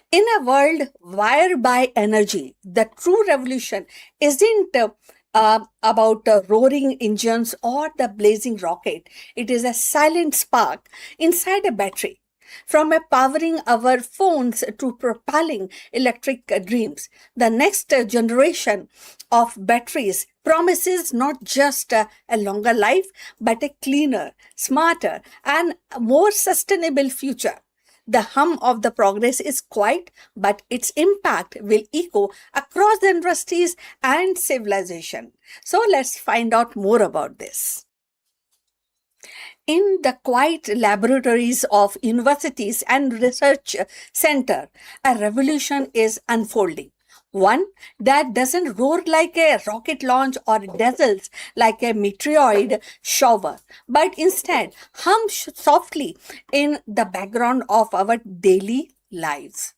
In a world wired by energy, the true revolution isn't about roaring engines or the blazing rocket. It is a silent spark inside a battery. From a powering our phones to propelling electric dreams, the next generation of batteries promises not just a longer life, but a cleaner, smarter, and more sustainable future. The hum of the progress is quiet, but its impact will echo across the industries and civilization. So let's find out more about this. In the quiet laboratories of universities and research center, a revolution is unfolding. One that doesn't roar like a rocket launch or dazzles like a meteoroid shower, but instead hums softly in the background of our daily lives.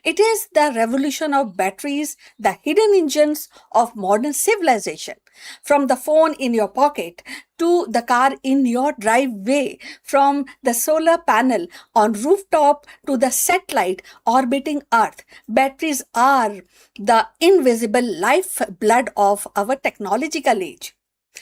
It is the revolution of batteries, the hidden engines of modern civilization. From the phone in your pocket to the car in your driveway, from the solar panel on rooftop to the satellite orbiting Earth, batteries are the invisible lifeblood of our technological age.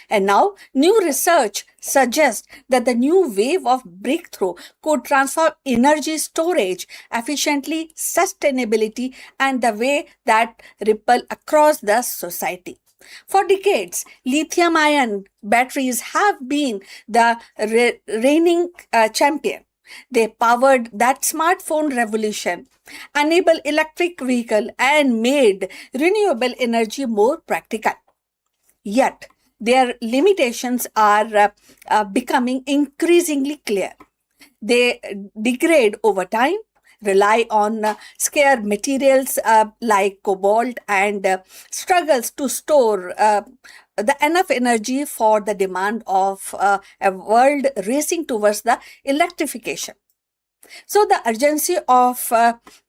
And now, new research suggests that the new wave of breakthrough could transform energy storage efficiently, sustainability, and the way that ripple across the society. For decades, lithium ion batteries have been the reigning champion. They powered that smartphone revolution, enabled electric vehicle, and made renewable energy more practical. Yet, their limitations are becoming increasingly clear. They degrade over time, rely on scarce materials like cobalt, and struggles to store the enough energy for the demand of a world racing towards the electrification. So, the urgency of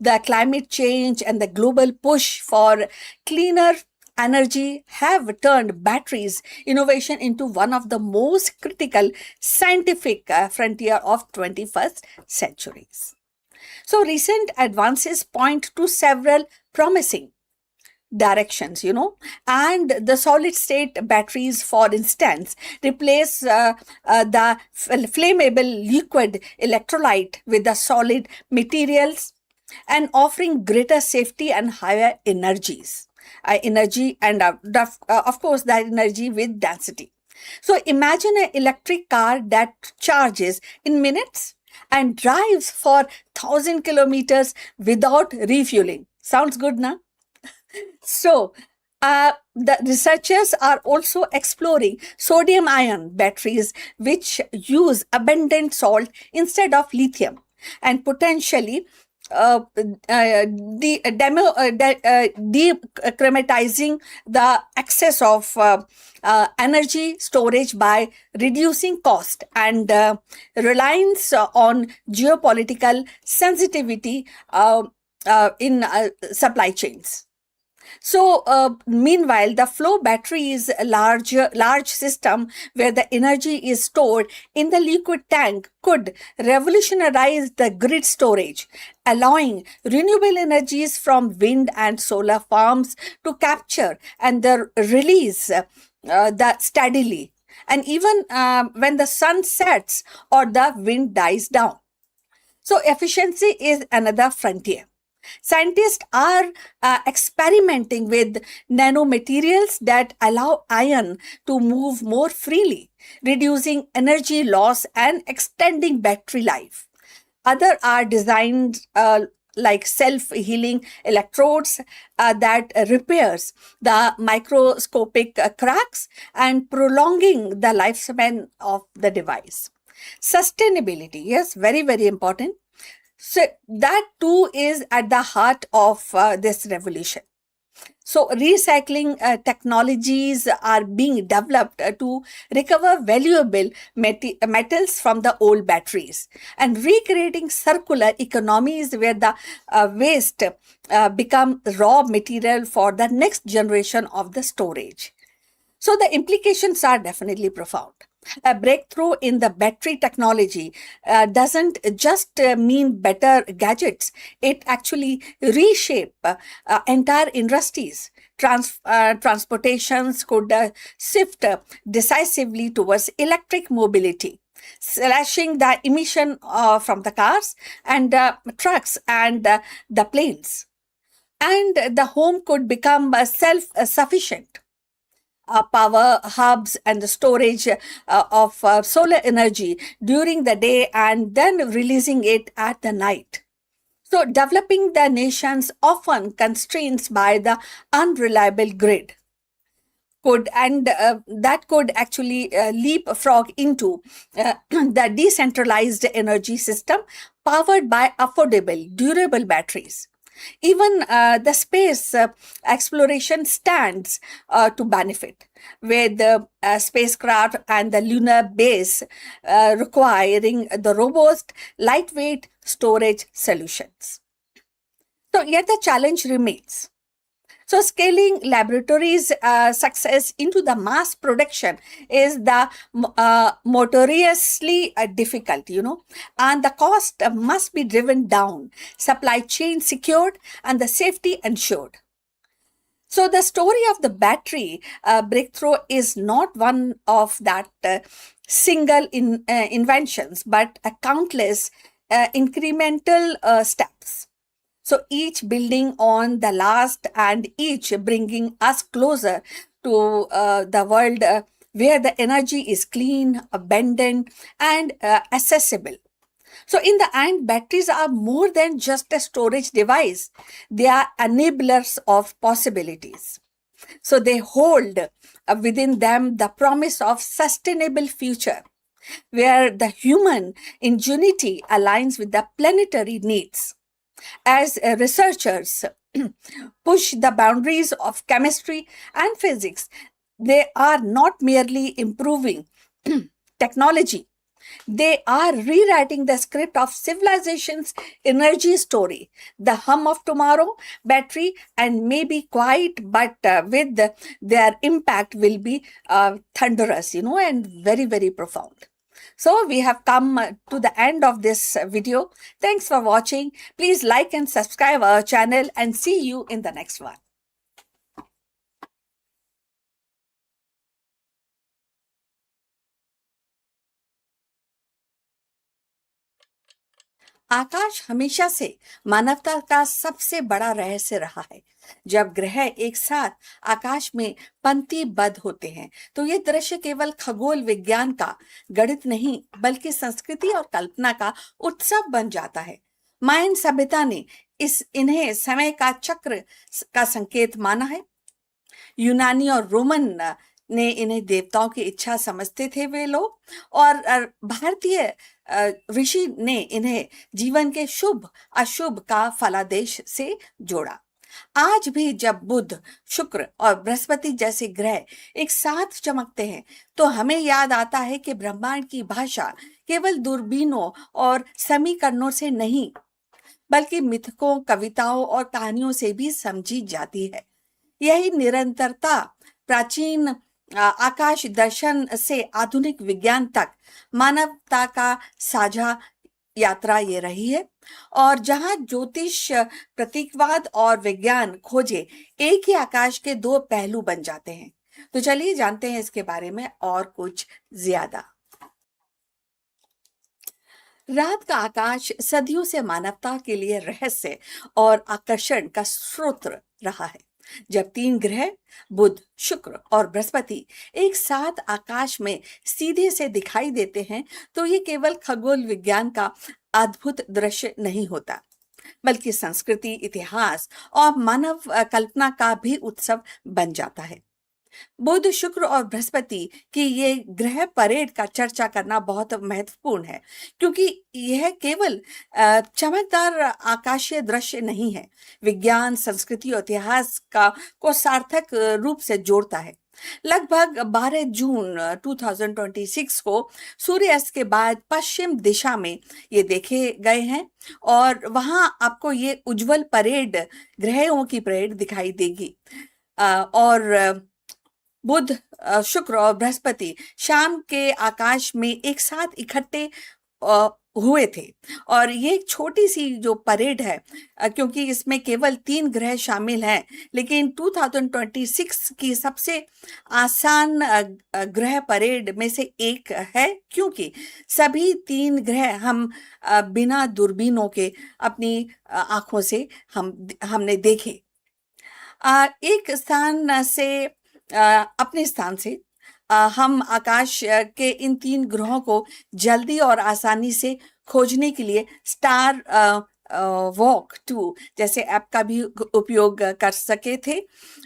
the climate change and the global push for cleaner energy have turned batteries innovation into one of the most critical scientific frontier of 21st centuries. So, recent advances point to several promising directions, and the solid state batteries, for instance, replace the flammable liquid electrolyte with the solid materials and offering greater safety and higher energy and of course that energy with density. So imagine an electric car that charges in minutes and drives for 1,000 kilometers without refueling. Sounds good, na? So, the researchers are also exploring sodium ion batteries, which use abundant salt instead of lithium, and potentially decrematizing the excess of energy storage by reducing cost and reliance on geopolitical sensitivity in supply chains. So, meanwhile, the flow battery is a large system where the energy is stored in the liquid tank could revolutionize the grid storage, allowing renewable energies from wind and solar farms to capture and the release the steadily, and even when the sun sets or the wind dies down. So, efficiency is another frontier. Scientists are experimenting with nanomaterials that allow iron to move more freely, reducing energy loss and extending battery life. Other are designed like self-healing electrodes that repairs the microscopic cracks and prolonging the lifespan of the device. Sustainability, yes, very, very important. So that too is at the heart of this revolution. So recycling technologies are being developed to recover valuable metals from the old batteries and recreating circular economies where the waste become raw material for the next generation of the storage. So the implications are definitely profound. A breakthrough in the battery technology doesn't just mean better gadgets, it actually reshape entire industries. Transportations could shift decisively towards electric mobility, slashing the emission from the cars and trucks and the planes. And the home could become self sufficient. Power hubs and the storage of solar energy during the day and then releasing it at the night. So, developing the nations often constrained by the unreliable grid could and that could actually leapfrog into the decentralized energy system powered by affordable, durable batteries. Even the space exploration stands to benefit, with the spacecraft and the lunar base requiring the robust, lightweight storage solutions. So, yet the challenge remains. So, scaling laboratories' success into the mass production is the notoriously difficult, and the cost must be driven down, supply chain secured, and the safety ensured. So, the story of the battery breakthrough is not one of that single inventions, but a countless incremental steps. So each building on the last and each bringing us closer to the world where the energy is clean, abundant, and accessible. So, in the end, batteries are more than just a storage device, they are enablers of possibilities. So, they hold within them the promise of sustainable future where the human ingenuity aligns with the planetary needs. As researchers push the boundaries of chemistry and physics, they are not merely improving technology, they are rewriting the script of civilization's energy story. The hum of tomorrow, battery, and maybe quiet, but with their impact will be thunderous, and very, very profound. So we have come to the end of this video. Thanks for watching. Please like and subscribe our channel and see you in the next one. आकाश हमेशा से मानवता का सबसे बड़ा रहस्य रहा है। जब ग्रह एक साथ आकाश में पंक्तिबद्ध होते हैं तो ये दृश्य केवल खगोल विज्ञान का गणित नहीं बल्कि संस्कृति और कल्पना का उत्सव बन जाता है। मायन सभ्यता ने इन्हें समय का चक्र का संकेत माना है। यूनानी और रोमन ने इन्हें देवताओं की इच्छा समझते थे वे लोग, और भारतीय ऋषि ने इन्हें जीवन के शुभ अशुभ का फलादेश से जोड़ा। आज भी जब बुध, शुक्र और बृहस्पति जैसे ग्रह एक साथ चमकते हैं तो हमें याद आता है कि ब्रह्मांड की भाषा केवल दूरबीनों और समीकरणों से नहीं बल्कि मिथकों, कविताओं और कहानियों से भी समझी जाती है। यही निरंतरता प्राचीन आकाश दर्शन से आधुनिक विज्ञान तक मानवता का साझा यात्रा ये रही है। और जहां ज्योतिष, प्रतीकवाद और विज्ञान खोजे एक ही आकाश के दो पहलू बन जाते हैं। तो चलिए जानते हैं इसके बारे में और कुछ ज्यादा। रात का आकाश सदियों से मानवता के लिए रहस्य और आकर्षण का स्रोत रहा है। जब तीन ग्रह बुध, शुक्र और बृहस्पति एक साथ आकाश में सीधे से दिखाई देते हैं तो ये केवल खगोल विज्ञान का अद्भुत दृश्य नहीं होता बल्कि संस्कृति, इतिहास और मानव कल्पना का भी उत्सव बन जाता है। बुध, शुक्र और बृहस्पति की ये ग्रह परेड का चर्चा करना बहुत महत्वपूर्ण है क्योंकि यह केवल चमकदार आकाशीय दृश्य नहीं है, विज्ञान, संस्कृति और इतिहास को सार्थक रूप से जोड़ता है। लगभग 12 जून 2026 को सूर्यास्त के बाद पश्चिम दिशा में ये देखे गए हैं और वहां आपको ये उज्जवल परेड, ग्रहों की परेड दिखाई देगी। और बुध, शुक्र और बृहस्पति शाम के आकाश में एक साथ इकट्ठे हुए थे। और ये एक छोटी सी जो परेड है, क्योंकि इसमें केवल 3 ग्रह शामिल हैं, लेकिन 2026 की सबसे आसान ग्रह परेड में से एक है, क्योंकि सभी 3 ग्रह हम बिना दूरबीनों के अपनी आंखों से हमने देखे। एक स्थान से अपने स्थान से हम आकाश के इन 3 ग्रहों को जल्दी और आसानी से खोजने के लिए स्टार वॉक 2 जैसे ऐप का भी उपयोग कर सके थे।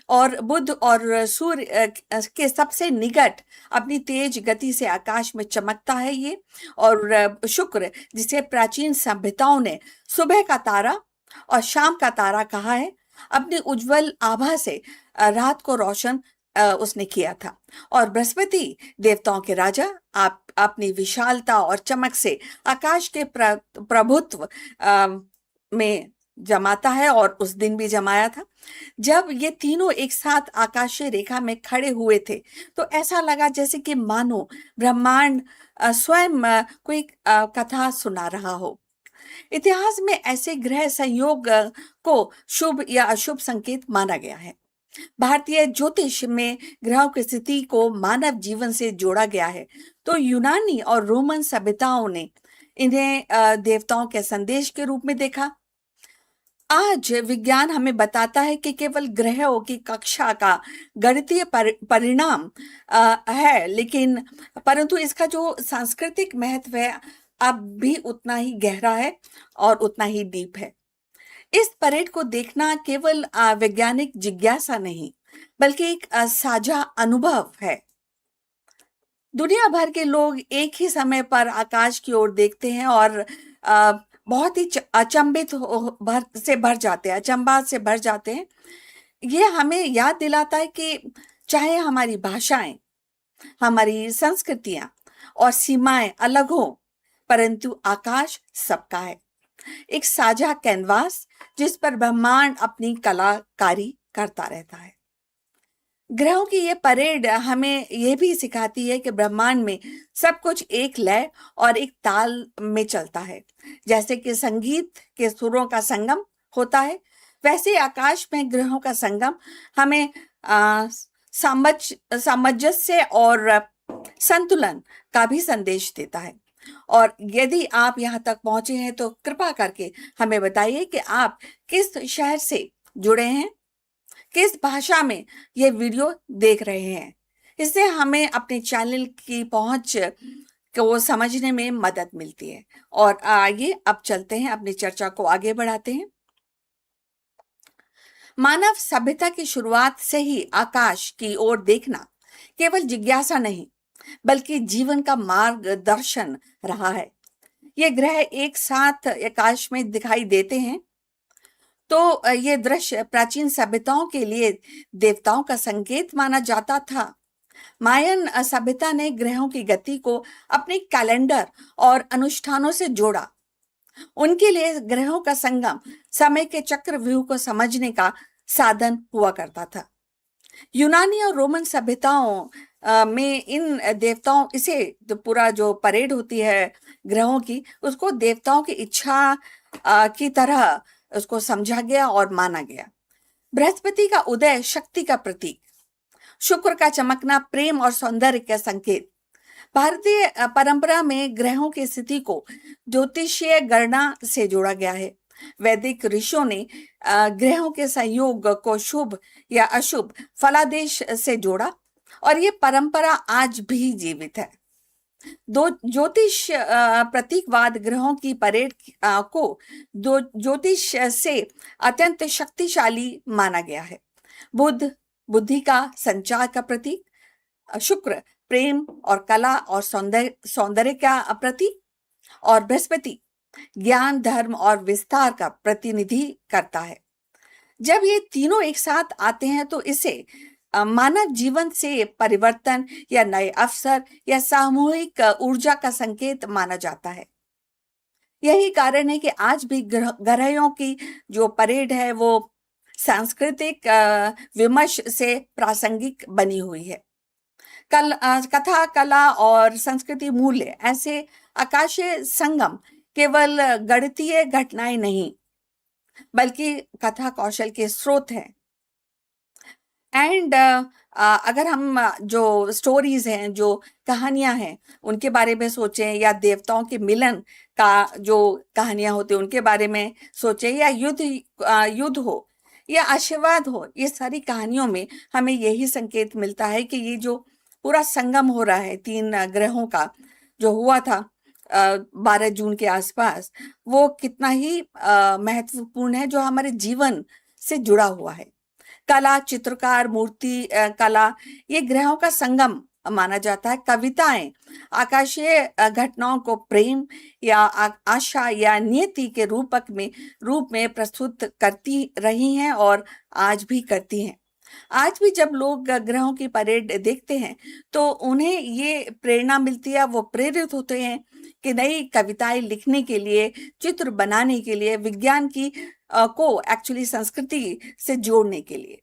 और बुध और सूर्य के सबसे निकट अपनी तेज गति से आकाश में चमकता है ये। और शुक्र, जिसे प्राचीन सभ्यताओं ने सुबह का तारा और शाम का तारा कहा है, अपनी उज्जवल आभा से रात को रोशन उसने किया था। और बृहस्पति, देवताओं के राजा, आप अपनी विशालता और चमक से आकाश के प्रभुत्व में जमाता है, और उस दिन भी जमाया था। जब ये तीनों एक साथ आकाशीय रेखा में खड़े हुए थे तो ऐसा लगा जैसे कि मानो ब्रह्मांड स्वयं कोई कथा सुना रहा हो। इतिहास में ऐसे ग्रह संयोग को शुभ या अशुभ संकेत माना गया है। भारतीय ज्योतिष में ग्रहों की स्थिति को मानव जीवन से जोड़ा गया है, तो यूनानी और रोमन सभ्यताओं ने इन्हें देवताओं के संदेश के रूप में देखा। आज विज्ञान हमें बताता है कि केवल ग्रहों की कक्षा का गणितीय परिणाम है, लेकिन परंतु इसका जो सांस्कृतिक महत्व है अब भी उतना ही गहरा है और उतना ही डीप है। इस परेड को देखना केवल वैज्ञानिक जिज्ञासा नहीं, बल्कि एक साझा अनुभव है। दुनिया भर के लोग एक ही समय पर आकाश की ओर देखते हैं और बहुत ही अचंभा से भर जाते हैं। ये हमें याद दिलाता है कि चाहे हमारी भाषाएं, हमारी संस्कृतियां और सीमाएं अलग हो, परंतु आकाश सबका है, एक साझा कैनवास जिस पर ब्रह्मांड अपनी कलाकारी करता रहता है। ग्रहों की ये परेड हमें यह भी सिखाती है कि ब्रह्मांड में सब कुछ एक लय और एक ताल में चलता है। जैसे कि संगीत के सुरों का संगम होता है, वैसे आकाश में ग्रहों का संगम हमें सामंजस्य और संतुलन का भी संदेश देता है। और यदि आप यहाँ तक पहुंचे हैं तो कृपा करके हमें बताइए कि आप किस शहर से जुड़े हैं, किस भाषा में ये वीडियो देख रहे हैं। इससे हमें अपने चैनल की पहुंच को समझने में मदद मिलती है। और आइए अब चलते हैं, अपनी चर्चा को आगे बढ़ाते हैं। मानव सभ्यता की शुरुआत से ही आकाश की ओर देखना केवल जिज्ञासा नहीं, बल्कि जीवन का मार्गदर्शन रहा है। ये ग्रह एक साथ आकाश में दिखाई देते हैं तो ये दृश्य प्राचीन सभ्यताओं के लिए देवताओं का संकेत माना जाता था। मायन सभ्यता ने ग्रहों की गति को अपने कैलेंडर और अनुष्ठानों से जोड़ा। उनके लिए ग्रहों का संगम समय के चक्रव्यूह को समझने का साधन हुआ करता था। यूनानी और रोमन सभ्यताओं में इन देवताओं, इसे जो पूरा जो परेड होती है ग्रहों की, उसको देवताओं की इच्छा की तरह उसको समझा गया और माना गया। बृहस्पति का उदय शक्ति का प्रतीक, शुक्र का चमकना प्रेम और सौंदर्य का संकेत। भारतीय परंपरा में ग्रहों की स्थिति को ज्योतिषीय गणना से जोड़ा गया है। वैदिक ऋषियों ने ग्रहों के संयोग को शुभ या अशुभ फलादेश से जोड़ा और ये परंपरा आज भी जीवित है। दो ज्योतिष प्रतीकवाद ग्रहों की परेड को दो ज्योतिष से अत्यंत शक्तिशाली माना गया है। बुध बुद्धि का संचार का प्रतीक, शुक्र प्रेम और कला और सौंदर्य का प्रतीक, और बृहस्पति ज्ञान धर्म और विस्तार का प्रतिनिधि करता है। जब ये तीनों एक साथ आते हैं तो इसे मानव जीवन से परिवर्तन या नए अवसर या सामूहिक ऊर्जा का संकेत माना जाता है। यही कारण है कि आज भी ग्रहों की जो परेड है वो सांस्कृतिक विमर्श से प्रासंगिक बनी हुई है। कथा, कला और संस्कृति मूल्य ऐसे आकाशीय संगम केवल गणितीय घटनाएं नहीं, बल्कि कथा कौशल के स्रोत हैं। एंड अगर हम जो स्टोरीज हैं, जो कहानियां हैं, उनके बारे में सोचें, या देवताओं के मिलन का जो कहानियां होती हैं उनके बारे में सोचें, या युद्ध हो या आशीर्वाद हो, ये सारी कहानियों में हमें यही संकेत मिलता है कि ये जो पूरा संगम हो रहा है तीन ग्रहों का, जो हुआ था 12 जून के आसपास, वो कितना ही महत्वपूर्ण है, जो हमारे जीवन से जुड़ा हुआ है। कला, चित्रकार, मूर्ति कला, ये ग्रहों का संगम माना जाता है। कविताएं आकाशीय घटनाओं को प्रेम या आशा या नियति के रूप में प्रस्तुत करती रही हैं और आज भी करती हैं। आज भी जब लोग ग्रहों की परेड देखते हैं तो उन्हें ये प्रेरणा मिलती है, वो प्रेरित होते हैं कि नई कविताएं लिखने के लिए, चित्र बनाने के लिए, विज्ञान की को एक्चुअली संस्कृति से जोड़ने के लिए।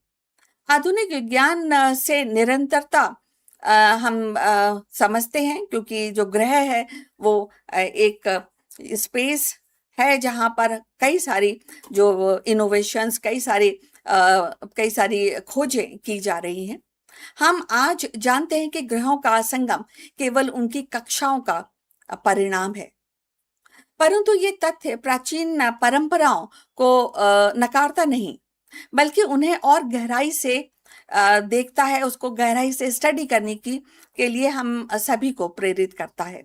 आधुनिक विज्ञान से निरंतरता हम समझते हैं, क्योंकि जो ग्रह है वो एक स्पेस है जहां पर कई सारी जो इनोवेशंस, कई सारी खोजें की जा रही हैं। हम आज जानते हैं कि ग्रहों का संगम केवल उनकी कक्षाओं का परिणाम है, परंतु ये तथ्य प्राचीन परंपराओं को नकारता नहीं, बल्कि उन्हें और गहराई से देखता है, उसको गहराई से स्टडी करने की के लिए हम सभी को प्रेरित करता है।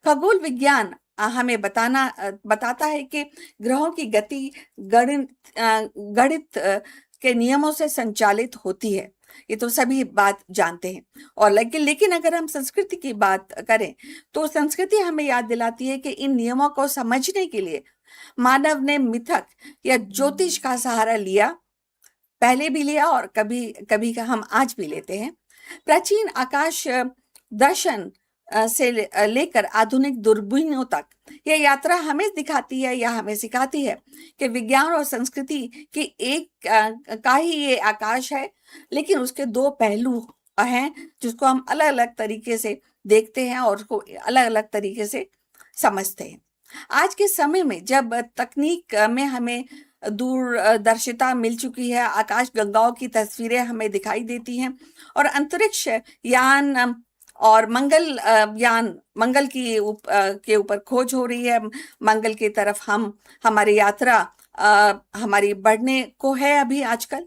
खगोल विज्ञान हमें बताता है कि ग्रहों की गति गणित के नियमों से संचालित होती है। ये तो सभी बात जानते हैं। और लेकिन अगर हम संस्कृति की बात करें तो संस्कृति हमें याद दिलाती है कि इन नियमों को समझने के लिए मानव ने मिथक या ज्योतिष का सहारा लिया, पहले भी लिया और कभी कभी का हम आज भी लेते हैं। प्राचीन आकाश दर्शन से लेकर आधुनिक दूरबीनों तक यह यात्रा हमें दिखाती है या हमें सिखाती है कि विज्ञान और संस्कृति की एक का ही ये आकाश है, लेकिन उसके दो पहलू हैं जिसको हम अलग अलग तरीके से देखते हैं और उसको अलग अलग तरीके से समझते हैं। आज के समय में जब तकनीक में हमें दूरदर्शिता मिल चुकी है, आकाश गंगाओं की तस्वीरें हमें दिखाई देती हैं और अंतरिक्ष यान और मंगल के ऊपर खोज हो रही है, मंगल की तरफ हमारी यात्रा हमारी बढ़ने को है अभी आजकल,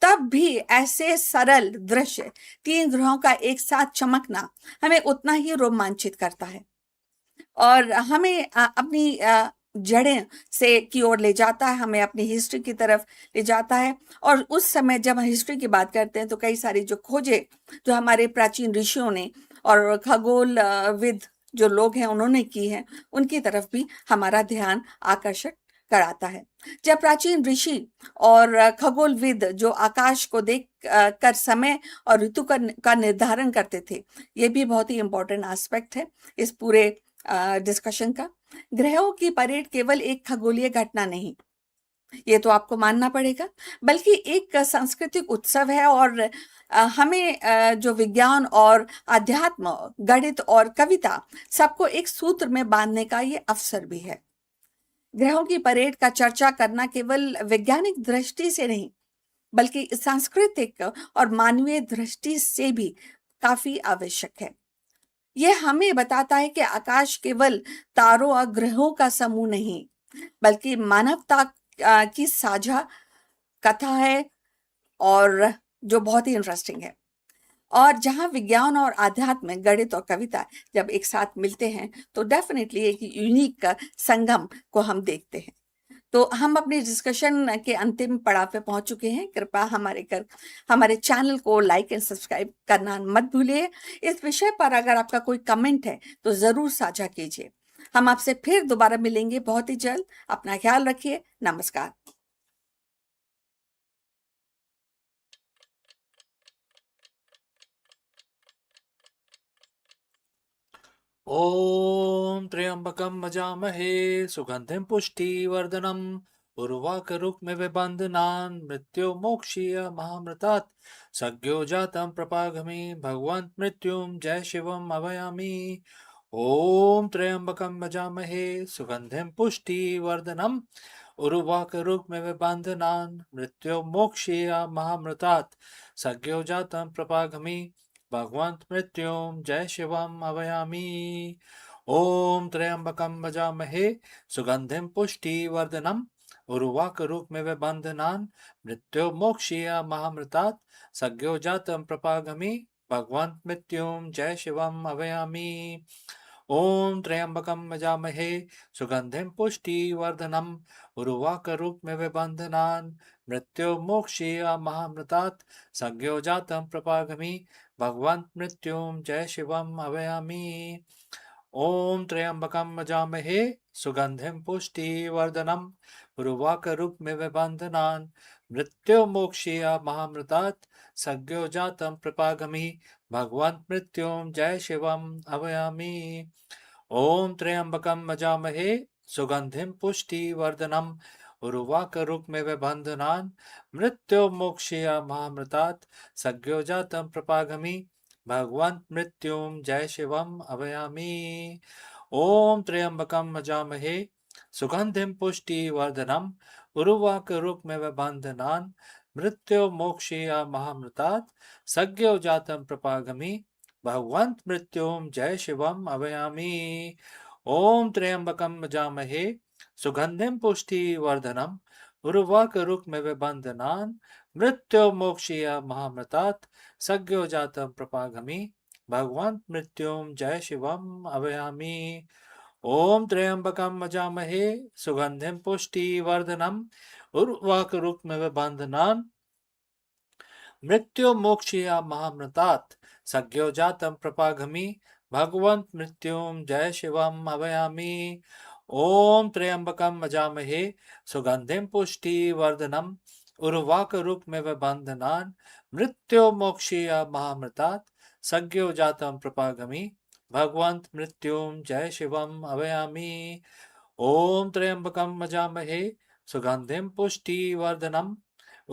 तब भी ऐसे सरल दृश्य, तीन ग्रहों का एक साथ चमकना हमें उतना ही रोमांचित करता है और हमें अपनी जड़ें से की ओर ले जाता है, हमें अपनी हिस्ट्री की तरफ ले जाता है। और उस समय जब हम हिस्ट्री की बात करते हैं तो कई सारी जो खोजें जो हमारे प्राचीन ऋषियों ने और खगोल विद जो लोग हैं उन्होंने की है, उनकी तरफ भी हमारा ध्यान आकर्षित कराता है। जब प्राचीन ऋषि और खगोलविद जो आकाश को देख कर समय और ऋतु का निर्धारण करते थे, ये भी बहुत ही इंपॉर्टेंट एस्पेक्ट है इस पूरे डिस्कशन का। ग्रहों की परेड केवल एक खगोलीय घटना नहीं, ये तो आपको मानना पड़ेगा, बल्कि एक सांस्कृतिक उत्सव है और हमें जो विज्ञान और अध्यात्म, गणित और कविता सबको एक सूत्र में बांधने का ये अवसर भी है। ग्रहों की परेड का चर्चा करना केवल वैज्ञानिक दृष्टि से नहीं, बल्कि सांस्कृतिक और मानवीय दृष्टि से भी काफी आवश्यक है। यह हमें बताता है कि आकाश केवल तारों और ग्रहों का समूह नहीं, बल्कि मानवता की साझा कथा है, और जो बहुत ही इंटरेस्टिंग है। और जहाँ विज्ञान और आध्यात्म, गणित और कविता जब एक साथ मिलते हैं तो डेफिनेटली एक यूनिक संगम को हम देखते हैं। तो हम अपनी डिस्कशन के अंतिम पड़ाव पे पहुंच चुके हैं। कृपया हमारे चैनल को लाइक एंड सब्सक्राइब करना मत भूलिए। इस विषय पर अगर आपका कोई कमेंट है तो जरूर साझा कीजिए। हम आपसे फिर दोबारा मिलेंगे बहुत ही जल्द। अपना ख्याल रखिए। नमस्कार। ॐ त्र्यम्बकं भजामहे सुगन्धिं पुष्टिवर्धनम् उर्वाकरुक्म विबंधनान् मृत्यो मोक्षीय महामृतात् सज्ञो जातं प्रपागमि भगवन् मृत्युं जय शिवम् अभयामि ॐ त्र्यम्बकं यजामहे सुगन्धिं पुष्टिवर्धनम् उर्वाकरुक्म विबंधनान् मृत्यो मोक्षीय महामृतात् सज्ञो जातं प्रपागमि भगवन् मृत्युं जय शिवम् अभयामि ॐ त्र्यम्बकं यजामहे सुगन्धिं पुष्टिवर्धनम् उर्वाकरुक्मिव बन्धनान् मृत्यो मोक्षीय महामृतात् सज्ञो जातं प्रपागमि भगवन् मृत्युं जय शिवम् अभयामि ॐ त्र्यम्बकं यजामहे सुगन्धिं पुष्टिवर्धनम् उर्वाकरुक्मिव बन्धनान् मृत्यो मोक्षीय महामृतात् सज्ञो जातं प्रपागमि भगवन् मृत्युं जय शिवम् अभयामि ॐ त्र्यम्बकं यजामहे सुगन्धिं पुष्टिवर्धनम् उर्वाकरुक्मिव बन्धनान् मृत्यो मोक्षीय महामृतात् सज्ञो जातं प्रपागमि भगवन् मृत्युं जय शिवम् अभयामि ॐ त्र्यम्बकं यजामहे सुगन्धिं पुष्टिवर्धनम् उर्वाकरुक्मिव बन्धनान् मृत्यो मोक्षीय महामृतात् सज्ञो जातं प्रपागमि भगवन् मृत्युं जय शिवम् अभयामि ॐ त्र्यम्बकं यजामहे सुगन्धिं पुष्टिवर्धनम् उर्वाकरुक्मिव बन्धनान् मृत्यो मोक्षीय महामृतात् सज्ञो जातं प्रपागमि भगवन् मृत्युं जय शिवम् अभयामि ॐ त्र्यम्बकं यजामहे सुगन्धिं पुष्टिवर्धनम् उर्वाकरुक्मिव बन्धनान् मृत्यो मोक्षीय महामृतात् सज्ञो जातं प्रपागमि भगवन् मृत्युं जय शिवम् अभयामि ॐ त्र्यम्बकं यजामहे सुगन्धिं पुष्टिवर्धनम् उर्वाकरुक्मिव बन्धनान् मृत्यो मोक्षीय महामृतात् सज्ञो जातं प्रपागमि भगवन् मृत्युं जय शिवम् अभयामि ॐ त्र्यम्बकं यजामहे सुगन्धिं पुष्टिवर्धनम् उर्वाकरुक्मिव बन्धनान् मृत्यो मोक्षीय महामृतात् सज्ञो जातं प्रपागमि भगवन् मृत्युं जय शिवम् अभयामि ॐ त्र्यम्बकं यजामहे सुगन्धिं पुष्टिवर्धनम्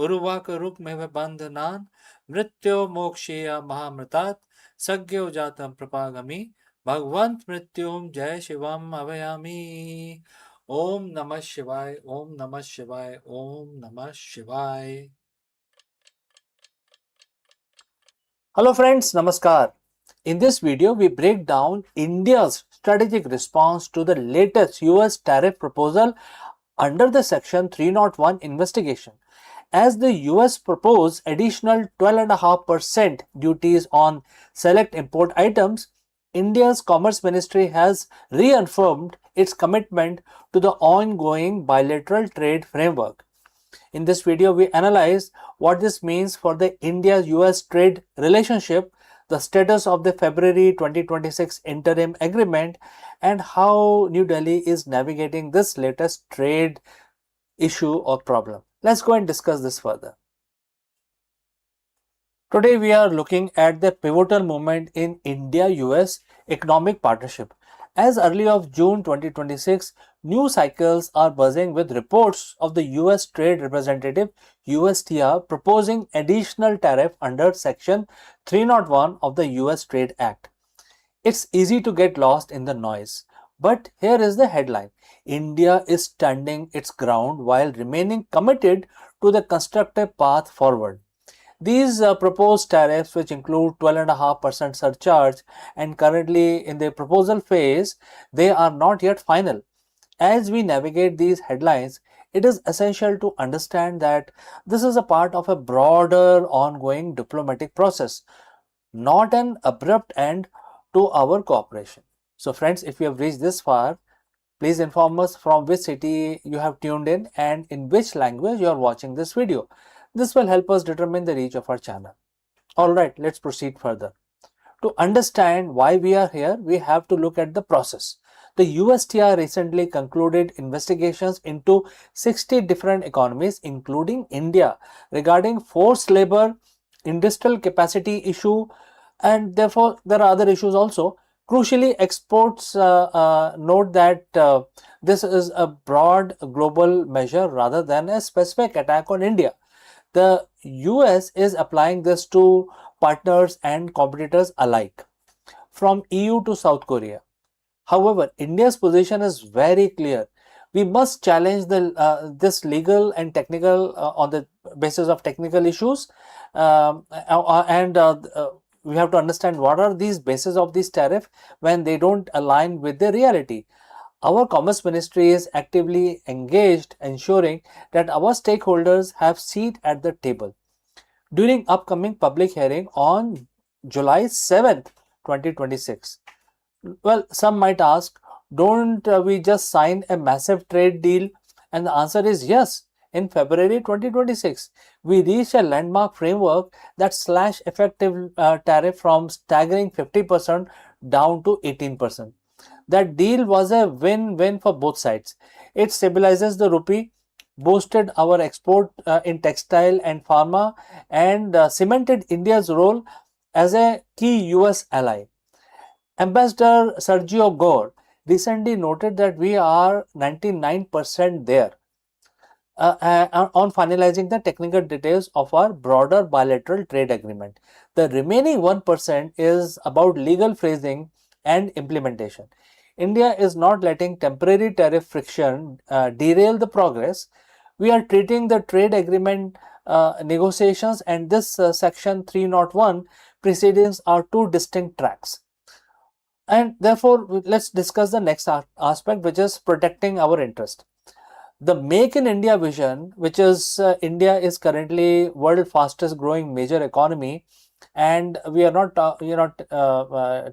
उर्वाकरुक्मिव बन्धनान् मृत्यो मोक्षीय महामृतात् सज्ञो जातं प्रपागमि भगवन् मृत्युं जय शिवम् अभयामि ओम नमः शिवाय ओम नमः शिवाय ओम नमः शिवाय Hello friends, Namaskar. In this video, we break down India's strategic response to the latest US tariff proposal under the Section 301 investigation. As the US proposed additional 12.5% duties on select import items, India's Commerce Ministry has reaffirmed its commitment to the ongoing bilateral trade framework. In this video, we analyze what this means for the India-US trade relationship, the status of the February 2026 interim agreement, and how New Delhi is navigating this latest trade issue or problem. Let's go and discuss this further. Today, we are looking at the pivotal moment in India-US economic partnership. As early of June 2026, news cycles are buzzing with reports of the US Trade Representative USTR proposing additional tariff under Section 301 of the US Trade Act. It's easy to get lost in the noise, but here is the headline. India is standing its ground while remaining committed to the constructive path forward. These proposed tariffs, which include 12.5% surcharge and currently in the proposal phase, they are not yet final. As we navigate these headlines, it is essential to understand that this is a part of a broader ongoing diplomatic process, not an abrupt end to our cooperation. So friends, if you have reached this far, please inform us from which city you have tuned in and in which language you are watching this video. This will help us determine the reach of our channel. Alright, let's proceed further. To understand why we are here, we have to look at the process. The USTR recently concluded investigations into 60 different economies, including India, regarding forced labor, industrial capacity issue, and therefore there are other issues also, Crucially, experts note that this is a broad global measure rather than a specific attack on India. The US is applying this to partners and competitors alike, from EU to South Korea. However, India's position is very clear. We must challenge this legal and technical on the basis of technical issues, and we have to understand what are these bases of this tariff when they don't align with the reality. Our Commerce Ministry is actively engaged, ensuring that our stakeholders have seat at the table. During upcoming public hearing on July 7th, 2026. Well, some might ask, don't we just sign a massive trade deal? And the answer is yes. In February 2026, we reached a landmark framework that slashed effective tariff from staggering 50% down to 18%. That deal was a win-win for both sides. It stabilizes the rupee, boosted our export in textile and pharma, and cemented India's role as a key US ally. Ambassador Sergio Gore recently noted that we are 99% there on finalizing the technical details of our broader bilateral trade agreement. The remaining 1% is about legal phrasing and implementation. India is not letting temporary tariff friction derail the progress. We are treating the trade agreement negotiations and this section 301 proceedings are two distinct tracks. And therefore, let's discuss the next aspect, which is protecting our interest. The Make in India vision, which is India is currently world fastest growing major economy, and we are not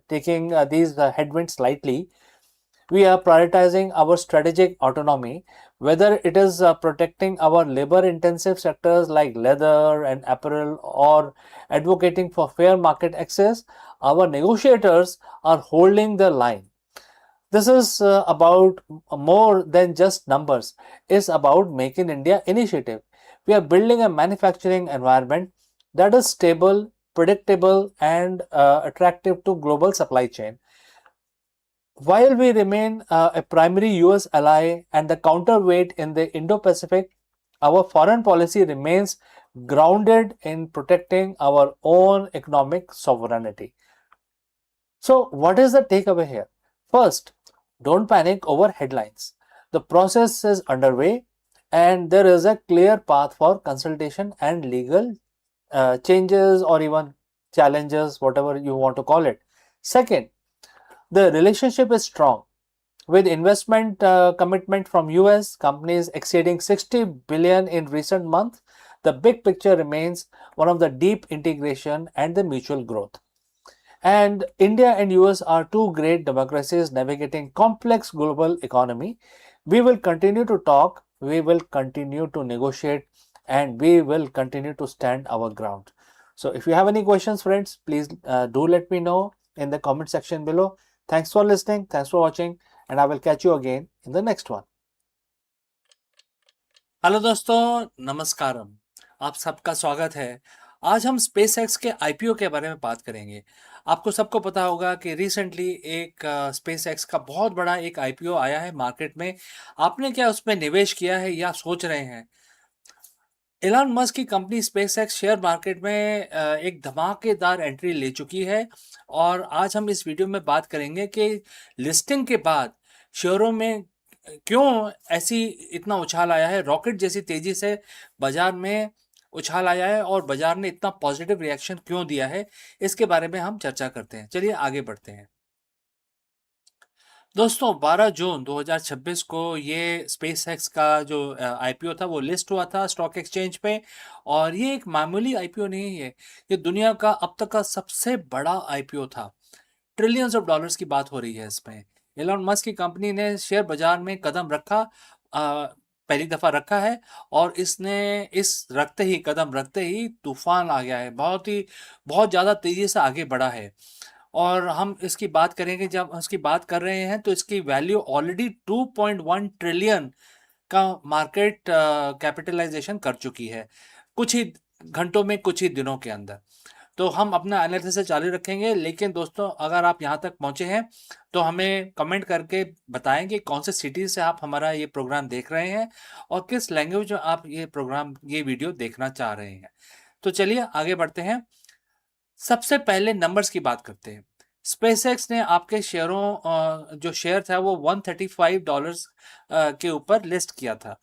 taking these headwinds lightly. We are prioritizing our strategic autonomy, whether it is protecting our labor intensive sectors like leather and apparel or advocating for fair market access. Our negotiators are holding the line. This is about more than just numbers. It's about Make in India initiative. We are building a manufacturing environment that is stable, predictable, and attractive to global supply chain. While we remain a primary US ally and the counterweight in the Indo-Pacific, our foreign policy remains grounded in protecting our own economic sovereignty. So, what is the takeaway here? First, don't panic over headlines. The process is underway and there is a clear path for consultation and legal changes or even challenges, whatever you want to call it. Second, the relationship is strong with investment commitment from US companies exceeding 60 billion in recent months. The big picture remains one of the deep integration and the mutual growth. And India and US are two great democracies navigating complex global economy. We will continue to talk, we will continue to negotiate, and we will continue to stand our ground. So if you have any questions, friends, please do let me know in the comment section below. Thanks for listening, thanks for watching, and I will catch you again in the next one. Hello दोस्तों, नमस्कारम। आप सबका स्वागत है। आज हम SpaceX के IPO के बारे में बात करेंगे। आपको सबको पता होगा कि रिसेंटली एक स्पेसएक्स का बहुत बड़ा एक आईपीओ आया है मार्केट में। आपने क्या उसमें निवेश किया है या सोच रहे हैं? एलन मस्क की कंपनी स्पेसएक्स शेयर मार्केट में एक धमाकेदार एंट्री ले चुकी है और आज हम इस वीडियो में बात करेंगे कि लिस्टिंग के बाद शेयरों में क्यों ऐसी इतना उछाल आया है, रॉकेट जैसी तेजी से बाजार में उछाल आया है और बाजार ने इतना पॉजिटिव रिएक्शन क्यों दिया है, इसके बारे में हम चर्चा करते हैं। चलिए आगे बढ़ते हैं। दोस्तों 12 जून 2026 को ये स्पेसएक्स का जो आईपीओ था वो लिस्ट हुआ था स्टॉक एक्सचेंज पे और ये एक मामूली आईपीओ नहीं है, ये दुनिया का अब तक का सबसे बड़ा आईपीओ था। ट्रिलियंस ऑफ डॉलर्स की बात हो रही है इसमें। एलन मस्क की कंपनी ने शेयर बाजार में कदम रखा, पहली दफा रखा है और इसने कदम रखते ही तूफान आ गया है, बहुत ज़्यादा तेज़ी से आगे बढ़ा है। और हम इसकी बात करेंगे, जब इसकी बात कर रहे हैं तो इसकी वैल्यू ऑलरेडी 2.1 ट्रिलियन का मार्केट कैपिटलाइजेशन कर चुकी है कुछ ही घंटों में, कुछ ही दिनों के अंदर। तो हम अपना एनालिसिस चालू रखेंगे। लेकिन दोस्तों, अगर आप यहाँ तक पहुँचे हैं तो हमें कमेंट करके बताएं कि कौन से सिटी से आप हमारा ये प्रोग्राम देख रहे हैं और किस लैंग्वेज में आप ये वीडियो देखना चाह रहे हैं। तो चलिए आगे बढ़ते हैं। सबसे पहले नंबर्स की बात करते हैं। स्पेसएक्स ने आपके शेयरों जो शेयर था वो $135 के ऊपर लिस्ट किया था,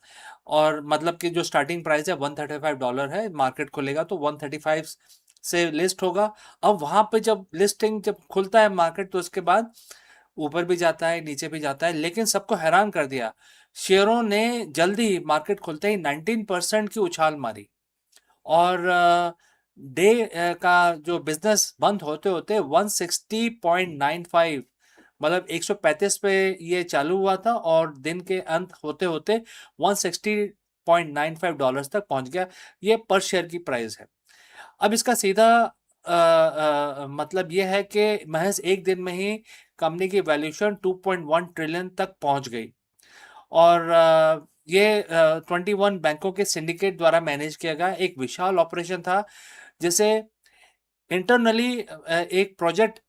और मतलब कि जो स्टार्टिंग प्राइस है $135 है, मार्केट खुलेगा तो 135 से लिस्ट होगा। अब वहां पे जब लिस्टिंग जब खुलता है मार्केट, तो उसके बाद ऊपर भी जाता है नीचे भी जाता है, लेकिन सबको हैरान कर दिया। शेयरों ने जल्दी ही मार्केट खुलते ही 19% की उछाल मारी, और डे का जो बिजनेस बंद होते होते 160.95, मतलब 135 पे ये चालू हुआ था और दिन के अंत होते होते $160.95 तक पहुंच गया। ये पर शेयर की प्राइस है। अब इसका सीधा मतलब ये है कि महज एक दिन में ही कंपनी की वैल्यूएशन 2.1 ट्रिलियन तक पहुंच गई, और ये 21 बैंकों के सिंडिकेट द्वारा मैनेज किया गया एक विशाल ऑपरेशन था, जिसे इंटरनली एक प्रोजेक्ट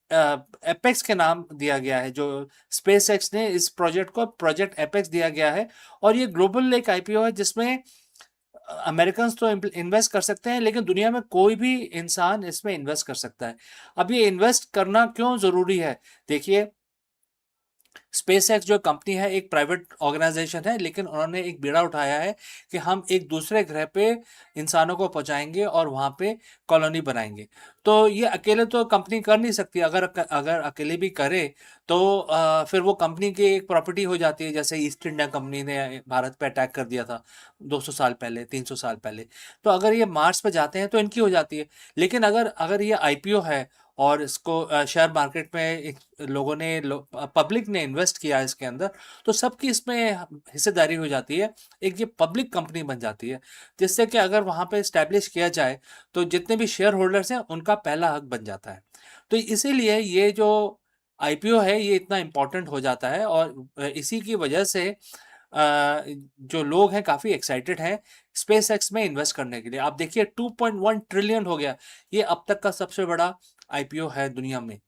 एपेक्स के नाम दिया गया है। जो स्पेसएक्स ने इस प्रोजेक्ट को प्रोजेक्ट एपेक्स दिया गया है, और ये ग्लोबल एक आईपीओ है जिसमें अमेरिकन तो इन्वेस्ट कर सकते हैं, लेकिन दुनिया में कोई भी इंसान इसमें इन्वेस्ट कर सकता है। अब ये इन्वेस्ट करना क्यों जरूरी है? देखिए, स्पेसएक्स जो कंपनी है एक प्राइवेट ऑर्गेनाइजेशन है, लेकिन उन्होंने एक बीड़ा उठाया है कि हम एक दूसरे ग्रह पे इंसानों को पहुंचाएंगे और वहां पे कॉलोनी बनाएंगे। तो ये अकेले तो कंपनी कर नहीं सकती। अगर अगर अकेले भी करे तो फिर वो कंपनी की एक प्रॉपर्टी हो जाती है, जैसे ईस्ट इंडिया कंपनी ने भारत पे अटैक कर दिया था 200 साल पहले, 300 साल पहले। तो अगर ये मार्स पे जाते हैं तो इनकी हो जाती है। लेकिन अगर अगर ये आईपीओ है और इसको शेयर मार्केट में लोगों ने पब्लिक ने इन्वेस्ट किया इसके अंदर, तो सबकी इसमें हिस्सेदारी हो जाती है। एक ये पब्लिक कंपनी बन जाती है, जिससे कि अगर वहां पे इस्टेब्लिश किया जाए तो जितने भी शेयर होल्डर्स हैं उनका पहला हक बन जाता है। तो इसीलिए ये जो आईपीओ है ये इतना इम्पोर्टेंट हो जाता है, और इसी की वजह से जो लोग हैं काफ़ी एक्साइटेड हैं स्पेस एक्स में इन्वेस्ट करने के लिए। आप देखिए 2.1 ट्रिलियन हो गया, ये अब तक का सबसे बड़ा आईपीओ है दुनिया में।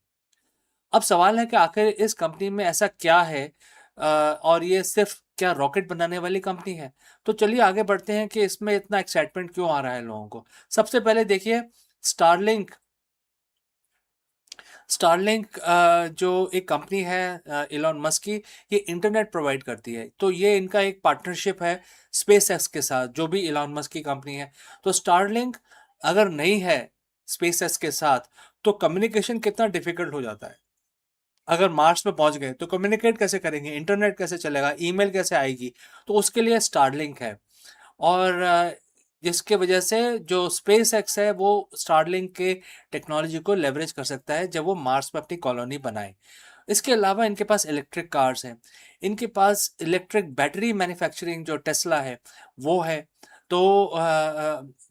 अब सवाल है कि आखिर इस कंपनी में ऐसा क्या है, और ये सिर्फ क्या रॉकेट बनाने वाली कंपनी है? तो चलिए आगे बढ़ते हैं कि इसमें इतना एक्साइटमेंट क्यों आ रहा है लोगों को। सबसे पहले देखिए, स्टारलिंक स्टारलिंक जो एक कंपनी है इलॉन मस्क की, ये इंटरनेट प्रोवाइड करती है। तो ये इनका एक पार्टनरशिप है स्पेस एक्स के साथ, जो भी इलॉन मस्क की कंपनी है। तो स्टारलिंक अगर नहीं है स्पेस एक्स के साथ, तो कम्युनिकेशन कितना डिफिकल्ट हो जाता है। अगर मार्स पे पहुंच गए तो कम्युनिकेट कैसे करेंगे, इंटरनेट कैसे चलेगा, ईमेल कैसे आएगी? तो उसके लिए स्टारलिंक है, और जिसके वजह से जो स्पेस एक्स है वो स्टारलिंक के टेक्नोलॉजी को लेवरेज कर सकता है जब वो मार्स पे अपनी कॉलोनी बनाए। इसके अलावा इनके पास इलेक्ट्रिक कार्स हैं, इनके पास इलेक्ट्रिक बैटरी मैन्युफैक्चरिंग जो टेस्ला है वो है। तो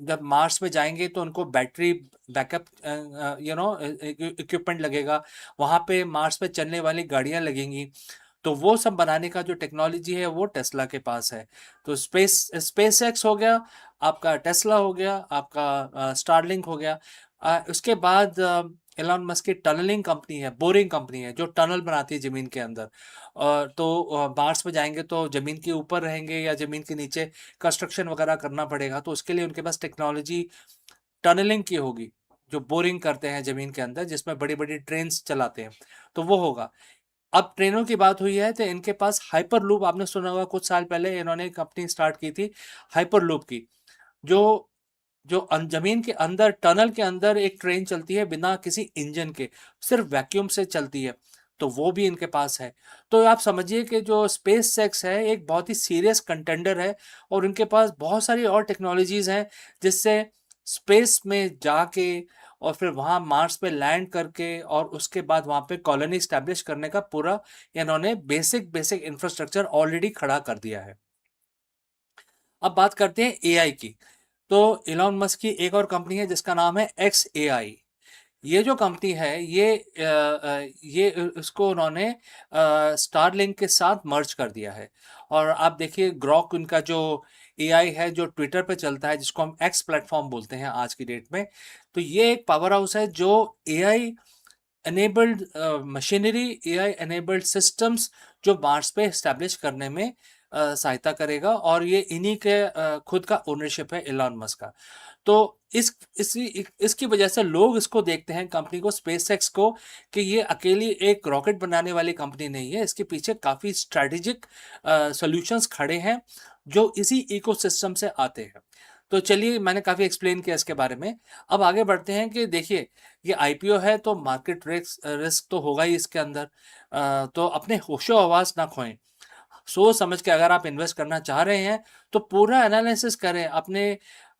जब मार्स पे जाएंगे तो उनको बैटरी बैकअप इक्विपमेंट लगेगा, वहाँ पे मार्स पे चलने वाली गाड़ियाँ लगेंगी। तो वो सब बनाने का जो टेक्नोलॉजी है वो टेस्ला के पास है। तो स्पेस एक्स हो गया आपका, टेस्ला हो गया आपका, स्टारलिंक हो गया। उसके बाद एलॉन मस्क की टनलिंग कंपनी है, बोरिंग कंपनी है, जो टनल बनाती है जमीन के अंदर। तो मार्स पे जाएंगे तो जमीन के ऊपर रहेंगे या जमीन के नीचे कंस्ट्रक्शन वगैरह करना पड़ेगा, तो उसके लिए उनके पास टेक्नोलॉजी टनलिंग की होगी, जो बोरिंग करते हैं जमीन के अंदर, जिसमें बड़ी बड़ी ट्रेन चलाते हैं, तो वो होगा। अब ट्रेनों की बात हुई है तो इनके पास हाइपर लूप, आपने सुना होगा कुछ साल पहले इन्होंने एक कंपनी स्टार्ट की थी हाइपर लूप की, जो जो जमीन के अंदर टनल के अंदर एक ट्रेन चलती है बिना किसी इंजन के, सिर्फ वैक्यूम से चलती है। तो वो भी इनके पास है। तो आप समझिए कि जो स्पेस एक्स है एक बहुत ही सीरियस कंटेंडर है, और इनके पास बहुत सारी और टेक्नोलॉजीज हैं जिससे स्पेस में जाके और फिर वहाँ मार्स पे लैंड करके और उसके बाद वहाँ पे कॉलोनी स्टैब्लिश करने का पूरा इन्होंने बेसिक बेसिक इंफ्रास्ट्रक्चर ऑलरेडी खड़ा कर दिया है। अब बात करते हैं एआई की। तो इलॉन मस्क की एक और कंपनी है जिसका नाम है एक्स एआई। ये जो कंपनी है ये इसको उन्होंने स्टारलिंक के साथ मर्ज कर दिया है। और आप देखिए ग्रॉक उनका जो एआई है जो ट्विटर पे चलता है, जिसको हम एक्स प्लेटफॉर्म बोलते हैं आज की डेट में। तो ये एक पावर हाउस है जो AI enabled machinery, AI enabled systems जो मार्स पे एस्टैब्लिश करने में सहायता करेगा, और ये इन्हीं के खुद का ओनरशिप है एलन मस्क का। तो इसकी वजह से लोग इसको देखते हैं, कंपनी को, स्पेसएक्स को, कि ये अकेली एक रॉकेट बनाने वाली कंपनी नहीं है, इसके पीछे काफ़ी स्ट्रैटेजिक सॉल्यूशंस खड़े हैं जो इसी इकोसिस्टम से आते हैं। तो चलिए, मैंने काफ़ी एक्सप्लेन किया इसके बारे में। अब आगे बढ़ते हैं कि देखिए, ये आईपीओ है तो मार्केट रिस्क तो होगा ही इसके अंदर। तो अपने होशो हवास ना खोएं, सोच समझ के अगर आप इन्वेस्ट करना चाह रहे हैं तो पूरा एनालिसिस करें,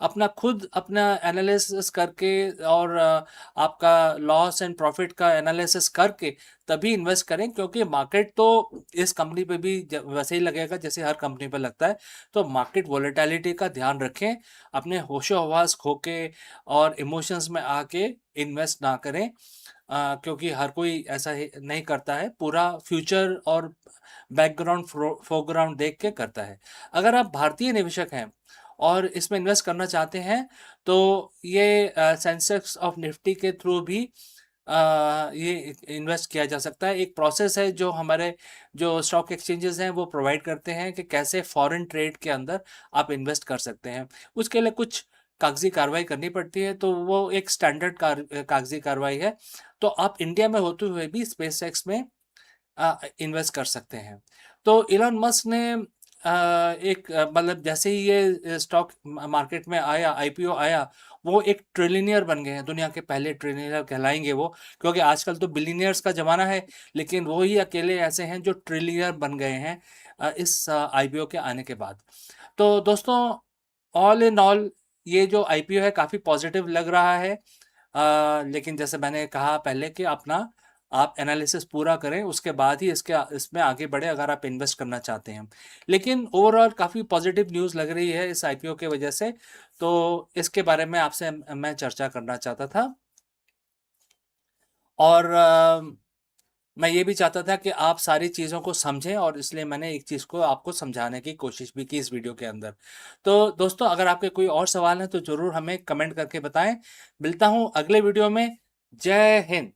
अपना एनालिसिस करके, और आपका लॉस एंड प्रॉफिट का एनालिसिस करके तभी इन्वेस्ट करें, क्योंकि मार्केट तो इस कंपनी पे भी वैसे ही लगेगा जैसे हर कंपनी पे लगता है। तो मार्केट वॉलेटिलिटी का ध्यान रखें, अपने होशो हवास खो के और इमोशंस में आके इन्वेस्ट ना करें, क्योंकि हर कोई ऐसा नहीं करता है, पूरा फ्यूचर और बैकग्राउंड फोरग्राउंड देख के करता है। अगर आप भारतीय निवेशक हैं और इसमें इन्वेस्ट करना चाहते हैं तो ये सेंसेक्स ऑफ निफ्टी के थ्रू भी ये इन्वेस्ट किया जा सकता है। एक प्रोसेस है जो हमारे जो स्टॉक एक्सचेंजेस हैं वो प्रोवाइड करते हैं कि कैसे फॉरेन ट्रेड के अंदर आप इन्वेस्ट कर सकते हैं। उसके लिए कुछ कागजी कार्रवाई करनी पड़ती है, तो वो एक स्टैंडर्ड कागजी कार्रवाई है। तो आप इंडिया में होते हुए भी स्पेसएक्स में इन्वेस्ट कर सकते हैं। तो इलॉन मस्क ने मतलब जैसे ही ये स्टॉक मार्केट में आया, आईपीओ आया, वो एक ट्रिलियनियर बन गए हैं, दुनिया के पहले ट्रिलियनियर कहलाएंगे वो, क्योंकि आजकल तो बिलियनियर्स का ज़माना है, लेकिन वो ही अकेले ऐसे हैं जो ट्रिलियनियर बन गए हैं इस आईपीओ के आने के बाद। तो दोस्तों, ऑल इन ऑल ये जो आईपीओ है काफ़ी पॉजिटिव लग रहा है, लेकिन जैसे मैंने कहा पहले कि आप एनालिसिस पूरा करें, उसके बाद ही इसमें आगे बढ़े अगर आप इन्वेस्ट करना चाहते हैं। लेकिन ओवरऑल काफ़ी पॉजिटिव न्यूज़ लग रही है इस आईपीओ के वजह से, तो इसके बारे में आपसे मैं चर्चा करना चाहता था। और मैं ये भी चाहता था कि आप सारी चीज़ों को समझें, और इसलिए मैंने एक चीज़ को आपको समझाने की कोशिश भी की इस वीडियो के अंदर। तो दोस्तों, अगर आपके कोई और सवाल हैं तो ज़रूर हमें कमेंट करके बताएं। मिलता हूँ अगले वीडियो में। जय Hind.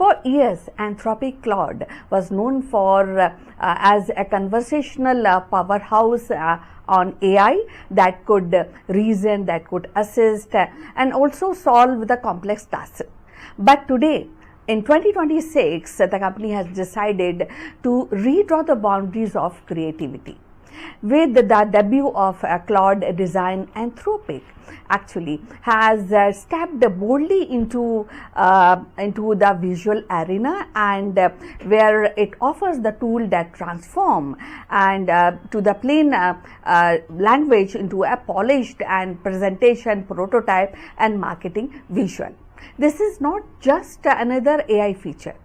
For years, Anthropic Claude was known for as a conversational powerhouse on AI that could reason, that could assist, and also solve the complex tasks. But today, in 2026, the company has decided to redraw the boundaries of creativity. With the debut of Claude Design, Anthropic actually has stepped boldly into the visual arena, and where it offers the tool that transform and to the plain language into a polished and presentation prototype and marketing visual. This is not just another AI feature,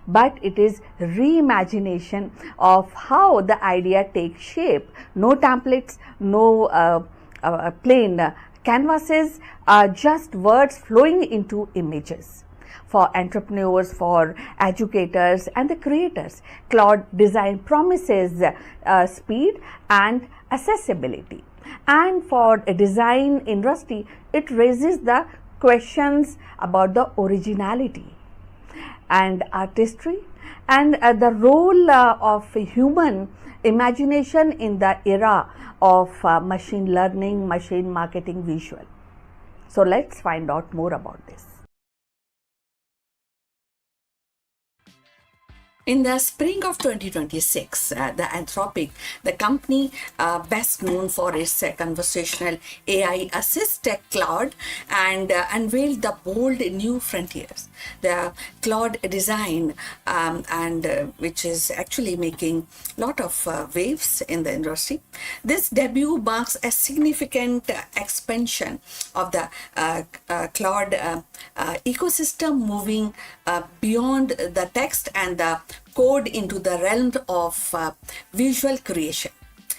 but it is reimagination of how the idea takes shape. No templates, no plain canvases, just words flowing into images. For entrepreneurs, for educators and the creators, Claude Design promises speed and accessibility. And for a design industry, it raises the questions about the originality and artistry, and the role of human imagination in the era of machine learning, machine marketing, visual. So let's find out more about this. In the spring of 2026, the Anthropic, the company best known for its conversational AI assist Claude, and unveiled the bold new frontiers. The Claude design, which is actually making a lot of waves in the industry. This debut marks a significant expansion of the Claude ecosystem, moving beyond the text and the code into the realm of visual creation.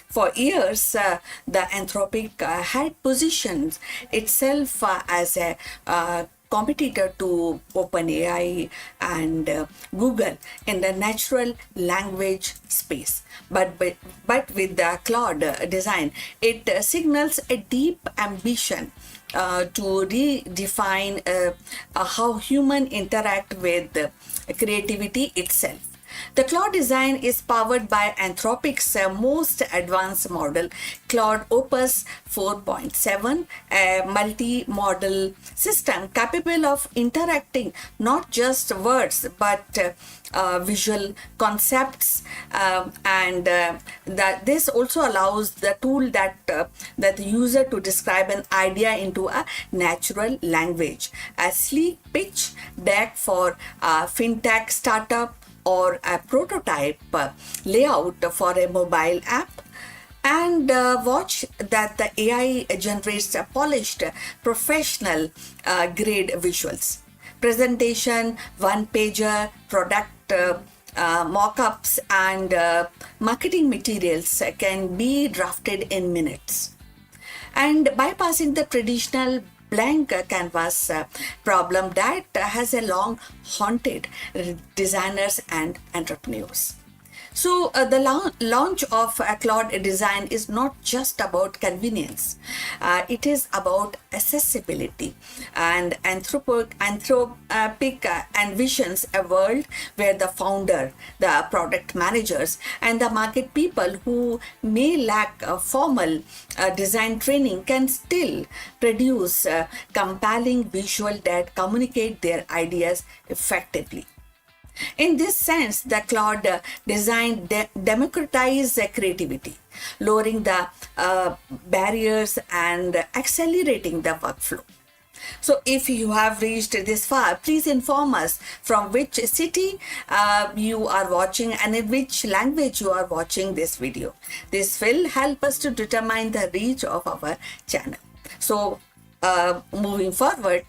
For years, the Anthropic had positioned itself as a competitor to OpenAI and Google in the natural language space. But with the Claude design, it signals a deep ambition to redefine how humans interact with creativity itself. The Claude design is powered by Anthropic's most advanced model, Claude Opus 4.7, a multi-model system capable of interacting not just words but visual concepts, and that this also allows the tool that the user to describe an idea into a natural language. A sleek pitch deck for a fintech startup or a prototype layout for a mobile app, and watch that the AI generates a polished professional grade visuals. Presentation, one pager, product mock-ups, and marketing materials can be drafted in minutes. And bypassing the traditional blank canvas problem that has a long haunted designers and entrepreneurs. So the launch of a Claude design is not just about convenience. It is about accessibility. And Anthropic envisions a world where the founder, the product managers, and the market people who may lack formal design training can still produce compelling visual that communicate their ideas effectively. In this sense, the Claude design democratizes creativity, lowering the barriers and accelerating the workflow. So if you have reached this far, please inform us from which city you are watching and in which language you are watching this video. This will help us to determine the reach of our channel. So moving forward,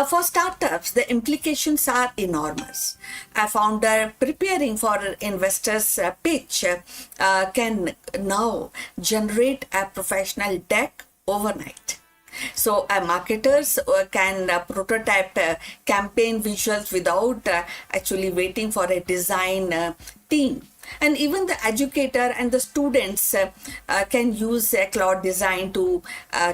for startups, the implications are enormous. A founder preparing for an investor's pitch can now generate a professional deck overnight. So marketers can prototype campaign visuals without actually waiting for a design team. And even the educator and the students can use Claude design to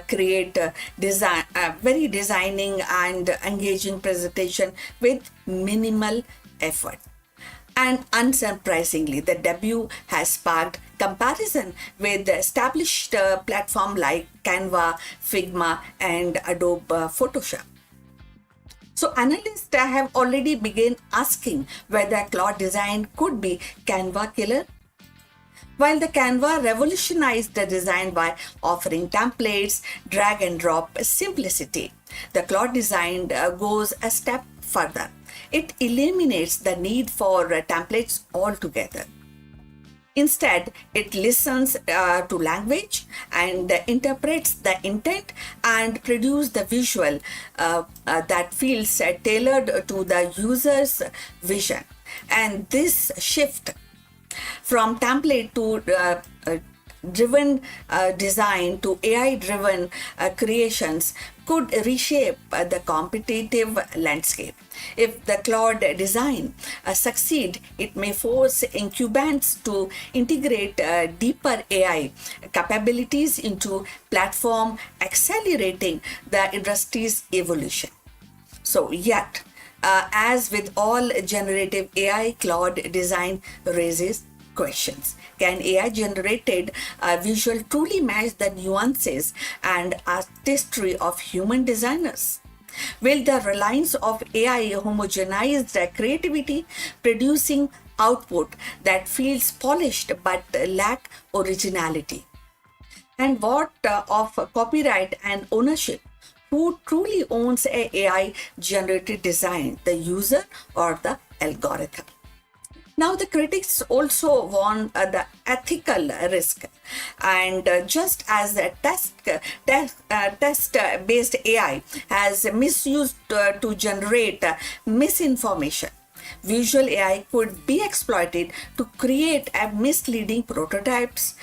create very designing and engaging presentation with minimal effort. And unsurprisingly, the debut has sparked comparison with the established platform like Canva, Figma, and Adobe Photoshop. So analysts have already begun asking whether Claude design could be Canva killer. While the Canva revolutionized the design by offering templates, drag and drop simplicity, the Claude design goes a step further. It eliminates the need for templates altogether. Instead, it listens to language and interprets the intent and produces the visual that feels tailored to the user's vision. And this shift from template to driven design to AI driven creations could reshape the competitive landscape. If the Claude design succeed, it may force incumbents to integrate deeper AI capabilities into platform, accelerating the industry's evolution. So yet, as with all generative AI, Claude design raises questions. Can AI generated visual truly match the nuances and artistry of human designers? Will the reliance of AI homogenize the creativity, producing output that feels polished but lack originality. And what of copyright and ownership? Who truly owns a AI generated design, the user or the algorithm? Now, the critics also warn the ethical risk, and just as the test-based AI has misused to generate misinformation, visual AI could be exploited to create a misleading prototypes,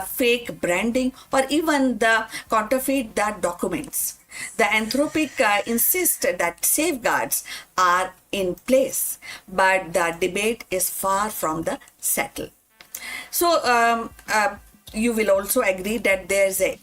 fake branding, or even the counterfeit the documents. The Anthropic insists that safeguards are in place, but the debate is far from the settled. So, you will also agree that there's a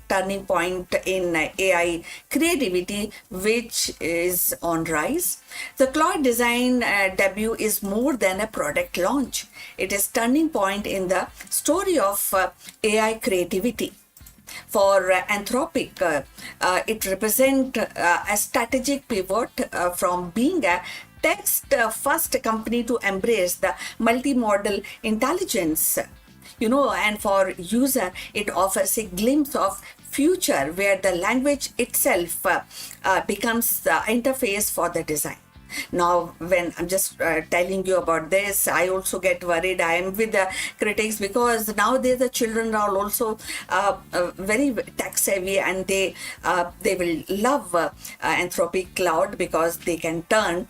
turning point in AI creativity which is on rise. The Claude Design debut is more than a product launch. It is turning point in the story of AI creativity. For Anthropic, it represents a strategic pivot from being a text first company to embrace the multimodal intelligence. And for user, it offers a glimpse of future where the language itself becomes the interface for the design. Now, when I'm just telling you about this, I also get worried. I am with the critics because nowadays the children are also very tech savvy, and they will love Anthropic Cloud because they can turn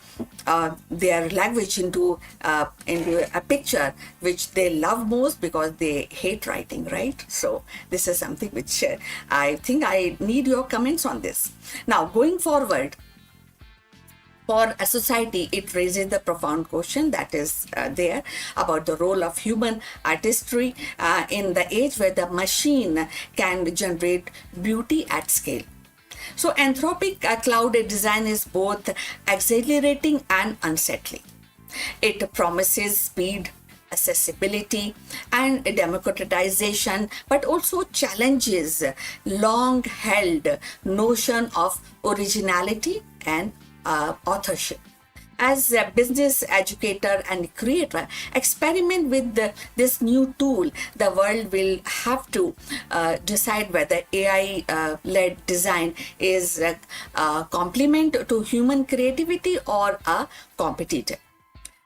their language into a picture which they love most because they hate writing, right? So this is something which I think I need your comments on this. Now, going forward, for a society, it raises the profound question that is there about the role of human artistry in the age where the machine can generate beauty at scale. So, Anthropic cloud design is both exhilarating and unsettling. It promises speed, accessibility, and democratization, but also challenges long held notion of originality and authorship. As a business educator and creator, experiment with this new tool. The world will have to decide whether AI-led design is a complement to human creativity or a competitor.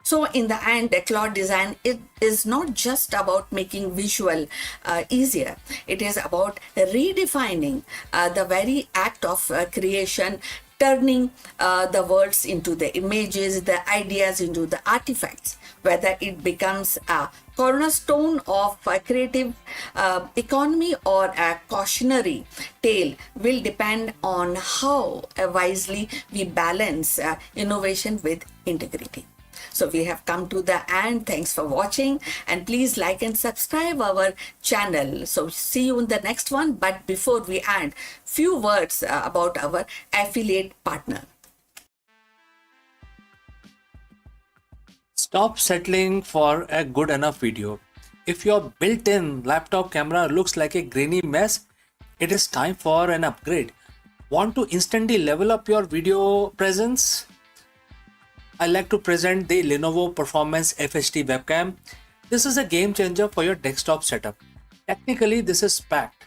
So in the end, Claude Design, it is not just about making visual easier. It is about redefining the very act of creation, turning the words into the images, the ideas into the artifacts. Whether it becomes a cornerstone of a creative economy or a cautionary tale will depend on how wisely we balance innovation with integrity. So we have come to the end. Thanks for watching, and please like and subscribe our channel. So see you in the next one. But before we end, few words about our affiliate partner. Stop settling for a good enough video. If your built-in laptop camera looks like a grainy mess, it is time for an upgrade. Want to instantly level up your video presence? I like to present the Lenovo Performance FHD webcam. This is a game changer for your desktop setup. Technically, this is packed.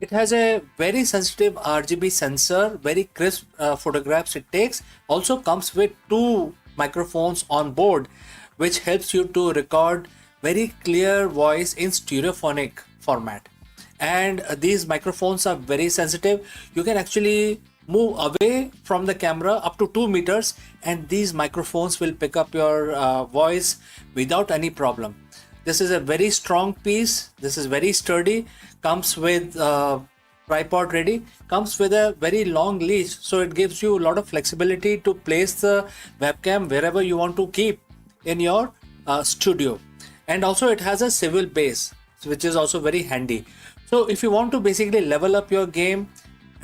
It has a very sensitive RGB sensor, very crisp photographs it takes. Also comes with 2 microphones on board, which helps you to record very clear voice in stereophonic format. And these microphones are very sensitive. You can actually move away from the camera up to 2 meters, and these microphones will pick up your voice without any problem. This is a very strong piece. This is very sturdy. Comes with tripod ready. Comes with a very long leash, so it gives you a lot of flexibility to place the webcam wherever you want to keep in your studio. And also it has a swivel base, which is also very handy. So if you want to basically level up your game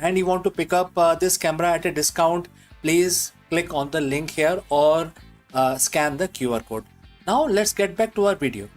and you want to pick up this camera at a discount, please click on the link here or scan the QR code. Now let's get back to our video.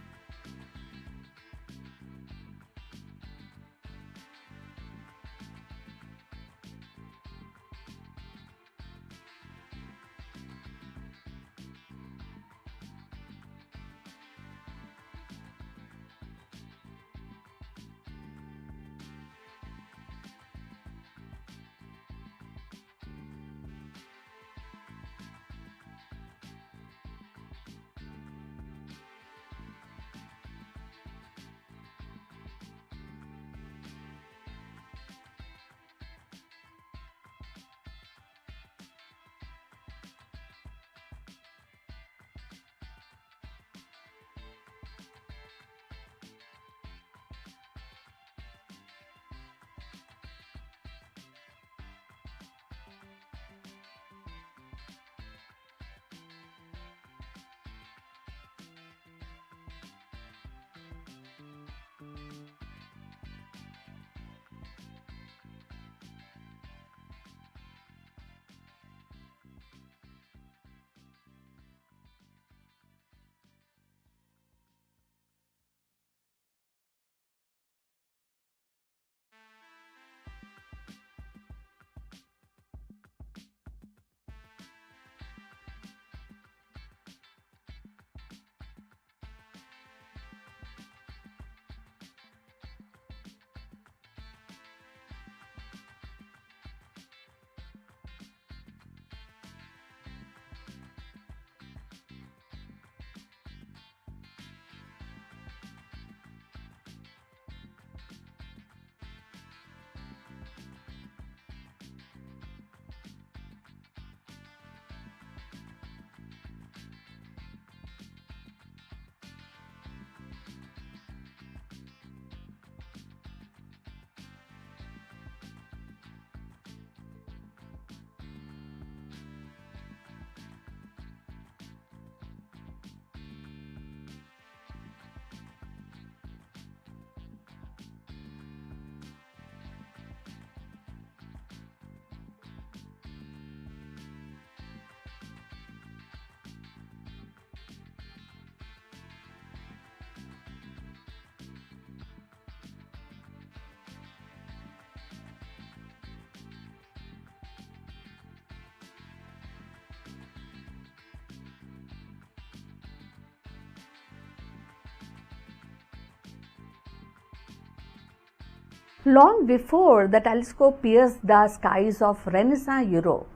Long before the telescope pierced the skies of Renaissance Europe,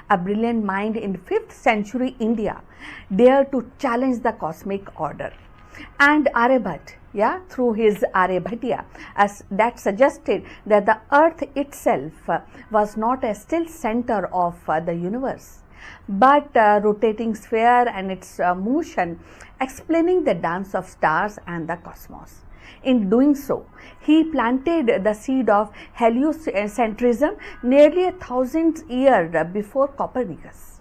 a brilliant mind in 5th century India dared to challenge the cosmic order. And Aryabhat, through his Aryabhatiya, as that suggested that the earth itself was not a still center of the universe, but a rotating sphere and its motion explaining the dance of stars and the cosmos. In doing so, he planted the seed of heliocentrism nearly 1,000 years before Copernicus.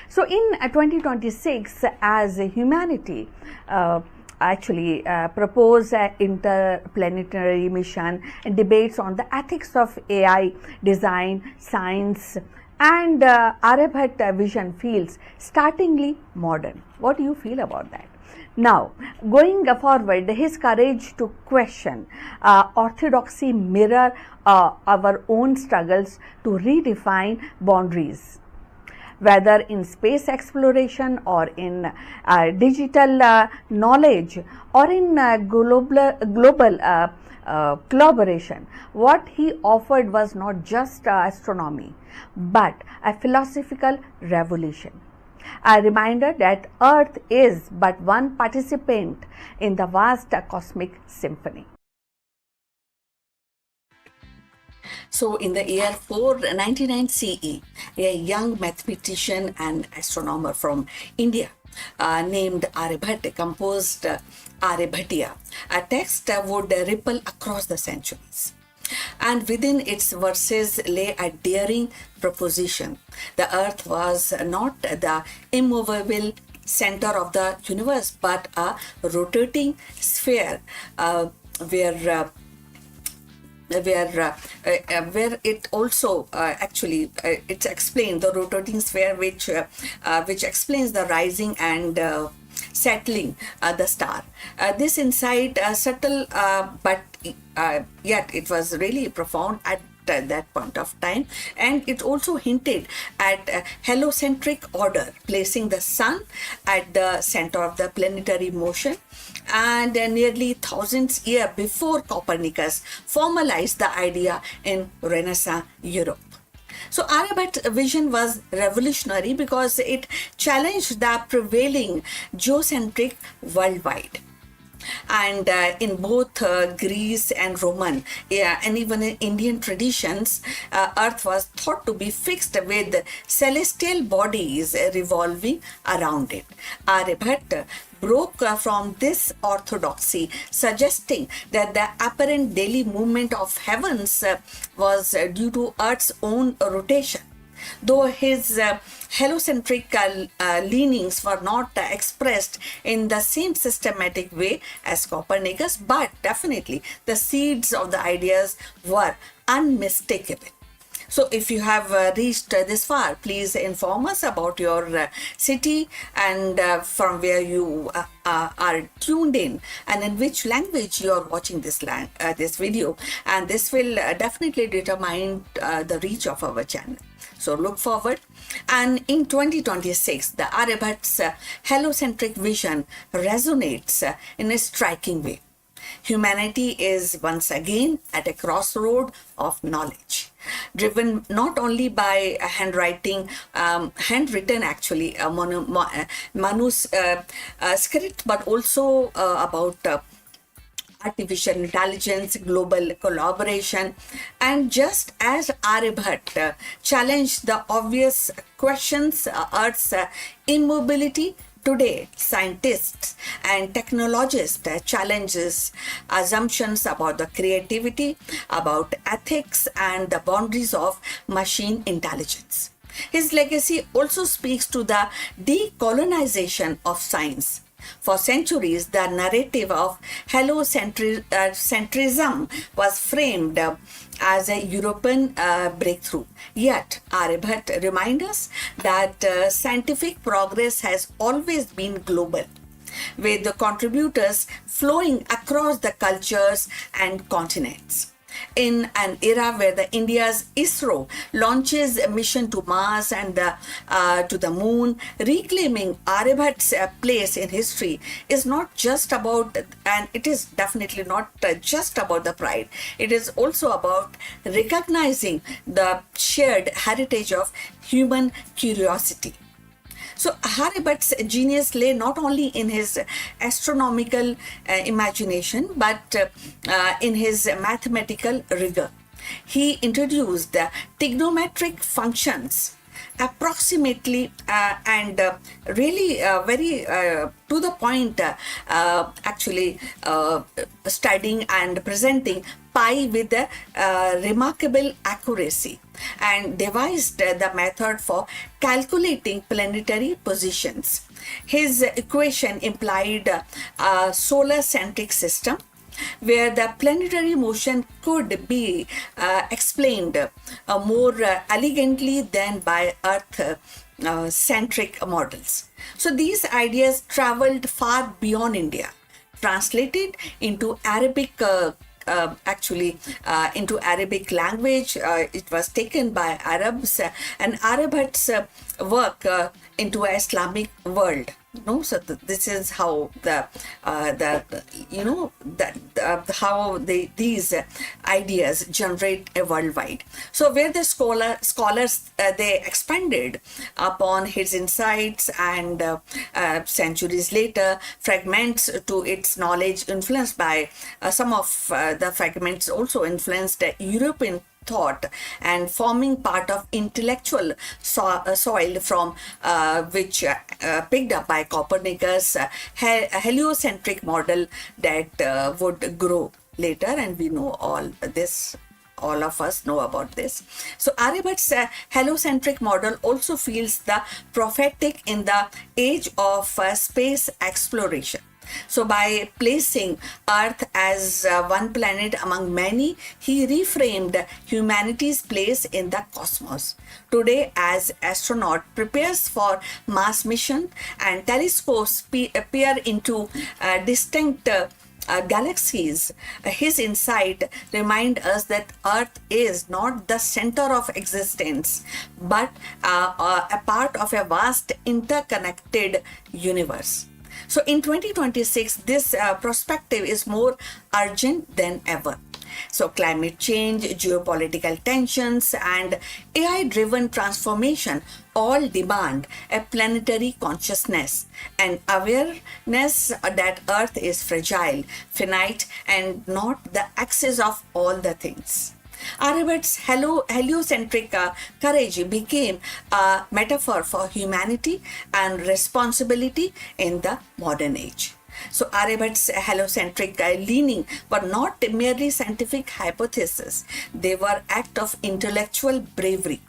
So, in 2026, as humanity propose an interplanetary mission and debates on the ethics of AI, design, science, and Aryabhat vision feels startlingly modern. What do you feel about that? Now, going forward, his courage to question orthodoxy mirror our own struggles to redefine boundaries, whether in space exploration or in digital knowledge or in global collaboration. What he offered was not just astronomy, but a philosophical revolution. A reminder that Earth is but one participant in the vast cosmic symphony. So, in the year 499 CE, a young mathematician and astronomer from India named Aryabhat composed Aryabhatiya, a text would ripple across the centuries. And within its verses lay a daring proposition. The earth was not the immovable center of the universe, but a rotating sphere where it also it's explained the rotating sphere which explains the rising and settling the star. This insight subtle but yet it was really profound at that point of time, and it also hinted at a heliocentric order, placing the sun at the center of the planetary motion, and nearly thousands years before Copernicus formalized the idea in Renaissance Europe. So Aryabhat's vision was revolutionary because it challenged the prevailing geocentric worldwide. And in both Greece and Roman and even in Indian traditions, Earth was thought to be fixed with celestial bodies revolving around it. Aryabhat broke from this orthodoxy, suggesting that the apparent daily movement of heavens was due to Earth's own rotation. Though his heliocentric leanings were not expressed in the same systematic way as Copernicus, but definitely the seeds of the ideas were unmistakable. So if you have reached this far, please inform us about your city and from where you are tuned in, and in which language you are watching this video, and this will definitely determine the reach of our channel. So look forward. And in 2026, the Aryabhat's heliocentric vision resonates in a striking way. Humanity is once again at a crossroad of knowledge, driven not only by a handwritten manuscript, but also about artificial intelligence, global collaboration. And just as Aryabhat challenged the obvious questions, Earth's immobility, today scientists and technologists challenges assumptions about the creativity, about ethics, and the boundaries of machine intelligence. His legacy also speaks to the decolonization of science. For centuries, the narrative of heliocentrism was framed as a European breakthrough. Yet, Aryabhat reminds us that scientific progress has always been global, with the contributors flowing across the cultures and continents. In an era where the India's ISRO launches a mission to Mars and to the moon, reclaiming Aryabhat's place in history is not just about, and it is definitely not just about the pride. It is also about recognizing the shared heritage of human curiosity. So Aryabhat's genius lay not only in his astronomical imagination but in his mathematical rigor. He introduced trigonometric functions approximately and really very to the point, actually studying and presenting pi with remarkable accuracy, and devised the method for calculating planetary positions. His equation implied a solar-centric system where the planetary motion could be explained more elegantly than by Earth centric models. So these ideas traveled far beyond India, translated into Arabic. Into Arabic language. It was taken by Arabs, and Aryabhat's work into an Islamic world. So this is how these ideas generate worldwide. So where the scholars they expanded upon his insights, and centuries later, fragments to its knowledge influenced by some of the fragments also influenced European thought and forming part of intellectual soil from which picked up by Copernicus heliocentric model that would grow later, and we know all this. All of us know about this. So Aryabhat's heliocentric model also feels the prophetic in the age of space exploration. So by placing Earth as one planet among many, he reframed humanity's place in the cosmos. Today, as astronaut prepares for Mars mission and telescopes peer into distinct galaxies, his insight remind us that Earth is not the center of existence, but a part of a vast interconnected universe. So in 2026, this perspective is more urgent than ever. So climate change, geopolitical tensions, and AI-driven transformation all demand a planetary consciousness and awareness that Earth is fragile, finite, and not the axis of all the things. Aryabhat's heliocentric courage became a metaphor for humanity and responsibility in the modern age. So Aryabhat's heliocentric leaning were not merely scientific hypotheses, they were act of intellectual bravery.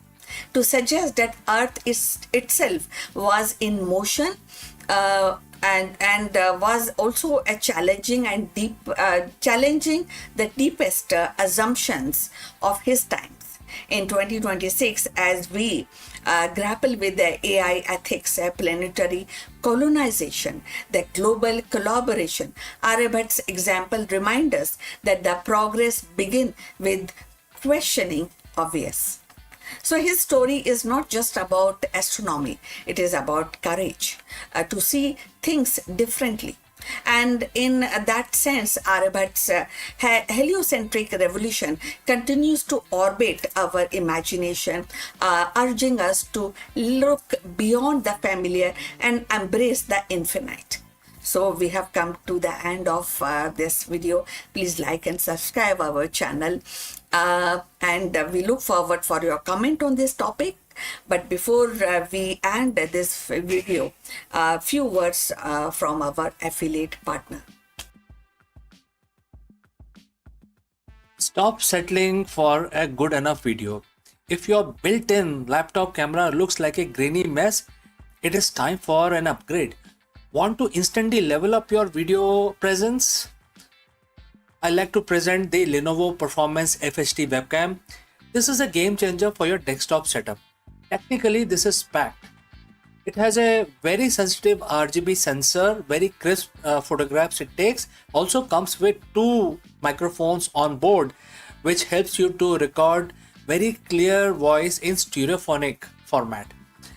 To suggest that Earth itself was in motion and was also a challenging the deepest assumptions of his times. In 2026, as we grapple with the AI ethics, planetary colonization, the global collaboration, Aryabhat's example reminds us that the progress begins with questioning obvious. So his story is not just about astronomy, it is about courage to see things differently. And in that sense, Aryabhat's heliocentric revolution continues to orbit our imagination, urging us to look beyond the familiar and embrace the infinite. So we have come to the end of this video. Please like and subscribe our channel. And we look forward for your comment on this topic. But before we end this video, a few words from our affiliate partner. Stop settling for a good enough video. If your built-in laptop camera looks like a grainy mess, it is time for an upgrade. Want to instantly level up your video presence? I like to present the Lenovo Performance FHD webcam. This is a game changer for your desktop setup. Technically, this is packed. It has a very sensitive RGB sensor, very crisp photographs it takes. Also comes with 2 microphones on board, which helps you to record very clear voice in stereophonic format.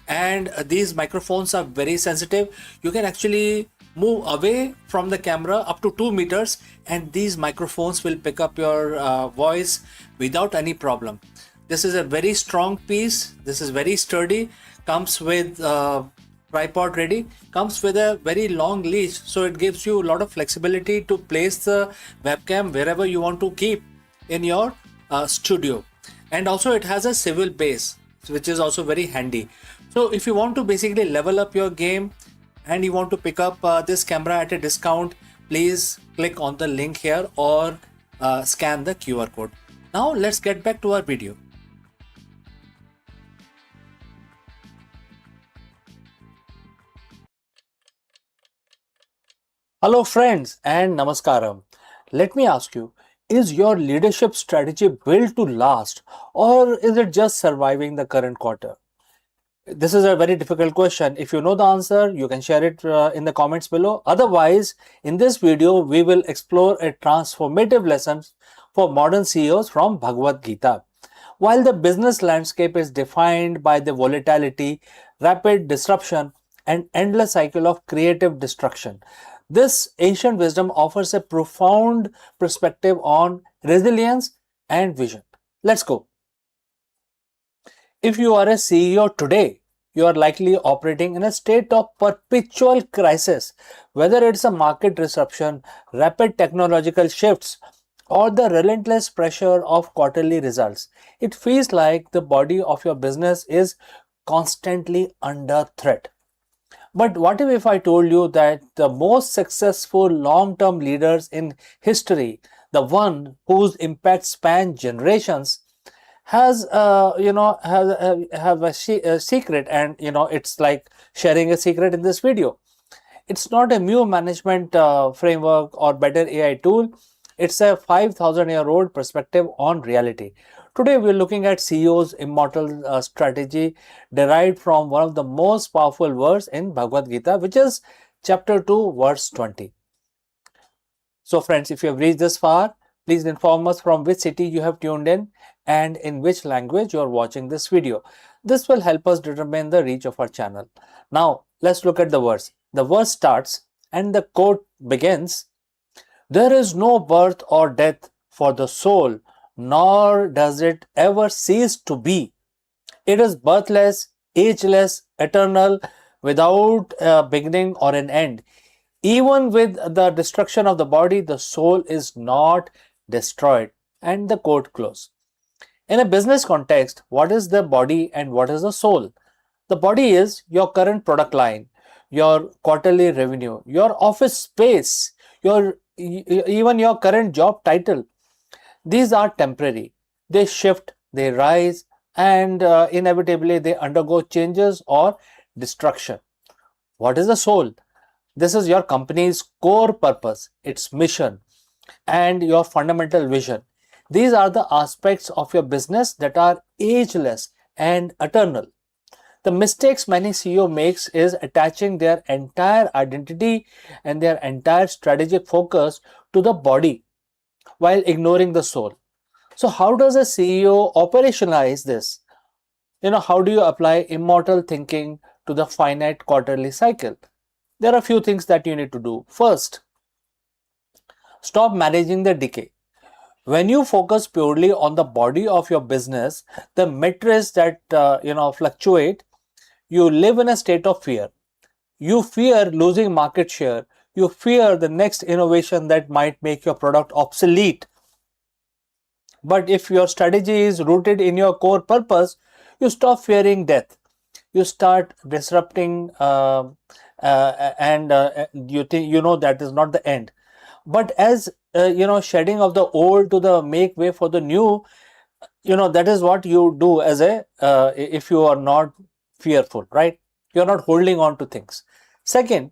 And these microphones are very sensitive. You can actually move away from the camera up to 2 meters, and these microphones will pick up your voice without any problem. This is a very strong piece. This is very sturdy. Comes with tripod ready. Comes with a very long leash, so it gives you a lot of flexibility to place the webcam wherever you want to keep in your studio. And also it has a swivel base, which is also very handy. So if you want to basically level up your game and you want to pick up this camera at a discount, please click on the link here or scan the QR code. Now let's get back to our video. Hello friends and namaskaram. Let me ask you, is your leadership strategy built to last, or is it just surviving the current quarter? This is a very difficult question. If you know the answer, you can share it in the comments below. Otherwise, in this video, we will explore a transformative lesson for modern CEOs from Bhagavad Gita. While the business landscape is defined by the volatility, rapid disruption, and endless cycle of creative destruction, this ancient wisdom offers a profound perspective on resilience and vision. Let's go. If you are a CEO today, you are likely operating in a state of perpetual crisis, whether it's a market disruption, rapid technological shifts, or the relentless pressure of quarterly results. It feels like the body of your business is constantly under threat. But what if I told you that the most successful long-term leaders in history, the one whose impact spans generations, has have a secret, and it's like sharing a secret in this video. It's not a new management framework or better AI tool. It's a 5,000-year-old perspective on reality. Today, we're looking at CEO's immortal strategy derived from one of the most powerful verses in Bhagavad Gita, which is chapter 2, verse 20. So friends, if you have reached this far, please inform us from which city you have tuned in and in which language you are watching this video. This will help us determine the reach of our channel. Now, let's look at the verse. The verse starts and the quote begins, "There is no birth or death for the soul, nor does it ever cease to be. It is birthless, ageless, eternal, without a beginning or an end. Even with the destruction of the body, the soul is not destroyed." And the quote close. In a business context, what is the body and what is the soul? The body is your current product line, your quarterly revenue, your office space, even your current job title. These are temporary. They shift, they rise, and inevitably they undergo changes or destruction. What is the soul? This is your company's core purpose, its mission, and your fundamental vision. These are the aspects of your business that are ageless and eternal. The mistakes many CEO makes is attaching their entire identity and their entire strategic focus to the body while ignoring the soul. So how does a CEO operationalize this? How do you apply immortal thinking to the finite quarterly cycle? There are a few things that you need to do. First, stop managing the decay. When you focus purely on the body of your business, the metrics that fluctuate, you live in a state of fear. You fear losing market share. You fear the next innovation that might make your product obsolete. But if your strategy is rooted in your core purpose, you stop fearing death. You start disrupting and you think that is not the end. But as shedding of the old to make way for the new, that is what you do as if you are not fearful, right? You're not holding on to things. Second,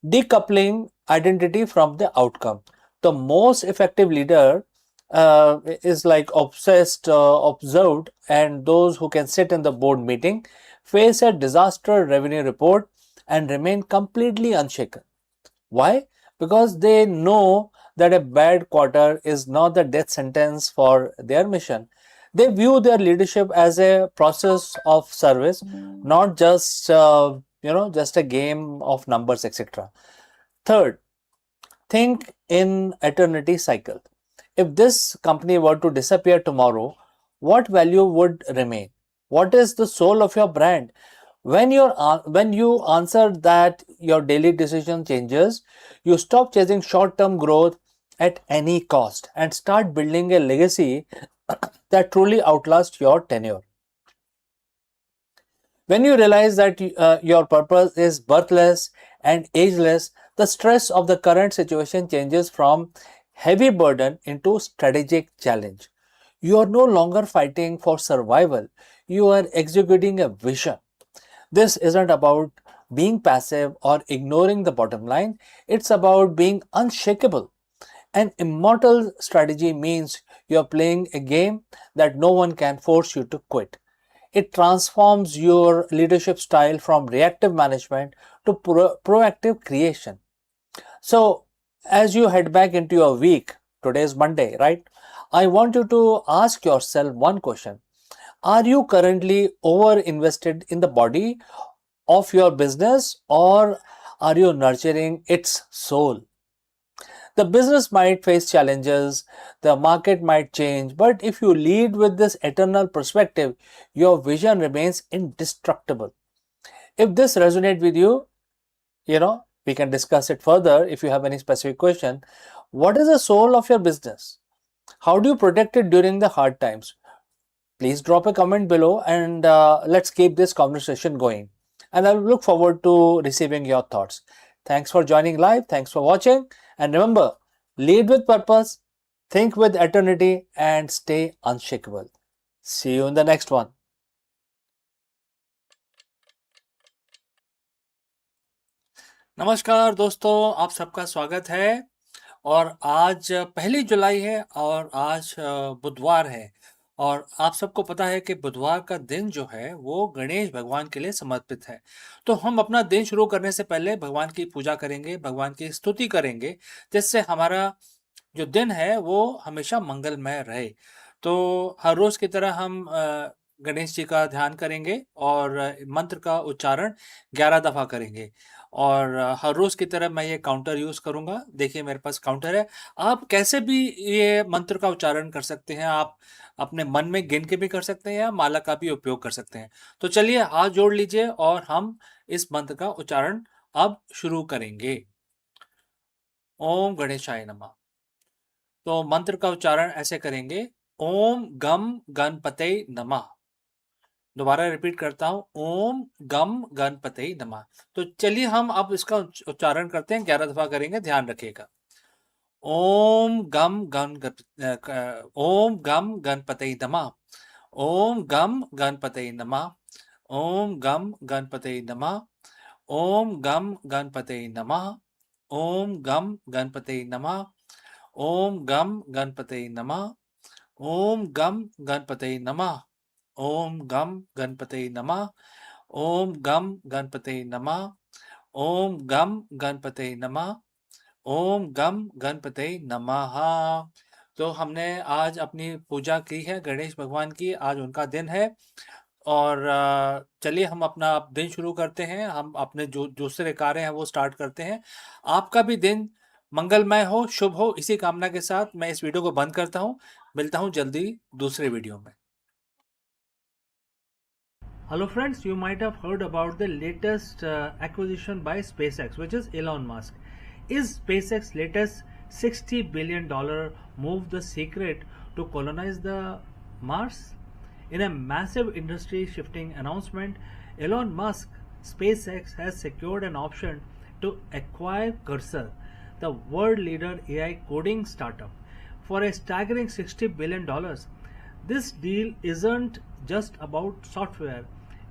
decoupling identity from the outcome. The most effective leader is like obsessed, observed, and those who can sit in the board meeting, face a disaster revenue report, and remain completely unshaken. Why? Because they know that a bad quarter is not the death sentence for their mission. They view their leadership as a process of service, not just just a game of numbers, etc. Third, think in eternity cycle. If this company were to disappear tomorrow, what value would remain? What is the soul of your brand? When you answer that, your daily decision changes. You stop chasing short-term growth at any cost and start building a legacy that truly outlasts your tenure. When you realize that your purpose is birthless and ageless, the stress of the current situation changes from heavy burden into strategic challenge. You are no longer fighting for survival, you are executing a vision. This isn't about being passive or ignoring the bottom line, it's about being unshakable. An immortal strategy means you are playing a game that no one can force you to quit. It transforms your leadership style from reactive management to proactive creation. So, as you head back into your week, today is Monday, right? I want you to ask yourself one question. Are you currently over invested in the body of your business, or are you nurturing its soul? The business might face challenges, the market might change, but if you lead with this eternal perspective, your vision remains indestructible. If this resonates with you, we can discuss it further if you have any specific question. What is the soul of your business? How do you protect it during the hard times? Please drop a comment below and let's keep this conversation going. And I'll look forward to receiving your thoughts. Thanks for joining live. Thanks for watching. And remember, lead with purpose, think with eternity, and stay unshakable. See you in the next one. नमस्कार दोस्तों, आप सबका स्वागत है। और आज 1 जुलाई है और आज बुधवार है। और आप सबको पता है कि बुधवार का दिन जो है वो गणेश भगवान के लिए समर्पित है। तो हम अपना दिन शुरू करने से पहले भगवान की पूजा करेंगे, भगवान की स्तुति करेंगे, जिससे हमारा जो दिन है वो हमेशा मंगलमय रहे। तो हर रोज की तरह हम गणेश जी का ध्यान करेंगे और मंत्र का उच्चारण 11 दफा करेंगे। और हर रोज की तरह मैं ये काउंटर यूज करूंगा। देखिए मेरे पास काउंटर है। आप कैसे भी ये मंत्र का उच्चारण कर सकते हैं। आप अपने मन में गिन के भी कर सकते हैं या माला का भी उपयोग कर सकते हैं। तो चलिए हाथ जोड़ लीजिए और हम इस मंत्र का उच्चारण अब शुरू करेंगे। ओम गणेशाय नमः। तो मंत्र का उच्चारण ऐसे करेंगे, ओम गम गणपते नमः। दोबारा रिपीट करता हूं, ओम गम गणपते नमः। तो चलिए हम अब इसका उच्चारण करते हैं, 11 दफा करेंगे, ध्यान रखिएगा। ओम गम गणपते नमः। ओम गम गणपते नमः। ओम गम गणपते नमः। ओम गम गणपते नमः। ओम गम गणपते नमः। ओम गम गणपते नमः। ओम गम गणपते नमः। ओम गम गणपते नमः। ओम गम गणपते नमः। ओम गम गणपते नमः। ओम गम गणपते नमः। तो हमने आज अपनी पूजा की है गणेश भगवान की, आज उनका दिन है। और चलिए हम अपना दिन शुरू करते हैं। हम अपने जो दूसरे कार्य हैं वो स्टार्ट करते हैं। आपका भी दिन मंगलमय हो, शुभ हो, इसी कामना के साथ मैं इस वीडियो को बंद करता हूं। मिलता हूं जल्दी दूसरे वीडियो में। Hello friends, you might have heard about the latest acquisition by SpaceX, which is Elon Musk. Is SpaceX latest $60 billion move the secret to colonize the Mars? In a massive industry shifting announcement, Elon Musk SpaceX has secured an option to acquire Cursor, the world leader AI coding startup, for a staggering $60 billion. This deal isn't just about software,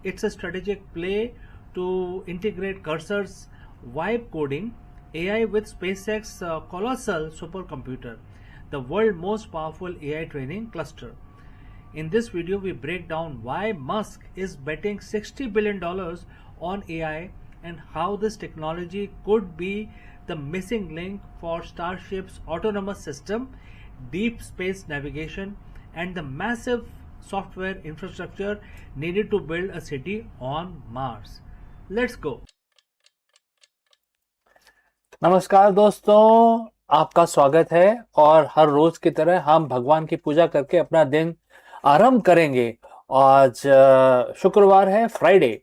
it's a strategic play to integrate Cursor's vibe coding AI with SpaceX colossal supercomputer, the world's most powerful AI training cluster. In this video, we break down why Musk is betting $60 billion on AI and how this technology could be the missing link for Starship's autonomous system, deep space navigation, and the massive software infrastructure needed to build a city on Mars. Let's go. नमस्कार दोस्तों, आपका स्वागत है। और हर रोज की तरह हम भगवान की पूजा करके अपना दिन आरंभ करेंगे। आज शुक्रवार है, फ्राइडे,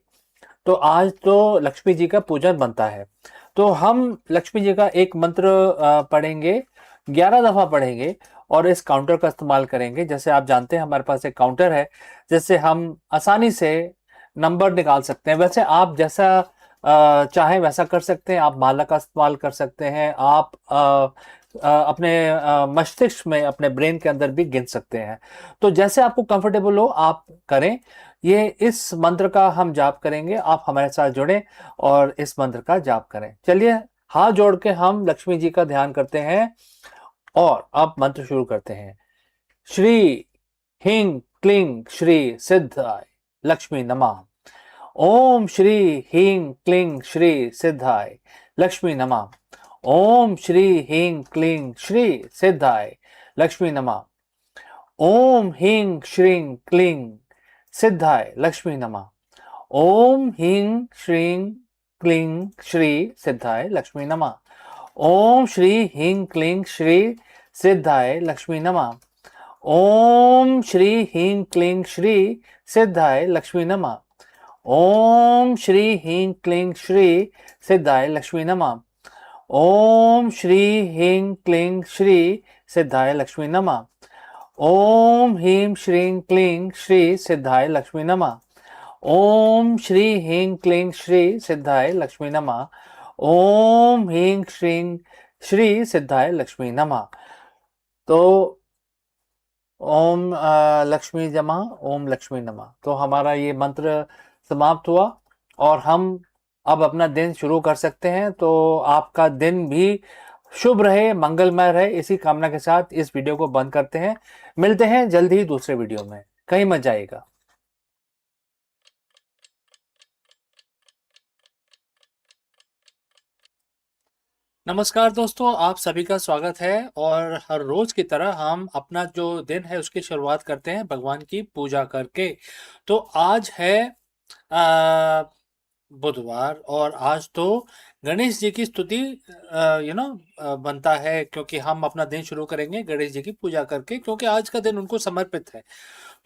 तो आज तो लक्ष्मी जी का पूजन बनता है। तो हम लक्ष्मी जी का एक मंत्र पढ़ेंगे, 11 दफा पढ़ेंगे और इस काउंटर का इस्तेमाल करेंगे। जैसे आप जानते हैं हमारे पास एक काउंटर है जिससे हम आसानी से नंबर निकाल सकते हैं। वैसे आप जैसा चाहे वैसा कर सकते हैं। आप माला का इस्तेमाल कर सकते हैं। आप अपने मस्तिष्क में, अपने ब्रेन के अंदर भी गिन सकते हैं। तो जैसे आपको कंफर्टेबल हो आप करें। ये इस मंत्र का हम जाप करेंगे। आप हमारे साथ जुड़ें और इस मंत्र का जाप करें। चलिए हाथ जोड़ के हम लक्ष्मी जी का ध्यान करते हैं और अब मंत्र शुरू करते हैं। श्री ह्रीं क्लीं श्री सिद्धाय लक्ष्मी नमः। ओम श्री ह्रीं क्लीं श्री सिद्धाय लक्ष्मी नमः। ओम श्री ह्रीं क्लीं श्री सिद्धाय लक्ष्मी नमः। ओम ह्रीं श्रीं क्लीं सिद्धाय लक्ष्मी नमः। ओम ह्रीं श्रीं क्लीं श्री सिद्धाय लक्ष्मी नमः। ओम श्री ह्रीं क्लीं श्री सिद्धाय लक्ष्मी नमः। ओम श्री ह्रीं क्लीं श्री सिद्धाय लक्ष्मी नमः। ओम श्री ह्रीं क्लीं श्री सिद्धाय लक्ष्मी नमः। ओम श्री ह्रीं क्लीं श्री सिद्धाय लक्ष्मी नमः। ओम ह्रीं श्रीं क्लीं श्री सिद्धाय लक्ष्मी नमः। ओम श्री ह्रीं क्लीं श्री सिद्धाय लक्ष्मी नमः। ओम ह्रीं श्रीं श्री सिद्धाय लक्ष्मी नमः। तो ओम लक्ष्मी नमः, ओम लक्ष्मी नमः। तो हमारा ये मंत्र समाप्त हुआ और हम अब अपना दिन शुरू कर सकते हैं। तो आपका दिन भी शुभ रहे, मंगलमय रहे, इसी कामना के साथ इस वीडियो को बंद करते हैं। मिलते हैं जल्द ही दूसरे वीडियो में। कहीं मत जाइएगा। नमस्कार दोस्तों, आप सभी का स्वागत है। और हर रोज की तरह हम अपना जो दिन है उसकी शुरुआत करते हैं भगवान की पूजा करके। तो आज है बुधवार और आज तो गणेश जी की स्तुति बनता है, क्योंकि हम अपना दिन शुरू करेंगे गणेश जी की पूजा करके, क्योंकि आज का दिन उनको समर्पित है।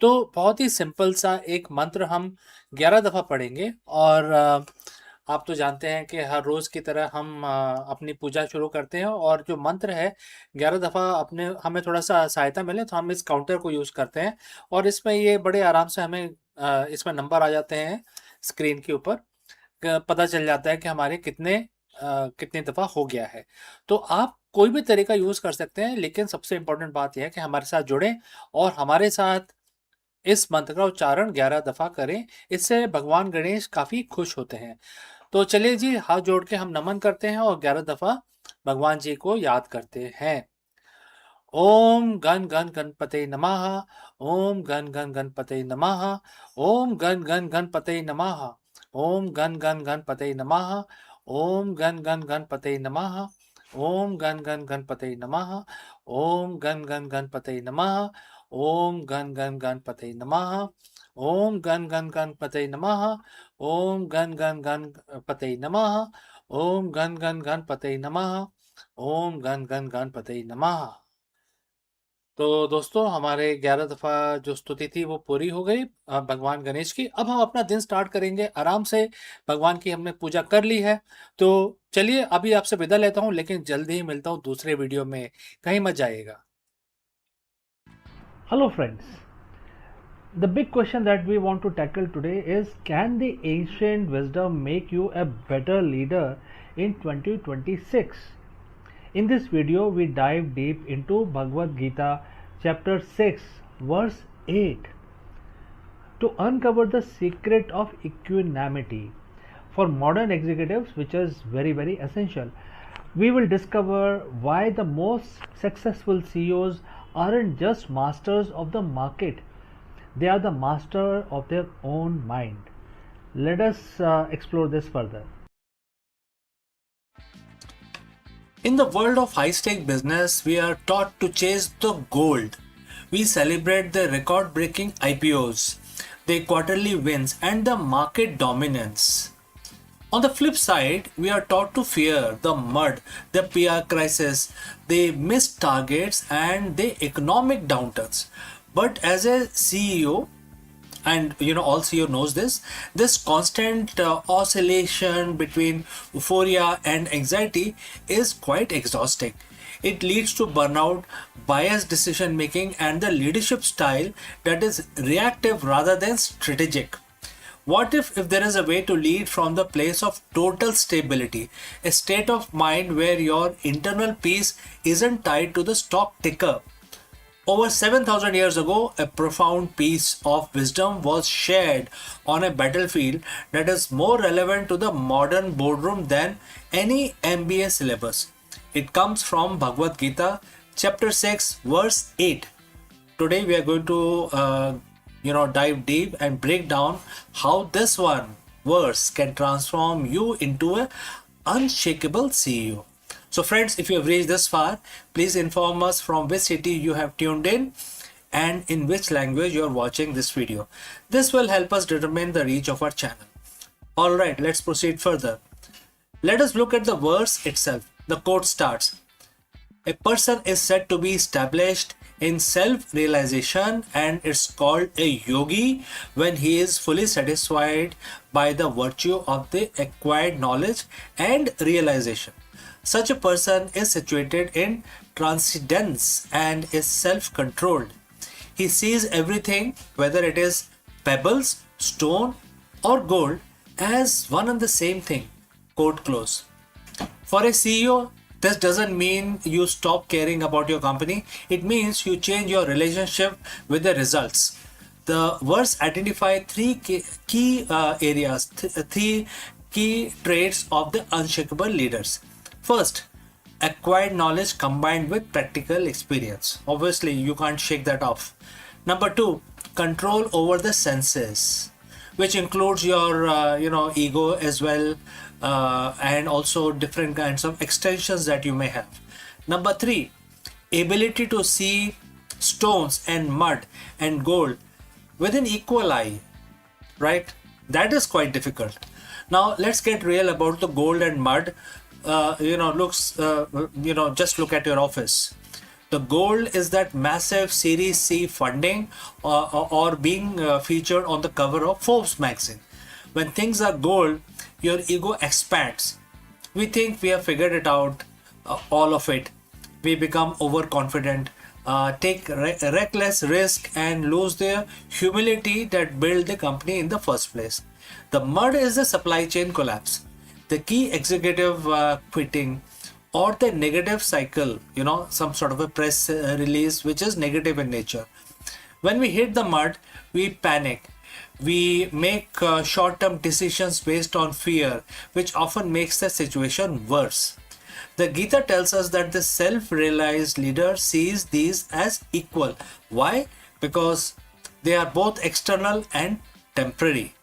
तो बहुत ही सिंपल सा एक मंत्र हम 11 दफा पढ़ेंगे। और आप तो जानते हैं कि हर रोज की तरह हम अपनी पूजा शुरू करते हैं और जो मंत्र है 11 दफा हमें थोड़ा सा सहायता मिले तो हम इस काउंटर को यूज करते हैं। और इसमें ये बड़े आराम से हमें इसमें नंबर आ जाते हैं स्क्रीन के ऊपर। पता चल जाता है कि हमारे कितने दफा हो गया है। तो आप कोई भी तरीका यूज कर सकते हैं, लेकिन सबसे इंपॉर्टेंट बात यह है कि हमारे साथ जुड़ें और हमारे साथ इस मंत्र का उच्चारण 11 दफा करें। इससे भगवान गणेश काफी खुश होते हैं। तो चलिए जी, हाथ जोड़ के हम नमन करते हैं और 11 दफा भगवान जी को याद करते हैं। ओम गण गण गणपते नमः। ओम गण गण गणपते नमः। ओम गण गण गणपते नमः। ओम गण गण गणपते नमः। ओम गण गण गणपते नमः। ओम गण गण गणपते नमः। ओम गण गण गणपते नमः। ओम गण गण गणपते नमः। ओम गण गण गणपते नमः। ओम गण गण गणपते नमः। ओम गण गण गणपते नमः। ओम गण गण गणपते नमः। तो दोस्तों, हमारे 11 दफा जो स्तुति थी वो पूरी हो गई भगवान गणेश की। अब हम अपना दिन स्टार्ट करेंगे आराम से। भगवान की हमने पूजा कर ली है। तो चलिए अभी आपसे विदा लेता हूँ, लेकिन जल्दी ही मिलता हूँ दूसरे वीडियो में। कहीं मत जाइएगा। Hello friends, the big question that we want to tackle today is, can the ancient wisdom make you a better leader in 2026? In this video we dive deep into Bhagavad Gita chapter 6 verse 8 to uncover the secret of equanimity for modern executives, which is very essential. We will discover why the most successful CEOs aren't just masters of the market, they are the master of their own mind. Let us explore this further. In the world of high-stake business, we are taught to chase the gold. We celebrate the record-breaking IPOs, the quarterly wins, and the market dominance. On the flip side, we are taught to fear the mud, the PR crisis, the missed targets, and the economic downturns. But as a CEO, and all CEO knows this constant oscillation between euphoria and anxiety is quite exhausting. It leads to burnout, biased decision making, and the leadership style that is reactive rather than strategic. What if there is a way to lead from the place of total stability, a state of mind where your internal peace isn't tied to the stock ticker? Over 7,000 years ago, a profound piece of wisdom was shared on a battlefield that is more relevant to the modern boardroom than any MBA syllabus. It comes from Bhagavad Gita, chapter 6, verse 8. Today we are going to dive deep and break down how this one verse can transform you into an unshakable CEO. So friends, if you have reached this far, please inform us from which city you have tuned in and in which language you are watching this video. This will help us determine the reach of our channel. Alright, let's proceed further. Let us look at the verse itself. The quote starts, "A person is said to be established in self-realization and it's called a yogi when he is fully satisfied by the virtue of the acquired knowledge and realization. Such a person is situated in transcendence and is self-controlled. He sees everything, whether it is pebbles, stone, or gold, as one and the same thing." Quote close. For a CEO, this doesn't mean you stop caring about your company. It means you change your relationship with the results. The verse identifies three key areas, three key traits of the unshakable leaders. First, acquired knowledge combined with practical experience. Obviously, you can't shake that off. Number two, control over the senses, which includes your ego as well, and also different kinds of extensions that you may have. Number three, ability to see stones and mud and gold with an equal eye, right? That is quite difficult. Now let's get real about the gold and mud. Just look at your office. The gold is that massive Series C funding or being featured on the cover of Forbes magazine. When things are gold, your ego expands. We think we have figured it out, all of it. We become overconfident, take reckless risk, and lose the humility that built the company in the first place. The mud is the supply chain collapse, the key executive quitting, or the negative cycle, some sort of a press release which is negative in nature. When we hit the mud, we panic. We make short-term decisions based on fear, which often makes the situation worse. The Gita tells us that the self-realized leader sees these as equal. Why? Because they are both external and temporary.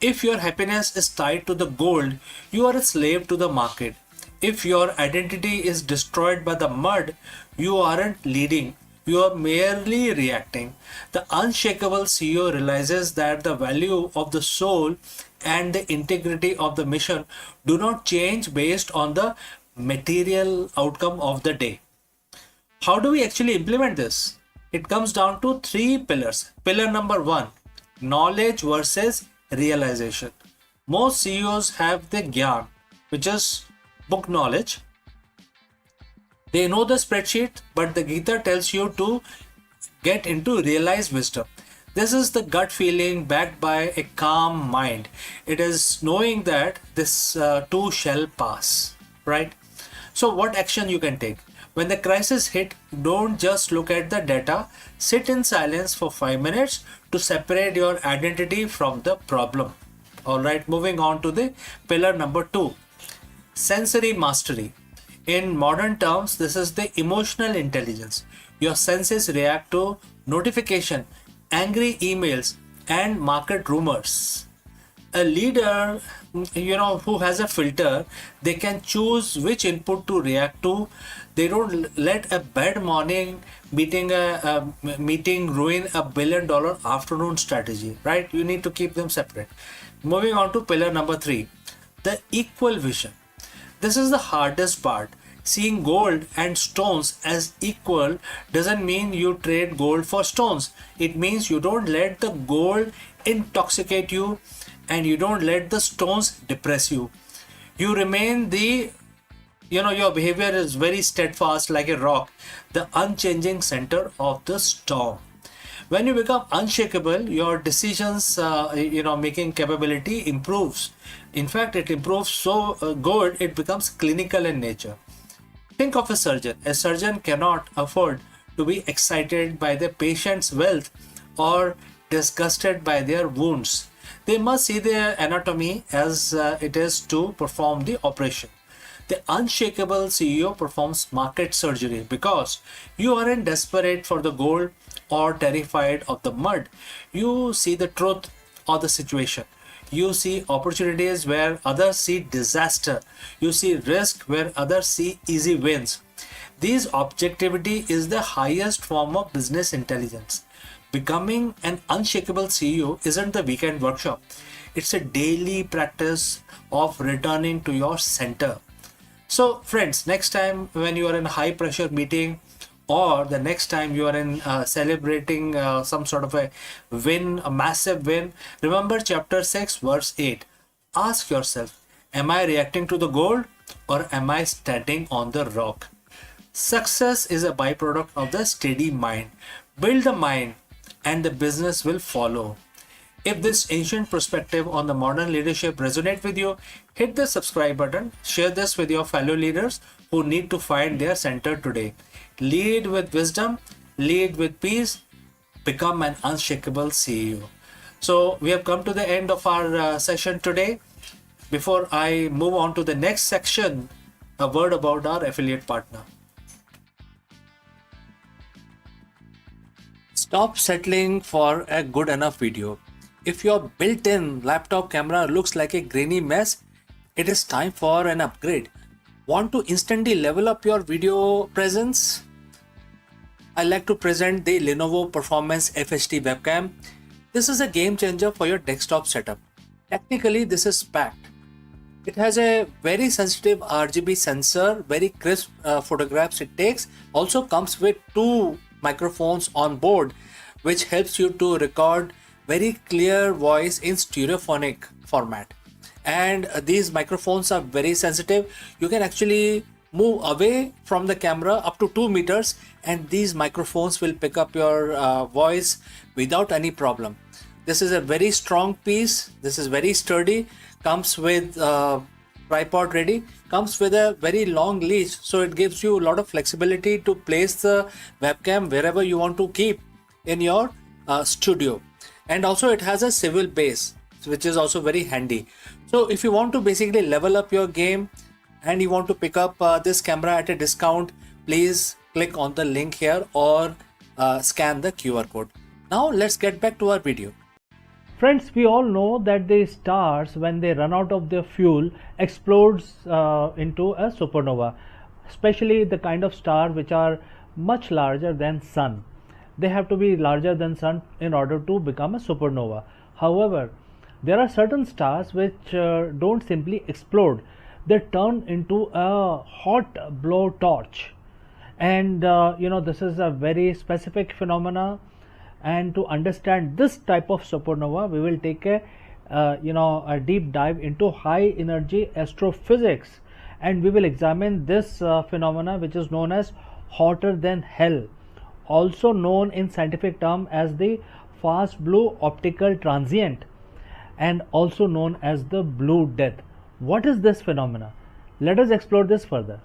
If your happiness is tied to the gold, you are a slave to the market. If your identity is destroyed by the mud, you aren't leading. You are merely reacting. The unshakable CEO realizes that the value of the soul and the integrity of the mission do not change based on the material outcome of the day. How do we actually implement this? It comes down to three pillars. Pillar number one, knowledge versus realization. Most CEOs have the Gyan, which is book knowledge. They know the spreadsheet, but the Gita tells you to get into realized wisdom. This is the gut feeling backed by a calm mind. It is knowing that this too shall pass, right? So what action you can take? When the crisis hit, don't just look at the data. Sit in silence for 5 minutes to separate your identity from the problem. Alright, moving on to the pillar number 2. Sensory mastery. In modern terms, this is the emotional intelligence. Your senses react to notification, angry emails, and market rumors. A leader, who has a filter, they can choose which input to react to. They don't let a bad morning meeting ruin a $1 billion afternoon strategy, right? You need to keep them separate. Moving on to pillar number 3, the equal vision. This is the hardest part. Seeing gold and stones as equal doesn't mean you trade gold for stones. It means you don't let the gold intoxicate you and you don't let the stones depress you. You remain your behavior is very steadfast like a rock, the unchanging center of the storm. When you become unshakable, your decisions making capability improves. In fact, it improves so good it becomes clinical in nature. Think of a surgeon. A surgeon cannot afford to be excited by the patient's wealth or disgusted by their wounds. They must see their anatomy as it is to perform the operation. The unshakable CEO performs market surgery because you aren't desperate for the gold or terrified of the mud. You see the truth of the situation. You see opportunities where others see disaster. You see risk where others see easy wins. This objectivity is the highest form of business intelligence. Becoming an unshakable CEO isn't the weekend workshop. It's a daily practice of returning to your center. So friends, next time when you are in a high pressure meeting or the next time you are in celebrating some sort of a win, a massive win, remember chapter 6 verse 8. Ask yourself, am I reacting to the gold or am I standing on the rock? Success is a byproduct of the steady mind. Build the mind and the business will follow. If this ancient perspective on the modern leadership resonates with you, hit the subscribe button, share this with your fellow leaders who need to find their center today. Lead with wisdom, lead with peace, become an unshakable CEO. So we have come to the end of our session today. Before I move on to the next section, a word about our affiliate partner. Stop settling for a good enough video. If your built-in laptop camera looks like a grainy mess, it is time for an upgrade. Want to instantly level up your video presence? I like to present the Lenovo Performance FHD webcam. This is a game changer for your desktop setup. Technically, this is packed. It has a very sensitive RGB sensor, very crisp photographs it takes. Also comes with 2 microphones on board, which helps you to record very clear voice in stereophonic format. And these microphones are very sensitive. You can actually move away from the camera up to 2 meters and these microphones will pick up your voice without any problem. This is a very strong piece. This is very sturdy. Comes with tripod ready. Comes with a very long leash, so it gives you a lot of flexibility to place the webcam wherever you want to keep in your studio. And also it has a swivel base, which is also very handy. So if you want to basically level up your game and you want to pick up this camera at a discount, please click on the link here or scan the QR code. Now let's get back to our video. Friends, we all know that the stars, when they run out of their fuel, explodes into a supernova, especially the kind of star which are much larger than sun. They have to be larger than sun in order to become a supernova. However, there are certain stars which don't simply explode. They turn into a hot blowtorch. And this is a very specific phenomena. And to understand this type of supernova, we will take a deep dive into high energy astrophysics, and we will examine this phenomena which is known as hotter than hell, also known in scientific term as the fast blue optical transient, and also known as the blue death. What is this phenomena? Let us explore this further.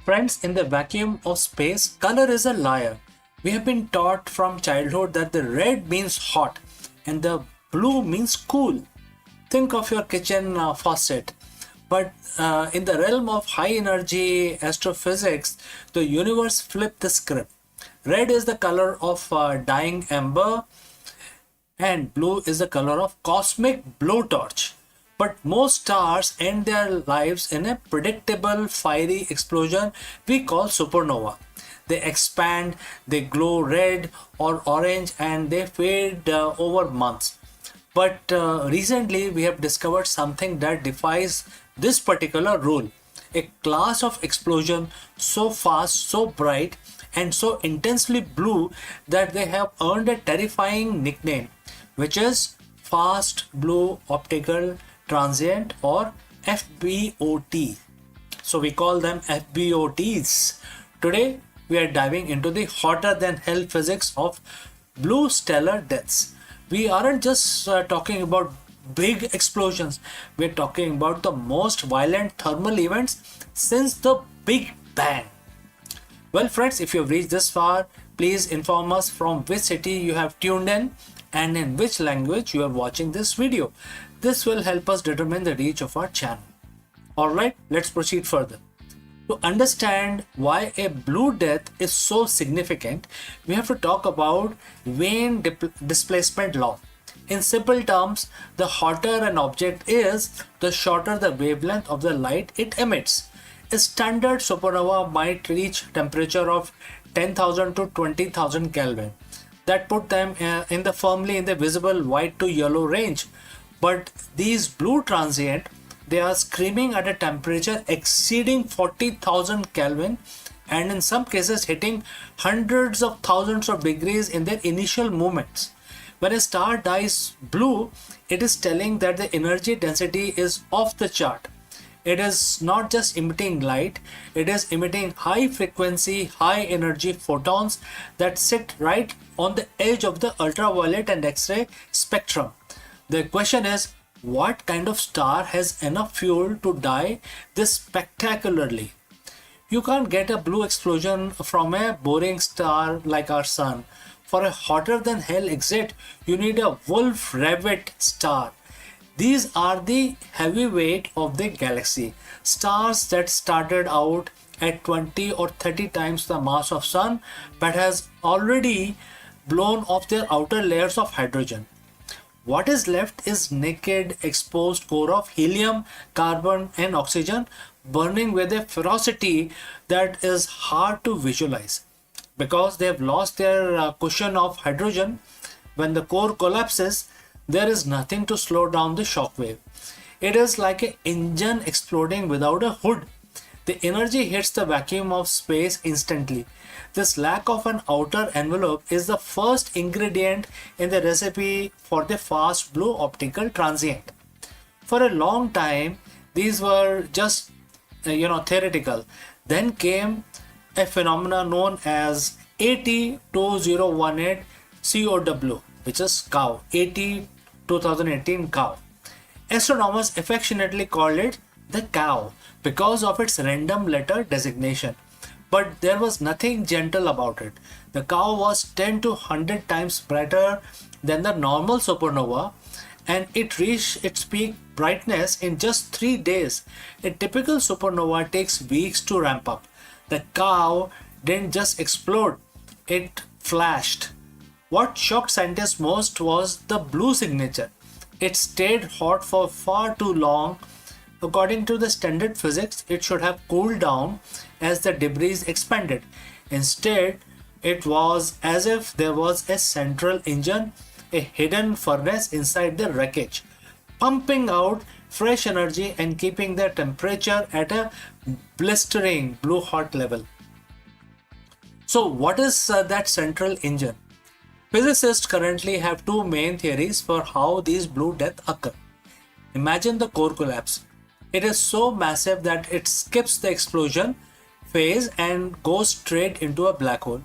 Friends, in the vacuum of space, color is a liar. We have been taught from childhood that the red means hot and the blue means cool. Think of your kitchen faucet. But in the realm of high energy astrophysics, the universe flipped the script. Red is the color of dying ember, and blue is the color of cosmic blowtorch. But most stars end their lives in a predictable fiery explosion we call supernova. They expand, they glow red or orange, and they fade over months. But recently we have discovered something that defies this particular rule. A class of explosion so fast, so bright, and so intensely blue that they have earned a terrifying nickname, which is fast blue optical transient, or FBOT. So we call them FBOTs. Today we are diving into the hotter than hell physics of blue stellar deaths. We aren't just talking about big explosions, we're talking about the most violent thermal events since the Big Bang. Well, friends, if you've reached this far, please inform us from which city you have tuned in and in which language you are watching this video. This will help us determine the reach of our channel. Alright, let's proceed further. To understand why a blue death is so significant, we have to talk about Wien displacement law. In simple terms, the hotter an object is, the shorter the wavelength of the light it emits. A standard supernova might reach temperature of 10,000 to 20,000 Kelvin. That put them firmly in the visible white to yellow range. But these blue transient, they are screaming at a temperature exceeding 40,000 Kelvin, and in some cases hitting hundreds of thousands of degrees in their initial movements. When a star dies blue, it is telling that the energy density is off the chart. It is not just emitting light, it is emitting high frequency, high energy photons that sit right on the edge of the ultraviolet and X-ray spectrum. The question is, what kind of star has enough fuel to die this spectacularly? You can't get a blue explosion from a boring star like our sun. For a hotter than hell exit, you need a Wolf-Rayet star. These are the heavyweight of the galaxy. Stars that started out at 20 or 30 times the mass of sun but has already blown off their outer layers of hydrogen. What is left is naked exposed core of helium, carbon and oxygen burning with a ferocity that is hard to visualize. Because they have lost their cushion of hydrogen, when the core collapses, there is nothing to slow down the shock wave. It is like an engine exploding without a hood. The energy hits the vacuum of space instantly. This lack of an outer envelope is the first ingredient in the recipe for the fast blue optical transient. For a long time, these were just theoretical. Then came a phenomenon known as AT2018 COW, which is COW, AT2018 COW. Astronomers affectionately called it the cow because of its random letter designation. But there was nothing gentle about it. The cow was 10 to 100 times brighter than the normal supernova, and it reached its peak brightness in just 3 days. A typical supernova takes weeks to ramp up. The cow didn't just explode, it flashed. What shocked scientists most was the blue signature. It stayed hot for far too long. According to the standard physics, it should have cooled down as the debris expanded. Instead, it was as if there was a central engine, a hidden furnace inside the wreckage, pumping out fresh energy and keeping the temperature at a blistering blue hot level. So what is that central engine? Physicists currently have two main theories for how these blue deaths occur. Imagine the core collapse. It is so massive that it skips the explosion phase and goes straight into a black hole.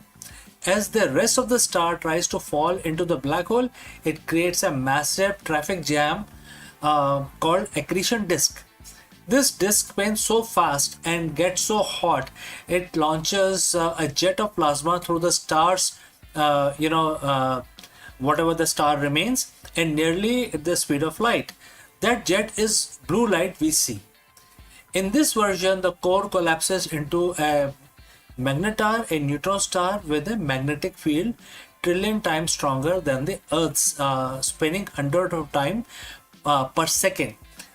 As the rest of the star tries to fall into the black hole, it creates a massive traffic jam called accretion disk. This disk spins so fast and gets so hot, it launches a jet of plasma through the star's, whatever the star remains, and nearly at the speed of light. That jet is blue light we see. In this version, the core collapses into a magnetar, a neutron star with a magnetic field, trillion times stronger than the Earth's spinning 100 of time per second.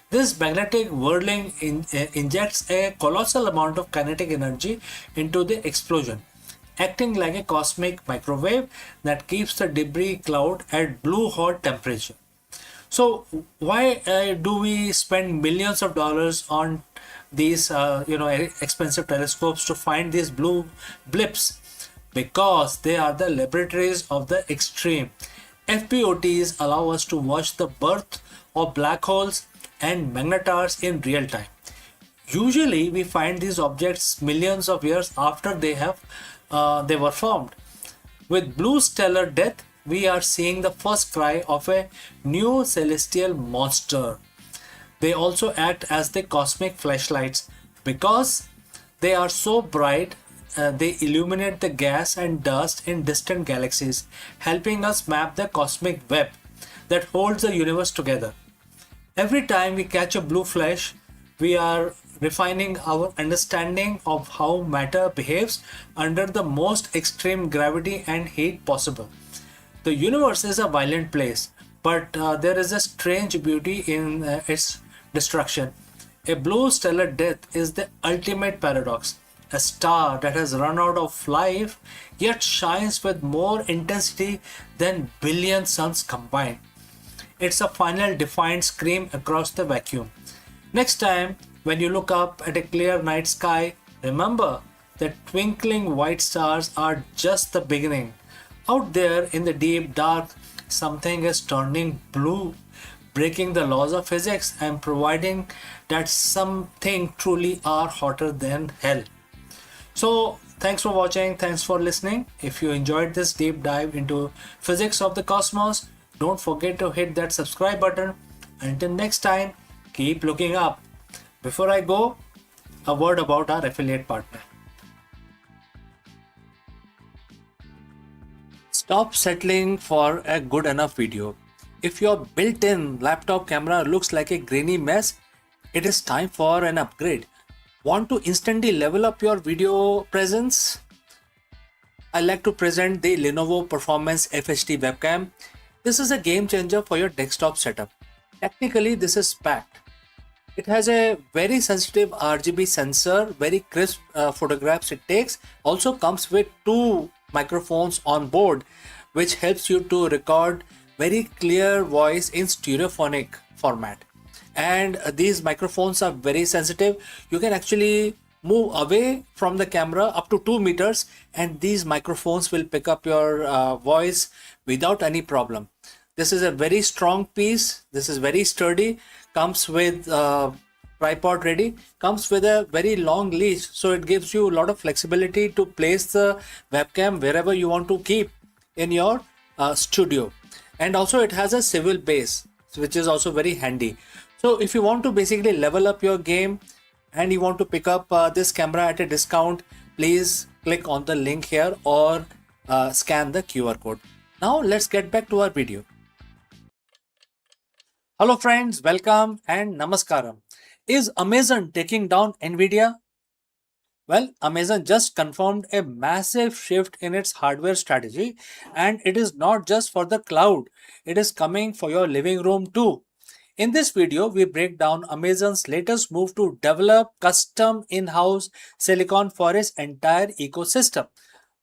This magnetic whirling injects a colossal amount of kinetic energy into the explosion, acting like a cosmic microwave that keeps the debris cloud at blue hot temperature. So why do we spend millions of dollars on these expensive telescopes to find these blue blips? Because they are the laboratories of the extreme. FBOTs allow us to watch the birth of black holes and magnetars in real time. Usually we find these objects millions of years after they were formed. With blue stellar death, we are seeing the first cry of a new celestial monster. They also act as the cosmic flashlights because they are so bright. They illuminate the gas and dust in distant galaxies, helping us map the cosmic web that holds the universe together. Every time we catch a blue flash, we are refining our understanding of how matter behaves under the most extreme gravity and heat possible. The universe is a violent place, but there is a strange beauty in its destruction. A blue stellar death is the ultimate paradox. A star that has run out of life yet shines with more intensity than billion suns combined. It's a final defiant scream across the vacuum. Next time, when you look up at a clear night sky, remember that twinkling white stars are just the beginning. Out there in the deep dark, something is turning blue, breaking the laws of physics and providing that something truly are hotter than hell. So, thanks for watching, thanks for listening. If you enjoyed this deep dive into physics of the cosmos, don't forget to hit that subscribe button. Until next time, keep looking up. Before I go, a word about our affiliate partner. Stop settling for a good enough video. If your built-in laptop camera looks like a grainy mess, it is time for an upgrade. Want to instantly level up your video presence? I like to present the Lenovo Performance FHD webcam. This is a game changer for your desktop setup. Technically, this is packed. It has a very sensitive RGB sensor, very crisp photographs it takes. Also comes with two microphones on board, which helps you to record very clear voice in stereophonic format. And these microphones are very sensitive. You can actually move away from the camera up to 2 meters and these microphones will pick up your voice without any problem. This is a very strong piece. This is very sturdy. Comes with tripod ready. Comes with a very long leash, so it gives you a lot of flexibility to place the webcam wherever you want to keep in your studio. And also it has a swivel base, which is also very handy. So if you want to basically level up your game and you want to pick up this camera at a discount, please click on the link here or scan the QR code. Now let's get back to our video. Hello friends, welcome and namaskaram. Is Amazon taking down Nvidia? Well, Amazon just confirmed a massive shift in its hardware strategy, and it is not just for the cloud, it is coming for your living room too. In this video, we break down Amazon's latest move to develop custom in-house silicon for its entire ecosystem.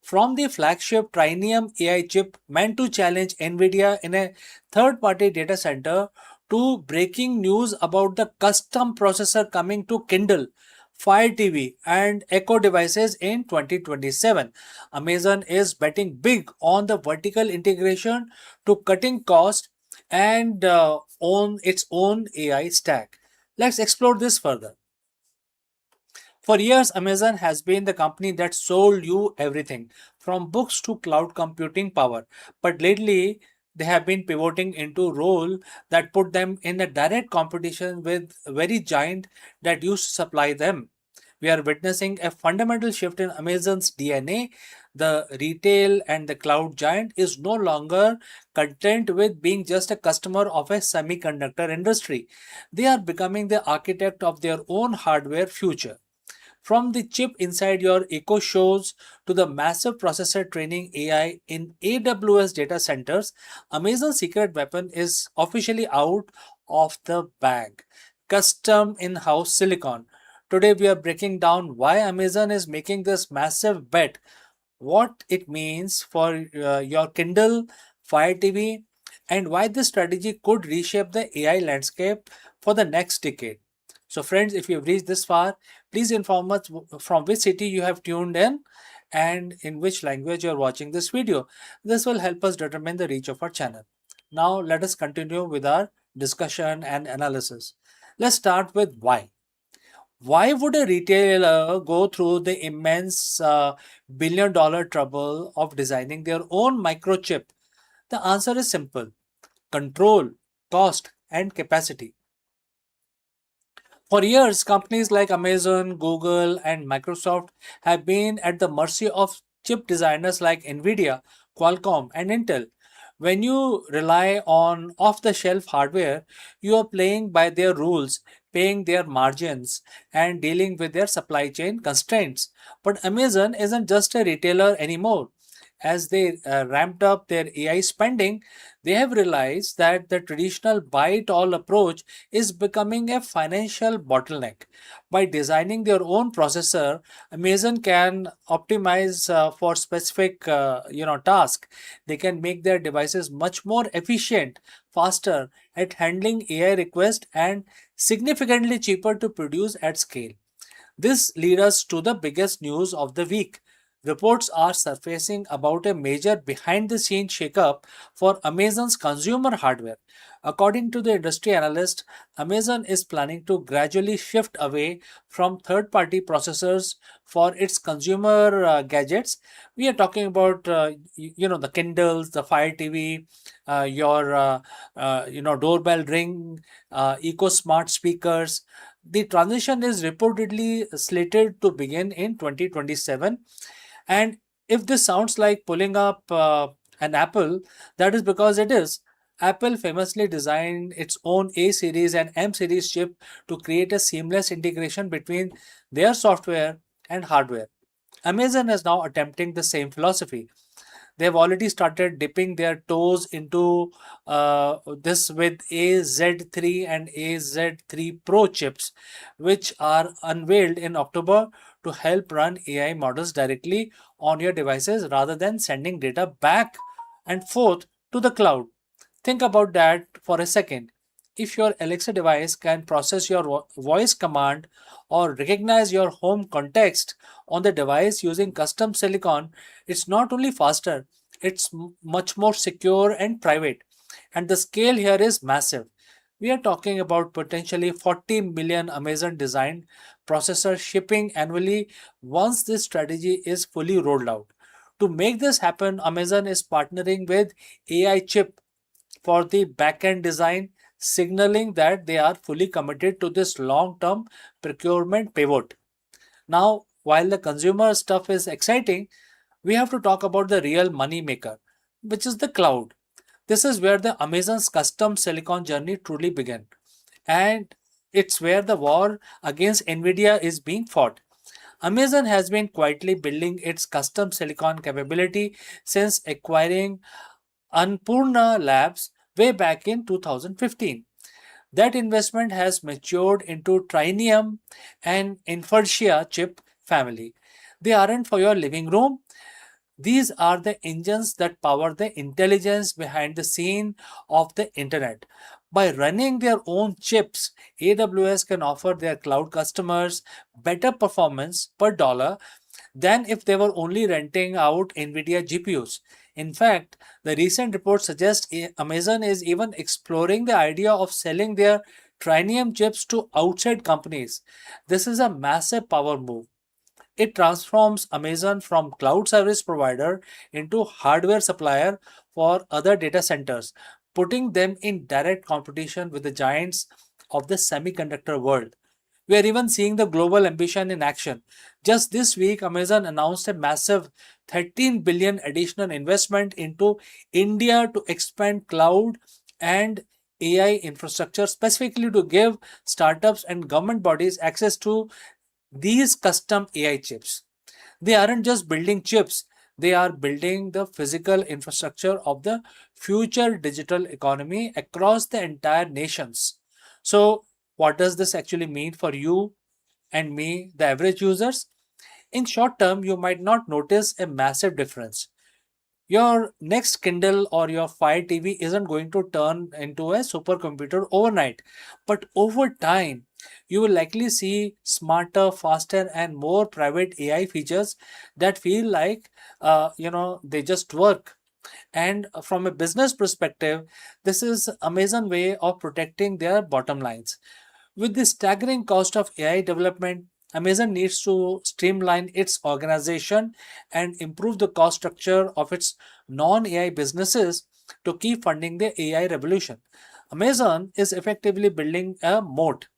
From the flagship Trainium AI chip meant to challenge Nvidia in a third-party data center to breaking news about the custom processor coming to Kindle, Fire TV and Echo devices in 2027. Amazon is betting big on the vertical integration to cutting cost and own its own AI stack. Let's explore this further. For years, Amazon has been the company that sold you everything from books to cloud computing power. But lately, they have been pivoting into role that put them in a direct competition with very giant that used to supply them. We are witnessing a fundamental shift in Amazon's DNA. The retail and the cloud giant is no longer content with being just a customer of a semiconductor industry. They are becoming the architect of their own hardware future. From the chip inside your Echo Shows to the massive processor training AI in AWS data centers, Amazon's secret weapon is officially out of the bag. Custom in-house silicon. Today we are breaking down why Amazon is making this massive bet, what it means for your Kindle, Fire TV, and why this strategy could reshape the AI landscape for the next decade. So, friends, if you've reached this far, please inform us from which city you have tuned in and in which language you're watching this video. This will help us determine the reach of our channel. Now, let us continue with our discussion and analysis. Let's start with why. Why would a retailer go through the immense billion-dollar trouble of designing their own microchip? The answer is simple: control, cost, and capacity. For years, companies like Amazon, Google, and Microsoft have been at the mercy of chip designers like Nvidia, Qualcomm, and Intel. When you rely on off the shelf hardware, you are playing by their rules, paying their margins, and dealing with their supply chain constraints. But Amazon isn't just a retailer anymore. As they ramped up their AI spending, they have realized that the traditional buy it all approach is becoming a financial bottleneck. By designing their own processor, Amazon can optimize for specific task. They can make their devices much more efficient, faster at handling AI requests, and significantly cheaper to produce at scale. This leads us to the biggest news of the week. Reports are surfacing about a major behind the scenes shakeup for Amazon's consumer hardware. According to the industry analyst, Amazon is planning to gradually shift away from third party processors for its consumer gadgets. We are talking about the Kindles, the Fire TV, your doorbell ring, Eco Smart speakers. The transition is reportedly slated to begin in 2027. And if this sounds like pulling up an Apple, that is because it is. Apple famously designed its own A series and M series chip to create a seamless integration between their software and hardware. Amazon is now attempting the same philosophy. They've already started dipping their toes into this with AZ3 and AZ3 Pro chips, which are unveiled in October to help run AI models directly on your devices rather than sending data back and forth to the cloud. Think about that for a second. If your Alexa device can process your voice command or recognize your home context on the device using custom silicon, it's not only faster, it's much more secure and private. And the scale here is massive. We are talking about potentially 40 million Amazon designed processors shipping annually once this strategy is fully rolled out. To make this happen, Amazon is partnering with AI Chip for the back-end design, signaling that they are fully committed to this long-term procurement pivot. Now, while the consumer stuff is exciting, we have to talk about the real money maker, which is the cloud. This is where the Amazon's custom silicon journey truly began. And it's where the war against Nvidia is being fought. Amazon has been quietly building its custom silicon capability since acquiring Annapurna Labs way back in 2015. That investment has matured into Trinium and Infertia chip family. They aren't for your living room. These are the engines that power the intelligence behind the scene of the internet. By running their own chips, AWS can offer their cloud customers better performance per dollar than if they were only renting out NVIDIA GPUs. In fact, the recent report suggests Amazon is even exploring the idea of selling their Trinium chips to outside companies. This is a massive power move. It transforms Amazon from cloud service provider into hardware supplier for other data centers, putting them in direct competition with the giants of the semiconductor world. We are even seeing the global ambition in action. Just this week, Amazon announced a massive 13 billion additional investment into India to expand cloud and AI infrastructure, specifically to give startups and government bodies access to these custom AI chips. They aren't just building chips, they are building the physical infrastructure of the future digital economy across the entire nations. So, what does this actually mean for you and me, the average users? In short term, you might not notice a massive difference. Your next Kindle or your Fire TV isn't going to turn into a supercomputer overnight, but over time, you will likely see smarter, faster, and more private AI features that feel like they just work. And from a business perspective, this is Amazon way of protecting their bottom lines. With the staggering cost of AI development, Amazon needs to streamline its organization and improve the cost structure of its non AI businesses to keep funding the AI revolution. Amazon is effectively building a moat.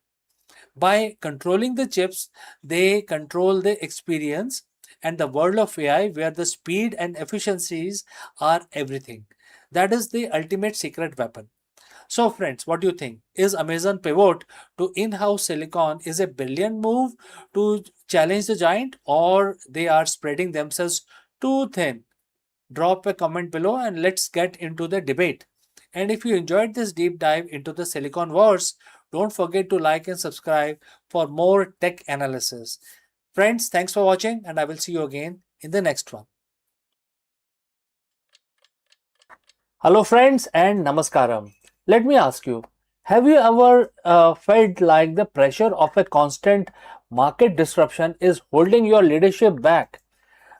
By controlling the chips, they control the experience and the world of AI where the speed and efficiencies are everything. That is the ultimate secret weapon. So, friends, what do you think? Is Amazon pivot to in-house silicon is a brilliant move to challenge the giant, or they are spreading themselves too thin? Drop a comment below and let's get into the debate. And if you enjoyed this deep dive into the Silicon Wars, don't forget to like and subscribe for more tech analysis. Friends, thanks for watching, and I will see you again in the next one. Hello, friends, and namaskaram. Let me ask you, have you ever felt like the pressure of a constant market disruption is holding your leadership back?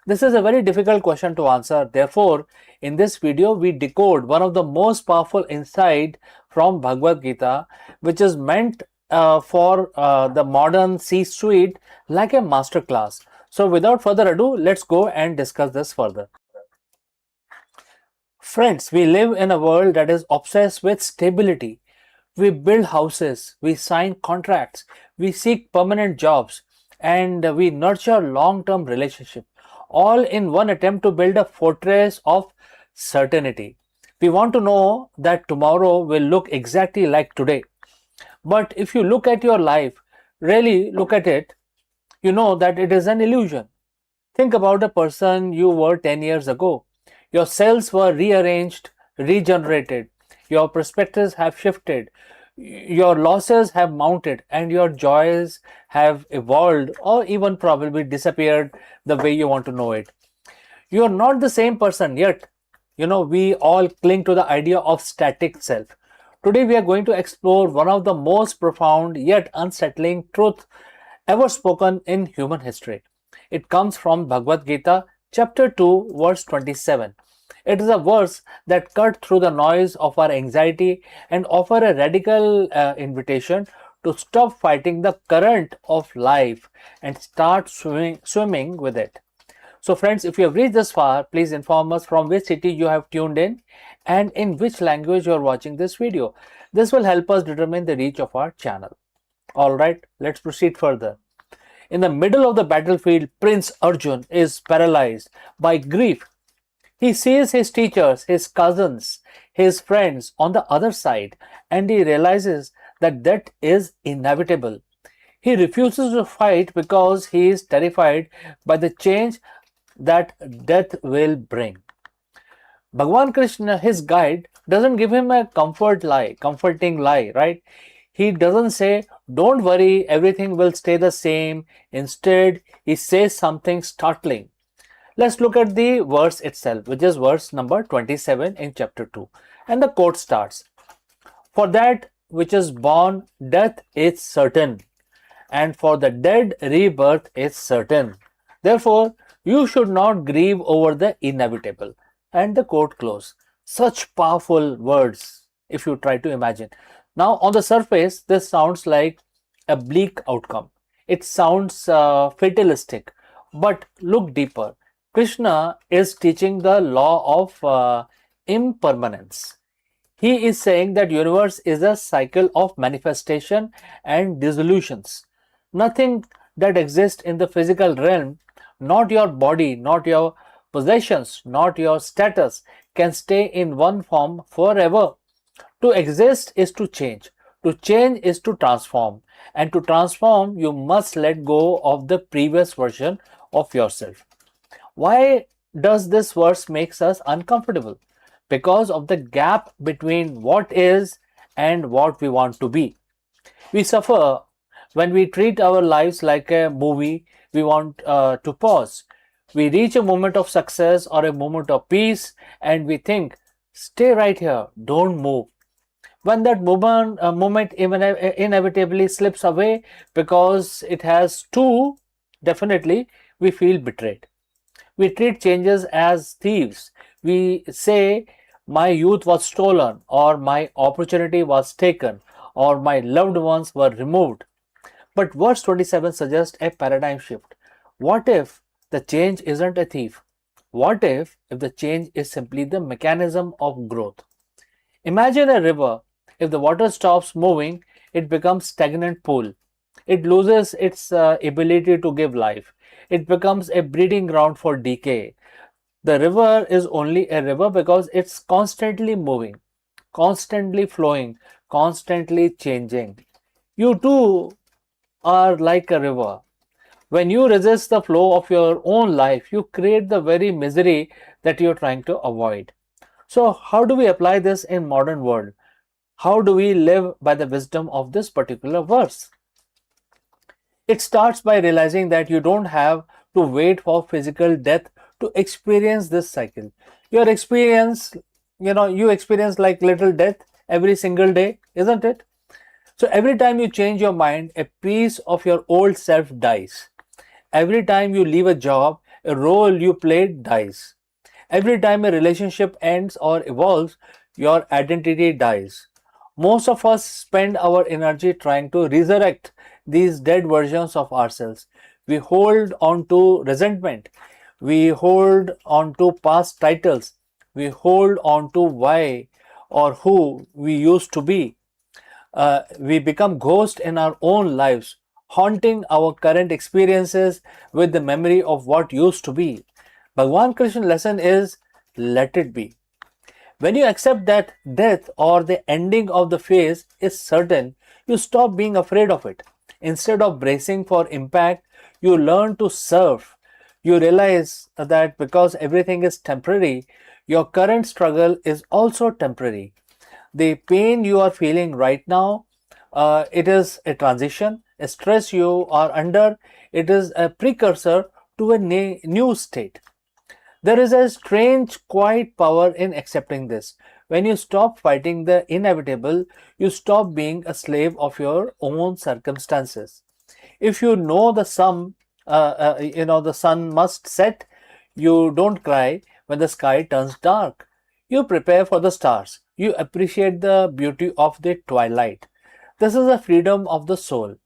This is a very difficult question to answer. Therefore, in this video, we decode one of the most powerful insight from Bhagavad Gita, which is meant for the modern C-suite like a masterclass. So, without further ado, let's go and discuss this further. Friends, we live in a world that is obsessed with stability. We build houses, we sign contracts, we seek permanent jobs, and we nurture long-term relationships, all in one attempt to build a fortress of certainty. We want to know that tomorrow will look exactly like today. But if you look at your life, really look at it, you know that it is an illusion. Think about the person you were 10 years ago. Your cells were rearranged, regenerated. Your perspectives have shifted. Your losses have mounted, and your joys have evolved or even probably disappeared the way you want to know it. You are not the same person yet. We all cling to the idea of static self. Today, we are going to explore one of the most profound yet unsettling truths ever spoken in human history. It comes from Bhagavad Gita, chapter 2, verse 27. It is a verse that cut through the noise of our anxiety and offer a radical invitation to stop fighting the current of life and start swimming with it. So friends, if you have reached this far, please inform us from which city you have tuned in and in which language you are watching this video. This will help us determine the reach of our channel. Alright, let's proceed further. In the middle of the battlefield, Prince Arjun is paralyzed by grief. He sees his teachers, his cousins, his friends on the other side, and he realizes that death is inevitable. He refuses to fight because he is terrified by the change that death will bring. Bhagwan Krishna, his guide, doesn't give him a comforting lie, right? He doesn't say, don't worry, everything will stay the same. Instead, he says something startling. Let's look at the verse itself, which is verse number 27 in chapter 2. And the quote starts, "For that which is born, death is certain, and for the dead, rebirth is certain. Therefore, you should not grieve over the inevitable." And the quote close. Such powerful words, if you try to imagine. Now, on the surface, this sounds like a bleak outcome. It sounds fatalistic, but look deeper. Krishna is teaching the law of impermanence. He is saying that universe is a cycle of manifestation and dissolutions. Nothing that exists in the physical realm, not your body, not your possessions, not your status, can stay in one form forever. To exist is to change. To change is to transform. And to transform, you must let go of the previous version of yourself. Why does this verse makes us uncomfortable? Because of the gap between what is and what we want to be. We suffer when we treat our lives like a movie we want to pause. We reach a moment of success or a moment of peace and we think, stay right here, don't move. When that moment inevitably slips away because it has to, definitely we feel betrayed. We treat changes as thieves. We say, my youth was stolen, or my opportunity was taken, or my loved ones were removed. But verse 27 suggests a paradigm shift. What if the change isn't a thief? What if the change is simply the mechanism of growth? Imagine a river. If the water stops moving, it becomes stagnant pool. It loses its ability to give life. It becomes a breeding ground for decay. The river is only a river because it's constantly moving, constantly flowing, constantly changing. You too are like a river. When you resist the flow of your own life, you create the very misery that you're trying to avoid. So, how do we apply this in modern world? How do we live by the wisdom of this particular verse? It starts by realizing that you don't have to wait for physical death to experience this cycle. Your experience, you experience like little death every single day, isn't it? So every time you change your mind, a piece of your old self dies. Every time you leave a job, a role you played dies. Every time a relationship ends or evolves, your identity dies. Most of us spend our energy trying to resurrect these dead versions of ourselves. We hold on to resentment. We hold on to past titles. We hold on to why or who we used to be. We become ghosts in our own lives, haunting our current experiences with the memory of what used to be. Bhagwan Krishna lesson is let it be. When you accept that death or the ending of the phase is certain, you stop being afraid of it. Instead of bracing for impact, you learn to surf. You realize that because everything is temporary, your current struggle is also temporary. The pain you are feeling right now, it is a transition. A stress you are under, it is a precursor to a new state. There is a strange, quiet power in accepting this. When you stop fighting the inevitable, you stop being a slave of your own circumstances. If you know the sun must set, you don't cry when the sky turns dark. You prepare for the stars. You appreciate the beauty of the twilight. This is a freedom of the soul.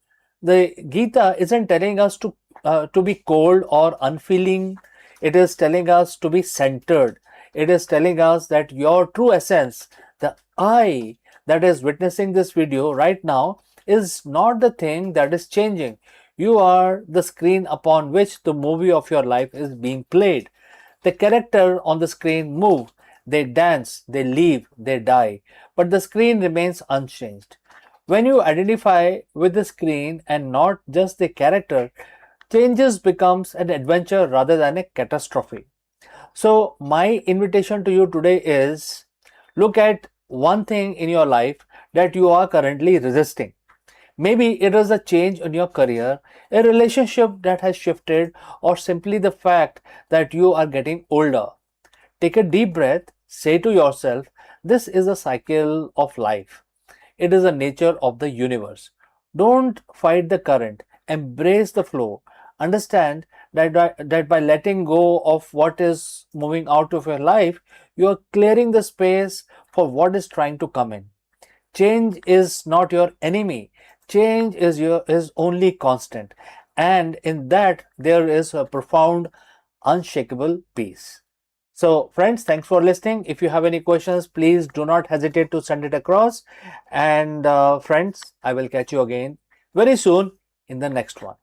The Gita isn't telling us to be cold or unfeeling. It is telling us to be centered. It is telling us that your true essence, the I that is witnessing this video right now, is not the thing that is changing. You are the screen upon which the movie of your life is being played. The character on the screen move, they dance, they leave, they die, but the screen remains unchanged. When you identify with the screen and not just the character, changes becomes an adventure rather than a catastrophe. So my invitation to you today is look at one thing in your life that you are currently resisting. Maybe it is a change in your career, a relationship that has shifted, or simply the fact that you are getting older. Take a deep breath, say to yourself, this is a cycle of life. It is the nature of the universe. Don't fight the current, embrace the flow. Understand that by letting go of what is moving out of your life, you are clearing the space for what is trying to come in. Change is not your enemy. Change is only constant. And in that there is a profound, unshakable peace. So friends, thanks for listening. If you have any questions, please do not hesitate to send it across. And friends, I will catch you again very soon in the next one.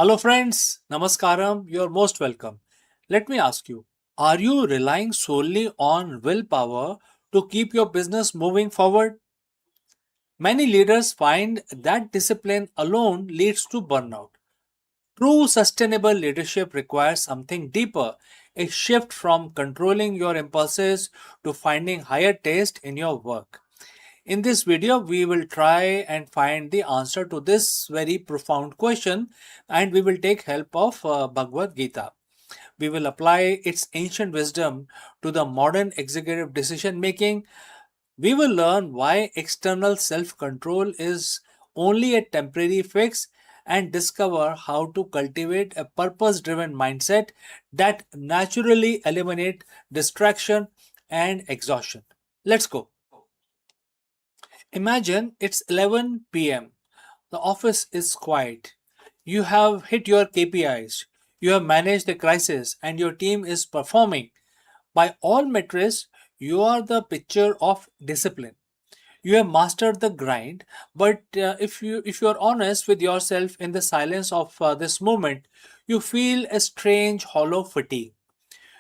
Hello, friends. Namaskaram. You're most welcome. Let me ask you, are you relying solely on willpower to keep your business moving forward? Many leaders find that discipline alone leads to burnout. True sustainable leadership requires something deeper, a shift from controlling your impulses to finding higher taste in your work. In this video, we will try and find the answer to this very profound question, and we will take help of Bhagavad Gita. We will apply its ancient wisdom to the modern executive decision making. We will learn why external self control is only a temporary fix and discover how to cultivate a purpose driven mindset that naturally eliminate distraction and exhaustion. Let's go. Imagine it's 11 p.m. The office is quiet. You have hit your KPIs. You have managed the crisis and your team is performing. By all metrics, you are the picture of discipline. You have mastered the grind, but if you are honest with yourself in the silence of this moment, you feel a strange hollow fatigue.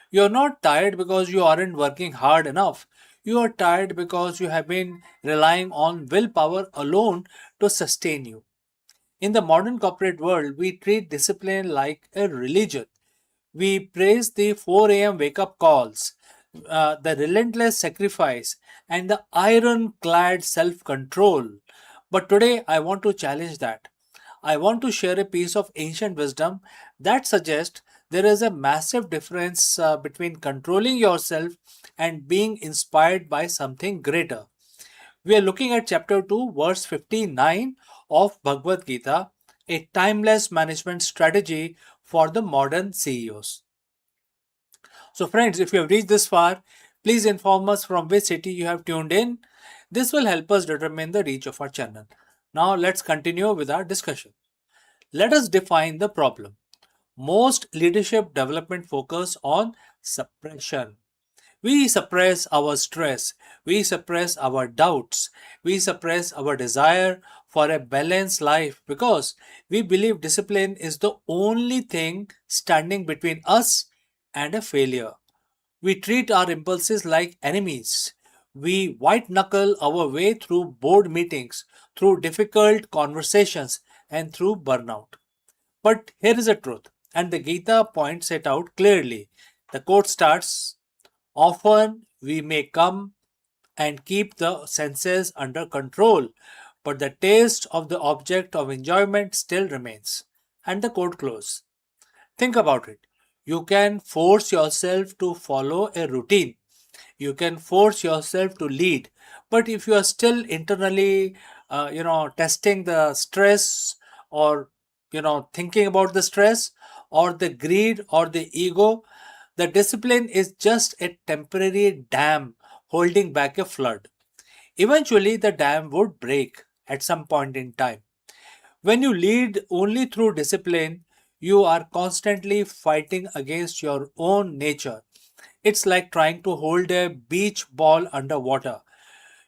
You're not tired because you aren't working hard enough. You are tired because you have been relying on willpower alone to sustain you. In the modern corporate world, we treat discipline like a religion. We praise the 4 a.m. wake up calls, the relentless sacrifice, and the ironclad self control. But today, I want to challenge that. I want to share a piece of ancient wisdom that suggests there is a massive difference between controlling yourself and being inspired by something greater. We are looking at chapter 2, verse 59 of Bhagavad Gita, a timeless management strategy for the modern CEOs. So, friends, if you have reached this far, please inform us from which city you have tuned in. This will help us determine the reach of our channel. Now, let's continue with our discussion. Let us define the problem. Most leadership development focus on suppression. We suppress our stress, we suppress our doubts, we suppress our desire for a balanced life because we believe discipline is the only thing standing between us and a failure. We treat our impulses like enemies. We white knuckle our way through board meetings, through difficult conversations, and through burnout. But here is the truth, and the Gita points it out clearly. The quote starts, often we may come and keep the senses under control, but the taste of the object of enjoyment still remains. And the quote closes. Think about it. You can force yourself to follow a routine. You can force yourself to lead. But if you are still internally, testing the stress or, thinking about the stress or the greed or the ego, the discipline is just a temporary dam holding back a flood. Eventually, the dam would break at some point in time. When you lead only through discipline, you are constantly fighting against your own nature. It's like trying to hold a beach ball underwater.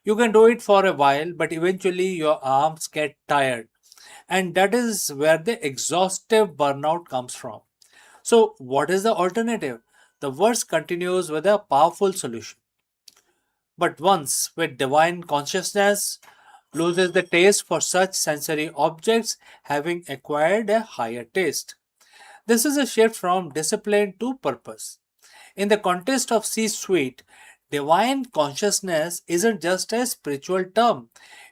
You can do it for a while, but eventually your arms get tired. And that is where the exhaustive burnout comes from. So, what is the alternative? The verse continues with a powerful solution. But once with divine consciousness loses the taste for such sensory objects, having acquired a higher taste. This is a shift from discipline to purpose. In the context of C suite, divine consciousness isn't just a spiritual term,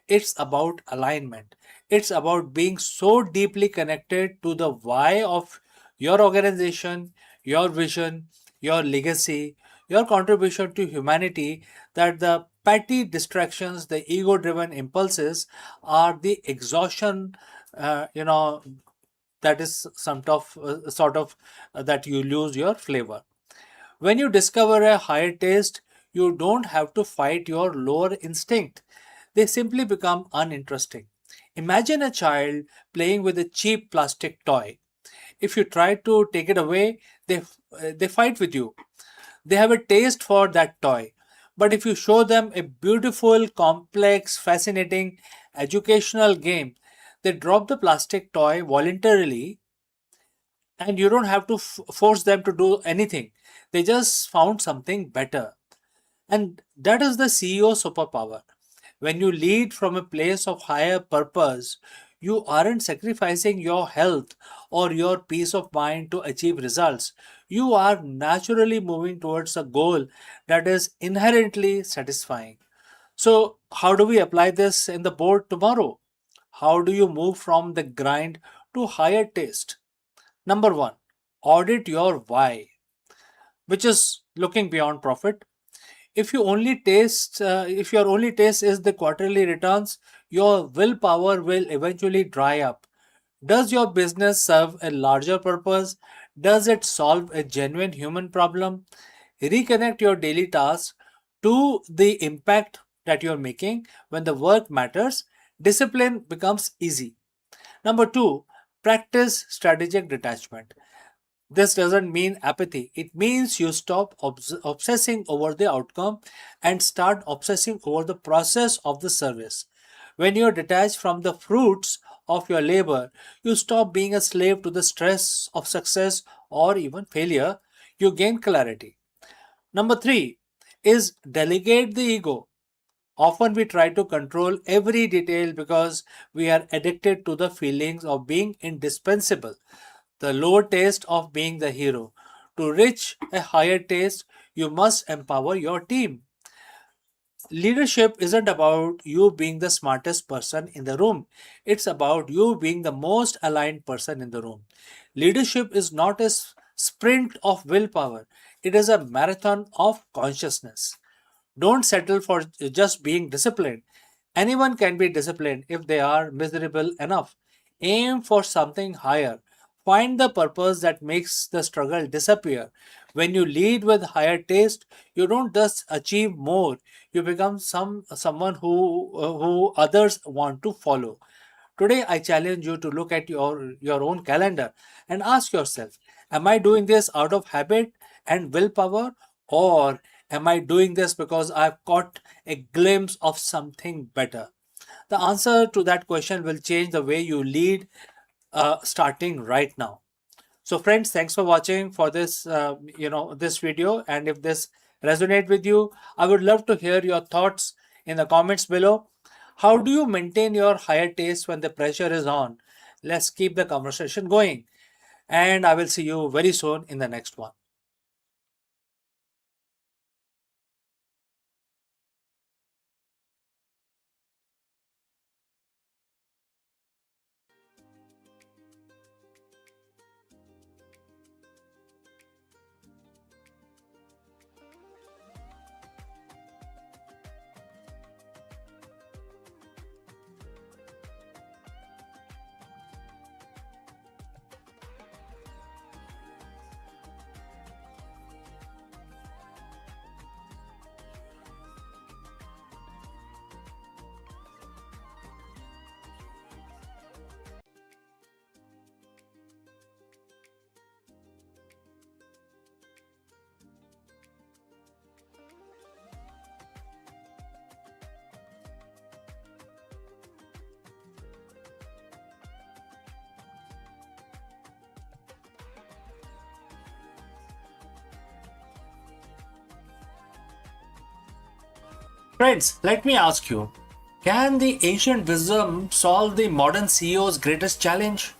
it's about alignment. It's about being so deeply connected to the why of your organization, your vision, your legacy, your contribution to humanity that the petty distractions, the ego driven impulses are the exhaustion, that is some of sort of that you lose your flavor. When you discover a higher taste, you don't have to fight your lower instinct. They simply become uninteresting. Imagine a child playing with a cheap plastic toy. If you try to take it away, they fight with you. They have a taste for that toy. But if you show them a beautiful, complex, fascinating educational game, they drop the plastic toy voluntarily and you don't have to force them to do anything. They just found something better. And that is the CEO superpower. When you lead from a place of higher purpose, you aren't sacrificing your health or your peace of mind to achieve results. You are naturally moving towards a goal that is inherently satisfying. So, how do we apply this in the board tomorrow? How do you move from the grind to higher taste? Number one, audit your why, which is looking beyond profit. If your only taste is the quarterly returns, your willpower will eventually dry up. Does your business serve a larger purpose? Does it solve a genuine human problem? Reconnect your daily tasks to the impact that you're making. When the work matters, discipline becomes easy. Number two, practice strategic detachment. This doesn't mean apathy. It means you stop obsessing over the outcome and start obsessing over the process of the service. When you're detached from the fruits of your labor, you stop being a slave to the stress of success or even failure. You gain clarity. Number three is delegate the ego. Often we try to control every detail because we are addicted to the feelings of being indispensable, the low taste of being the hero. To reach a higher taste, you must empower your team. Leadership isn't about you being the smartest person in the room, it's about you being the most aligned person in the room. Leadership is not a sprint of willpower, it is a marathon of consciousness. Don't settle for just being disciplined. Anyone can be disciplined if they are miserable enough. Aim for something higher. Find the purpose that makes the struggle disappear. When you lead with higher taste, you don't just achieve more. You become someone who others want to follow. Today, I challenge you to look at your own calendar and ask yourself, am I doing this out of habit and willpower, or am I doing this because I've caught a glimpse of something better? The answer to that question will change the way you lead starting right now. So friends, thanks for watching for this this video, and if this resonate with you, I would love to hear your thoughts in the comments below. How do you maintain your higher taste when the pressure is on? Let's keep the conversation going, and I will see you very soon in the next one. Friends, let me ask you, can the ancient wisdom solve the modern CEO's greatest challenge?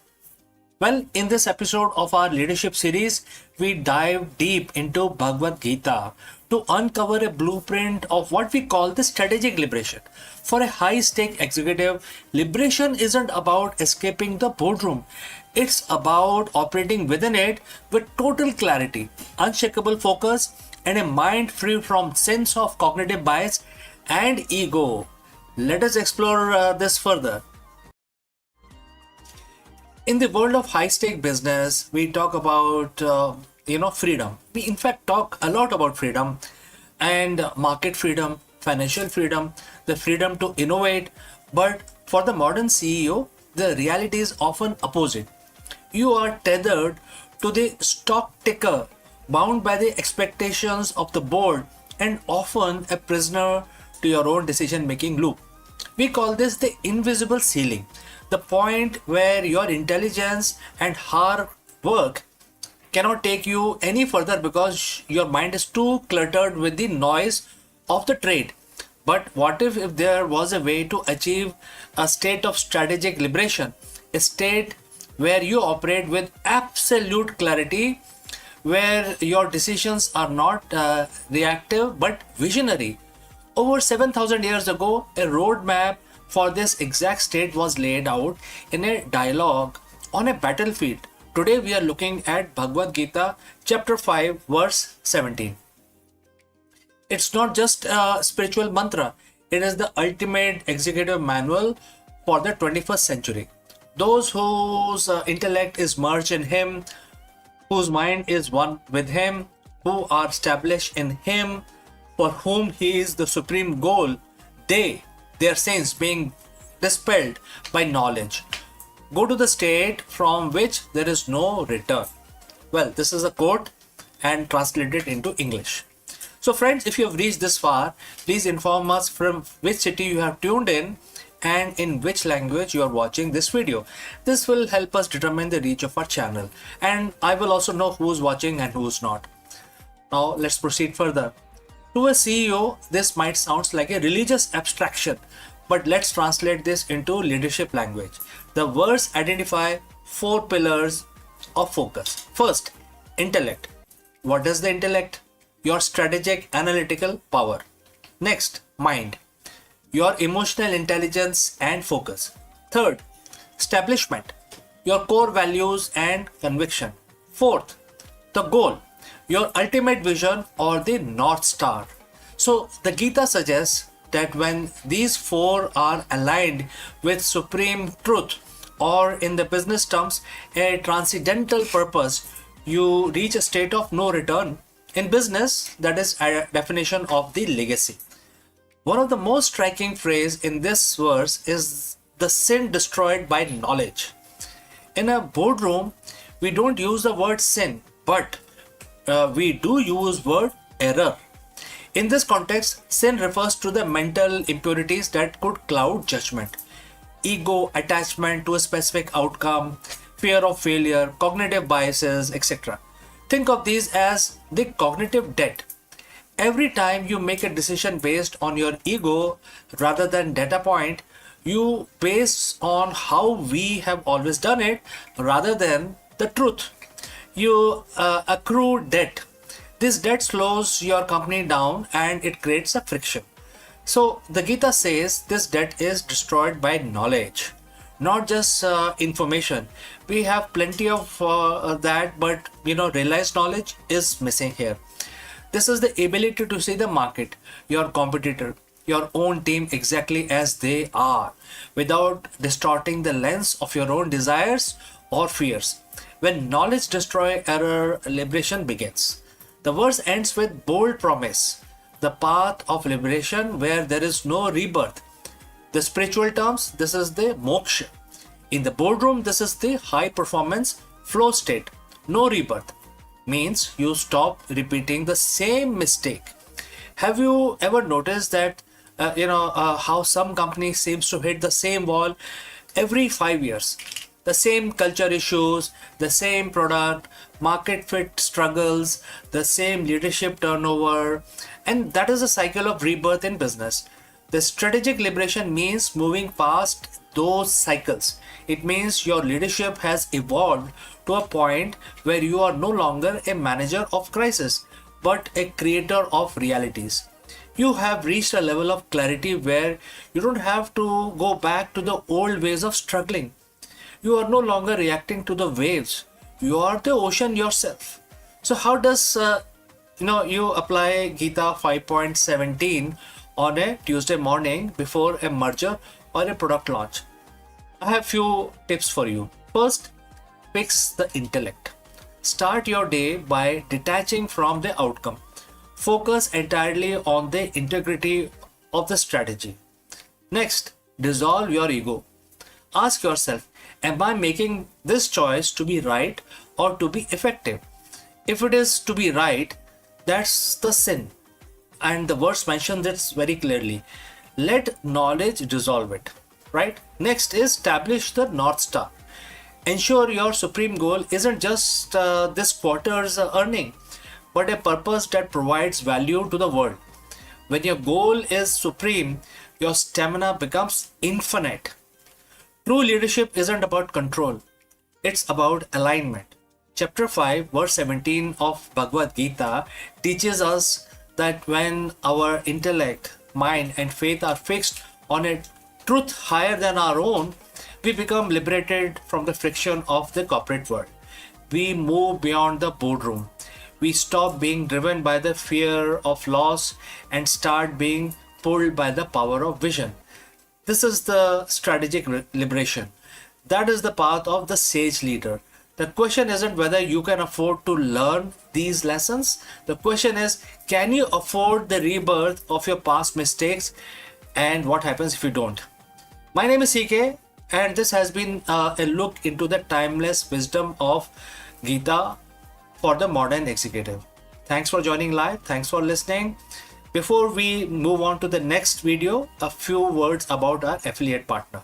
Well, in this episode of our leadership series, we dive deep into Bhagavad Gita to uncover a blueprint of what we call the strategic liberation. For a high stake executive, liberation isn't about escaping the boardroom. It's about operating within it with total clarity, unshakable focus, and a mind free from sense of cognitive bias and ego. Let us explore this further. In the world of high stake business, we talk about freedom. We in fact talk a lot about freedom and market freedom, financial freedom, the freedom to innovate. But for the modern CEO, the reality is often opposite. You are tethered to the stock ticker, bound by the expectations of the board, and often a prisoner to your own decision making loop. We call this the invisible ceiling, the point where your intelligence and work cannot take you any further because your mind is too cluttered with the noise of the trade. But what if there was a way to achieve a state of strategic liberation, a state where you operate with absolute clarity, where your decisions are not reactive but visionary? Over 7,000 years ago, a roadmap for this exact state was laid out in a dialogue on a battlefield. Today we are looking at Bhagavad Gita, chapter 5, verse 17. It's not just a spiritual mantra, it is the ultimate executive manual for the 21st century. Those whose intellect is merged in Him, whose mind is one with Him, who are established in Him, for whom He is the supreme goal, their sins being dispelled by knowledge, go to the state from which there is no return. Well, this is a quote and translated into English. So friends, if you have reached this far, please inform us from which city you have tuned in and in which language you are watching this video. This will help us determine the reach of our channel, and I will also know who's watching and who's not. Now let's proceed further. To a CEO, this might sound like a religious abstraction, but let's translate this into leadership language. The words identify 4 pillars of focus. First, intellect. What is the intellect? Your strategic analytical power. Next, mind. Your emotional intelligence and focus. Third, establishment. Your core values and conviction. Fourth, the goal. Your ultimate vision or the North Star. So the Gita suggests that when these 4 are aligned with supreme truth, or in the business terms, a transcendental purpose, you reach a state of no return. In business, that is a definition of the legacy. One of the most striking phrases in this verse is the sin destroyed by knowledge. In a boardroom, we don't use the word sin, but we do use word error. In this context, sin refers to the mental impurities that could cloud judgment. Ego, attachment to a specific outcome, fear of failure, cognitive biases, etc. Think of these as the cognitive debt. Every time you make a decision based on your ego rather than data point, you base on how we have always done it rather than the truth. You accrue debt. This debt slows your company down and it creates a friction. So the Gita says this debt is destroyed by knowledge, not just information. We have plenty of that, but realized knowledge is missing here. This is the ability to see the market, your competitor, your own team exactly as they are, without distorting the lens of your own desires or fears. When knowledge destroys error, liberation begins. The verse ends with bold promise, the path of liberation where there is no rebirth. The spiritual terms, this is the moksha. In the boardroom, this is the high performance flow state. No rebirth means you stop repeating the same mistake. Have you ever noticed that how some companies seems to hit the same wall every 5 years? The same culture issues, the same product, market fit struggles, the same leadership turnover, and that is a cycle of rebirth in business. The strategic liberation means moving past those cycles. It means your leadership has evolved to a point where you are no longer a manager of crisis, but a creator of realities. You have reached a level of clarity where you don't have to go back to the old ways of struggling. You are no longer reacting to the waves. You are the ocean yourself. So how does you apply Gita 5.17 on a Tuesday morning before a merger or a product launch? I have few tips for you. First, fix the intellect. Start your day by detaching from the outcome. Focus entirely on the integrity of the strategy. Next, dissolve your ego. Ask yourself, am I making this choice to be right or to be effective? If it is to be right, that's the sin. And the verse mentions this very clearly. Let knowledge dissolve it. Right? Next is establish the North Star. Ensure your supreme goal isn't just this quarter's earning, but a purpose that provides value to the world. When your goal is supreme, your stamina becomes infinite. True leadership isn't about control, it's about alignment. Chapter 5, verse 17 of Bhagavad Gita teaches us that when our intellect, mind, and faith are fixed on a truth higher than our own, we become liberated from the friction of the corporate world. We move beyond the boardroom. We stop being driven by the fear of loss and start being pulled by the power of vision. This is the strategic liberation. That is the path of the sage leader. The question isn't whether you can afford to learn these lessons. The question is, can you afford the rebirth of your past mistakes, and what happens if you don't? My name is CK, and this has been a look into the timeless wisdom of Gita for the modern executive. Thanks for joining live. Thanks for listening. Before we move on to the next video, a few words about our affiliate partner.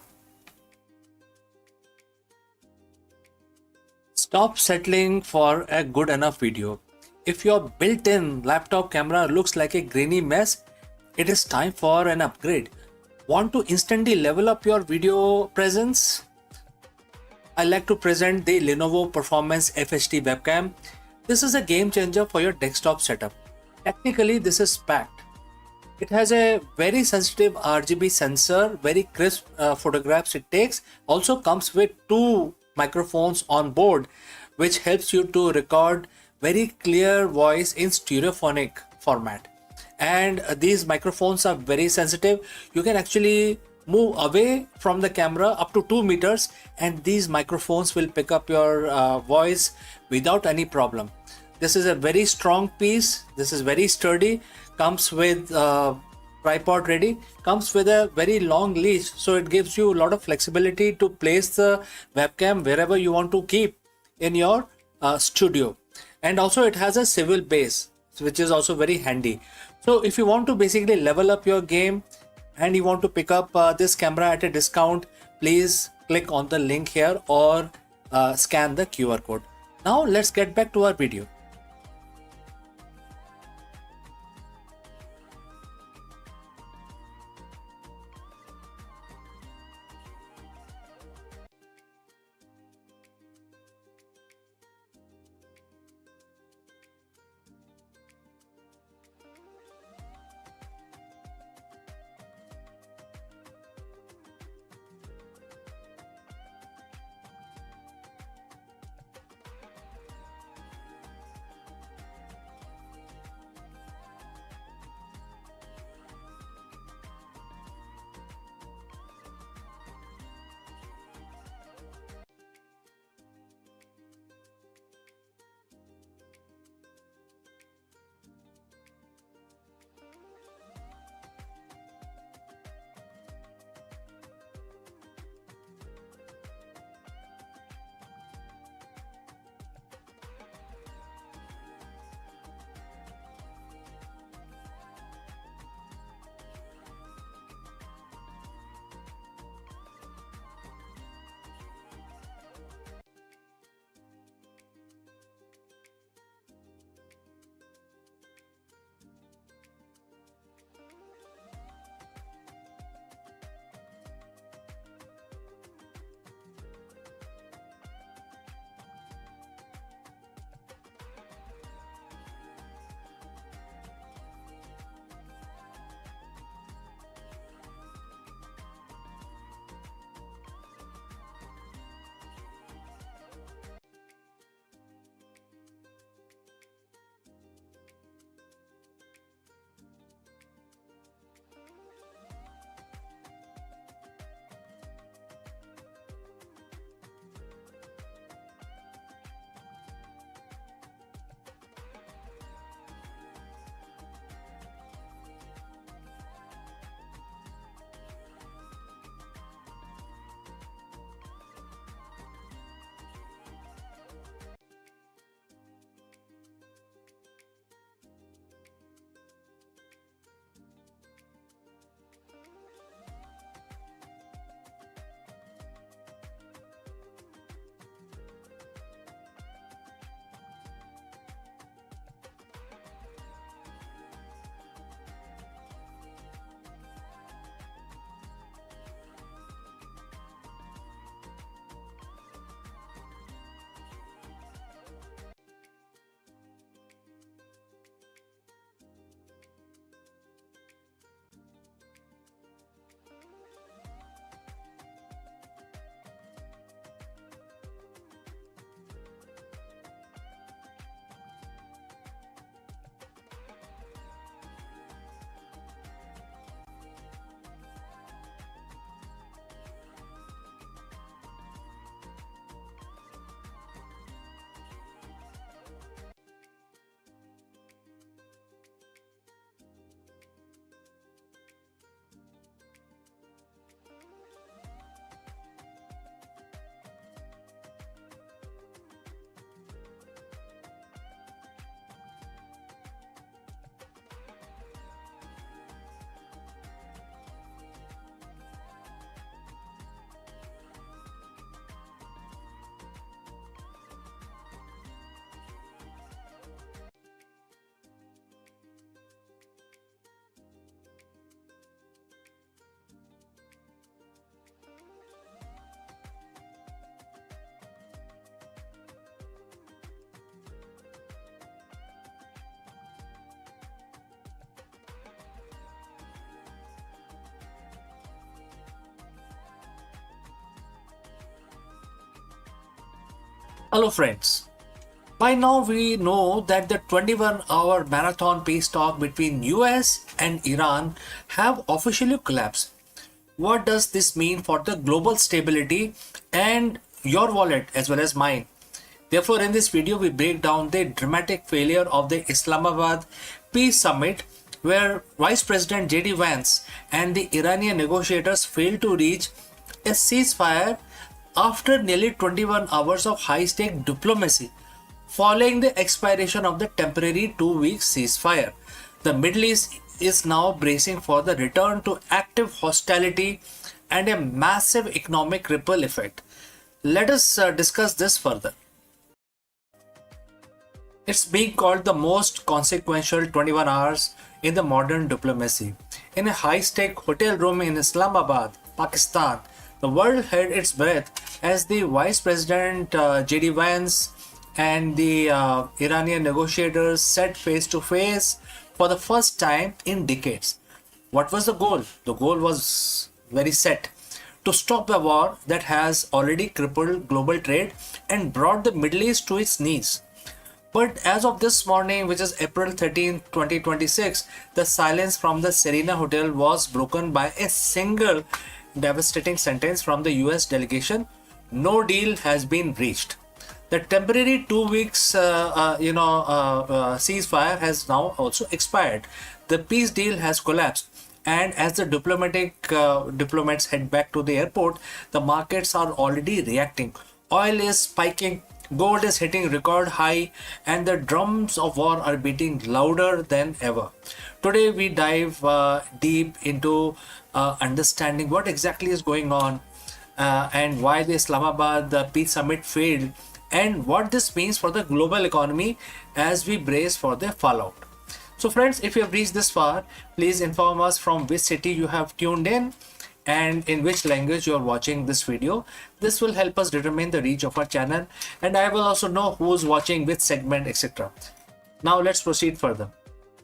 Stop settling for a good enough video. If your built-in laptop camera looks like a grainy mess, it is time for an upgrade. Want to instantly level up your video presence? I like to present the Lenovo Performance FHD webcam. This is a game changer for your desktop setup. Technically, this is packed. It has a very sensitive RGB sensor, very crisp photographs it takes. Also comes with 2 microphones on board, which helps you to record very clear voice in stereophonic format. And these microphones are very sensitive. You can actually move away from the camera up to 2 meters, and these microphones will pick up your voice without any problem. This is a very strong piece. This is very sturdy. Comes with tripod ready. Comes with a very long leash, so it gives you a lot of flexibility to place the webcam wherever you want to keep in your studio. And also it has a swivel base, which is also very handy. So if you want to basically level up your game and you want to pick up this camera at a discount, please click on the link here or scan the QR code. Now let's get back to our video. Hello friends. By now we know that the 21-hour marathon peace talk between US and Iran have officially collapsed. What does this mean for the global stability and your wallet as well as mine? Therefore, in this video, we break down the dramatic failure of the Islamabad Peace Summit, where Vice President JD Vance and the Iranian negotiators failed to reach a ceasefire after nearly 21 hours of high-stake diplomacy following the expiration of the temporary 2-week ceasefire. The Middle East is now bracing for the return to active hostility and a massive economic ripple effect. Let us discuss this further. It's being called the most consequential 21 hours in the modern diplomacy. In a high-stake hotel room in Islamabad, Pakistan, the world held its breath as the Vice President JD Vance and the Iranian negotiators sat face to face for the first time in decades. What was the goal? The goal was very set: to stop a war that has already crippled global trade and brought the Middle East to its knees. But as of this morning, which is April 13, 2026, the silence from the Serena Hotel was broken by a single devastating sentence from the US delegation: no deal has been reached. The temporary 2 weeks ceasefire has now also expired. The peace deal has collapsed, and as the diplomats head back to the airport, the markets are already reacting. Oil is spiking, gold is hitting record high, and the drums of war are beating louder than ever. Today we dive deep into understanding what exactly is going on and why the Islamabad Peace Summit failed, and what this means for the global economy as we brace for the fallout. So friends, if you have reached this far, please inform us from which city you have tuned in and in which language you are watching this video. This will help us determine the reach of our channel, and I will also know who's watching which segment, etc. Now let's proceed further.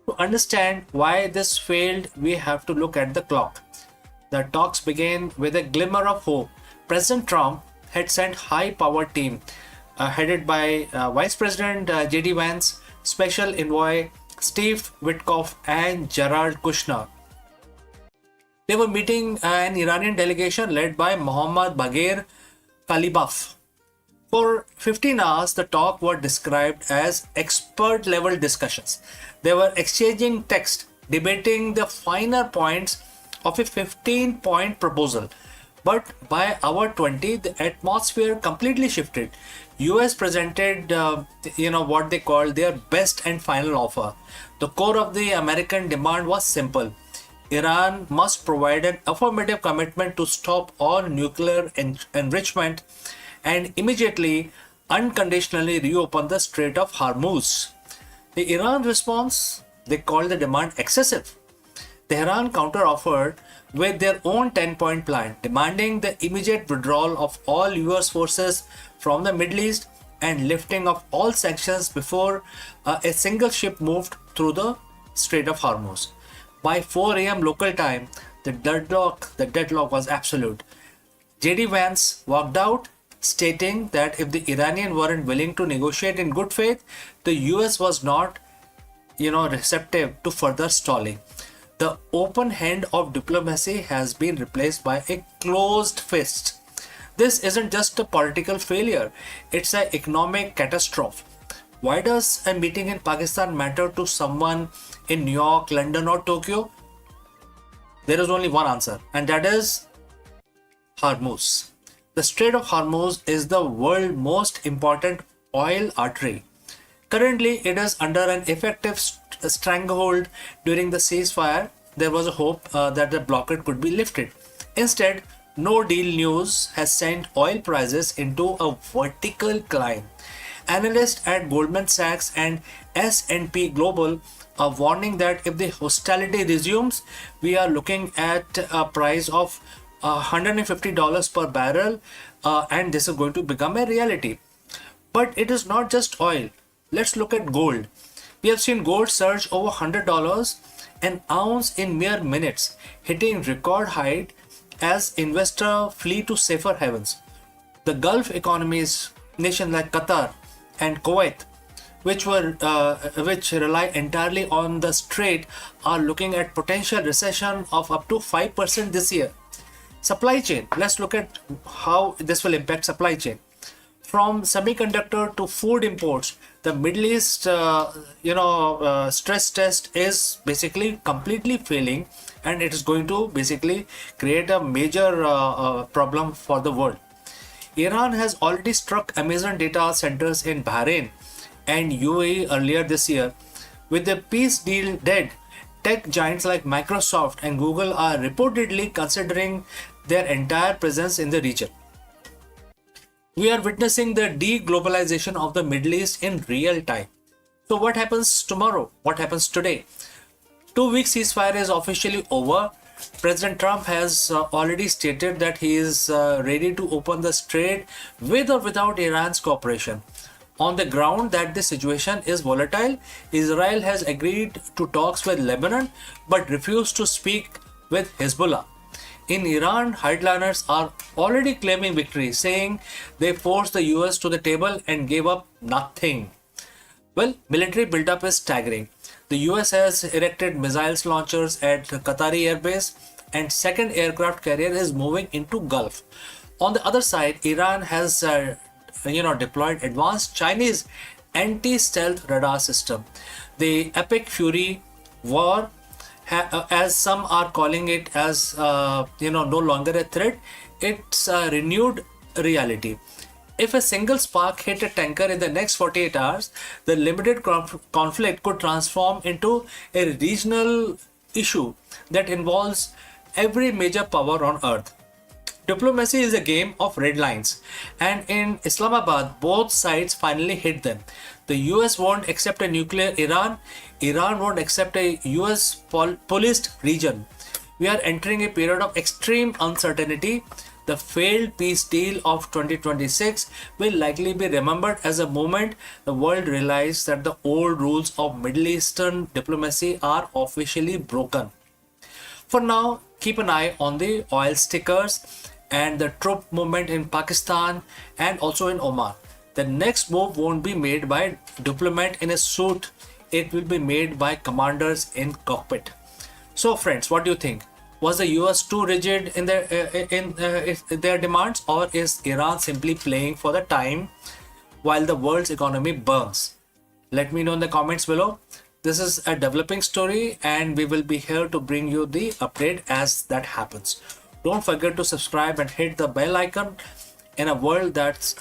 To understand why this failed, we have to look at the clock. The talks began with a glimmer of hope. President Trump had sent high-powered team headed by Vice President JD Vance, Special Envoy Steve Witkoff, and Jared Kushner. They were meeting an Iranian delegation led by Mohammad Bagher Kalibaf. For 15 hours, the talk were described as expert-level discussions. They were exchanging text, debating the finer points of a 15-point proposal. But by hour 20, the atmosphere completely shifted. US presented, what they called their best and final offer. The core of the American demand was simple: Iran must provide an affirmative commitment to stop all nuclear enrichment and immediately, unconditionally reopen the Strait of Hormuz. The Iran response, they called the demand excessive. Tehran counter-offered with their own 10-point plan, demanding the immediate withdrawal of all US forces from the Middle East and lifting of all sanctions before a single ship moved through the Strait of Hormuz. By 4 a.m. local time, the deadlock was absolute. JD Vance walked out, stating that if the Iranians weren't willing to negotiate in good faith, the US was not, receptive to further stalling. The open hand of diplomacy has been replaced by a closed fist. This isn't just a political failure, it's an economic catastrophe. Why does a meeting in Pakistan matter to someone in New York, London, or Tokyo? There is only one answer, and that is Hormuz. The Strait of Hormuz is the world's most important oil artery. Currently, it is under an effective stranglehold. During the ceasefire, there was a hope that the blockade could be lifted. Instead, no deal news has sent oil prices into a vertical climb. Analysts at Goldman Sachs and S&P Global are warning that if the hostility resumes, we are looking at a price of $150 per barrel, and this is going to become a reality. But it is not just oil. Let's look at gold. We have seen gold surge over $100 an ounce in mere minutes, hitting record height as investors flee to safer havens. The Gulf economies nations like Qatar and Kuwait, which rely entirely on the strait, are looking at potential recession of up to 5% this year. Supply chain. Let's look at how this will impact supply chain. From semiconductor to food imports, the Middle East, stress test is basically completely failing, and it is going to basically create a major problem for the world. Iran has already struck Amazon data centers in Bahrain and UAE earlier this year. With the peace deal dead, tech giants like Microsoft and Google are reportedly considering their entire presence in the region. We are witnessing the de-globalization of the Middle East in real time. So what happens tomorrow? What happens today? 2 week ceasefire is officially over. President Trump has already stated that he is ready to open the strait with or without Iran's cooperation. On the ground that the situation is volatile, Israel has agreed to talks with Lebanon but refused to speak with Hezbollah. In Iran, hardliners are already claiming victory, saying they forced the US to the table and gave up nothing. Well, military buildup is staggering. The US has erected missiles launchers at Qatari airbase, and second aircraft carrier is moving into Gulf. On the other side, Iran has deployed advanced Chinese anti-stealth radar system. The Epic Fury war, as some are calling it, as no longer a threat, it's a renewed reality. If a single spark hit a tanker in the next 48 hours, the limited conflict could transform into a regional issue that involves every major power on earth. Diplomacy is a game of red lines, and in Islamabad, both sides finally hit them. The US won't accept a nuclear Iran, Iran won't accept a US policed region. We are entering a period of extreme uncertainty. The failed peace deal of 2026 will likely be remembered as a moment the world realized that the old rules of Middle Eastern diplomacy are officially broken. For now, keep an eye on the oil stickers and the troop movement in Pakistan and also in Oman. The next move won't be made by diplomat in a suit. It will be made by commanders in cockpit. So friends, what do you think? Was the US too rigid in their demands, or is Iran simply playing for the time while the world's economy burns? Let me know in the comments below. This is a developing story, and we will be here to bring you the update as that happens. Don't forget to subscribe and hit the bell icon. In a world that's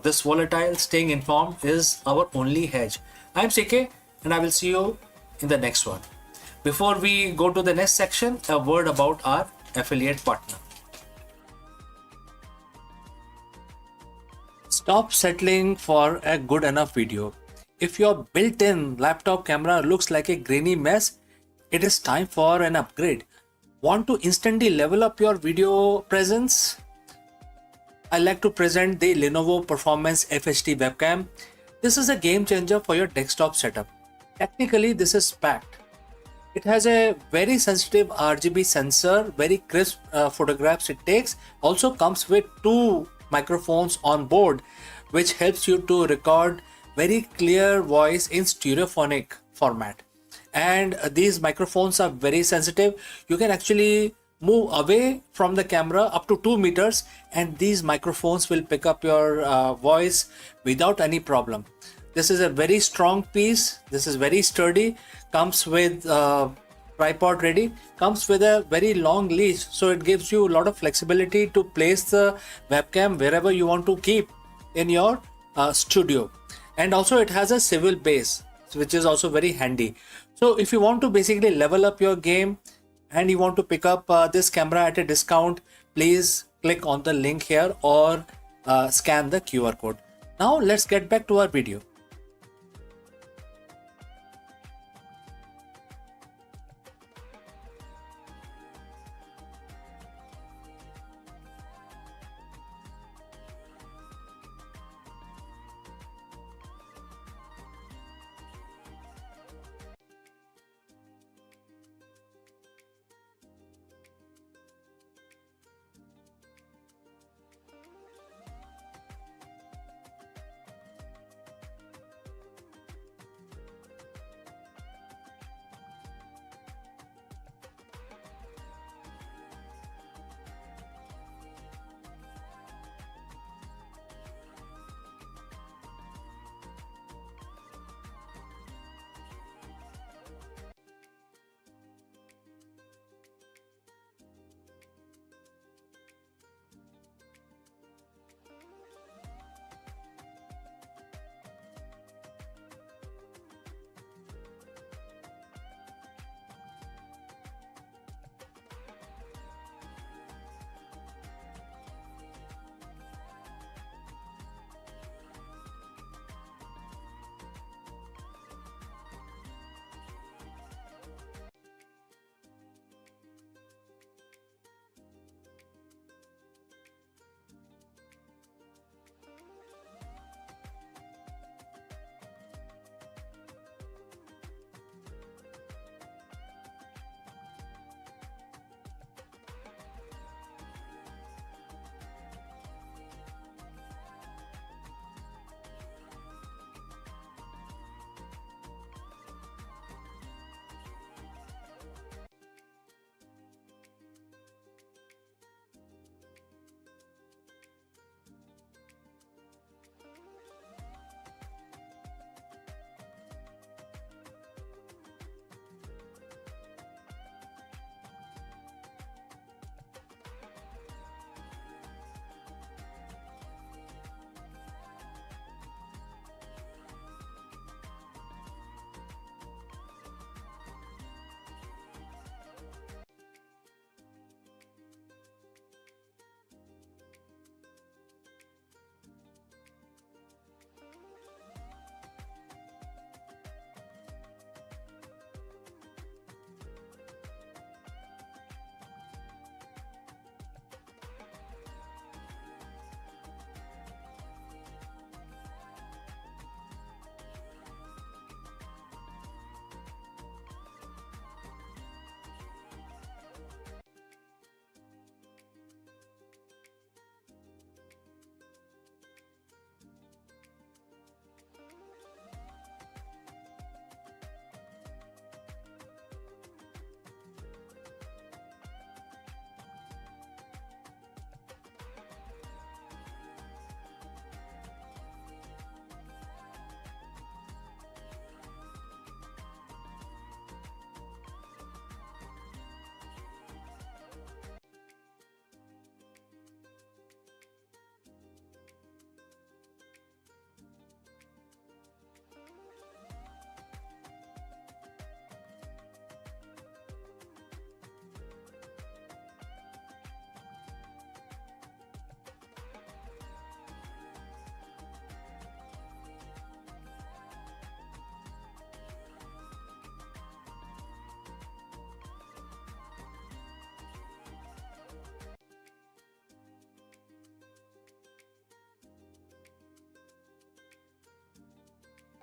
this volatile, staying informed is our only hedge. I'm CK, and I will see you in the next one. Before we go to the next section, a word about our affiliate partner. Stop settling for a good enough video. If your built-in laptop camera looks like a grainy mess, it is time for an upgrade. Want to instantly level up your video presence? I like to present the Lenovo Performance FHD webcam. This is a game changer for your desktop setup. Technically, this is packed. It has a very sensitive RGB sensor, very crisp photographs it takes. Also comes with 2 microphones on board, which helps you to record very clear voice in stereophonic format. And these microphones are very sensitive. You can actually move away from the camera up to 2 meters, and these microphones will pick up your voice without any problem. This is a very strong piece. This is very sturdy. Comes with tripod ready. Comes with a very long leash, so it gives you a lot of flexibility to place the webcam wherever you want to keep in your studio. And also it has a swivel base, which is also very handy. So if you want to basically level up your game and you want to pick up this camera at a discount, please click on the link here or scan the QR code. Now let's get back to our video.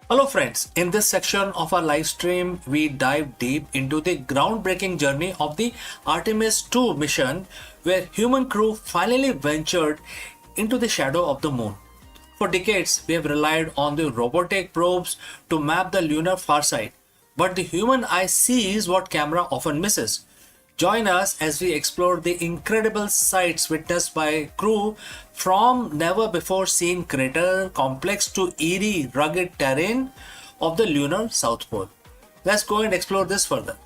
Hello friends, in this section of our live stream, we dive deep into the groundbreaking journey of the Artemis 2 mission, where human crew finally ventured into the shadow of the moon. For decades, we have relied on the robotic probes to map the lunar far side, but the human eye sees what camera often misses. Join us as we explore the incredible sights witnessed by crew from never before seen crater complex to eerie rugged terrain of the lunar South Pole. Let's go and explore this further.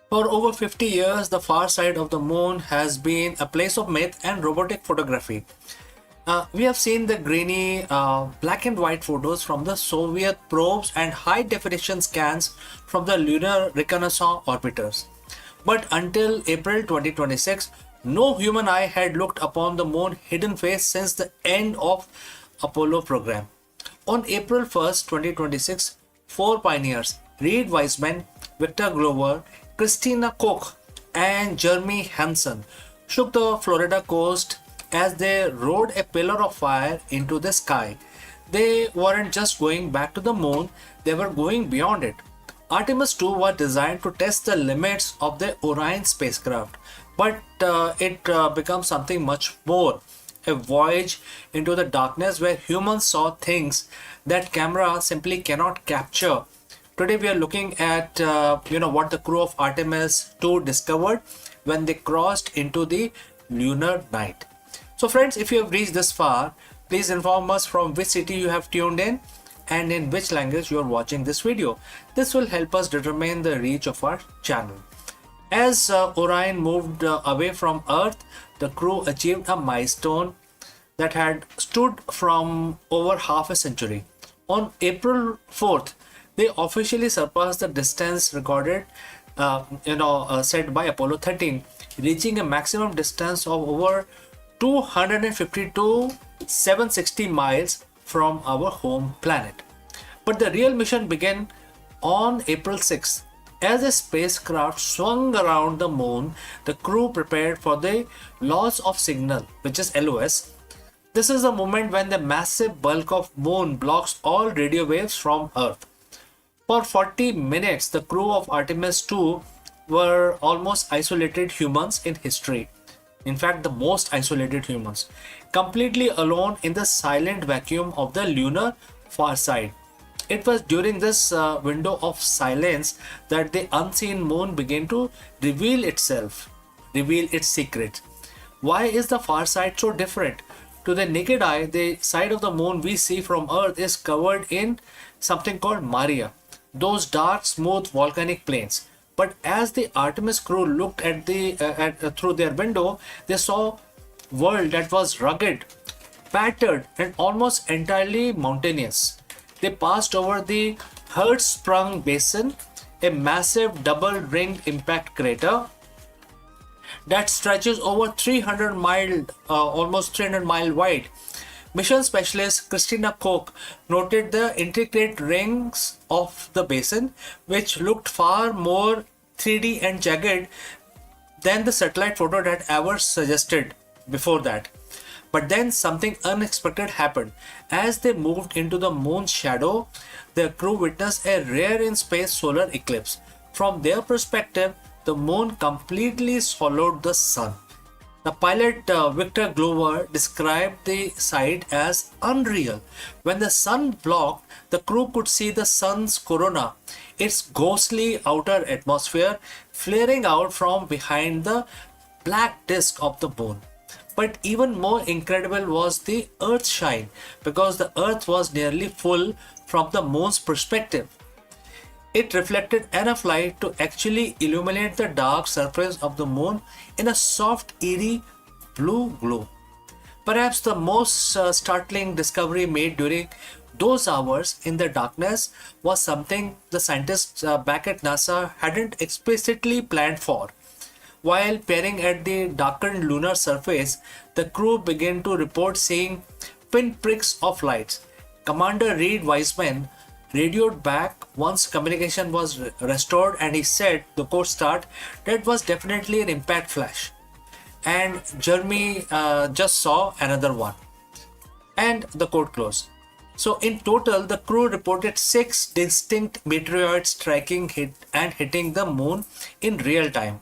For over 50 years, the far side of the moon has been a place of myth and robotic photography. We have seen the grainy black and white photos from the Soviet probes and high definition scans from the Lunar Reconnaissance orbiters. But until April 2026, no human eye had looked upon the moon's hidden face since the end of Apollo program. On April 1st, 2026, four pioneers, Reed Wiseman, Victor Glover, Christina Koch, and Jeremy Hansen, shook the Florida coast as they rode a pillar of fire into the sky. They weren't just going back to the moon, they were going beyond it. Artemis 2 was designed to test the limits of the Orion spacecraft, but it becomes something much more, a voyage into the darkness where humans saw things that camera simply cannot capture. Today we are looking at what the crew of Artemis 2 discovered when they crossed into the lunar night. So friends, if you have reached this far, please inform us from which city you have tuned in and in which language you are watching this video. This will help us determine the reach of our channel. As Orion moved away from Earth, the crew achieved a milestone that had stood from over half a century. On April 4th, they officially surpassed the distance recorded set by Apollo 13, reaching a maximum distance of over 252,760 miles from our home planet. But the real mission began on April 6th. As the spacecraft swung around the moon, the crew prepared for the loss of signal, which is LOS. This is the moment when the massive bulk of moon blocks all radio waves from Earth. For 40 minutes, the crew of Artemis 2 were almost isolated humans in history. In fact, the most isolated humans, completely alone in the silent vacuum of the lunar far side. It was during this window of silence that the unseen moon began to reveal itself, reveal its secrets. Why is the far side so different? To the naked eye, the side of the moon we see from Earth is covered in something called Maria, those dark, smooth volcanic plains. But as the Artemis crew looked at through their window, they saw a world that was rugged, battered, and almost entirely mountainous. They passed over the Hertzsprung Basin, a massive double-ringed impact crater that stretches over 300 mile, almost 300 mile wide. Mission specialist Christina Koch noted the intricate rings of the basin, which looked far more 3D and jagged than the satellite photo had ever suggested before that. But then something unexpected happened. As they moved into the moon's shadow, the crew witnessed a rare in space solar eclipse. From their perspective, the moon completely swallowed the sun. The pilot Victor Glover described the sight as unreal. When the sun blocked, the crew could see the sun's corona, its ghostly outer atmosphere, flaring out from behind the black disk of the moon. But even more incredible was the Earth's shine, because the Earth was nearly full from the moon's perspective. It reflected enough light to actually illuminate the dark surface of the moon in a soft, eerie blue glow. Perhaps the most startling discovery made during those hours in the darkness was something the scientists back at NASA hadn't explicitly planned for. While peering at the darkened lunar surface, the crew began to report seeing pinpricks of lights. Commander Reed Wiseman radioed back once communication was restored, and he said, the quote start, that was definitely an impact flash. And Jeremy just saw another one. And the quote close. So in total, the crew reported 6 distinct meteoroids striking and hitting the moon in real time.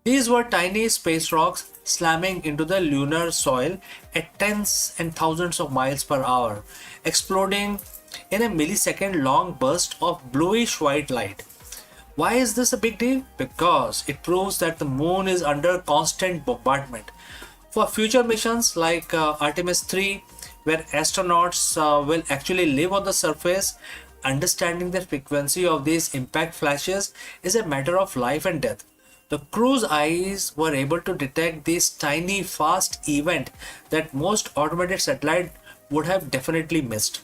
These were tiny space rocks slamming into the lunar soil at tens and thousands of miles per hour, exploding in a millisecond long burst of bluish white light. Why is this a big deal? Because it proves that the moon is under constant bombardment. For future missions like Artemis 3, where astronauts will actually live on the surface, understanding the frequency of these impact flashes is a matter of life and death. The crew's eyes were able to detect this tiny, fast event that most automated satellite would have definitely missed.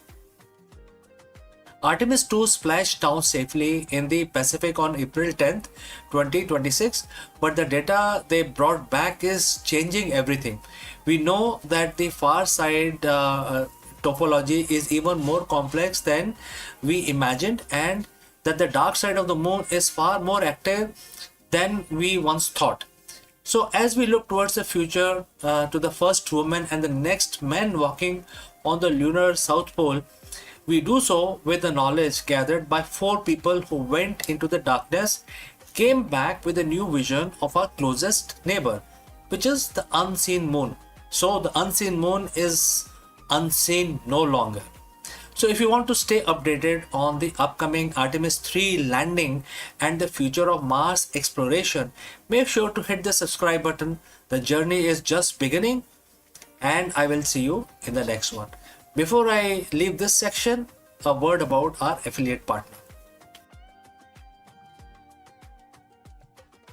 Artemis 2 splashed down safely in the Pacific on April 10th, 2026, but the data they brought back is changing everything. We know that the far side topology is even more complex than we imagined, and that the dark side of the moon is far more active than we once thought. So as we look towards the future, to the first woman and the next man walking on the lunar south pole, we do so with the knowledge gathered by 4 people who went into the darkness, came back with a new vision of our closest neighbor, which is the unseen moon. So the unseen moon is unseen no longer. So if you want to stay updated on the upcoming Artemis 3 landing and the future of Mars exploration, make sure to hit the subscribe button. The journey is just beginning, and I will see you in the next one. Before I leave this section, a word about our affiliate partner.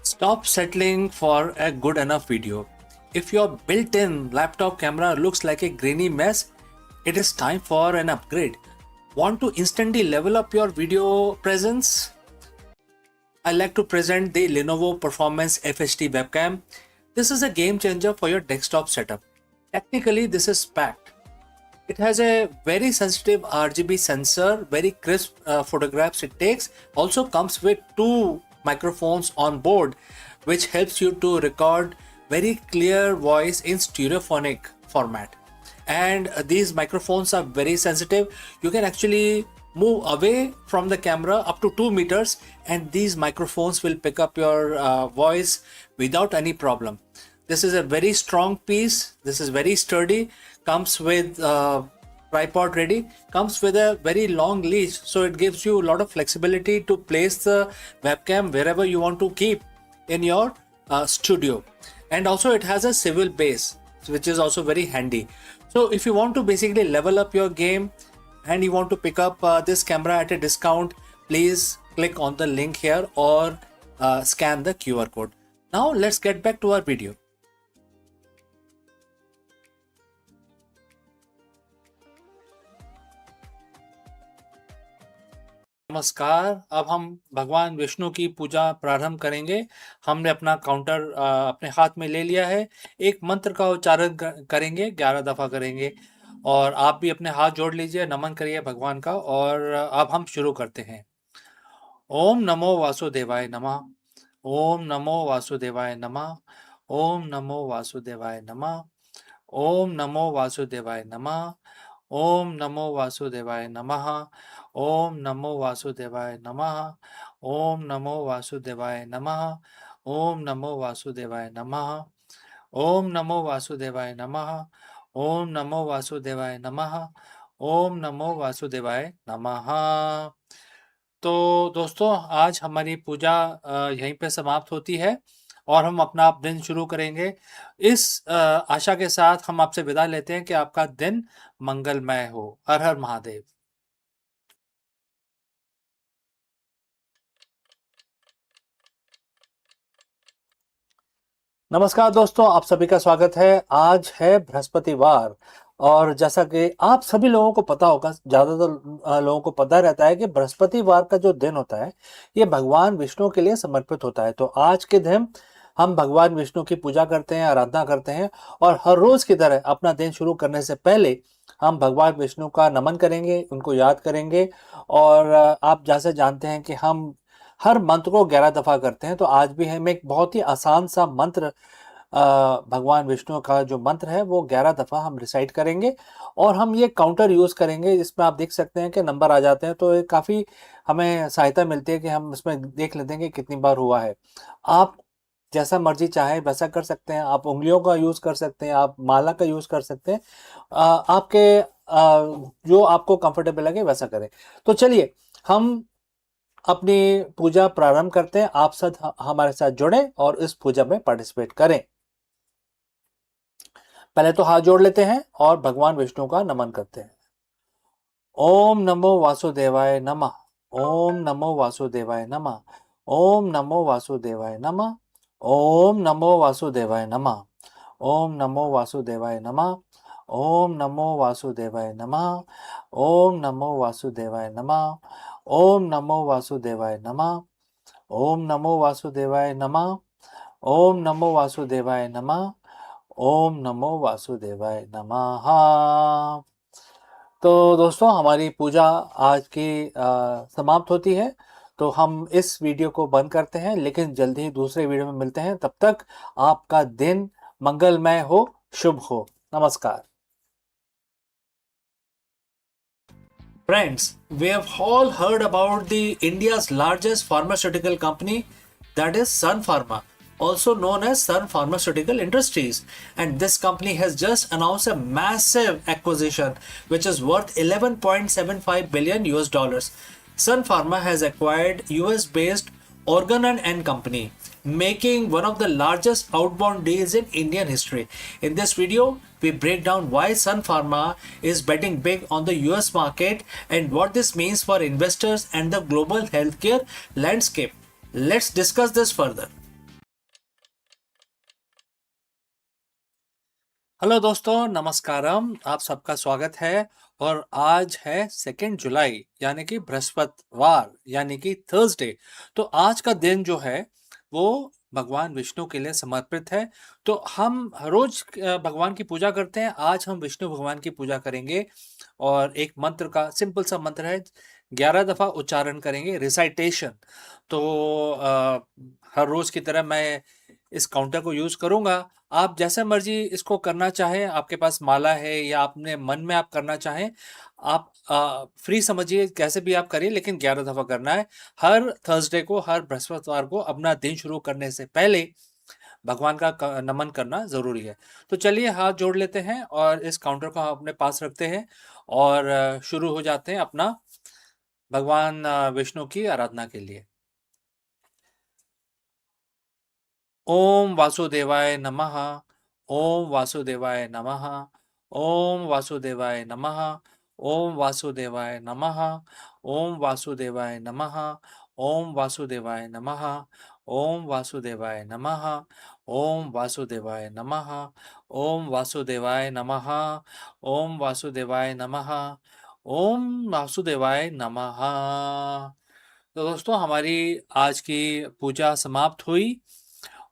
Stop settling for a good enough video. If your built-in laptop camera looks like a grainy mess, it is time for an upgrade. Want to instantly level up your video presence? I like to present the Lenovo Performance FHD webcam. This is a game changer for your desktop setup. Technically, this is packed. It has a very sensitive RGB sensor, very crisp photographs it takes. Also comes with 2 microphones on board, which helps you to record very clear voice in stereophonic format. And these microphones are very sensitive. You can actually move away from the camera up to 2 meters, and these microphones will pick up your voice without any problem. This is a very strong piece. This is very sturdy. Comes with tripod ready. Comes with a very long leash, so it gives you a lot of flexibility to place the webcam wherever you want to keep in your studio. And also it has a swivel base, which is also very handy. So if you want to basically level up your game and you want to pick up this camera at a discount, please click on the link here or scan the QR code. Now let's get back to our video. नमस्कार। अब हम भगवान विष्णु की पूजा प्रारंभ करेंगे। हमने अपना counter अपने हाथ में ले लिया है। एक मंत्र का उच्चारण करेंगे, 11 दफा करेंगे, और आप भी अपने हाथ जोड़ लीजिए, नमन करिए भगवान का। और अब हम शुरू करते हैं। ओम नमो वासुदेवाय नमः। ओम नमो वासुदेवाय नमः। ओम नमो वासुदेवाय नमः। ओम नमो वासुदेवाय नमः। ओम नमो वासुदेवाय नमः। ओम नमो वासुदेवाय नमः। ओम नमो वासुदेवाय नमः। ओम नमो वासुदेवाय नमः। ओम नमो वासुदेवाय नमः। ओम नमो वासुदेवाय नमः। ओम नमो वासुदेवाय नमः। तो दोस्तों, आज हमारी पूजा यहीं पे समाप्त होती है और हम अपना दिन शुरू करेंगे। इस आशा के साथ हम आपसे विदा लेते हैं कि आपका दिन मंगलमय हो। हर हर महादेव। नमस्कार दोस्तों, आप सभी का स्वागत है। आज है बृहस्पतिवार और जैसा कि आप सभी लोगों को पता होगा, ज़्यादातर लोगों को पता रहता है कि बृहस्पतिवार का जो दिन होता है ये भगवान विष्णु के लिए समर्पित होता है। तो आज के दिन हम भगवान विष्णु की पूजा करते हैं, आराधना करते हैं और हर रोज की तरह अपना दिन शुरू करने से पहले हम भगवान विष्णु का नमन करेंगे, उनको याद करेंगे। और आप जैसे जानते हैं कि हम हर मंत्र को 11 दफा करते हैं, तो आज भी हम एक बहुत ही आसान सा मंत्र भगवान विष्णु का जो मंत्र है वो 11 दफ़ा हम रिसाइट करेंगे और हम ये काउंटर यूज़ करेंगे जिसमें आप देख सकते हैं कि नंबर आ जाते हैं, तो ये काफ़ी हमें सहायता मिलती है कि हम इसमें देख लेते हैं कि कितनी बार हुआ है। आप जैसा मर्जी चाहे वैसा कर सकते हैं, आप उंगलियों का यूज़ कर सकते हैं, आप माला का यूज़ कर सकते हैं, आपके जो आपको कंफर्टेबल लगे वैसा करें। तो चलिए हम अपनी पूजा प्रारंभ करते हैं। आप सब हमारे साथ जुड़ें और इस पूजा में पार्टिसिपेट करें। पहले तो हाथ जोड़ लेते हैं और भगवान विष्णु का नमन करते हैं। ओम नमो वासुदेवाय नमः। ओम नमो वासुदेवाय नमः। ओम नमो वासुदेवाय नमः। ओम नमो वासुदेवाय नमः। ओम नमो वासुदेवाय नमः। ओम नमो वासुदेवाय नमः। ओम नमो वासुदेवाय नमः। ओम नमो वासुदेवाय नमः। ओम नमो वासुदेवाय नमः। ओम नमो वासुदेवाय नमः। ओम नमो वासुदेवाय नमः। तो दोस्तों हमारी पूजा आज की समाप्त होती है, तो हम इस वीडियो को बंद करते हैं, लेकिन जल्दी ही दूसरे वीडियो में मिलते हैं। तब तक आपका दिन मंगलमय हो, शुभ हो। नमस्कार। Friends, we have all heard about the India's largest pharmaceutical company, that is Sun Pharma, also known as Sun Pharmaceutical Industries. And this company has just announced a massive acquisition which is worth 11.75 billion US dollars. Sun Pharma has acquired US based Organon and Company, making one of the largest outbound deals in Indian history. In this video, we break down why Sun Pharma is betting big on the US market and what this means for investors and the global healthcare landscape. Let's discuss this further. Hello दोस्तों, नमस्कारम। आप सबका स्वागत है और आज है 2 जुलाई यानी कि बृहस्पतिवार यानी कि थर्सडे। तो आज का दिन जो है वो भगवान विष्णु के लिए समर्पित है। तो हम हर रोज भगवान की पूजा करते हैं, आज हम विष्णु भगवान की पूजा करेंगे और एक मंत्र का सिंपल सा मंत्र है, 11 दफ़ा उच्चारण करेंगे, रिसाइटेशन। तो हर रोज की तरह मैं इस काउंटर को यूज़ करूँगा। आप जैसे मर्जी इसको करना चाहें, आपके पास माला है या अपने मन में आप करना चाहें, आप फ्री समझिए, कैसे भी आप करिए, लेकिन 11 दफ़ा करना है। हर थर्सडे को, हर बृहस्पतिवार को अपना दिन शुरू करने से पहले भगवान का नमन करना ज़रूरी है। तो चलिए हाथ जोड़ लेते हैं और इस काउंटर को हम अपने पास रखते हैं और शुरू हो जाते हैं अपना भगवान विष्णु की आराधना के लिए। ओम वासुदेवाय नमः। ओम वासुदेवाय नमः। ओम वासुदेवाय नमः। ओम वासुदेवाय नमः। ओम वासुदेवाय नमः। ओम वासुदेवाय नमः। ओम वासुदेवाय नमः। ओम वासुदेवाय नमः। ओम वासुदेवाय नमः। ओम वासुदेवाय नमः। ओम वासुदेवाय नमः। तो दोस्तों हमारी आज की पूजा समाप्त हुई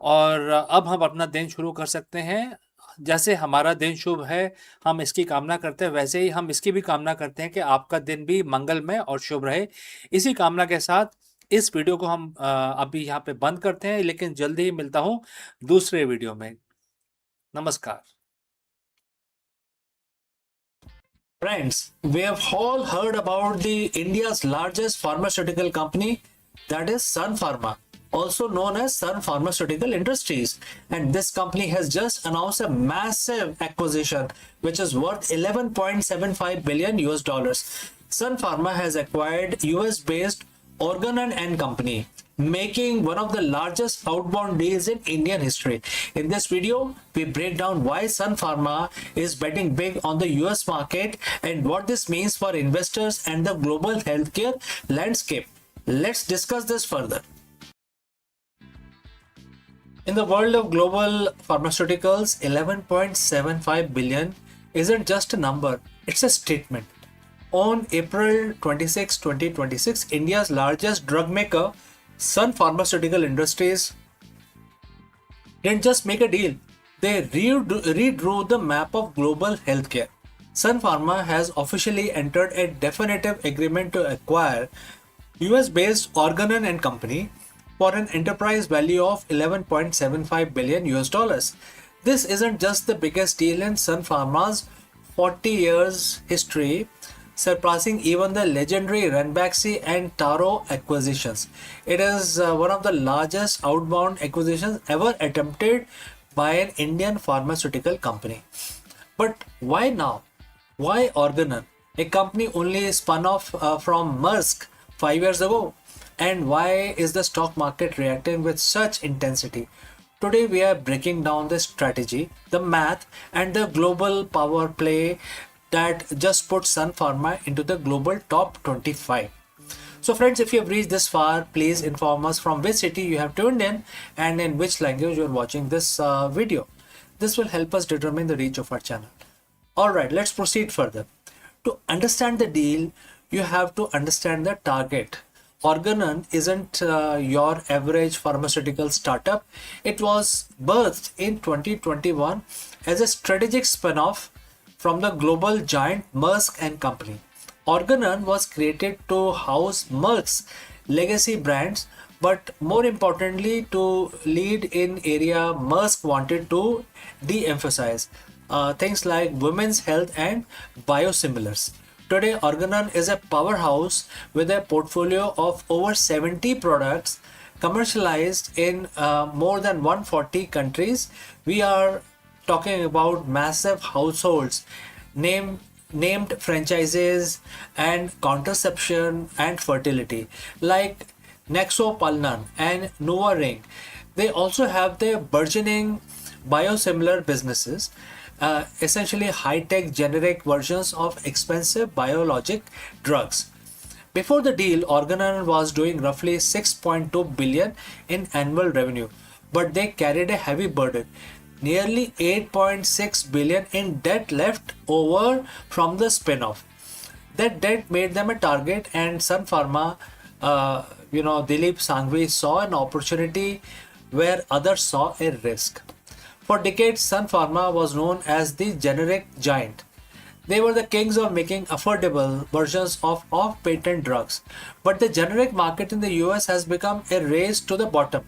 और अब हम अपना दिन शुरू कर सकते हैं। जैसे हमारा दिन शुभ है, हम इसकी कामना करते हैं, वैसे ही हम इसकी भी कामना करते हैं कि आपका दिन भी मंगलमय और शुभ रहे। इसी कामना के साथ इस वीडियो को हम अभी यहाँ पे बंद करते हैं, लेकिन जल्दी ही मिलता हूँ दूसरे वीडियो में। नमस्कार। Friends, we have all heard about the India's largest pharmaceutical company, that is Sun Pharma, also known as Sun Pharmaceutical Industries. And this company has just announced a massive acquisition which is worth 11.75 billion US dollars. Sun Pharma has acquired US based Organon and Company, making one of the largest outbound deals in Indian history. In this video, we break down why Sun Pharma is betting big on the US market and what this means for investors and the global healthcare landscape. Let's discuss this further. In the world of global pharmaceuticals, 11.75 billion isn't just a number, it's a statement. On April 26, 2026, India's largest drug maker, Sun Pharmaceutical Industries, didn't just make a deal, they redrew the map of global healthcare. Sun Pharma has officially entered a definitive agreement to acquire US-based Organon and Company, for an enterprise value of 11.75 billion US dollars. This isn't just the biggest deal in Sun Pharma's 40 years history, surpassing even the legendary Ranbaxy and Taro acquisitions. It is one of the largest outbound acquisitions ever attempted by an Indian pharmaceutical company. But why now? Why Organon, a company only spun off from Maersk 5 years ago? And why is the stock market reacting with such intensity? Today we are breaking down the strategy, the math, and the global power play that just put Sun Pharma into the global top 25. So friends, if you have reached this far, please inform us from which city you have tuned in and in which language you are watching this video. This will help us determine the reach of our channel. Alright, let's proceed further. To understand the deal, you have to understand the target. Organon isn't your average pharmaceutical startup. It was birthed in 2021 as a strategic spin-off from the global giant Maersk and Company. Organon was created to house Maersk's legacy brands, but more importantly to lead in area Maersk wanted to de-emphasize, things like women's health and biosimilars. Today, Organon is a powerhouse with a portfolio of over 70 products commercialized in more than 140 countries. We are talking about massive households, named franchises and contraception and fertility like Nexopalnan and NuvaRing. They also have their burgeoning biosimilar businesses, essentially high-tech generic versions of expensive biologic drugs. Before the deal, Organon was doing roughly 6.2 billion in annual revenue, but they carried a heavy burden, nearly 8.6 billion in debt left over from the spin-off. That debt made them a target, and Sun Pharma, Dilip Sanghvi saw an opportunity where others saw a risk. For decades, Sun Pharma was known as the generic giant. They were the kings of making affordable versions of off-patent drugs. But the generic market in the US has become a race to the bottom,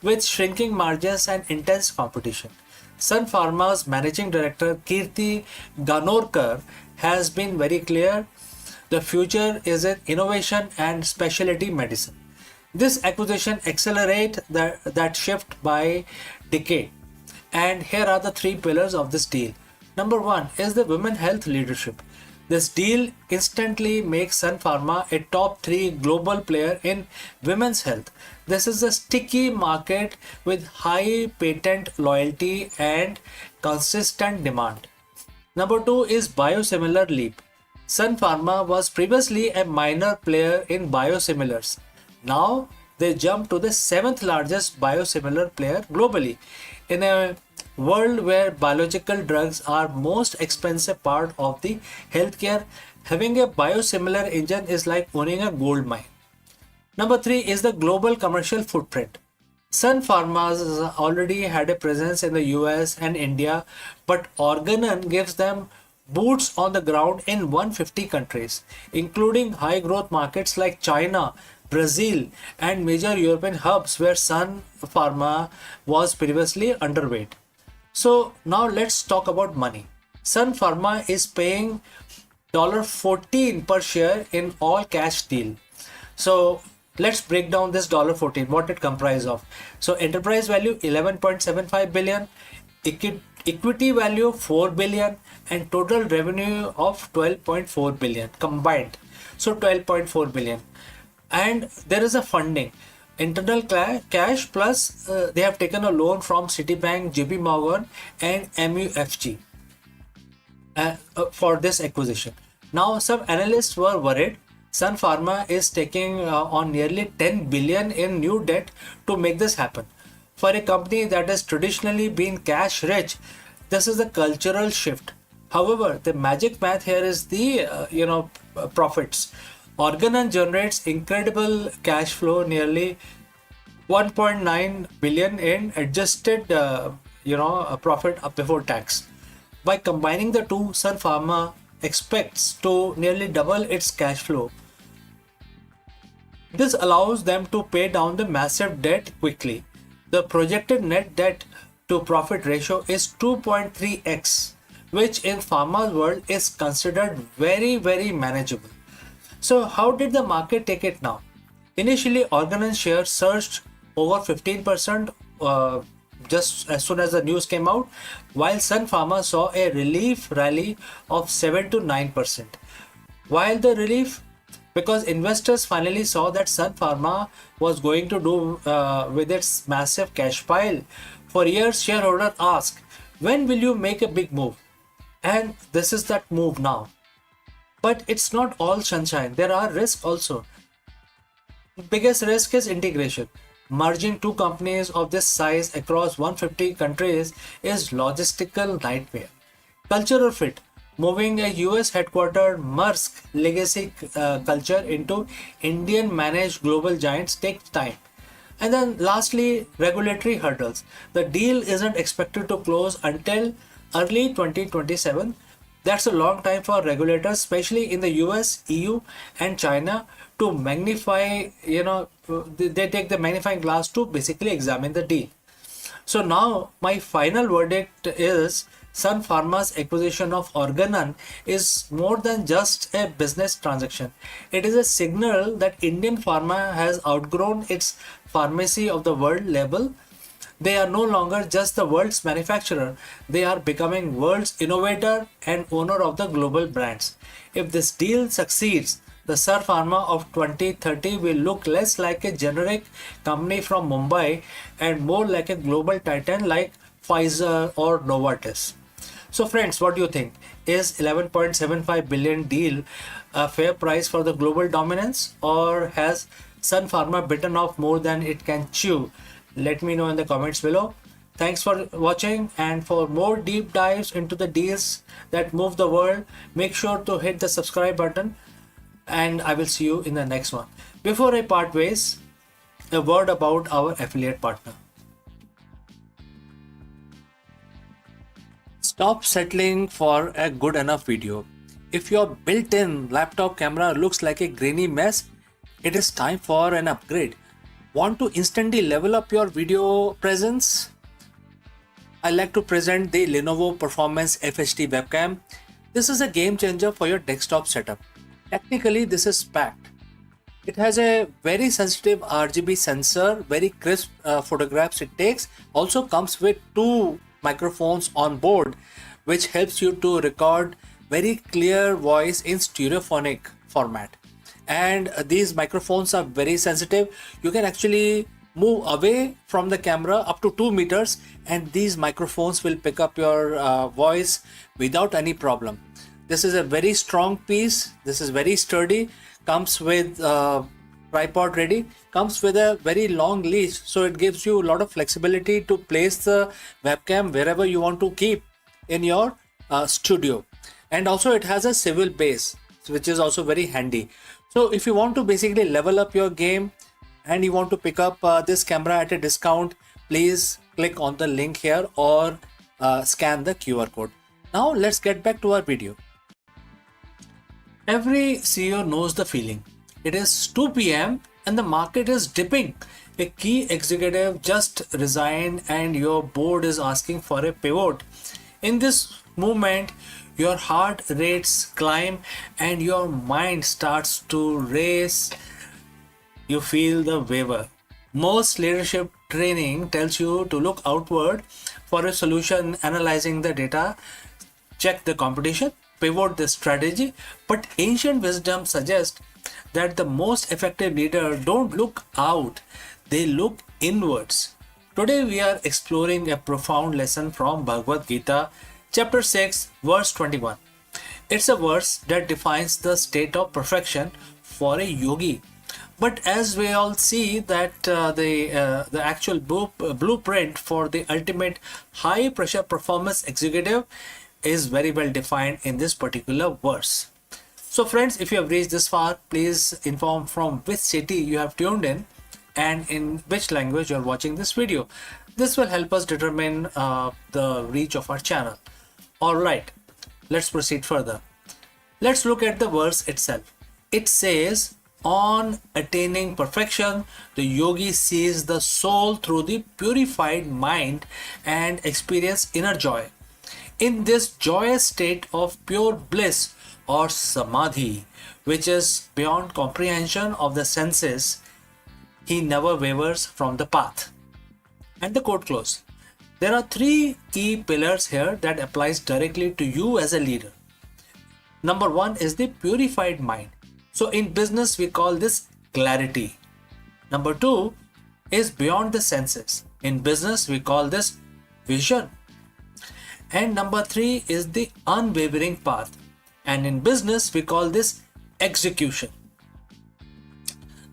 with shrinking margins and intense competition. Sun Pharma's managing director Kirti Ganorkar has been very clear. The future is in innovation and specialty medicine. This acquisition accelerates that shift by decade. And here are the three pillars of this deal. Number one is the women health leadership. This deal instantly makes Sun Pharma a top 3 global player in women's health. This is a sticky market with high patent loyalty and consistent demand. Number 2 is biosimilar leap. Sun Pharma was previously a minor player in biosimilars. Now they jump to the 7th largest biosimilar player globally. In a world where biological drugs are most expensive part of the healthcare, having a biosimilar engine is like owning a gold mine. Number 3 is the global commercial footprint. Sun Pharma already had a presence in the US and India, but Organon gives them boots on the ground in 150 countries, including high growth markets like China, Brazil, and major European hubs where Sun Pharma was previously underweight. So now let's talk about money. Sun Pharma is paying $14 per share in all cash deal. So let's break down this $14, what it comprises of. So enterprise value 11.75 billion, equity value 4 billion, and total revenue of 12.4 billion combined. So 12.4 billion. And there is a funding, internal cash plus they have taken a loan from Citibank, JP Morgan and MUFG for this acquisition. Now some analysts were worried Sun Pharma is taking on nearly 10 billion in new debt to make this happen. For a company that has traditionally been cash rich, this is a cultural shift. However, the magic math here is the profits. Organon generates incredible cash flow, nearly 1.9 billion in adjusted profit before tax. By combining the two, Sun Pharma expects to nearly double its cash flow This allows them to pay down the massive debt quickly. The projected net debt to profit ratio is 2.3x, which in pharma's world is considered very manageable. So how did the market take it now? Initially, Organon shares surged over 15% just as soon as the news came out, while Sun Pharma saw a relief rally of 7 to 9%. While the relief, because investors finally saw that Sun Pharma was going to do with its massive cash pile. For years, shareholders asked, when will you make a big move? And this is that move now. But it's not all sunshine. There are risks also. Biggest risk is integration. Merging two companies of this size across 150 countries is logistical nightmare. Cultural fit. Moving a US headquartered Maersk legacy culture into Indian managed global giants takes time. And then lastly, regulatory hurdles. The deal isn't expected to close until early 2027. That's a long time for regulators, especially in the US, EU, and China, to magnify, they take the magnifying glass to basically examine the deal. So now my final verdict is Sun Pharma's acquisition of Organon is more than just a business transaction. It is a signal that Indian pharma has outgrown its pharmacy of the world label. They are no longer just the world's manufacturer. They are becoming world's innovator and owner of the global brands. If this deal succeeds, the Sun Pharma of 2030 will look less like a generic company from Mumbai and more like a global titan like Pfizer or Novartis. So friends, what do you think? Is 11.75 billion deal a fair price for the global dominance, or has Sun Pharma bitten off more than it can chew? Let me know in the comments below. Thanks for watching, and for more deep dives into the deals that move the world, make sure to hit the subscribe button, and I will see you in the next one. Before I part ways, a word about our affiliate partner. Stop settling for a good enough video. If your built-in laptop camera looks like a grainy mess, it is time for an upgrade. Want to instantly level up your video presence? I like to present the Lenovo Performance FHD webcam. This is a game changer for your desktop setup. Technically, this is packed. It has a very sensitive RGB sensor, very crisp photographs it takes. Also comes with two microphones on board, which helps you to record very clear voice in stereophonic format. And these microphones are very sensitive. You can actually move away from the camera up to 2 meters, and these microphones will pick up your voice without any problem. This is a very strong piece. This is very sturdy. Comes with tripod ready. Comes with a very long leash, so it gives you a lot of flexibility to place the webcam wherever you want to keep in your studio. And also it has a swivel base, which is also very handy. So if you want to basically level up your game and you want to pick up this camera at a discount, please click on the link here or scan the QR code. Now let's get back to our video. Every CEO knows the feeling. It is 2 p.m. and the market is dipping. A key executive just resigned and your board is asking for a pivot. In this movement, your heart rates climb and your mind starts to race. You feel the waver. Most leadership training tells you to look outward for a solution, analyzing the data, check the competition, pivot the strategy. But ancient wisdom suggests that the most effective leaders don't look out, they look inwards. Today we are exploring a profound lesson from Bhagavad Gita, chapter 6, verse 21. It's a verse that defines the state of perfection for a yogi. But as we all see that the actual blueprint for the ultimate high pressure performance executive is very well defined in this particular verse. So friends, if you have reached this far, please inform from which city you have tuned in and in which language you are watching this video. This will help us determine the reach of our channel. Alright, let's proceed further. Let's look at the verse itself. It says, On attaining perfection, the yogi sees the soul through the purified mind and experience inner joy. In this joyous state of pure bliss or samadhi, which is beyond comprehension of the senses, he never wavers from the path. And the quote close. There are three key pillars here that applies directly to you as a leader. Number one is the purified mind. So in business, we call this clarity. Number two is beyond the senses. In business, we call this vision. And number three is the unwavering path. And in business, we call this execution.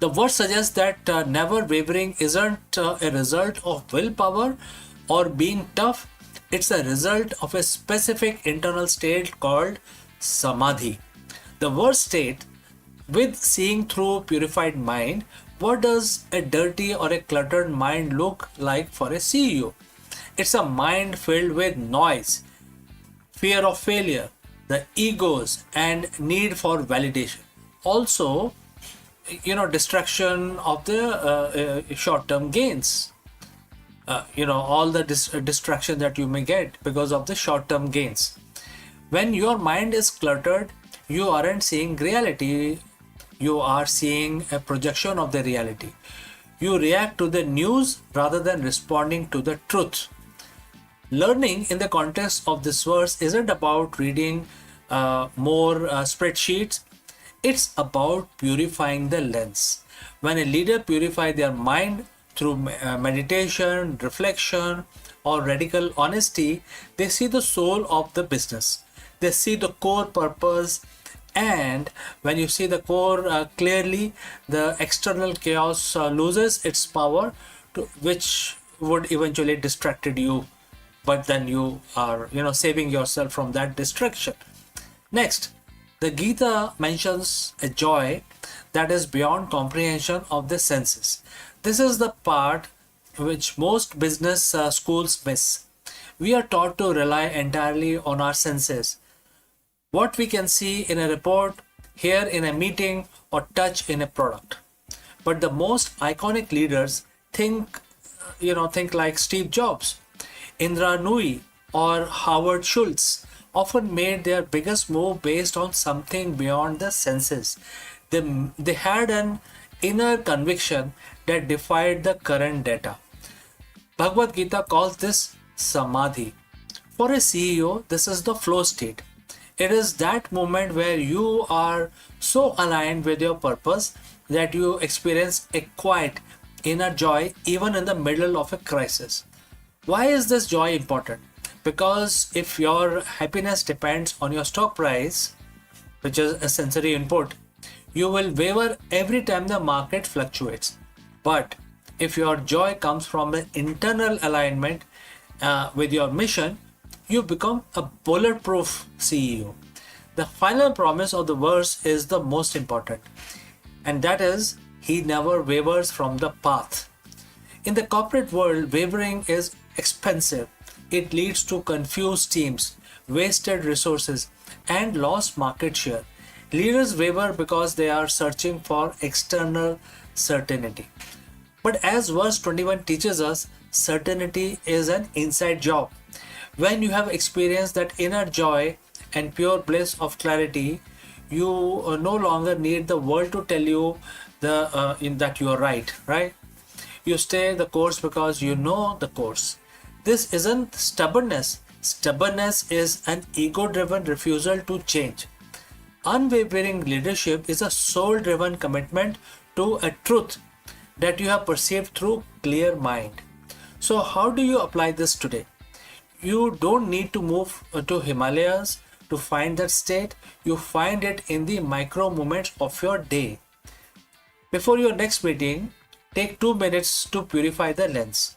The word suggests that never wavering isn't a result of willpower or being tough. It's a result of a specific internal state called samadhi. The word state, with seeing through purified mind, what does a dirty or a cluttered mind look like for a CEO? It's a mind filled with noise, fear of failure, the egos, and need for validation. Also, distraction of the short-term gains. All the distraction that you may get because of the short-term gains. When your mind is cluttered, you aren't seeing reality. You are seeing a projection of the reality. You react to the news rather than responding to the truth. Learning in the context of this verse isn't about reading more spreadsheets. It's about purifying the lens. When a leader purifies their mind through meditation, reflection, or radical honesty, they see the soul of the business. They see the core purpose, and when you see the core clearly, the external chaos loses its power, which would eventually distracted you. But then you are, saving yourself from that distraction. Next, the Gita mentions a joy that is beyond comprehension of the senses. This is the part which most business schools miss. We are taught to rely entirely on our senses. What we can see in a report, hear in a meeting, or touch in a product. But the most iconic leaders think like Steve Jobs, Indra Nooyi, or Howard Schultz often made their biggest move based on something beyond the senses. They had an inner conviction that defied the current data. Bhagavad Gita calls this samadhi. For a CEO, this is the flow state. It is that moment where you are so aligned with your purpose that you experience a quiet inner joy even in the middle of a crisis. Why is this joy important? Because if your happiness depends on your stock price, which is a sensory input, you will waver every time the market fluctuates. But if your joy comes from an internal alignment with your mission, you become a bulletproof CEO. The final promise of the verse is the most important, and that is, he never wavers from the path. In the corporate world, wavering is expensive. It leads to confused teams, wasted resources, and lost market share. Leaders waver because they are searching for external certainty. But as verse 21 teaches us, certainty is an inside job. When you have experienced that inner joy and pure bliss of clarity, you no longer need the world to tell you that you are right? You stay the course because you know the course. This isn't stubbornness. Stubbornness is an ego-driven refusal to change. Unwavering leadership is a soul-driven commitment to a truth that you have perceived through clear mind. So how do you apply this today? You don't need to move to Himalayas to find that state. You find it in the micro moments of your day. Before your next meeting, take 2 minutes to purify the lens.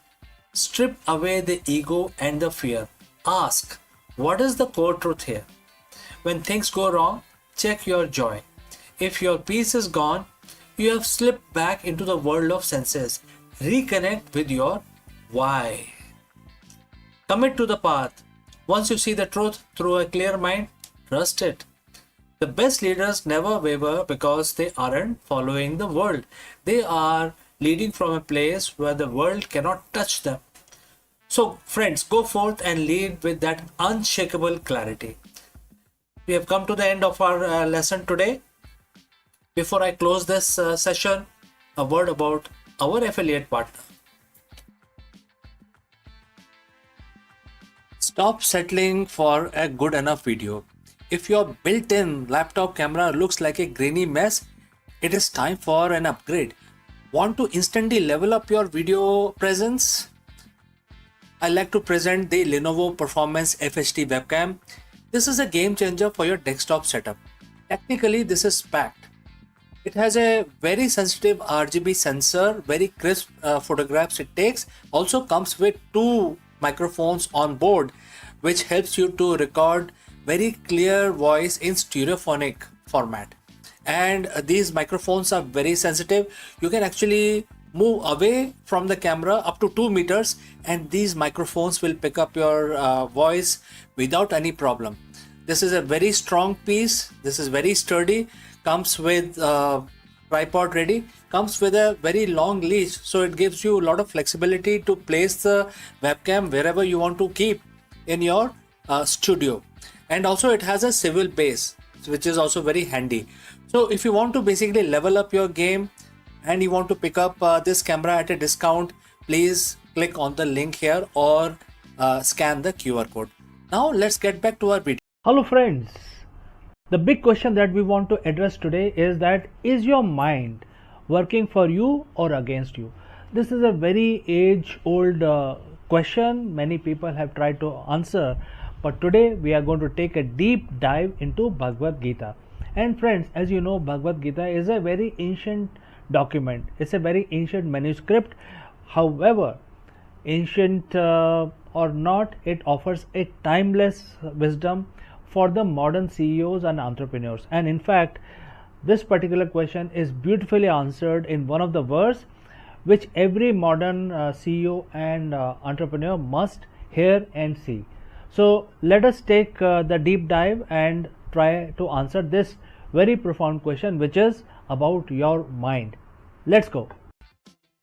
Strip away the ego and the fear. Ask, what is the core truth here? When things go wrong, check your joy. If your peace is gone, you have slipped back into the world of senses. Reconnect with your why. Commit to the path. Once you see the truth through a clear mind, trust it. The best leaders never waver because they aren't following the world. They are leading from a place where the world cannot touch them. So, friends, go forth and lead with that unshakable clarity. We have come to the end of our lesson today. Before I close this session, a word about our affiliate partner. Stop settling for a good enough video. If your built-in laptop camera looks like a grainy mess, it is time for an upgrade. Want to instantly level up your video presence? I like to present the Lenovo Performance FHD webcam. This is a game changer for your desktop setup. Technically, this is packed. It has a very sensitive RGB sensor, very crisp photographs it takes. Also comes with 2 microphones on board, which helps you to record very clear voice in stereophonic format. And these microphones are very sensitive. You can actually move away from the camera up to 2 meters and these microphones will pick up your voice without any problem. This is a very strong piece. This is very sturdy. Comes with tripod ready. Comes with a very long leash, so it gives you a lot of flexibility to place the webcam wherever you want to keep in your studio. And also it has a swivel base, which is also very handy. So if you want to basically level up your game and you want to pick up this camera at a discount, please click on the link here or scan the QR code. Now let's get back to our video. Hello friends, the big question that we want to address today is that is your mind working for you or against you? This is a very age-old question many people have tried to answer, but today we are going to take a deep dive into Bhagavad Gita. And friends, as you know, Bhagavad Gita is a very ancient document. It's a very ancient manuscript. However, ancient or not, it offers a timeless wisdom for the modern CEOs and entrepreneurs. And in fact, this particular question is beautifully answered in one of the verse which every modern CEO and entrepreneur must hear and see. So let us take the deep dive and try to answer this very profound question, which is about your mind. Let's go.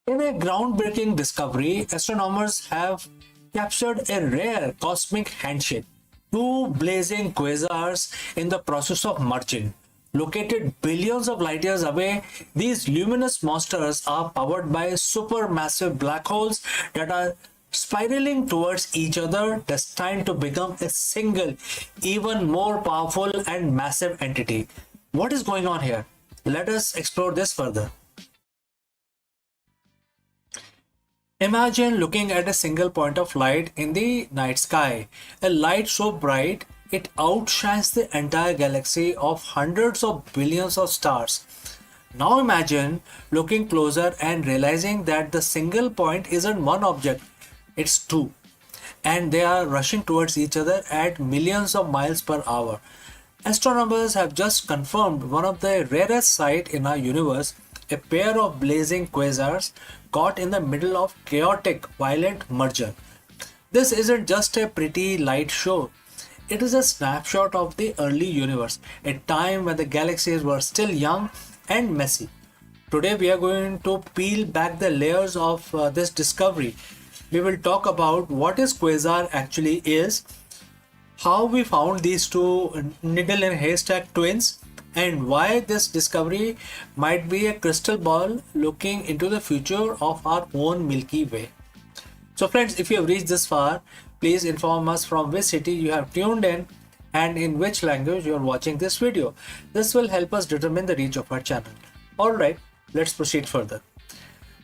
In a groundbreaking discovery, astronomers have captured a rare cosmic handshake. 2 blazing quasars in the process of merging. Located billions of light years away, these luminous monsters are powered by supermassive black holes that are spiraling towards each other, destined to become a single, even more powerful and massive entity. What is going on here? Let us explore this further. Imagine looking at a single point of light in the night sky, a light so bright it outshines the entire galaxy of hundreds of billions of stars. Now imagine looking closer and realizing that the single point isn't one object, it's 2. And they are rushing towards each other at millions of miles per hour. Astronomers have just confirmed one of the rarest sights in our universe, a pair of blazing quasars caught in the middle of chaotic, violent merger. This isn't just a pretty light show. It is a snapshot of the early universe, a time when the galaxies were still young and messy. Today we are going to peel back the layers of this discovery. We will talk about what is quasar actually is, how we found these 2 needle in haystack twins, and why this discovery might be a crystal ball looking into the future of our own Milky Way. So friends, if you have reached this far, please inform us from which city you have tuned in and in which language you are watching this video. This will help us determine the reach of our channel. Alright, let's proceed further.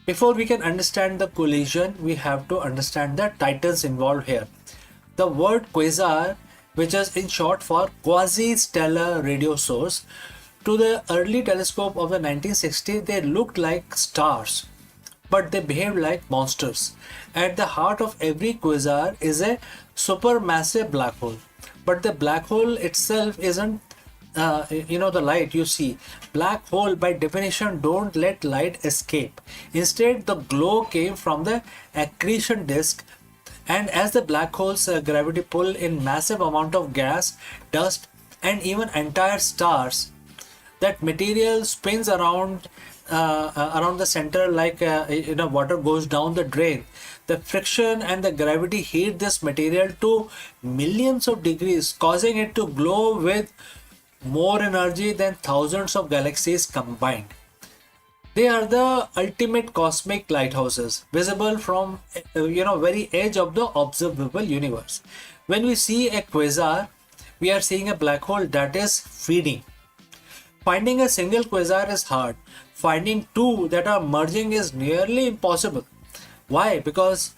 Before we can understand the collision, we have to understand the titans involved here. The word quasar, which is in short for quasi-stellar radio source, to the early telescope of the 1960s, they looked like stars, but they behaved like monsters. At the heart of every quasar is a supermassive black hole, but the black hole itself isn't the light you see. Black hole by definition don't let light escape. Instead, the glow came from the accretion disk, and as the black hole's gravity pull in massive amount of gas, dust and even entire stars. That material spins around the center like water goes down the drain. The friction and the gravity heat this material to millions of degrees, causing it to glow with more energy than thousands of galaxies combined. They are the ultimate cosmic lighthouses, visible from very edge of the observable universe. When we see a quasar, we are seeing a black hole that is feeding. Finding a single quasar is hard. Finding two that are merging is nearly impossible. Why? Because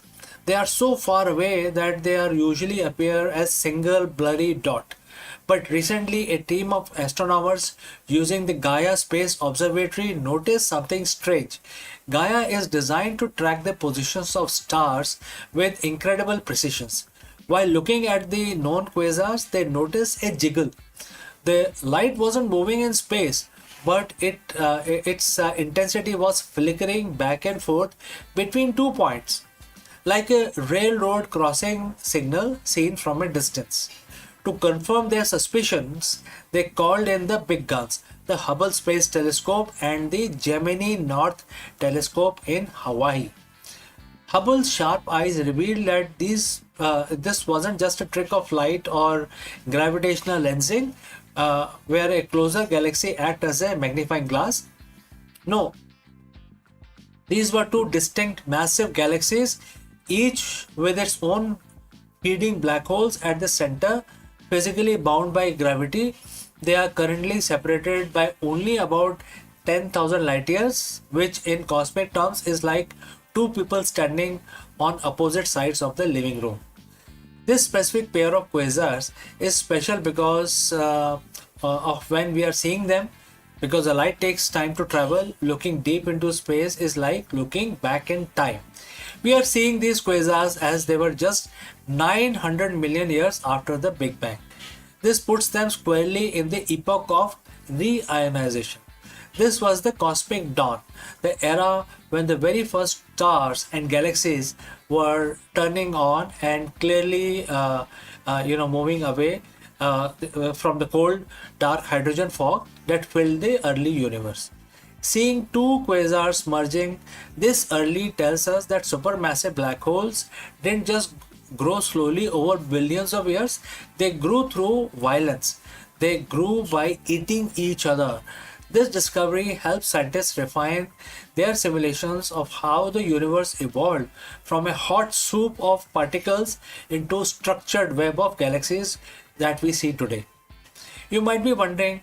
they are so far away that they are usually appear as single blurry dot. But recently, a team of astronomers using the Gaia Space Observatory noticed something strange. Gaia is designed to track the positions of stars with incredible precision. While looking at the known quasars, they noticed a jiggle. The light wasn't moving in space, but its intensity was flickering back and forth between 2 points, like a railroad crossing signal seen from a distance. To confirm their suspicions, they called in the big guns, the Hubble Space Telescope and the Gemini North Telescope in Hawaii. Hubble's sharp eyes revealed that this wasn't just a trick of light or gravitational lensing, where a closer galaxy acts as a magnifying glass. No, these were two distinct massive galaxies, each with its own feeding black holes at the center, physically bound by gravity. They are currently separated by only about 10,000 light years, which in cosmic terms is like two people standing on opposite sides of the living room. This specific pair of quasars is special because of when we are seeing them, because the light takes time to travel. Looking deep into space is like looking back in time. We are seeing these quasars as they were just 900 million years after the Big Bang. This puts them squarely in the epoch of reionization. This was the cosmic dawn, the era when the very first stars and galaxies were turning on and clearly moving away from the cold, dark hydrogen fog that filled the early universe. Seeing two quasars merging this early tells us that supermassive black holes didn't just grow slowly over billions of years, they grew through violence. They grew by eating each other. This discovery helps scientists refine their simulations of how the universe evolved from a hot soup of particles into a structured web of galaxies that we see today. You might be wondering,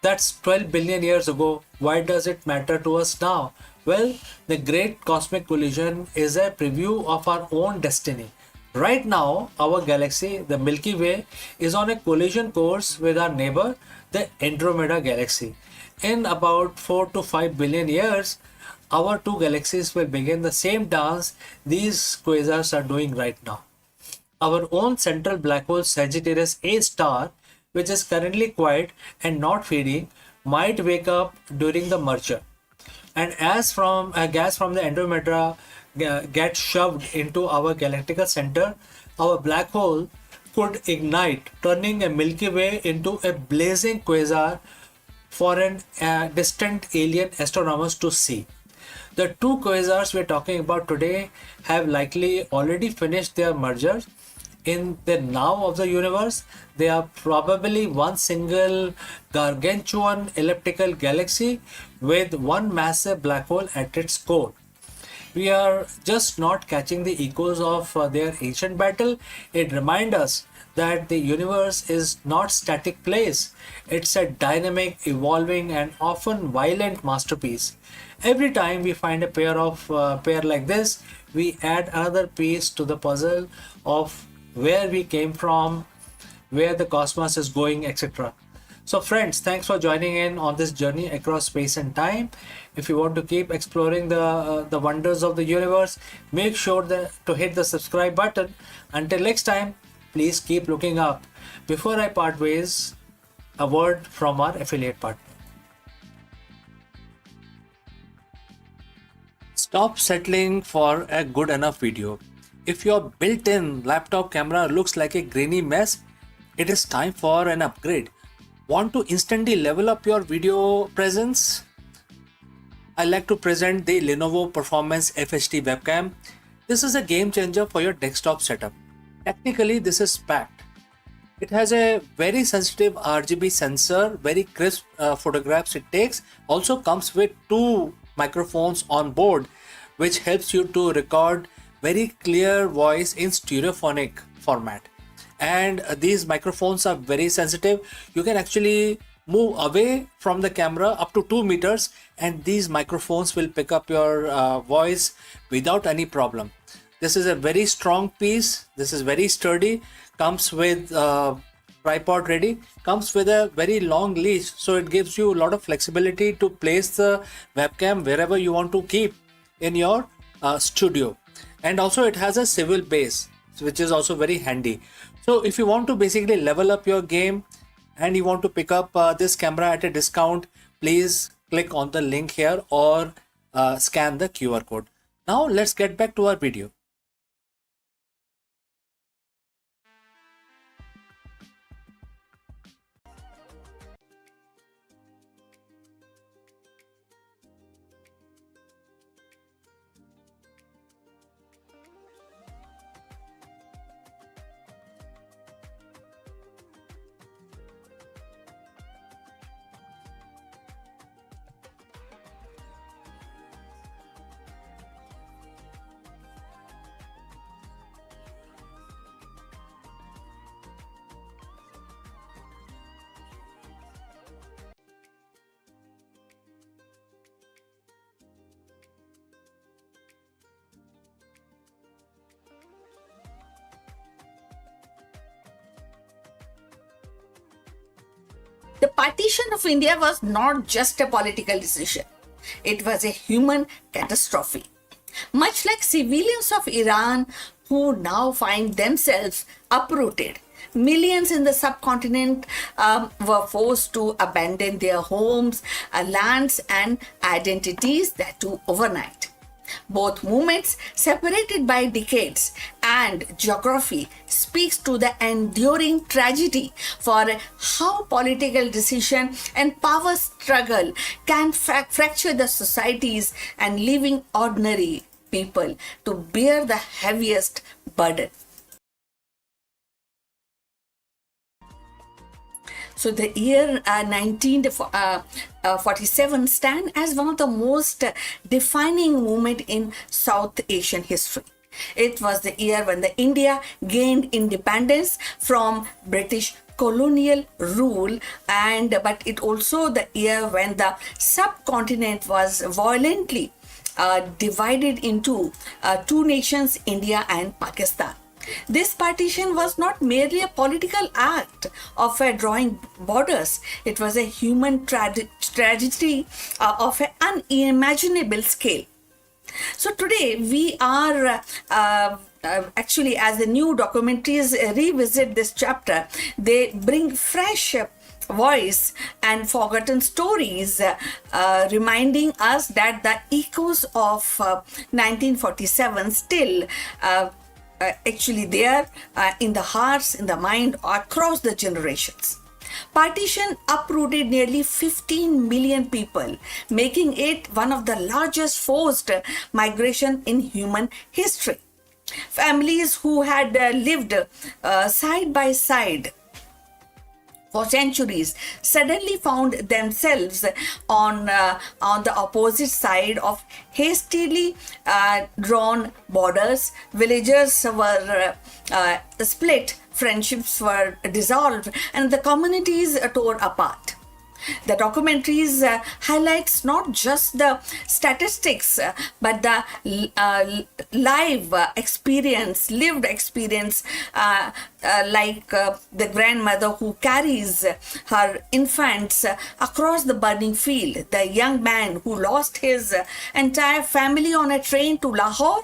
that's 12 billion years ago. Why does it matter to us now? Well, the Great Cosmic Collision is a preview of our own destiny. Right now, our galaxy, the Milky Way, is on a collision course with our neighbor, the Andromeda Galaxy. In about 4 to 5 billion years, our two galaxies will begin the same dance these quasars are doing right now. Our own central black hole Sagittarius A star, which is currently quiet and not feeding, might wake up during the merger. And as gas from the Andromeda gets shoved into our galactical center, our black hole could ignite, turning a Milky Way into a blazing quasar for distant alien astronomers to see. The two quasars we're talking about today have likely already finished their merger. In the now of the universe, they are probably one single gargantuan elliptical galaxy with one massive black hole at its core. We are just not catching the echoes of their ancient battle. It reminds us that the universe is not static place. It's a dynamic, evolving, and often violent masterpiece. Every time we find a pair like this, we add another piece to the puzzle of where we came from, where the cosmos is going, etc. So friends, thanks for joining in on this journey across space and time. If you want to keep exploring the wonders of the universe, make sure to hit the subscribe button. Until next time, please keep looking up. Before I part ways, a word from our affiliate partner. Stop settling for a good enough video. If your built-in laptop camera looks like a grainy mess, it is time for an upgrade. Want to instantly level up your video presence? I like to present the Lenovo Performance FHD webcam. This is a game changer for your desktop setup. Technically, this is packed. It has a very sensitive RGB sensor, very crisp photographs it takes. Also comes with 2 microphones on board, which helps you to record very clear voice in stereophonic format. And these microphones are very sensitive. You can actually move away from the camera up to 2 meters and these microphones will pick up your voice without any problem. This is a very strong piece. This is very sturdy. Comes with tripod ready. Comes with a very long leash, so it gives you a lot of flexibility to place the webcam wherever you want to keep in your studio. And also it has a swivel base, which is also very handy. So if you want to basically level up your game and you want to pick up this camera at a discount, please click on the link here or scan the QR code. Now let's get back to our video. The partition of India was not just a political decision, it was a human catastrophe. Much like civilians of Iran who now find themselves uprooted, millions in the subcontinent were forced to abandon their homes, lands, and identities, that too overnight. Both movements, separated by decades and geography, speaks to the enduring tragedy for how political decision and power struggle can fracture the societies and leaving ordinary people to bear the heaviest burden. So the year 1947 stands as one of the most defining moments in South Asian history. It was the year when India gained independence from British colonial rule, but it also the year when the subcontinent was violently divided into 2 nations, India and Pakistan. This partition was not merely a political act of drawing borders. It was a human tragedy of an unimaginable scale. So today we are actually, as the new documentaries revisit this chapter, they bring fresh voice and forgotten stories, reminding us that the echoes of 1947 still actually there in the hearts, in the mind, across the generations. Partition uprooted nearly 15 million people, making it one of the largest forced migration in human history. Families who had lived side by side for centuries suddenly found themselves on the opposite side of hastily drawn borders. Villages were split, friendships were dissolved, and the communities tore apart. The documentaries highlights not just the statistics, but the live experience, lived experience, like the grandmother who carries her infants across the burning field, the young man who lost his entire family on a train to Lahore,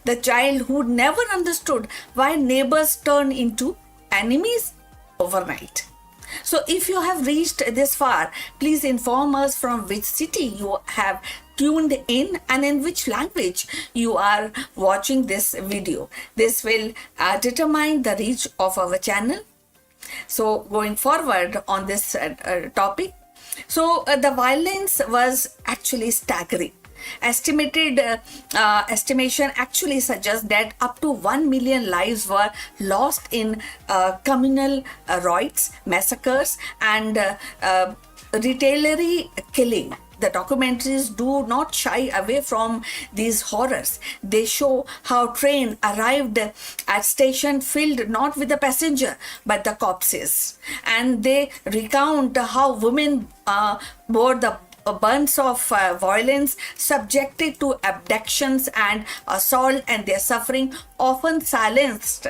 the child who never understood why neighbors turn into enemies overnight. So if you have reached this far, please inform us from which city you have tuned in and in which language you are watching this video. This will determine the reach of our channel. So going forward on this topic, so the violence was actually staggering. Estimation actually suggests that up to 1 million lives were lost in communal riots, massacres, and retaliatory killing. The documentaries do not shy away from these horrors. They show how train arrived at station filled not with the passenger but the corpses, and they recount how women bore the burns of violence, subjected to abductions and assault, and their suffering often silenced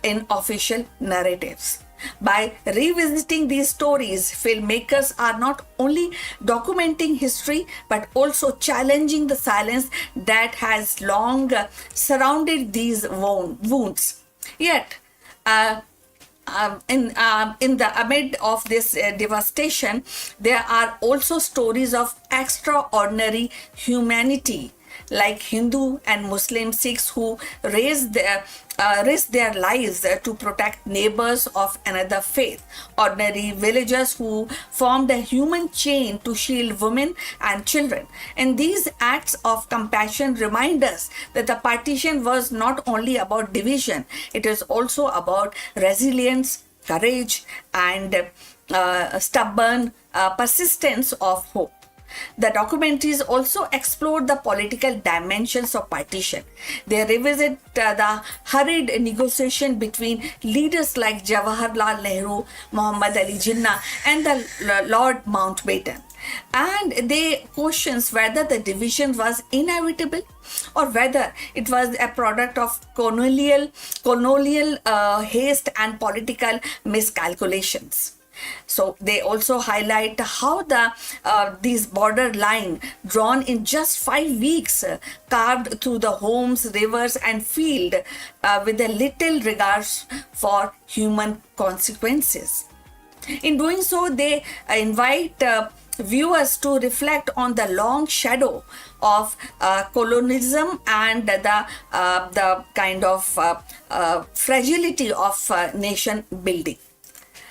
in official narratives. By revisiting these stories, filmmakers are not only documenting history but also challenging the silence that has long surrounded these wounds. Yet, in the amid of this devastation, there are also stories of extraordinary humanity, like Hindu and Muslim Sikhs who risk their lives to protect neighbors of another faith, ordinary villagers who formed a human chain to shield women and children. And these acts of compassion remind us that the partition was not only about division, it is also about resilience, courage, and stubborn persistence of hope. The documentaries also explore the political dimensions of partition. They revisit the hurried negotiation between leaders like Jawaharlal Nehru, Muhammad Ali Jinnah, and the Lord Mountbatten. And they questions whether the division was inevitable or whether it was a product of colonial haste and political miscalculations. So they also highlight how these border line drawn in just 5 weeks carved through the homes, rivers, and field with a little regard for human consequences. In doing so, they invite viewers to reflect on the long shadow of colonialism and the kind of fragility of nation building.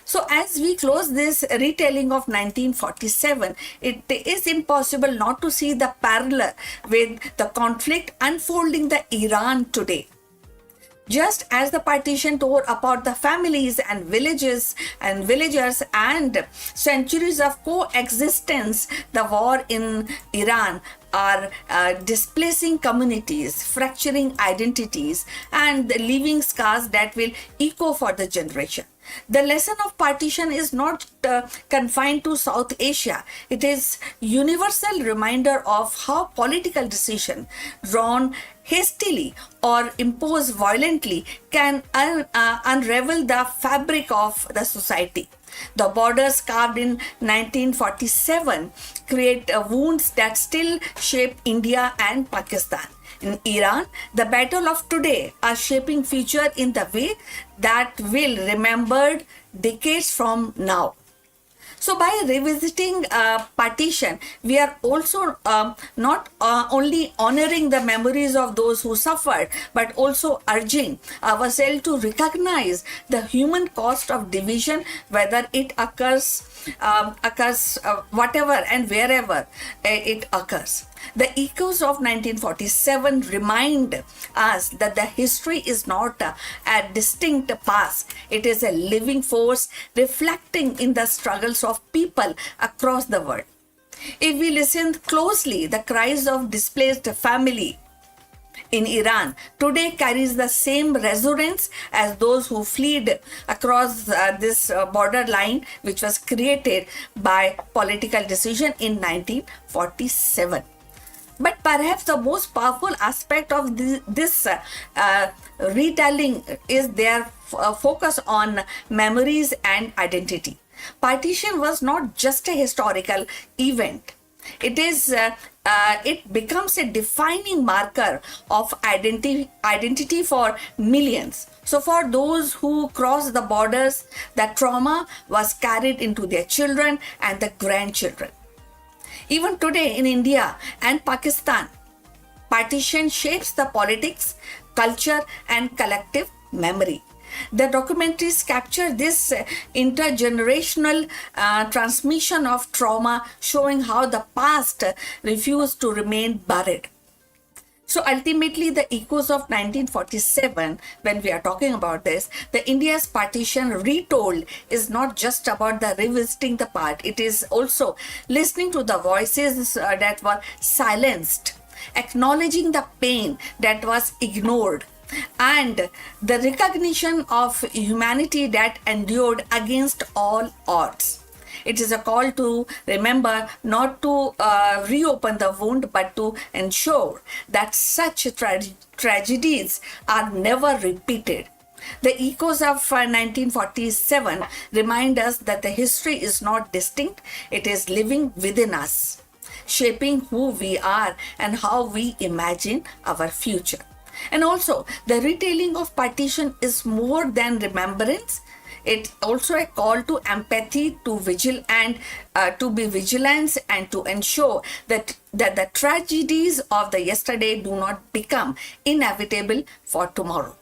So as we close this retelling of 1947, it is impossible not to see the parallel with the conflict unfolding in Iran today. Just as the partition tore apart the families and villages and villagers and centuries of coexistence, the war in Iran are displacing communities, fracturing identities, and leaving scars that will echo for the generation. The lesson of partition is not confined to South Asia. It is universal reminder of how political decision drawn hastily or imposed violently can unravel the fabric of the society. The borders carved in 1947 create wounds that still shape India and Pakistan. In Iran, the battle of today are shaping future in the way that will remembered decades from now. So by revisiting partition, we are also not only honoring the memories of those who suffered, but also urging ourselves to recognize the human cost of division, whether it occurs whatever and wherever it occurs. The echoes of 1947 remind us that the history is not a distinct past. It is a living force reflecting in the struggles of people across the world. If we listen closely, the cries of displaced family in Iran today carries the same resonance as those who fled across this border line, which was created by political decision in 1947. But perhaps the most powerful aspect of this retelling is their focus on memories and identity. Partition was not just a historical event. It becomes a defining marker of identity for millions. So for those who crossed the borders, the trauma was carried into their children and the grandchildren. Even today in India and Pakistan, partition shapes the politics, culture, and collective memory. The documentaries capture this intergenerational transmission of trauma, showing how the past refused to remain buried. So ultimately, the echoes of 1947, when we are talking about this, the India's partition retold is not just about the revisiting the part. It is also listening to the voices that were silenced, acknowledging the pain that was ignored, and the recognition of humanity that endured against all odds. It is a call to remember not to reopen the wound, but to ensure that such tragedies are never repeated. The echoes of 1947 remind us that the history is not distinct, it is living within us, shaping who we are and how we imagine our future. And also, the retelling of partition is more than remembrance. It's also a call to empathy, to vigil and to be vigilant, and to ensure that the tragedies of the yesterday do not become inevitable for tomorrow.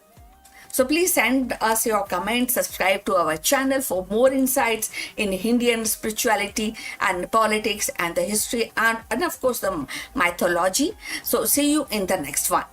So please send us your comments, subscribe to our channel for more insights in Indian spirituality and politics and the history and of course the mythology. So see you in the next one.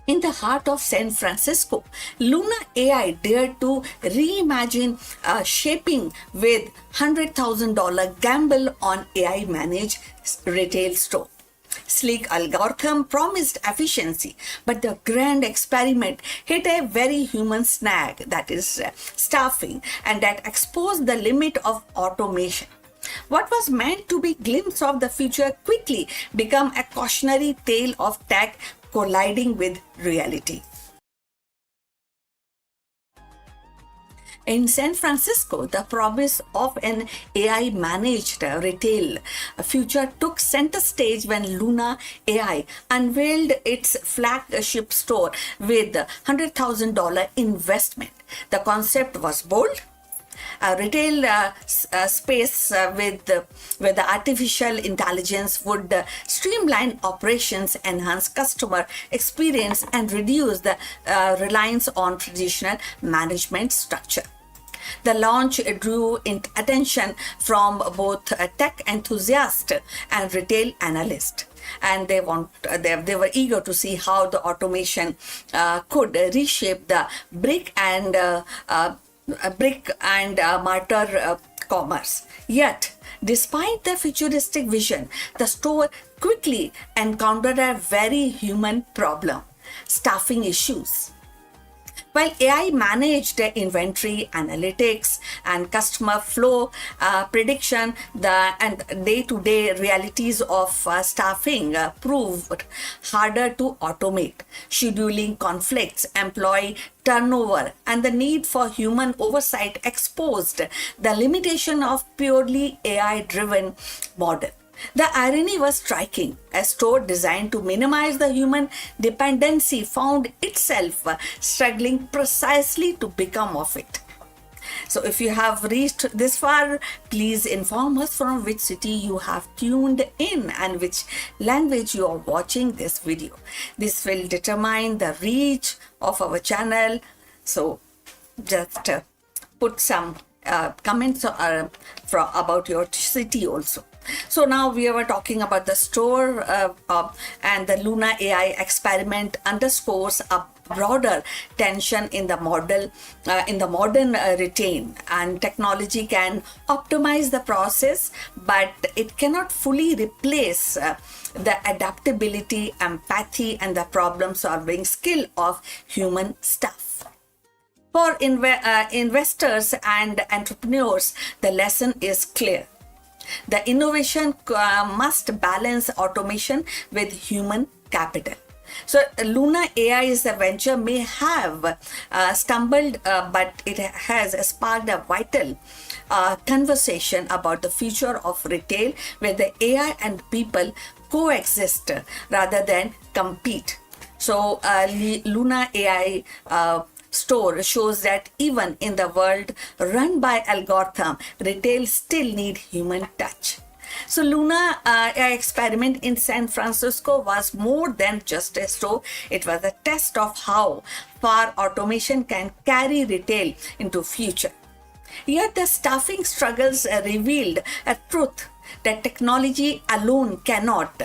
In the heart of San Francisco, Luna AI dared to reimagine shaping with $100,000 gamble on AI managed retail store. Sleek algorithm promised efficiency, but the grand experiment hit a very human snag, that is staffing, and that exposed the limit of automation. What was meant to be a glimpse of the future quickly became a cautionary tale of tech colliding with reality. In San Francisco, the promise of an AI managed retail future took center stage when Luna AI unveiled its flagship store with $100,000 investment. The concept was bold. A retail space where the artificial intelligence would streamline operations, enhance customer experience, and reduce the reliance on traditional management structure. The launch drew attention from both tech enthusiasts and retail analysts, and they were eager to see how the automation could reshape the brick and mortar commerce. Yet, despite the futuristic vision, the store quickly encountered a very human problem: staffing issues. While AI managed inventory analytics and customer flow prediction, and day-to-day realities of staffing proved harder to automate. Scheduling conflicts, employee turnover, and the need for human oversight exposed the limitation of purely AI-driven model. The irony was striking. A store designed to minimize the human dependency found itself struggling precisely to become of it. So if you have reached this far, please inform us from which city you have tuned in and which language you are watching this video. This will determine the reach of our channel. So just put some comments about your city also. So now we were talking about the store and the Luna AI experiment underscores a broader tension in the modern retail, and technology can optimize the process, but it cannot fully replace the adaptability, empathy, and the problem solving skill of human staff. For investors and entrepreneurs, the lesson is clear. The innovation must balance automation with human capital. So Luna AI's venture may have stumbled, but it has sparked a vital conversation about the future of retail, where the AI and people coexist rather than compete. So Luna AI store shows that even in the world run by algorithm, retail still need human touch. So Luna AI experiment in San Francisco was more than just a store. It was a test of how far automation can carry retail into future. Yet the staffing struggles revealed a truth that technology alone cannot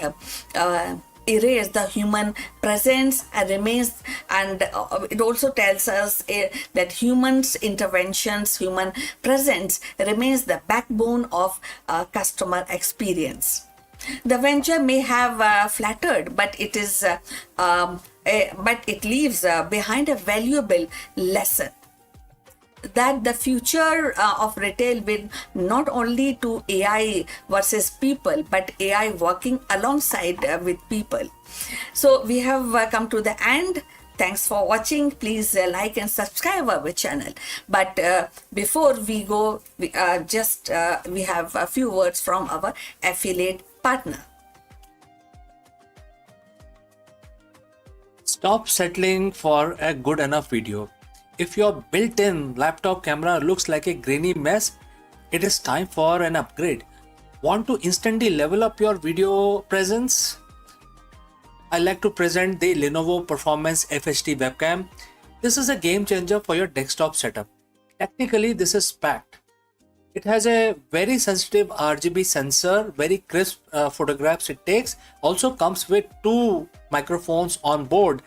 erase the human presence and remains, and it also tells us that humans interventions, human presence remains the backbone of customer experience. The venture may have flattered, but it is but it leaves behind a valuable lesson, that the future of retail will not only to AI versus people, but AI working alongside with people. So we have come to the end. Thanks for watching. Please like and subscribe our channel. But before we go, we have a few words from our affiliate partner. Stop settling for a good enough video. If your built-in laptop camera looks like a grainy mess, it is time for an upgrade. Want to instantly level up your video presence? I like to present the Lenovo Performance FHD webcam. This is a game changer for your desktop setup. Technically, this is packed. It has a very sensitive RGB sensor, very crisp photographs it takes. Also comes with 2 microphones on board,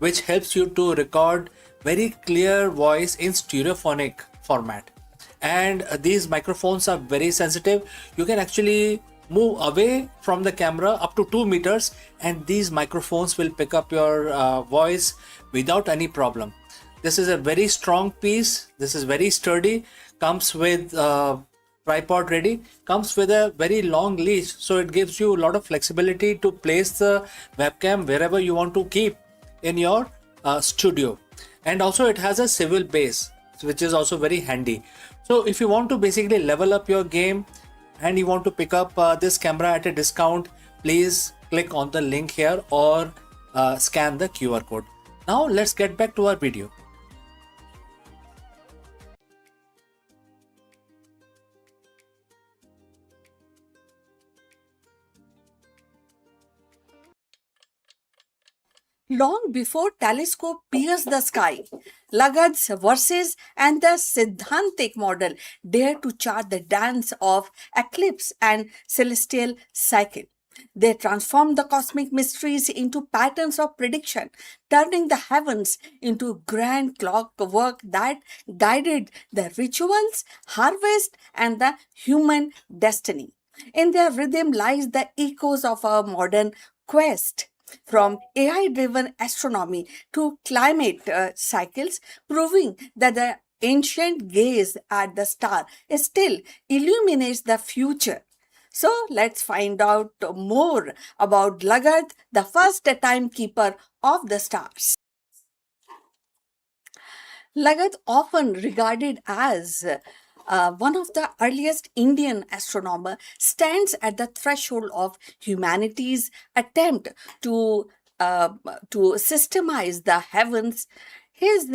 which helps you to record very clear voice in stereophonic format. And these microphones are very sensitive. You can actually move away from the camera up to 2 meters, and these microphones will pick up your voice without any problem. This is a very strong piece. This is very sturdy. Comes with tripod ready. Comes with a very long leash, so it gives you a lot of flexibility to place the webcam wherever you want to keep in your studio. And also it has a swivel base, which is also very handy. So if you want to basically level up your game and you want to pick up this camera at a discount, please click on the link here or scan the QR code. Now let's get back to our video. Long before telescope pierced the sky, Lagard's verses and the Siddhantic model dared to chart the dance of eclipse and celestial cycle. They transformed the cosmic mysteries into patterns of prediction, turning the heavens into grand clockwork that guided the rituals, harvest, and the human destiny. In their rhythm lies the echoes of our modern quest, from AI driven astronomy to climate cycles, proving that the ancient gaze at the star still illuminates the future. So let's find out more about Lagard, the first timekeeper of the stars. Lagard, often regarded as one of the earliest Indian astronomers, stands at the threshold of humanity's attempt to systemize the heavens. His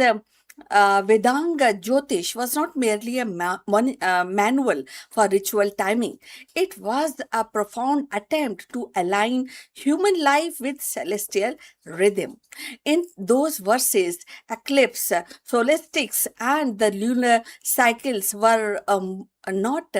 Vedanga Jyotish was not merely a manual for ritual timing. It was a profound attempt to align human life with celestial rhythm. In those verses, eclipse, solstices, and the lunar cycles were not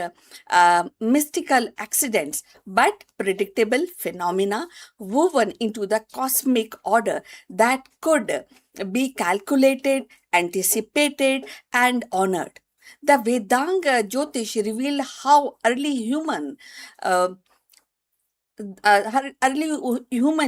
mystical accidents, but predictable phenomena woven into the cosmic order that could be calculated, anticipated, and honored. The Vedanga Jyotish revealed how early human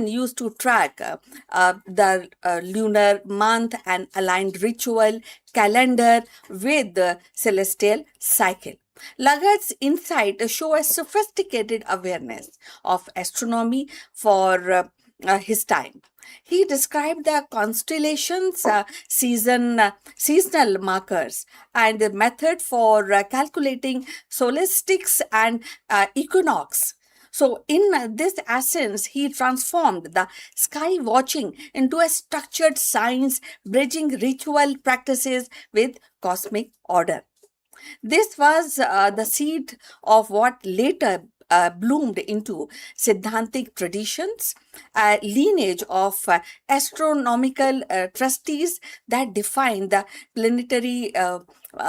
used to track the lunar month and aligned ritual calendar with the celestial cycle. Lagard's insight show a sophisticated awareness of astronomy for his time. He described the constellations, seasonal markers, and the method for calculating solstices and equinox. So, in this essence, he transformed the sky watching into a structured science, bridging ritual practices with cosmic order. This was the seed of what later bloomed into Siddhantic traditions, a lineage of astronomical trustees that defined the planetary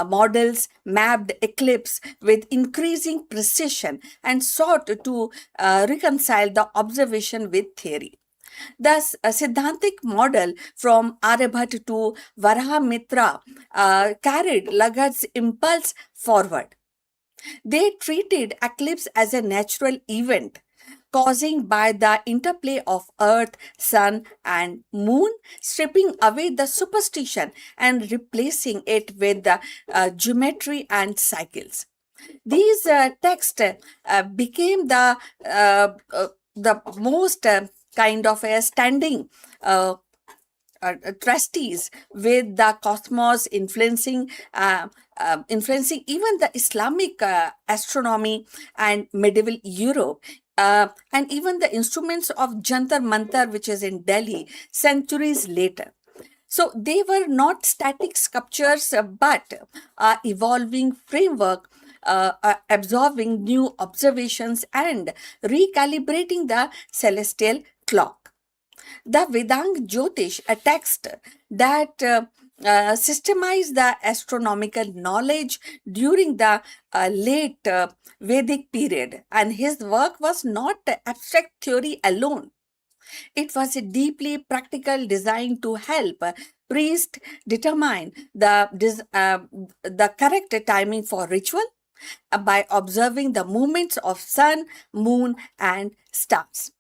models, mapped eclipse with increasing precision, and sought to reconcile the observation with theory. Thus, a Siddhantic model from Aryabhat to Varahamitra carried Lagard's impulse forward. They treated eclipse as a natural event caused by the interplay of earth, sun, and moon, stripping away the superstition and replacing it with the geometry and cycles. These texts became the most kind of a standing trustees with the cosmos influencing even the Islamic astronomy and medieval Europe. And even the instruments of Jantar Mantar, which is in Delhi, centuries later. So they were not static sculptures, but evolving framework, absorbing new observations and recalibrating the celestial clock. The Vedanga Jyotish, a text that systemized the astronomical knowledge during the late Vedic period, and his work was not abstract theory alone. It was a deeply practical design to help priests determine the correct timing for ritual by observing the movements of sun, moon, and stars.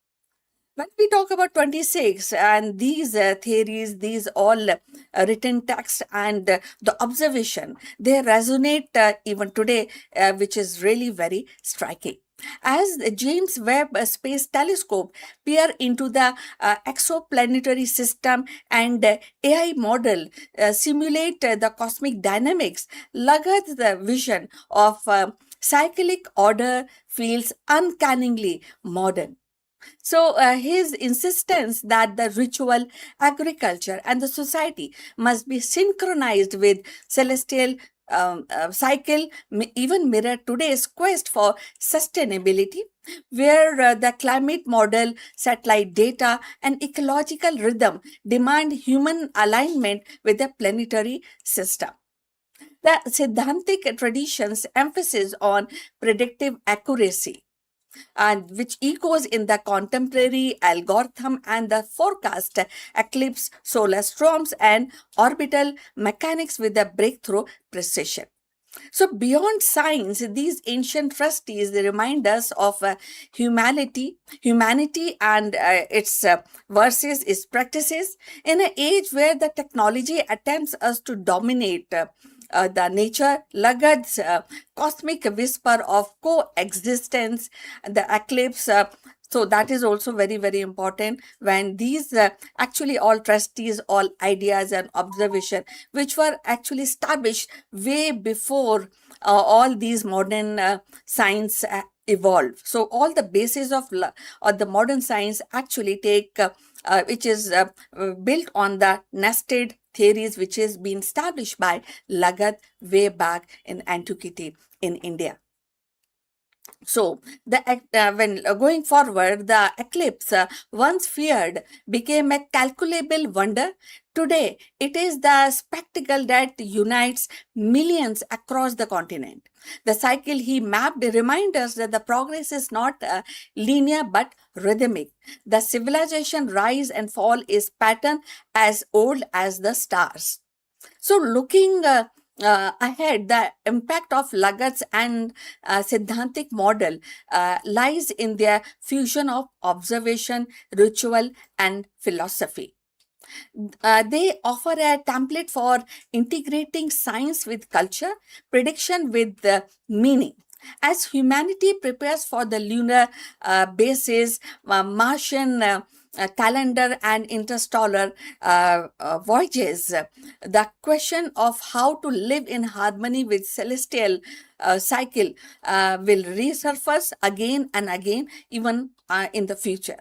When we talk about 26 and these theories, these all written text and the observation, they resonate even today, which is really very striking. As the James Webb Space Telescope peer into the exoplanetary system and AI model simulate the cosmic dynamics, Lagat's vision of cyclic order feels uncannily modern. So, his insistence that the ritual, agriculture, and the society must be synchronized with celestial cycle even mirror today's quest for sustainability, where the climate model, satellite data, and ecological rhythm demand human alignment with the planetary system. The Siddhantic tradition's emphasis on predictive accuracy and which echoes in the contemporary algorithm and the forecast eclipse, solar storms, and orbital mechanics with a breakthrough precision. So, beyond science, these ancient trustees remind us of humanity and its versus its practices in an age where the technology attempts us to dominate. The nature, Lagad's cosmic whisper of coexistence, the eclipse. So that is also very, very important when these actually all trustees, all ideas and observation, which were actually established way before all these modern science evolved. So all the basis of the modern science actually take, which is built on the nested theories which has been established by Lagat way back in antiquity in India. So, when going forward, the eclipse, once feared, became a calculable wonder. Today, it is the spectacle that unites millions across the continent. The cycle he mapped reminds us that the progress is not linear but rhythmic. The civilization rise and fall is pattern as old as the stars. So, looking ahead, the impact of Lagat's and Siddhantic model lies in their fusion of observation, ritual, and philosophy. They offer a template for integrating science with culture, prediction with meaning. As humanity prepares for the lunar bases, Martian calendar, and interstellar voyages, the question of how to live in harmony with celestial cycle will resurface again and again, even in the future.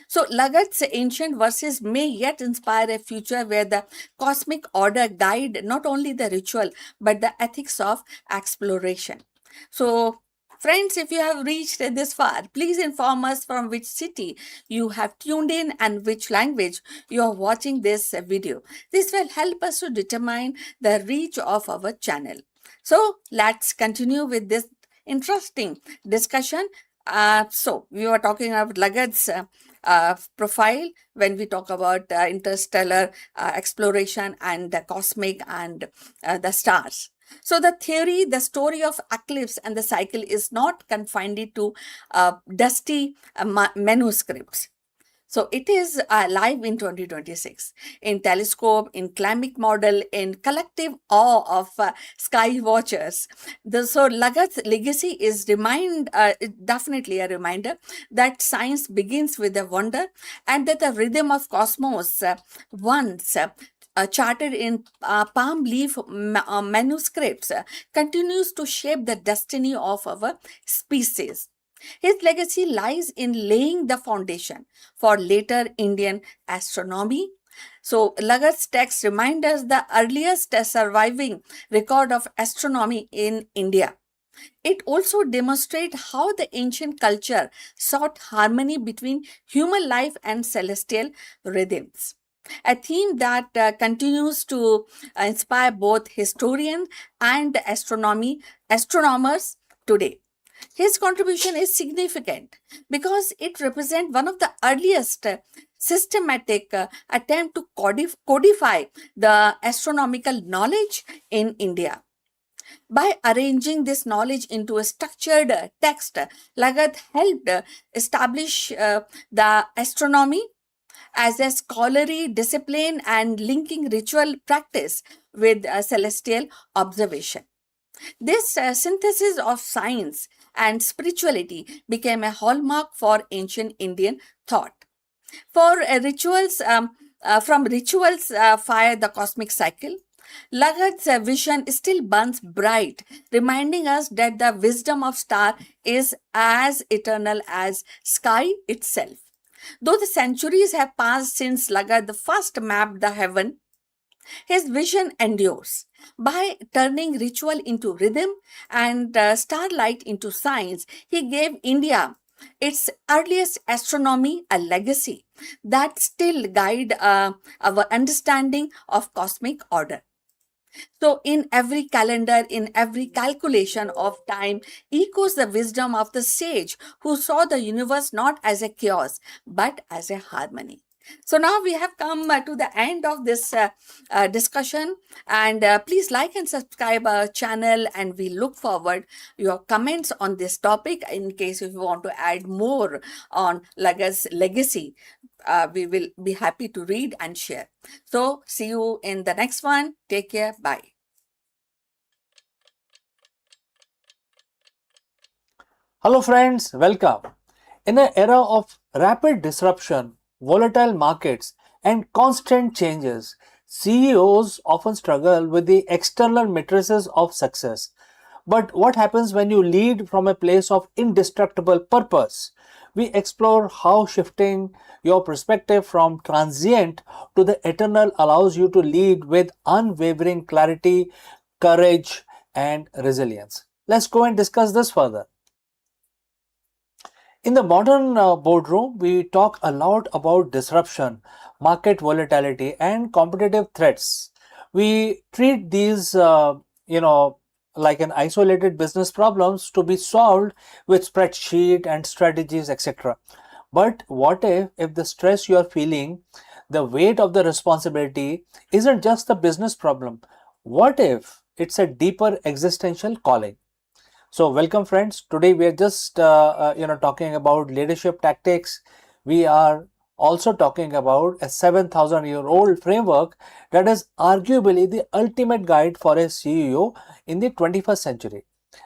So, Lagat's ancient verses may yet inspire a future where the cosmic order guide not only the ritual but the ethics of exploration. So, friends, if you have reached this far, please inform us from which city you have tuned in and which language you are watching this video. This will help us to determine the reach of our channel. So, let's continue with this interesting discussion. So, we were talking about Lagat's profile when we talk about interstellar exploration and the cosmic and the stars. So the theory, the story of eclipse and the cycle is not confined to dusty manuscripts. So it is live in 2026 in telescope, in climate model, in collective awe of sky watchers. So Lagat's legacy is definitely a reminder that science begins with a wonder and that the rhythm of cosmos once charted in palm leaf manuscripts continues to shape the destiny of our species. His legacy lies in laying the foundation for later Indian astronomy. So, Lagat's text reminds us the earliest surviving record of astronomy in India. It also demonstrates how the ancient culture sought harmony between human life and celestial rhythms. A theme that continues to inspire both historians and astronomers today. His contribution is significant because it represents one of the earliest systematic attempt to codify the astronomical knowledge in India. By arranging this knowledge into a structured text, Lagat helped establish the astronomy as a scholarly discipline and linking ritual practice with celestial observation. This synthesis of science and spirituality became a hallmark for ancient Indian thought. For from rituals fire the cosmic cycle, Lagat's vision still burns bright, reminding us that the wisdom of star is as eternal as sky itself. Though the centuries have passed since Lagat first mapped the heaven, his vision endures. By turning ritual into rhythm and starlight into science, he gave India its earliest astronomy, a legacy that still guide our understanding of cosmic order. So, in every calendar, in every calculation of time, echoes the wisdom of the sage who saw the universe not as a chaos but as a harmony. So, now we have come to the end of this discussion, and please like and subscribe our channel, and we look forward your comments on this topic. In case if you want to add more on Lagat's legacy, we will be happy to read and share. So, see you in the next one. Take care. Bye. Hello friends, welcome. In an era of rapid disruption, volatile markets, and constant changes, CEOs often struggle with the external matrices of success. But what happens when you lead from a place of indestructible purpose? We explore how shifting your perspective from transient to the eternal allows you to lead with unwavering clarity, courage, and resilience. Let's go and discuss this further. In the modern boardroom, we talk a lot about disruption, market volatility, and competitive threats. We treat these, like an isolated business problems to be solved with spreadsheet and strategies, etc. But what if the stress you are feeling, the weight of the responsibility isn't just a business problem? What if it's a deeper existential calling? So welcome friends. Today we are just talking about leadership tactics. We are also talking about a 7,000-year-old framework that is arguably the ultimate guide for a CEO in the 21st century,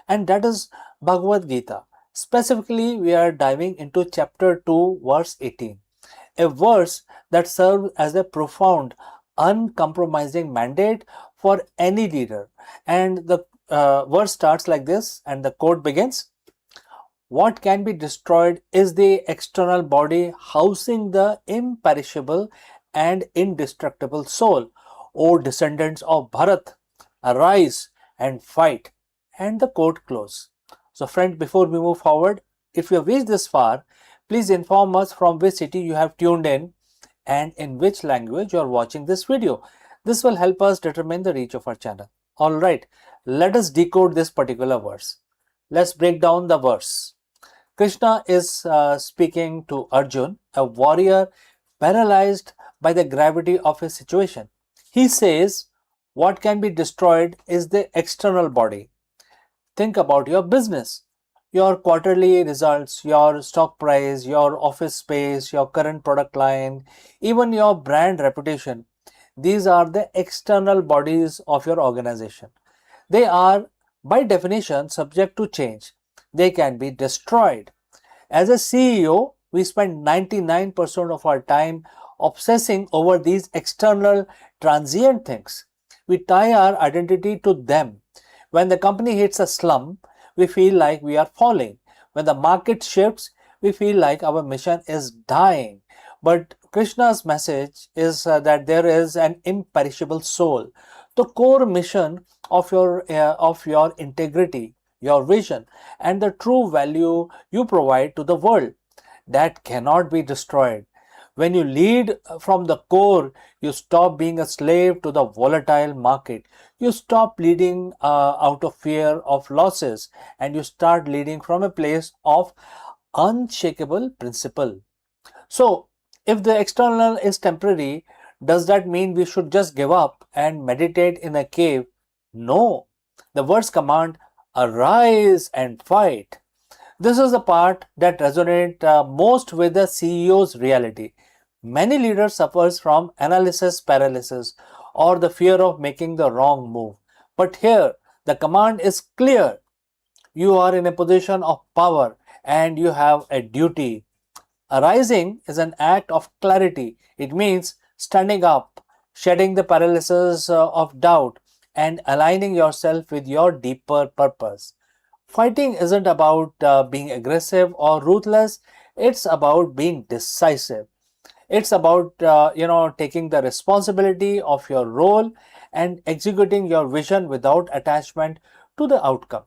and that is Bhagavad Gita. Specifically, we are diving into chapter 2, verse 18, a verse that serves as a profound, uncompromising mandate for any leader. And the verse starts like this, and the quote begins: "What can be destroyed is the external body housing the imperishable and indestructible soul. O descendants of Bharat, arise and fight." And the quote close. So friend, before we move forward, if you have reached this far, please inform us from which city you have tuned in and in which language you are watching this video. This will help us determine the reach of our channel. Alright, let us decode this particular verse. Let's break down the verse. Krishna is speaking to Arjun, a warrior paralyzed by the gravity of his situation. He says, what can be destroyed is the external body. Think about your business, your quarterly results, your stock price, your office space, your current product line, even your brand reputation. These are the external bodies of your organization. They are, by definition, subject to change. They can be destroyed. As a CEO, we spend 99% of our time obsessing over these external transient things. We tie our identity to them. When the company hits a slump, we feel like we are falling. When the market shifts, we feel like our mission is dying. But Krishna's message is that there is an imperishable soul, the core mission of your integrity, your vision, and the true value you provide to the world that cannot be destroyed. When you lead from the core, you stop being a slave to the volatile market. You stop leading out of fear of losses, and you start leading from a place of unshakable principle. So, if the external is temporary, does that mean we should just give up and meditate in a cave? No. The words command, arise and fight. This is the part that resonates most with the CEO's reality. Many leaders suffer from analysis paralysis or the fear of making the wrong move. But here, the command is clear. You are in a position of power and you have a duty. Arising is an act of clarity. It means standing up, shedding the paralysis of doubt, and aligning yourself with your deeper purpose. Fighting isn't about being aggressive or ruthless, it's about being decisive. It's about taking the responsibility of your role and executing your vision without attachment to the outcome.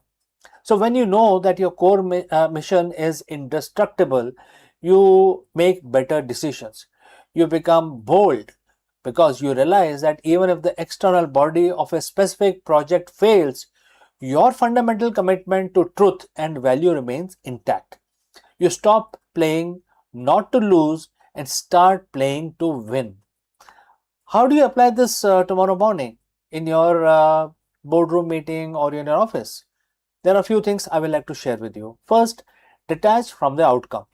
So when you know that your core mission is indestructible, you make better decisions. You become bold because you realize that even if the external body of a specific project fails, your fundamental commitment to truth and value remains intact. You stop playing not to lose and start playing to win. How do you apply this tomorrow morning in your boardroom meeting or in your office? There are a few things I would like to share with you. First, detach from the outcome.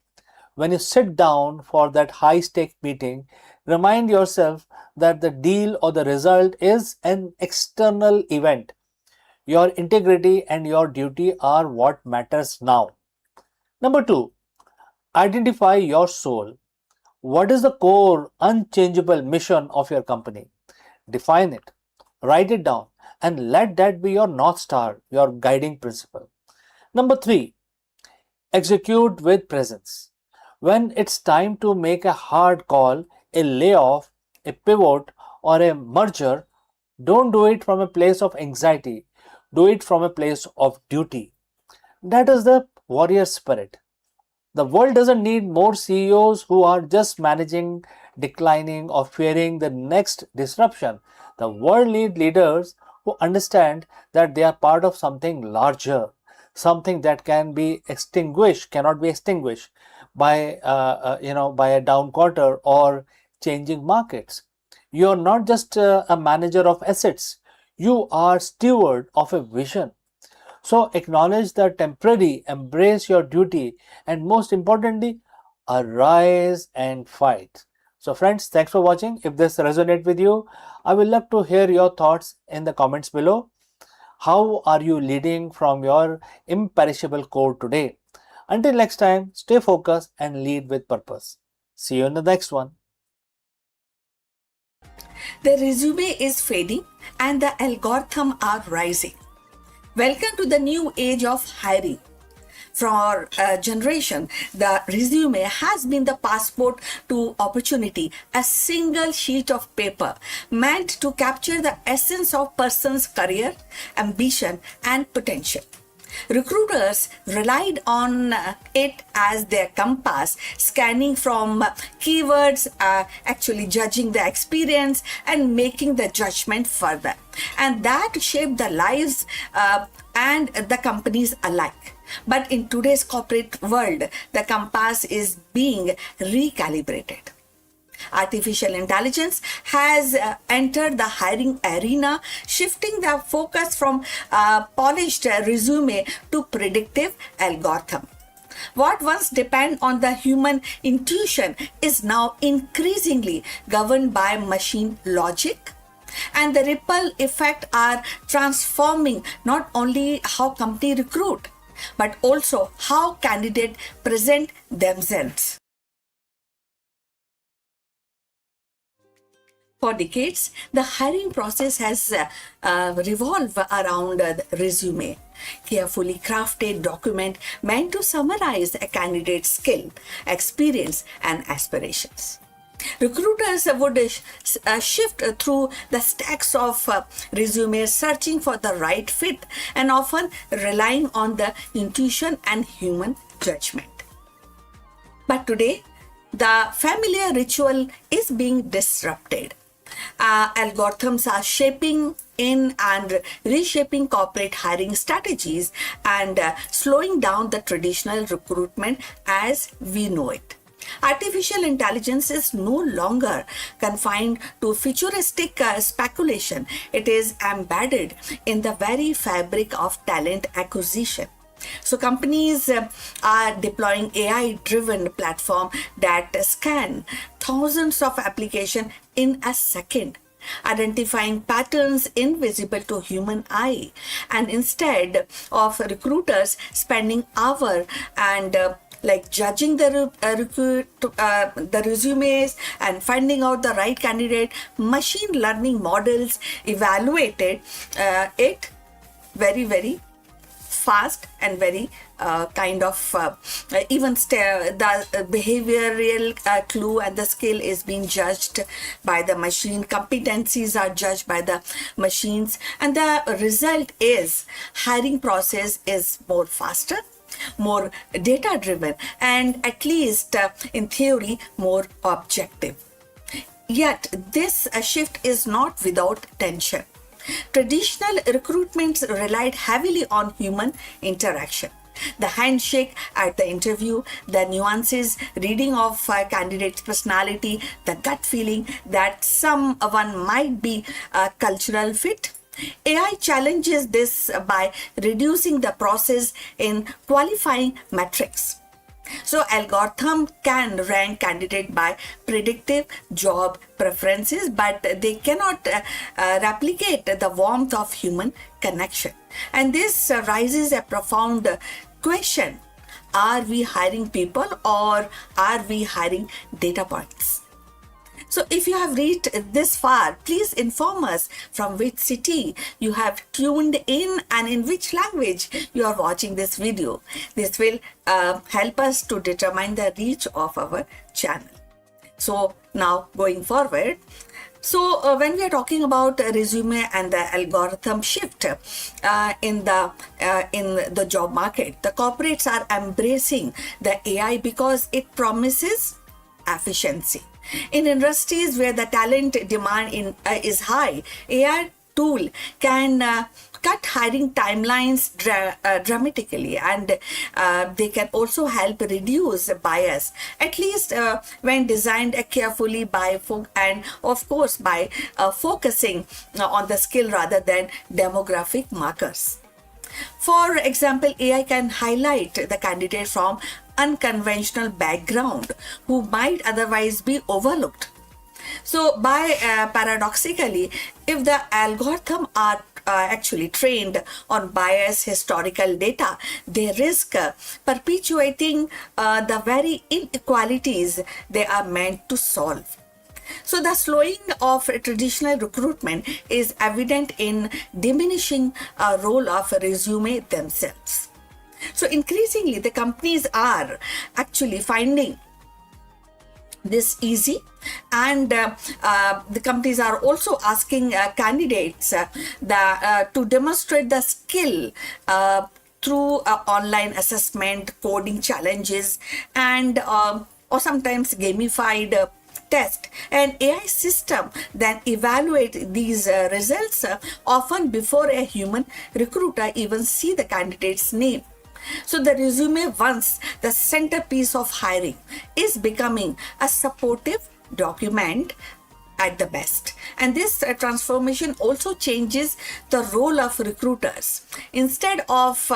When you sit down for that high stake meeting, remind yourself that the deal or the result is an external event. Your integrity and your duty are what matters now. Number two, identify your soul. What is the core, unchangeable mission of your company? Define it, write it down, and let that be your North Star, your guiding principle. Number three, execute with presence. When it's time to make a hard call, a layoff, a pivot, or a merger, don't do it from a place of anxiety. Do it from a place of duty. That is the warrior spirit. The world doesn't need more CEOs who are just managing, declining, or fearing the next disruption. The world needs leaders who understand that they are part of something larger, something that cannot be extinguished by by a down quarter or changing markets. You are not just a manager of assets. You are steward of a vision. So acknowledge the temporary, embrace your duty, and most importantly, arise and fight. So friends, thanks for watching. If this resonates with you, I will love to hear your thoughts in the comments below. How are you leading from your imperishable core today? Until next time, stay focused and lead with purpose. See you in the next one. The resume is fading and the algorithm are rising. Welcome to the new age of hiring. For our generation, the resume has been the passport to opportunity, a single sheet of paper meant to capture the essence of person's career, ambition, and potential. Recruiters relied on it as their compass, scanning from keywords, actually judging the experience and making the judgment further. And that shaped the lives and the companies alike. But in today's corporate world, the compass is being recalibrated. Artificial intelligence has entered the hiring arena, shifting the focus from polished resume to predictive algorithm. What once depended on the human intuition is now increasingly governed by machine logic. And the ripple effect are transforming not only how company recruit, but also how candidates present themselves. For decades, the hiring process has revolved around the resume, carefully crafted document meant to summarize a candidate's skill, experience, and aspirations. Recruiters would shift through the stacks of resumes, searching for the right fit and often relying on the intuition and human judgment. But today, The familiar ritual is being disrupted. Algorithms are shaping in and reshaping corporate hiring strategies and slowing down the traditional recruitment as we know it. Artificial intelligence is no longer confined to futuristic speculation. It is embedded in the very fabric of talent acquisition. So companies are deploying AI-driven platform that scan thousands of applications in a second, identifying patterns invisible to human eye. And instead of recruiters spending hours and like judging the resumes and finding out the right candidate, machine learning models evaluated it very fast and very the behavioral clue and the skill is being judged by the machine. Competencies are judged by the machines, and the result is hiring process is more faster, more data driven, and at least in theory more objective. Yet this shift is not without tension. Traditional recruitments relied heavily on human interaction. The handshake at the interview, the nuances, reading of a candidate's personality, the gut feeling that someone might be a cultural fit. AI challenges this by reducing the process in qualifying metrics. So algorithm can rank candidate by predictive job preferences, but they cannot replicate the warmth of human connection. And this raises a profound question. Are we hiring people or are we hiring data points? So if you have reached this far, please inform us from which city you have tuned in and in which language you are watching this video. This will help us to determine the reach of our channel. So now going forward, so when we are talking about resume and the algorithm shift in the job market, the corporates are embracing the AI because it promises efficiency. In industries where the talent demand is high, AI tool can cut hiring timelines dramatically, and they can also help reduce bias, at least when designed carefully and of course by focusing on the skill rather than demographic markers. For example, AI can highlight the candidate from unconventional background who might otherwise be overlooked. So paradoxically, if the algorithm are actually trained on biased historical data, they risk perpetuating the very inequalities they are meant to solve. So the slowing of traditional recruitment is evident in diminishing role of resume themselves. So increasingly, the companies are actually finding this easy, and the companies are also asking candidates to demonstrate the skill through online assessment, coding challenges, and or sometimes gamified test. An AI system then evaluate these results often before a human recruiter even see the candidate's name. So the resume, once the centerpiece of hiring, is becoming a supportive document at the best. And this transformation also changes the role of recruiters. Instead of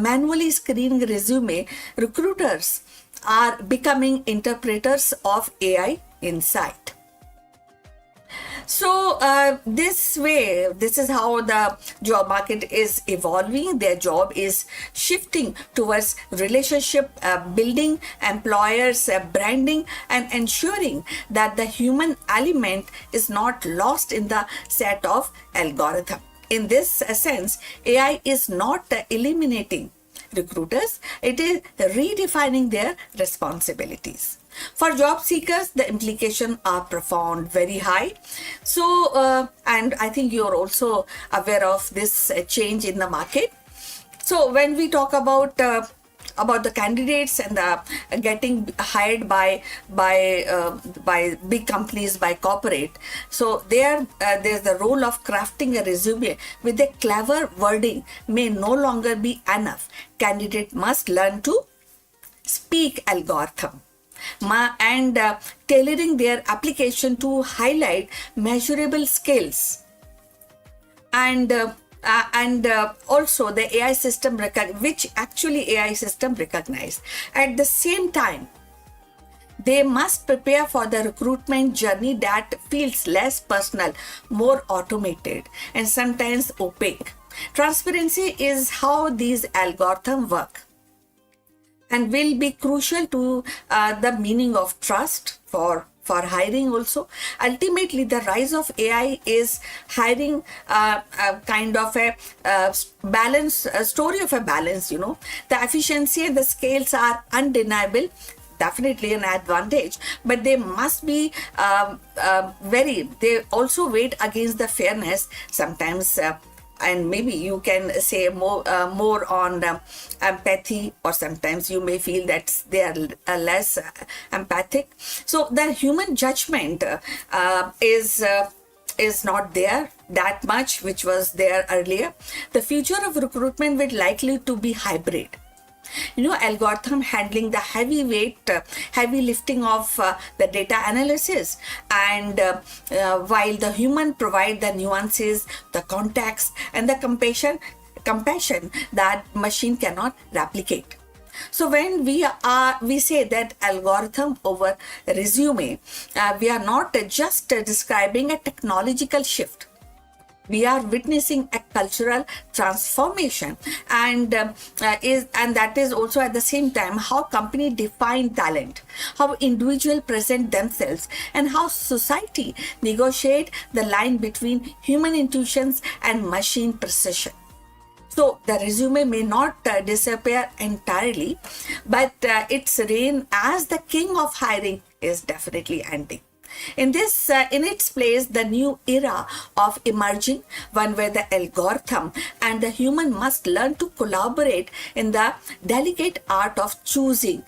manually screening resume, recruiters are becoming interpreters of AI insight. So this is how the job market is evolving. Their job is shifting towards relationship building, employers branding, and ensuring that the human element is not lost in the set of algorithm. In this sense, AI is not eliminating recruiters, it is redefining their responsibilities. For job seekers, the implications are profound, very high. So, and I think you're also aware of this change in the market. So, when we talk about about the candidates and the getting hired by big companies, by corporate. So there's the role of crafting a resume with a clever wording may no longer be enough. Candidate must learn to speak algorithm and tailoring their application to highlight measurable skills, and also the AI system which actually AI system recognize. At the same time, they must prepare for the recruitment journey that feels less personal, more automated, and sometimes opaque. Transparency is how these algorithms work and will be crucial to the meaning of trust for hiring also. Ultimately, the rise of AI is hiring kind of a balance, a story of a balance, you know. The efficiency and the scales are undeniable, definitely an advantage, but they must be they also weigh against the fairness sometimes, and maybe you can say more on empathy, or sometimes you may feel that they are less empathic. So the human judgment is not there that much, which was there earlier. The future of recruitment will likely to be hybrid. You know, algorithm handling the heavy lifting of the data analysis, and while the human provide the nuances, the context, and the compassion that machine cannot replicate. So when we say that algorithm over resume, we are not just describing a technological shift. We are witnessing a cultural transformation, and that is also at the same time how company define talent, how individual present themselves, and how society negotiate the line between human intuitions and machine precision. So the resume may not disappear entirely, but its reign as the king of hiring is definitely ending. In its place, the new era of emerging, one where the algorithm and the human must learn to collaborate in the delicate art of choosing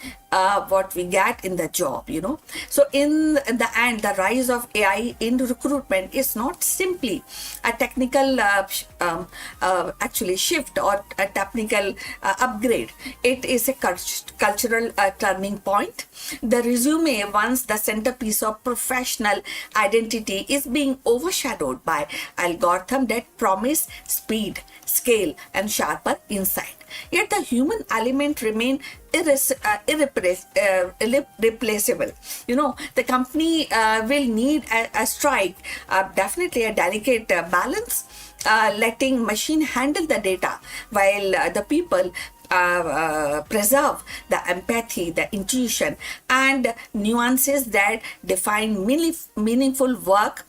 what we get in the job, you know. So in the end, the rise of AI in recruitment is not simply a technical actually shift or a technical upgrade. It is a cultural turning point. The resume, once the centerpiece of professional identity, is being overshadowed by algorithms that promise speed, scale, and sharper insight. Yet the human element remain irreplaceable. You know, the company will need a strike, definitely a delicate balance, letting machine handle the data while the people preserve the empathy, the intuition, and nuances that define meaningful work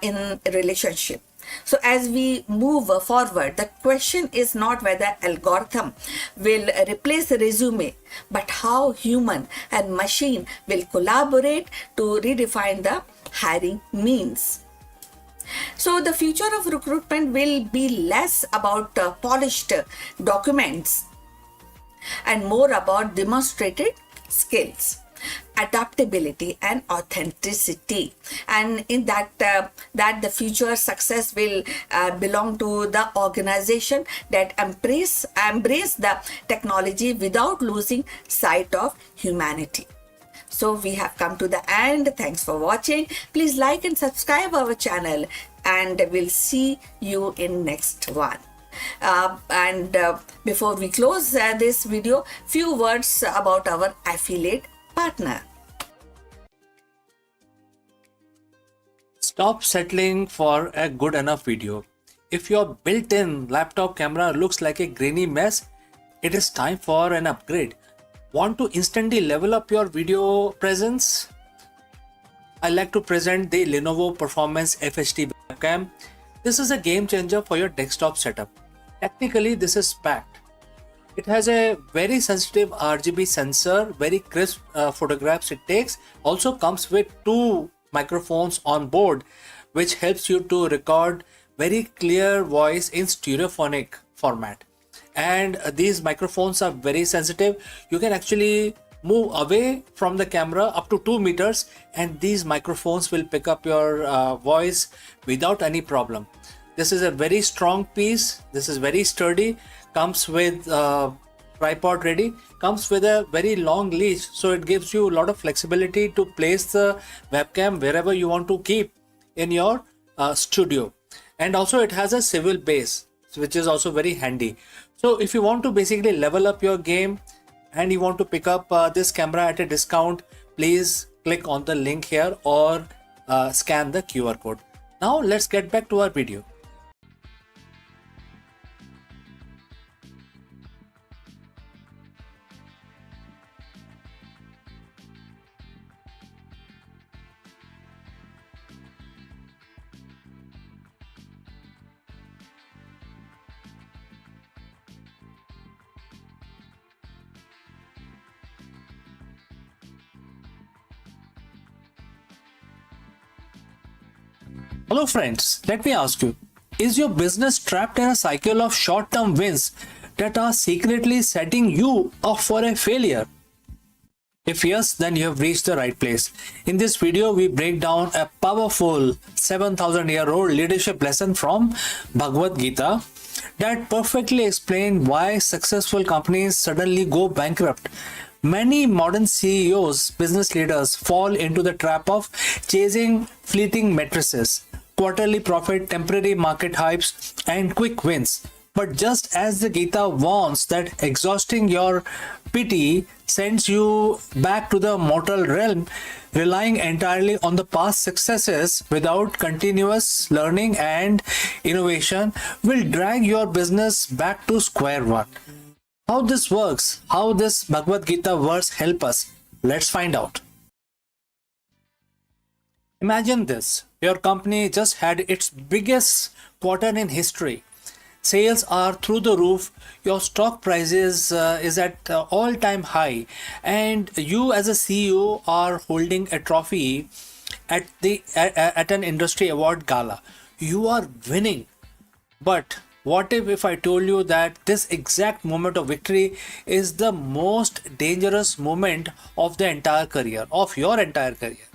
in relationship. So as we move forward, the question is not whether algorithm will replace the resume, but how human and machine will collaborate to redefine the hiring means. So the future of recruitment will be less about polished documents and more about demonstrated skills, adaptability, and authenticity. And in that the future success will belong to the organization that embrace the technology without losing sight of humanity. So we have come to the end. Thanks for watching. Please like and subscribe our channel, and we'll see you in next one. Before we close this video, few words about our affiliate partner. Stop settling for a good enough video. If your built-in laptop camera looks like a grainy mess, it is time for an upgrade. Want to instantly level up your video presence? I like to present the Lenovo Performance FHD webcam. This is a game changer for your desktop setup. Technically, this is packed. It has a very sensitive RGB sensor, very crisp photographs it takes. Also comes with 2 microphones on board, which helps you to record very clear voice in stereophonic format. and these microphones are very sensitive. You can actually move away from the camera up to 2 meters, and these microphones will pick up your voice without any problem. This is a very strong piece. This is very sturdy. Comes with tripod ready. Comes with a very long leash, so it gives you a lot of flexibility to place the webcam wherever you want to keep in your studio. And also it has a swivel base, which is also very handy. So if you want to basically level up your game and you want to pick up this camera at a discount, please click on the link here or scan the QR code. Now let's get back to our video. Hello friends, let me ask you, is your business trapped in a cycle of short-term wins that are secretly setting you up for a failure? If yes, then you have reached the right place. In this video, we break down a powerful 7,000-year-old leadership lesson from Bhagavad Gita that perfectly explains why successful companies suddenly go bankrupt. Many modern CEOs, business leaders, fall into the trap of chasing fleeting matrices, quarterly profit, temporary market hypes, and quick wins. But just as the Gita warns that exhausting your pity sends you back to the mortal realm, relying entirely on the past successes without continuous learning and innovation will drag your business back to square one. How this works, how this Bhagavad Gita verse help us, let's find out. Imagine this, your company just had its biggest quarter in history. Sales are through the roof, your stock prices is at all-time high, and you as a CEO are holding a trophy at an industry award gala. You are winning. But what if I told you that this exact moment of victory is the most dangerous moment of the entire career, of your entire career?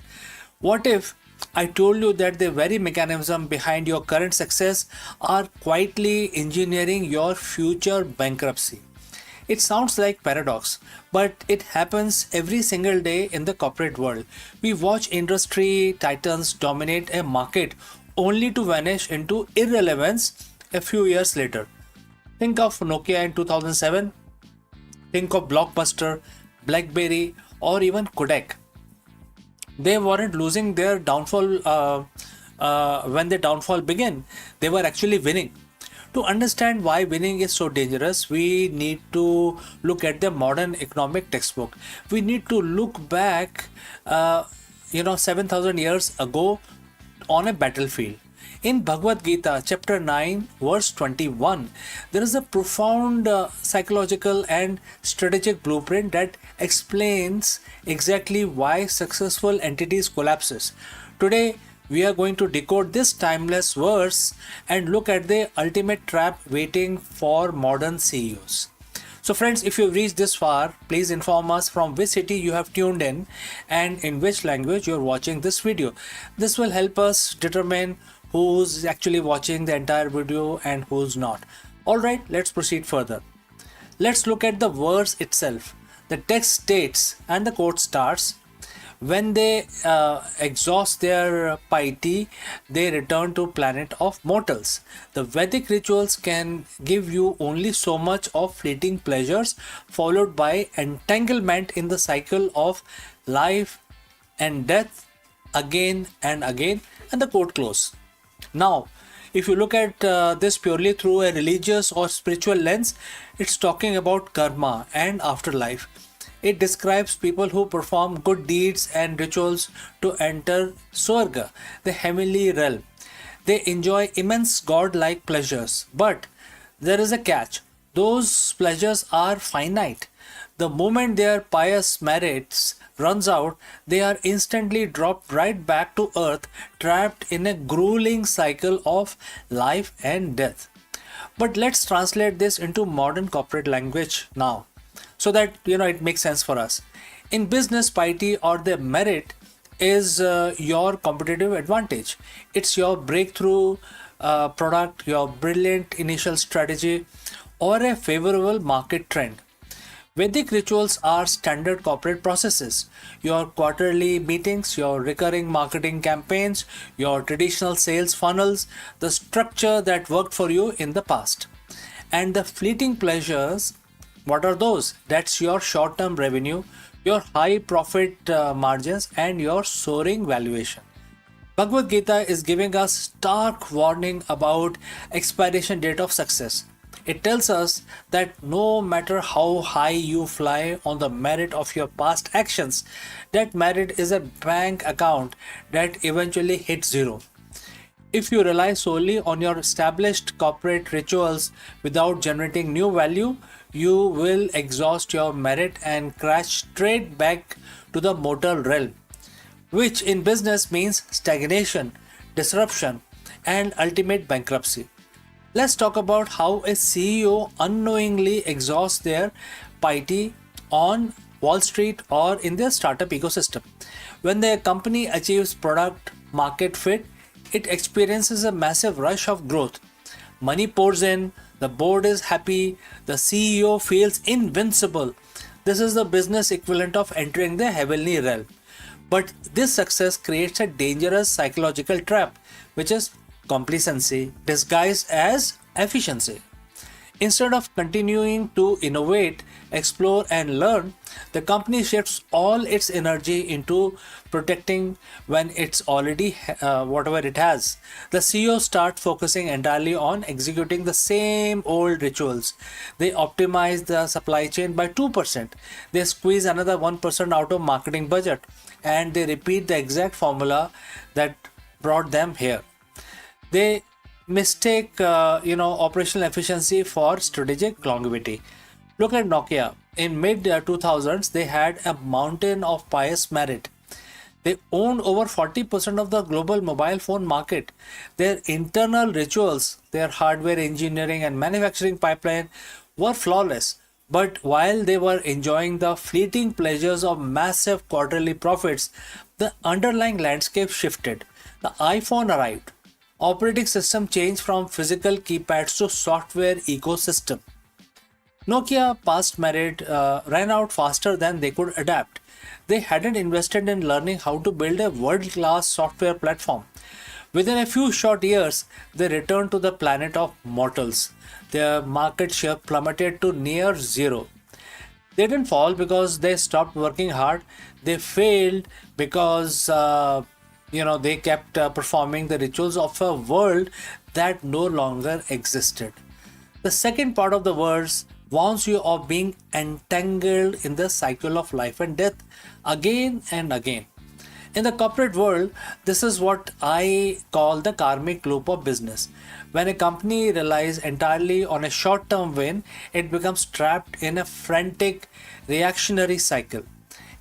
What if I told you that the very mechanism behind your current success are quietly engineering your future bankruptcy? It sounds like paradox, but it happens every single day in the corporate world. We watch industry titans dominate a market only to vanish into irrelevance a few years later. Think of Nokia in 2007, think of Blockbuster, BlackBerry, or even Kodak. They weren't losing their downfall when the downfall began. They were actually winning. To understand why winning is so dangerous, we need to look at the modern economic textbook. We need to look back, 7,000 years ago on a battlefield. In Bhagavad Gita, chapter 9, verse 21, there is a profound psychological and strategic blueprint that explains exactly why successful entities collapses. Today, we are going to decode this timeless verse and look at the ultimate trap waiting for modern CEOs. So friends, if you've reached this far, please inform us from which city you have tuned in and in which language you're watching this video. This will help us determine who's actually watching the entire video and who's not. Alright, let's proceed further. Let's look at the verse itself. The text states, and the quote starts, when they exhaust their piety, they return to planet of mortals. The Vedic rituals can give you only so much of fleeting pleasures, followed by entanglement in the cycle of life and death again and again. And the quote close. Now, if you look at this purely through a religious or spiritual lens, it's talking about karma and afterlife. It describes people who perform good deeds and rituals to enter Swarga, the heavenly realm. They enjoy immense god-like pleasures. But there is a catch. Those pleasures are finite. The moment their pious merits runs out, they are instantly dropped right back to earth, trapped in a grueling cycle of life and death. But let's translate this into modern corporate language now so that it makes sense for us. In business, piety or the merit is your competitive advantage. It's your breakthrough product, your brilliant initial strategy, or a favorable market trend. Vedic rituals are standard corporate processes. Your quarterly meetings, your recurring marketing campaigns, your traditional sales funnels, the structure that worked for you in the past. And the fleeting pleasures, what are those? That's your short term revenue, your high profit margins, and your soaring valuation. Bhagavad Gita is giving us stark warning about expiration date of success. It tells us that no matter how high you fly on the merit of your past actions, that merit is a bank account that eventually hits zero. If you rely solely on your established corporate rituals without generating new value, you will exhaust your merit and crash straight back to the mortal realm, which in business means stagnation, disruption, and ultimate bankruptcy. Let's talk about how a CEO unknowingly exhausts their piety on Wall Street or in their startup ecosystem. When their company achieves product market fit, it experiences a massive rush of growth. Money pours in, the board is happy, the CEO feels invincible. This is the business equivalent of entering the heavenly realm. But this success creates a dangerous psychological trap, which is complacency disguised as efficiency. Instead of continuing to innovate, explore, and learn, the company shifts all its energy into protecting when it's already whatever it has. The CEO starts focusing entirely on executing the same old rituals. They optimize the supply chain by 2%. They squeeze another 1% out of marketing budget, and they repeat the exact formula that brought them here. They mistake operational efficiency for strategic longevity. Look at Nokia. In mid 2000s, they had a mountain of pious merit. They owned over 40% of the global mobile phone market. Their internal rituals, their hardware engineering and manufacturing pipeline were flawless. But while they were enjoying the fleeting pleasures of massive quarterly profits, the underlying landscape shifted. The iPhone arrived. Operating system changed from physical keypads to software ecosystem. Nokia past merit ran out faster than they could adapt. They hadn't invested in learning how to build a world-class software platform. Within a few short years, they returned to the planet of mortals. Their market share plummeted to near zero. They didn't fall because they stopped working hard. They failed because they kept performing the rituals of a world that no longer existed. The second part of the verse warns you of being entangled in the cycle of life and death again and again. In the corporate world, this is what I call the karmic loop of business. When a company relies entirely on a short-term win, it becomes trapped in a frantic reactionary cycle.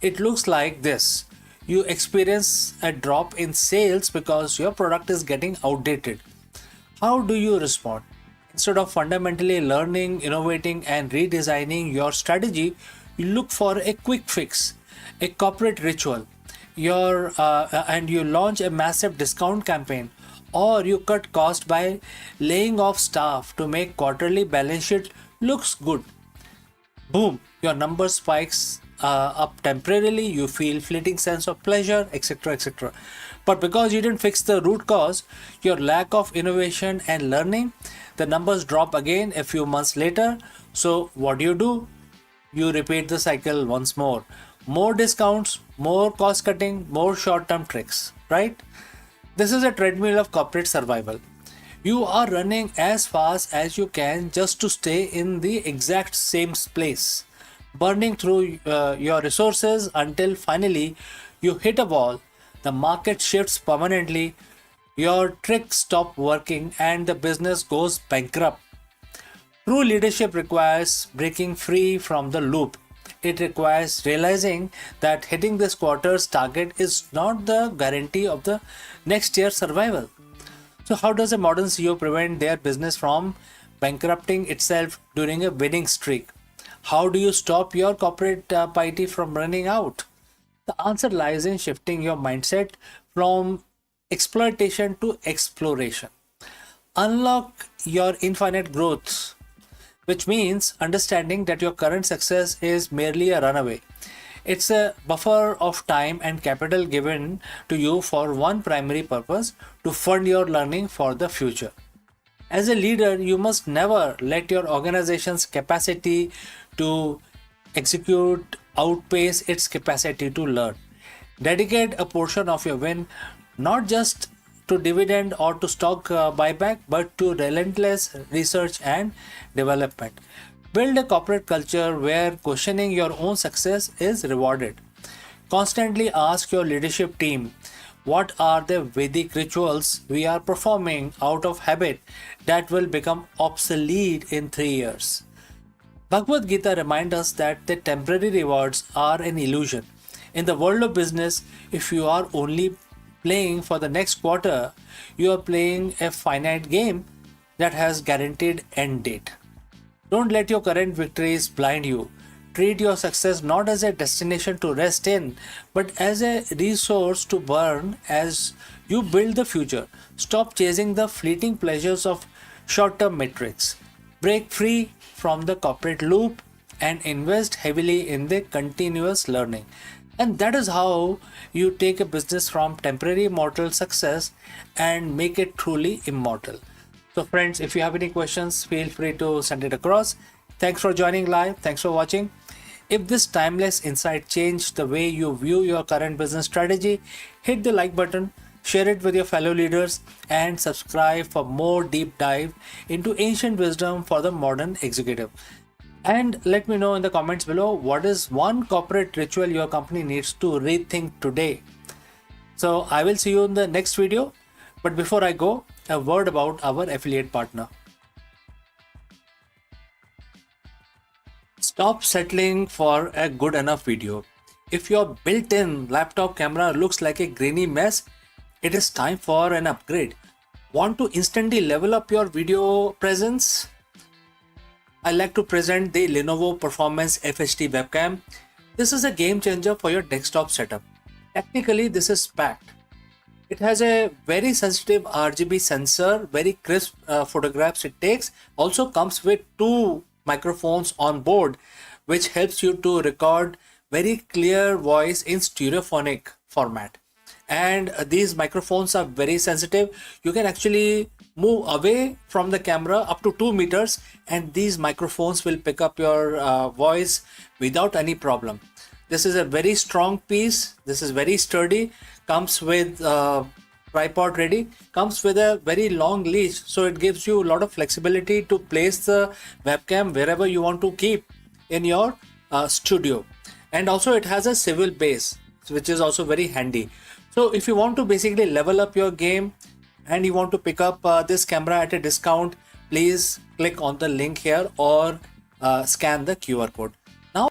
It looks like this. You experience a drop in sales because your product is getting outdated. How do you respond? Instead of fundamentally learning, innovating, and redesigning your strategy, you look for a quick fix, a corporate ritual. And you launch a massive discount campaign, or you cut cost by laying off staff to make quarterly balance sheet looks good. Boom, your number spikes up temporarily, you feel fleeting sense of pleasure, etc, etc. But because you didn't fix the root cause, your lack of innovation and learning, the numbers drop again a few months later. So what do? You repeat the cycle once more. More discounts, more cost cutting, more short-term tricks, right? This is a treadmill of corporate survival. You are running as fast as you can just to stay in the exact same place, burning through your resources until finally you hit a wall, the market shifts permanently, your tricks stop working, and the business goes bankrupt. True leadership requires breaking free from the loop. It requires realizing that hitting this quarter's target is not the guarantee of the next year's survival. So how does a modern CEO prevent their business from bankrupting itself during a winning streak. How do you stop your corporate piety from running out? The answer lies in shifting your mindset from exploitation to exploration. Unlock your infinite growth, which means understanding that your current success is merely a runaway. It's a buffer of time and capital given to you for one primary purpose: to fund your learning for the future. As a leader, you must never let your organization's capacity to execute outpace its capacity to learn. Dedicate a portion of your win not just to dividend or to stock buyback, but to relentless research and development. Build a corporate culture where questioning your own success is rewarded. Constantly ask your leadership team, what are the Vedic rituals we are performing out of habit that will become obsolete in 3 years? Bhagavad Gita reminds us that the temporary rewards are an illusion. In the world of business, if you are only playing for the next quarter, you are playing a finite game that has guaranteed end date. Don't let your current victories blind you. Treat your success not as a destination to rest in, but as a resource to burn as you build the future. Stop chasing the fleeting pleasures of short-term metrics. Break free from the corporate loop and invest heavily in the continuous learning. And that is how you take a business from temporary mortal success and make it truly immortal. So friends, if you have any questions, feel free to send it across. Thanks for joining live. Thanks for watching. If this timeless insight changed the way you view your current business strategy, hit the like button, share it with your fellow leaders, and subscribe for more deep dive into ancient wisdom for the modern executive. And let me know in the comments below, what is one corporate ritual your company needs to rethink today. So I will see you in the next video. But before I go, a word about our affiliate partner. Stop settling for a good enough video. If your built-in laptop camera looks like a grainy mess, it is time for an upgrade. Want to instantly level up your video presence? I like to present the Lenovo Performance FHD webcam. This is a game changer for your desktop setup. Technically, this is packed. It has a very sensitive RGB sensor, very crisp photographs it takes. Also comes with 2 microphones on board, which helps you to record very clear voice in stereophonic format. And these microphones are very sensitive. You can actually move away from the camera up to 2 meters and these microphones will pick up your voice without any problem. This is a very strong piece. This is very sturdy. Comes with tripod ready. Comes with a very long leash, so it gives you a lot of flexibility to place the webcam wherever you want to keep in your studio. And also it has a swivel base, which is also very handy. So if you want to basically level up your game and you want to pick up this camera at a discount, please click on the link here or scan the QR code. Now,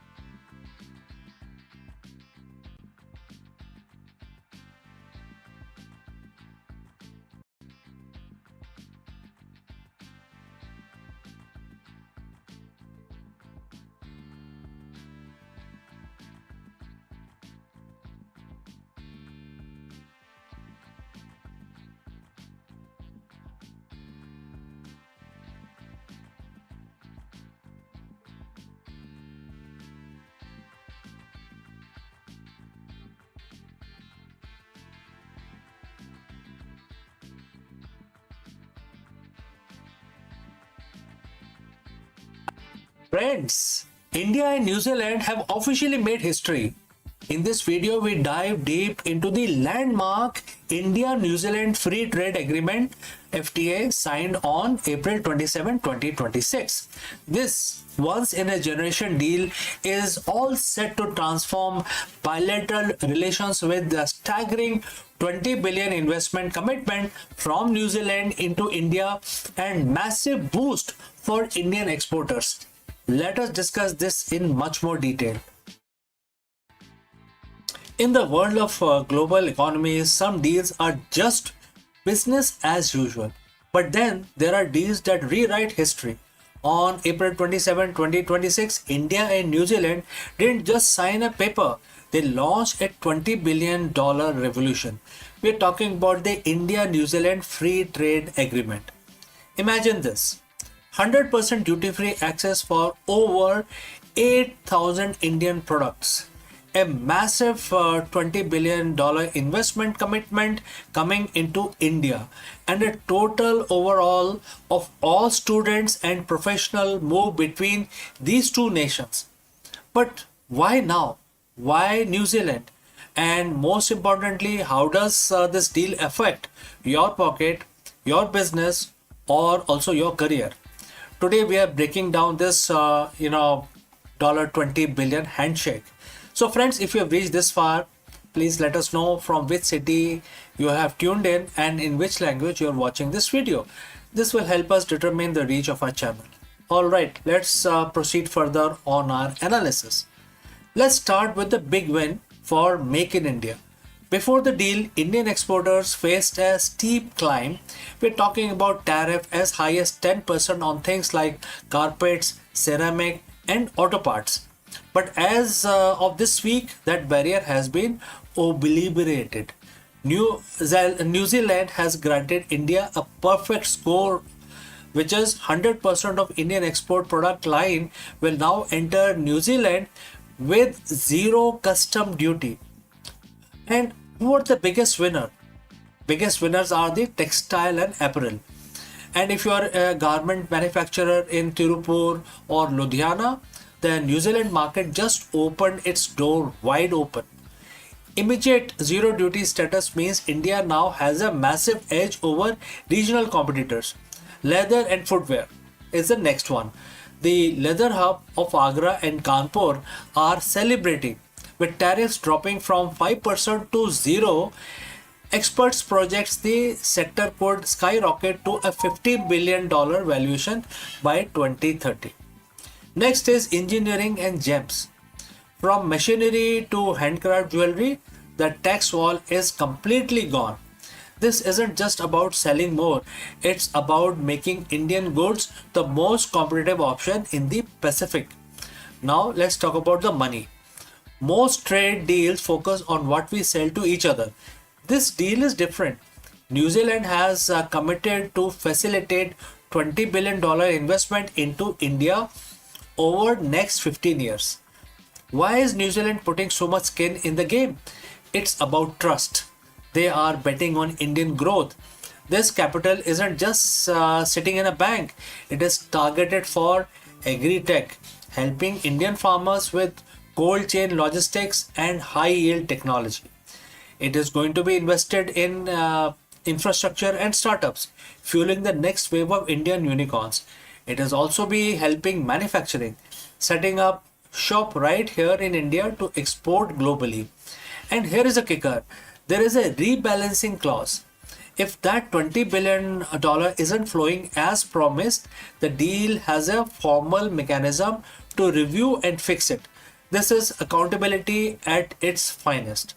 friends, India and New Zealand have officially made history. In this video, we dive deep into the landmark India-New Zealand Free Trade Agreement FTA signed on April 27, 2026. This once-in-a-generation deal is all set to transform bilateral relations with the staggering 20 billion investment commitment from New Zealand into India and massive boost for Indian exporters. Let us discuss this in much more detail. In the world of global economies, some deals are just business as usual. But then there are deals that rewrite history. On April 27, 2026, India and New Zealand didn't just sign a paper, they launched a $20 billion revolution. We're talking about the India New Zealand Free Trade Agreement. Imagine this: 100% duty free access for over 8,000 Indian products, a massive $20 billion investment commitment coming into India, and a total overall of all students and professional move between these two nations. But why now? Why New Zealand? And most importantly, how does this deal affect your pocket, your business, or also your career? Today we are breaking down this, $20 billion handshake. So friends, if you have reached this far, please let us know from which city you have tuned in and in which language you are watching this video. This will help us determine the reach of our channel. Alright, let's proceed further on our analysis. Let's start with the big win for Make in India. Before the deal, Indian exporters faced a steep climb. We're talking about tariff as high as 10% on things like carpets, ceramic, and auto parts. But as of this week, that barrier has been obliterated. New Zealand has granted India a perfect score, which is 100% of Indian export product line will now enter New Zealand with zero custom duty. And who are the biggest winner? Biggest winners are the textile and apparel. And if you are a garment manufacturer in Tirupur or Ludhiana, the New Zealand market just opened its door wide open. Immediate zero duty status means India now has a massive edge over regional competitors. Leather and footwear is the next one. The leather hub of Agra and Kanpur are celebrating. With tariffs dropping from 5% to zero, experts project the sector could skyrocket to a $50 billion valuation by 2030. Next is engineering and gems. From machinery to handcraft jewelry, the tax wall is completely gone. This isn't just about selling more, it's about making Indian goods the most competitive option in the Pacific. Now let's talk about the money. Most trade deals focus on what we sell to each other. This deal is different. New Zealand has committed to facilitate $20 billion investment into India over next 15 years. Why is New Zealand putting so much skin in the game? It's about trust. They are betting on Indian growth. This capital isn't just sitting in a bank. It is targeted for agri-tech, helping Indian farmers with cold chain logistics and high yield technology. It is going to be invested in infrastructure and startups, fueling the next wave of Indian unicorns. It is also be helping manufacturing, setting up shop right here in India to export globally. And here is a kicker. There is a rebalancing clause. If that $20 billion isn't flowing as promised, the deal has a formal mechanism to review and fix it. This is accountability at its finest.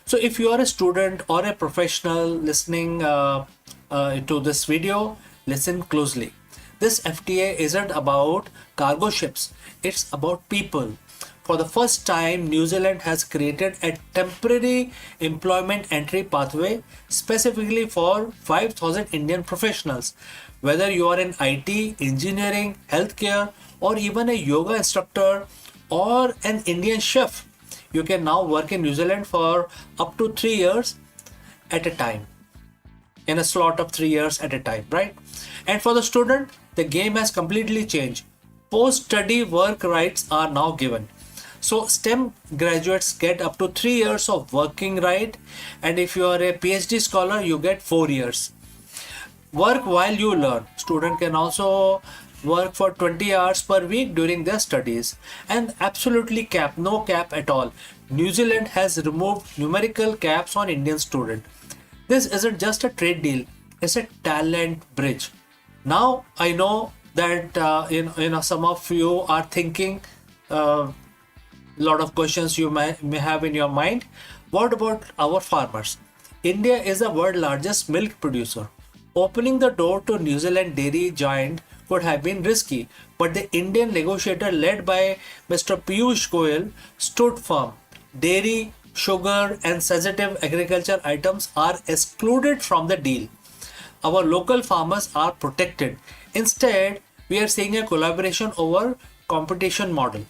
So if you are a student or a professional listening to this video, listen closely. This FTA isn't about cargo ships, it's about people. For the first time, New Zealand has created a temporary employment entry pathway specifically for 5,000 Indian professionals. Whether you are in IT, engineering, healthcare, or even a yoga instructor or an Indian chef, you can now work in New Zealand for up to 3 years at a time. In a slot of 3 years at a time, right? And for the student, the game has completely changed. Post-study work rights are now given. So STEM graduates get up to 3 years of working right, and if you are a PhD scholar, you get 4 years. Work while you learn. Student can also work for 20 hours per week during their studies, and absolutely no cap at all. New Zealand has removed numerical caps on Indian student. This isn't just a trade deal, it's a talent bridge. Now I know that some of you are thinking lot of questions you may have in your mind. What about our farmers? India is the world's largest milk producer. Opening the door to New Zealand dairy giant could have been risky, but the Indian negotiator led by Mr. Piyush Goyal stood firm. Dairy, sugar, and sensitive agriculture items are excluded from the deal. Our local farmers are protected. Instead, we are seeing a collaboration over competition model.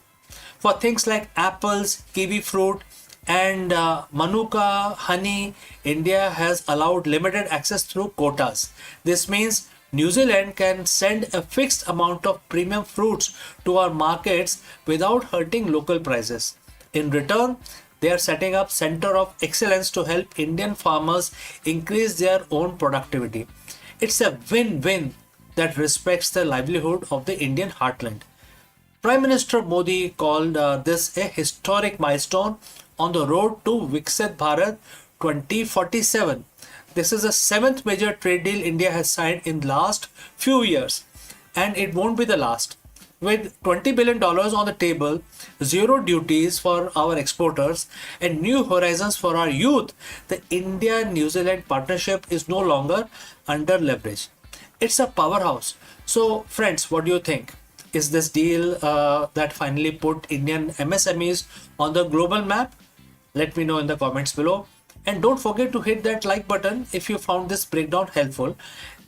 For things like apples, kiwi fruit, and Manuka honey, India has allowed limited access through quotas. This means New Zealand can send a fixed amount of premium fruits to our markets without hurting local prices. In return, they are setting up center of excellence to help Indian farmers increase their own productivity. It's a win-win that respects the livelihood of the Indian heartland. Prime Minister Modi called this a historic milestone on the road to Viksit Bharat 2047. This is the seventh major trade deal India has signed in the last few years, and it won't be the last. With $20 billion on the table, zero duties for our exporters, and new horizons for our youth, the India-New Zealand partnership is no longer under leverage. It's a powerhouse. So, friends, what do you think? Is this deal that finally put Indian MSMEs on the global map? Let me know in the comments below. And don't forget to hit that like button if you found this breakdown helpful.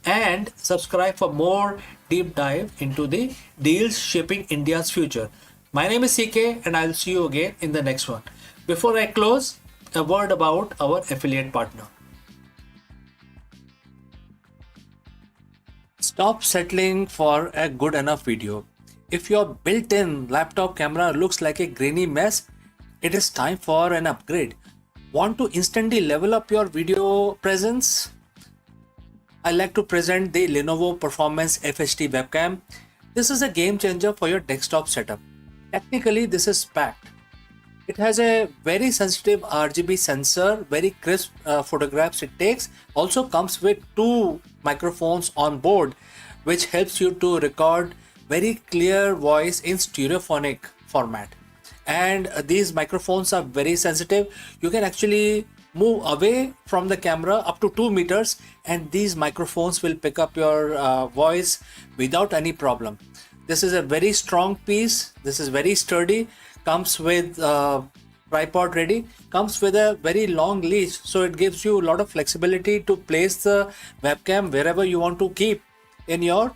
And subscribe for more deep dive into the deals shaping India's future. My name is CK and I'll see you again in the next one. Before I close, a word about our affiliate partner. Stop settling for a good enough video. If your built-in laptop camera looks like a grainy mess, it is time for an upgrade. Want to instantly level up your video presence? I like to present the Lenovo Performance FHD webcam. This is a game changer for your desktop setup. Technically, this is packed. It has a very sensitive RGB sensor, very crisp photographs it takes. Also comes with two microphones on board, which helps you to record very clear voice in stereophonic format. And these microphones are very sensitive. You can actually move away from the camera up to 2 meters and these microphones will pick up your voice without any problem. This is a very strong piece. This is very sturdy. Comes with tripod ready. Comes with a very long leash, so it gives you a lot of flexibility to place the webcam wherever you want to keep in your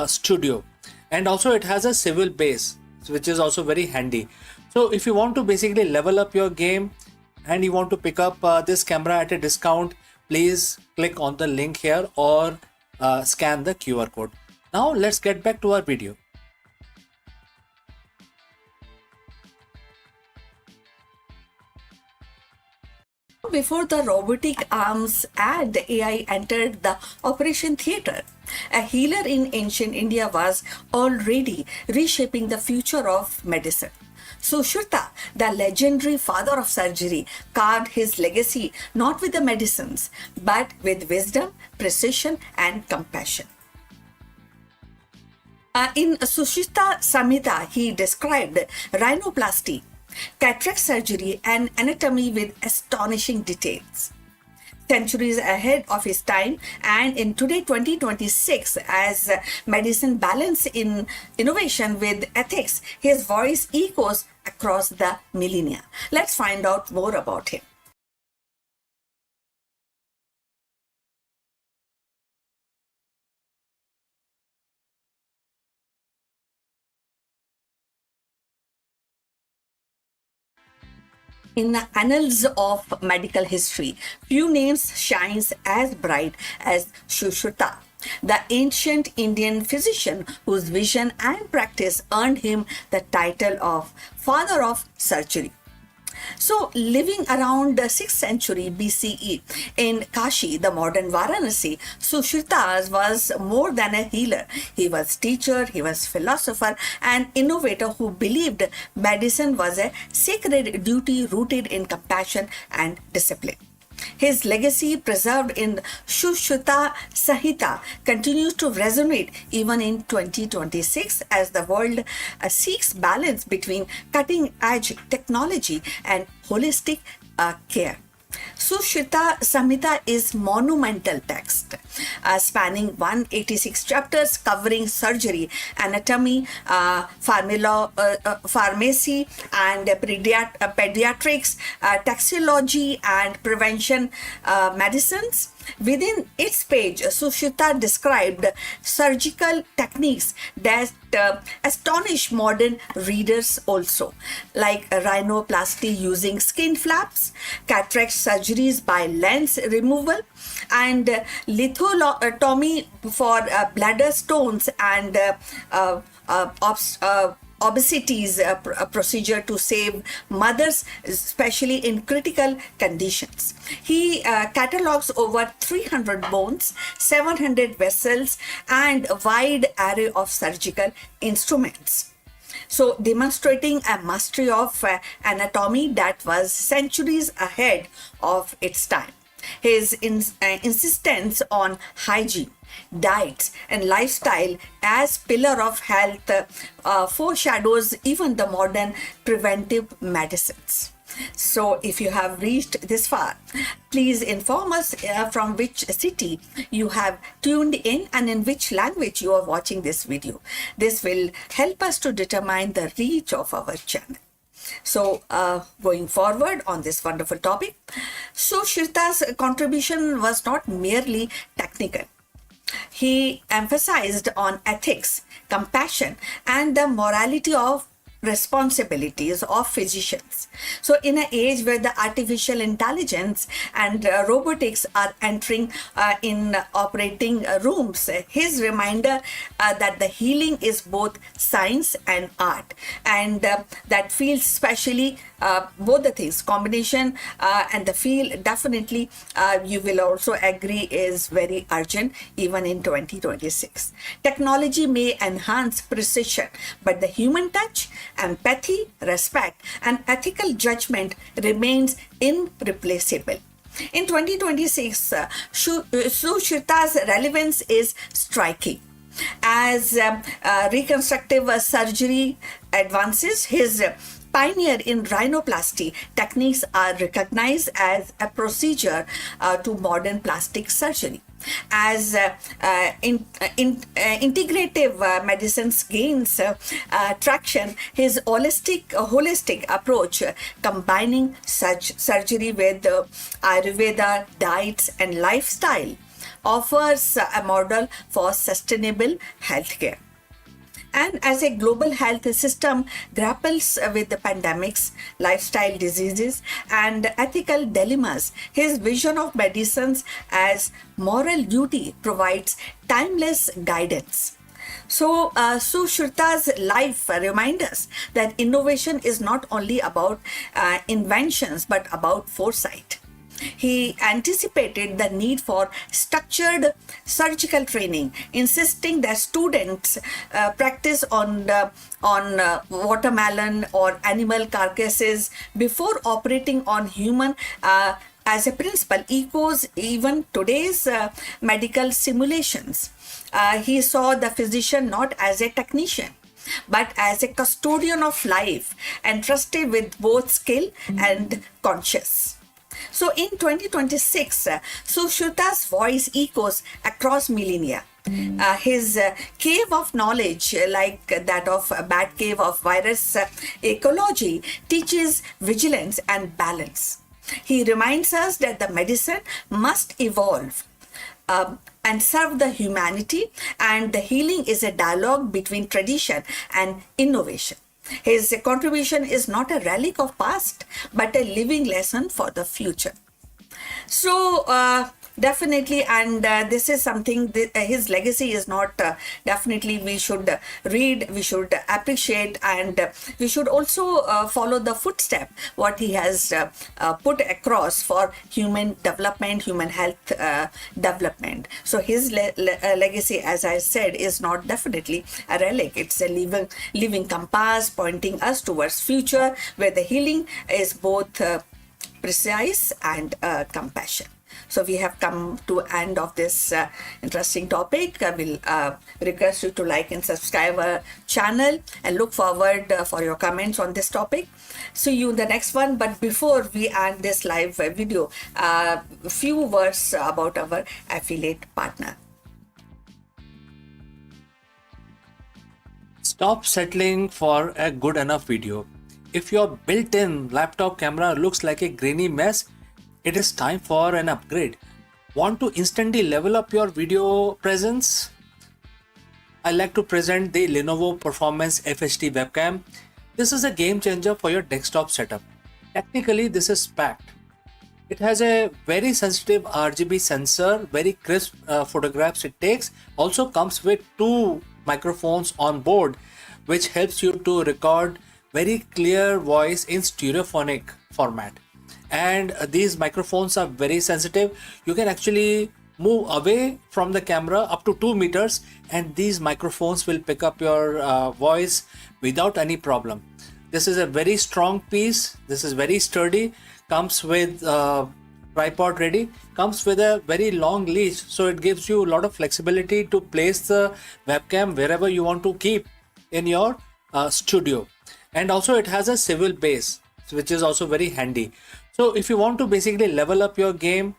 studio. And also it has a swivel base, which is also very handy. So if you want to basically level up your game and you want to pick up this camera at a discount, please click on the link here or scan the QR code. Now let's get back to our video. Before the robotic arms ad, AI entered the operation theatre. A healer in ancient India was already reshaping the future of medicine. Sushruta, the legendary father of surgery, carved his legacy not with the medicines, but with wisdom, precision, and compassion. In Sushruta Samhita, he described rhinoplasty, cataract surgery, and anatomy with astonishing details. Centuries ahead of his time, and in today 2026, as medicine balance in innovation with ethics, his voice echoes across the millennia. Let's find out more about him. In the annals of medical history, few names shines as bright as Sushruta, the ancient Indian physician whose vision and practice earned him the title of Father of Surgery. So, living around the 6th century BCE in Kashi, the modern Varanasi, Sushruta was more than a healer. He was teacher, he was philosopher and innovator who believed medicine was a sacred duty rooted in compassion and discipline. His legacy, preserved in Sushruta Samhita, continues to resonate even in 2026 as the world seeks balance between cutting-edge technology and holistic care. Sushruta Samhita is monumental text spanning 186 chapters covering surgery, anatomy, pharmacy, and pediatrics, taxology, and prevention medicines. Within its page, Sushruta described surgical techniques that astonish modern readers also, like rhinoplasty using skin flaps, cataract surgeries by lens removal, and lithotomy for bladder stones and obesities, a procedure to save mothers, especially in critical conditions. He catalogs over 300 bones, 700 vessels, and a wide array of surgical instruments. So, demonstrating a mastery of anatomy that was centuries ahead of its time. His insistence on hygiene, diets, and lifestyle as pillar of health foreshadows even the modern preventive medicines. So, if you have reached this far, please inform us from which city you have tuned in and in which language you are watching this video. This will help us to determine the reach of our channel. So, going forward on this wonderful topic, Sushruta's contribution was not merely technical. He emphasized on ethics, compassion, and the morality of responsibilities of physicians. So, in an age where the artificial intelligence and robotics are entering in operating rooms, his reminder that the healing is both science and art, and that feels especially both the things, combination and the field, definitely you will also agree is very urgent even in 2026. Technology may enhance precision, but the human touch, empathy, respect, and ethical judgment remains irreplaceable. In 2026, Sushruta's relevance is striking. As reconstructive surgery advances, his pioneer in rhinoplasty techniques are recognized as a procedure to modern plastic surgery. As integrative medicines gains traction, his holistic approach, combining such surgery with Ayurveda, diets, and lifestyle, offers a model for sustainable healthcare. And as a global health system grapples with the pandemics, lifestyle diseases, and ethical dilemmas, his vision of medicines as moral duty provides timeless guidance. So, Sushruta's life reminds us that innovation is not only about inventions but about foresight. He anticipated the need for structured surgical training, insisting that students practice on watermelon or animal carcasses before operating on human. As a principle, echoes even today's medical simulations. He saw the physician not as a technician, but as a custodian of life, entrusted with both skill and conscience. So in 2026, Sushruta's voice echoes across millennia. His cave of knowledge, like that of Batcave of virus ecology, teaches vigilance and balance. He reminds us that the medicine must evolve and serve the humanity, and the healing is a dialogue between tradition and innovation. His contribution is not a relic of past, but a living lesson for the future. So, definitely, and this is something, his legacy is not definitely we should read, we should appreciate, and we should also follow the footstep what he has put across for human development, human health development. So his legacy, as I said, is not definitely a relic. It's a living compass pointing us towards future where the healing is both precise and compassion. So we have come to end of this interesting topic. I will request you to like and subscribe our channel and look forward for your comments on this topic. See you in the next one. But before we end this live video, a few words about our affiliate partner. Stop settling for a good enough video. If your built-in laptop camera looks like a grainy mess, it is time for an upgrade. Want to instantly level up your video presence? I like to present the Lenovo Performance FHD webcam. This is a game changer for your desktop setup. Technically, this is packed. It has a very sensitive RGB sensor, very crisp photographs it takes. Also comes with two microphones on board, which helps you to record very clear voice in stereophonic format. And these microphones are very sensitive. You can actually move away from the camera up to 2 meters and these microphones will pick up your voice without any problem. This is a very strong piece. This is very sturdy. Comes with tripod ready. Comes with a very long leash, so it gives you a lot of flexibility to place the webcam wherever you want to keep in your studio. And also it has a swivel base, which is also very handy. So if you want to basically level up your game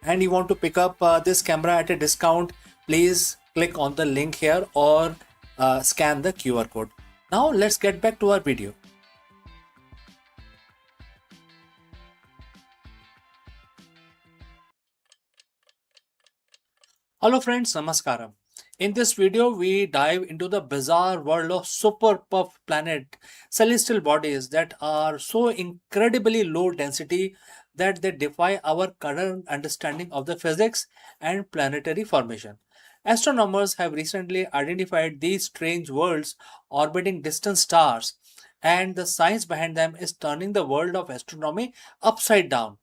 and you want to pick up this camera at a discount, please click on the link here or scan the QR code. Now let's get back to our video. Hello friends, Namaskaram. In this video, we dive into the bizarre world of super puff planet celestial bodies that are so incredibly low density that they defy our current understanding of the physics and planetary formation. Astronomers have recently identified these strange worlds orbiting distant stars, and the science behind them is turning the world of astronomy upside down.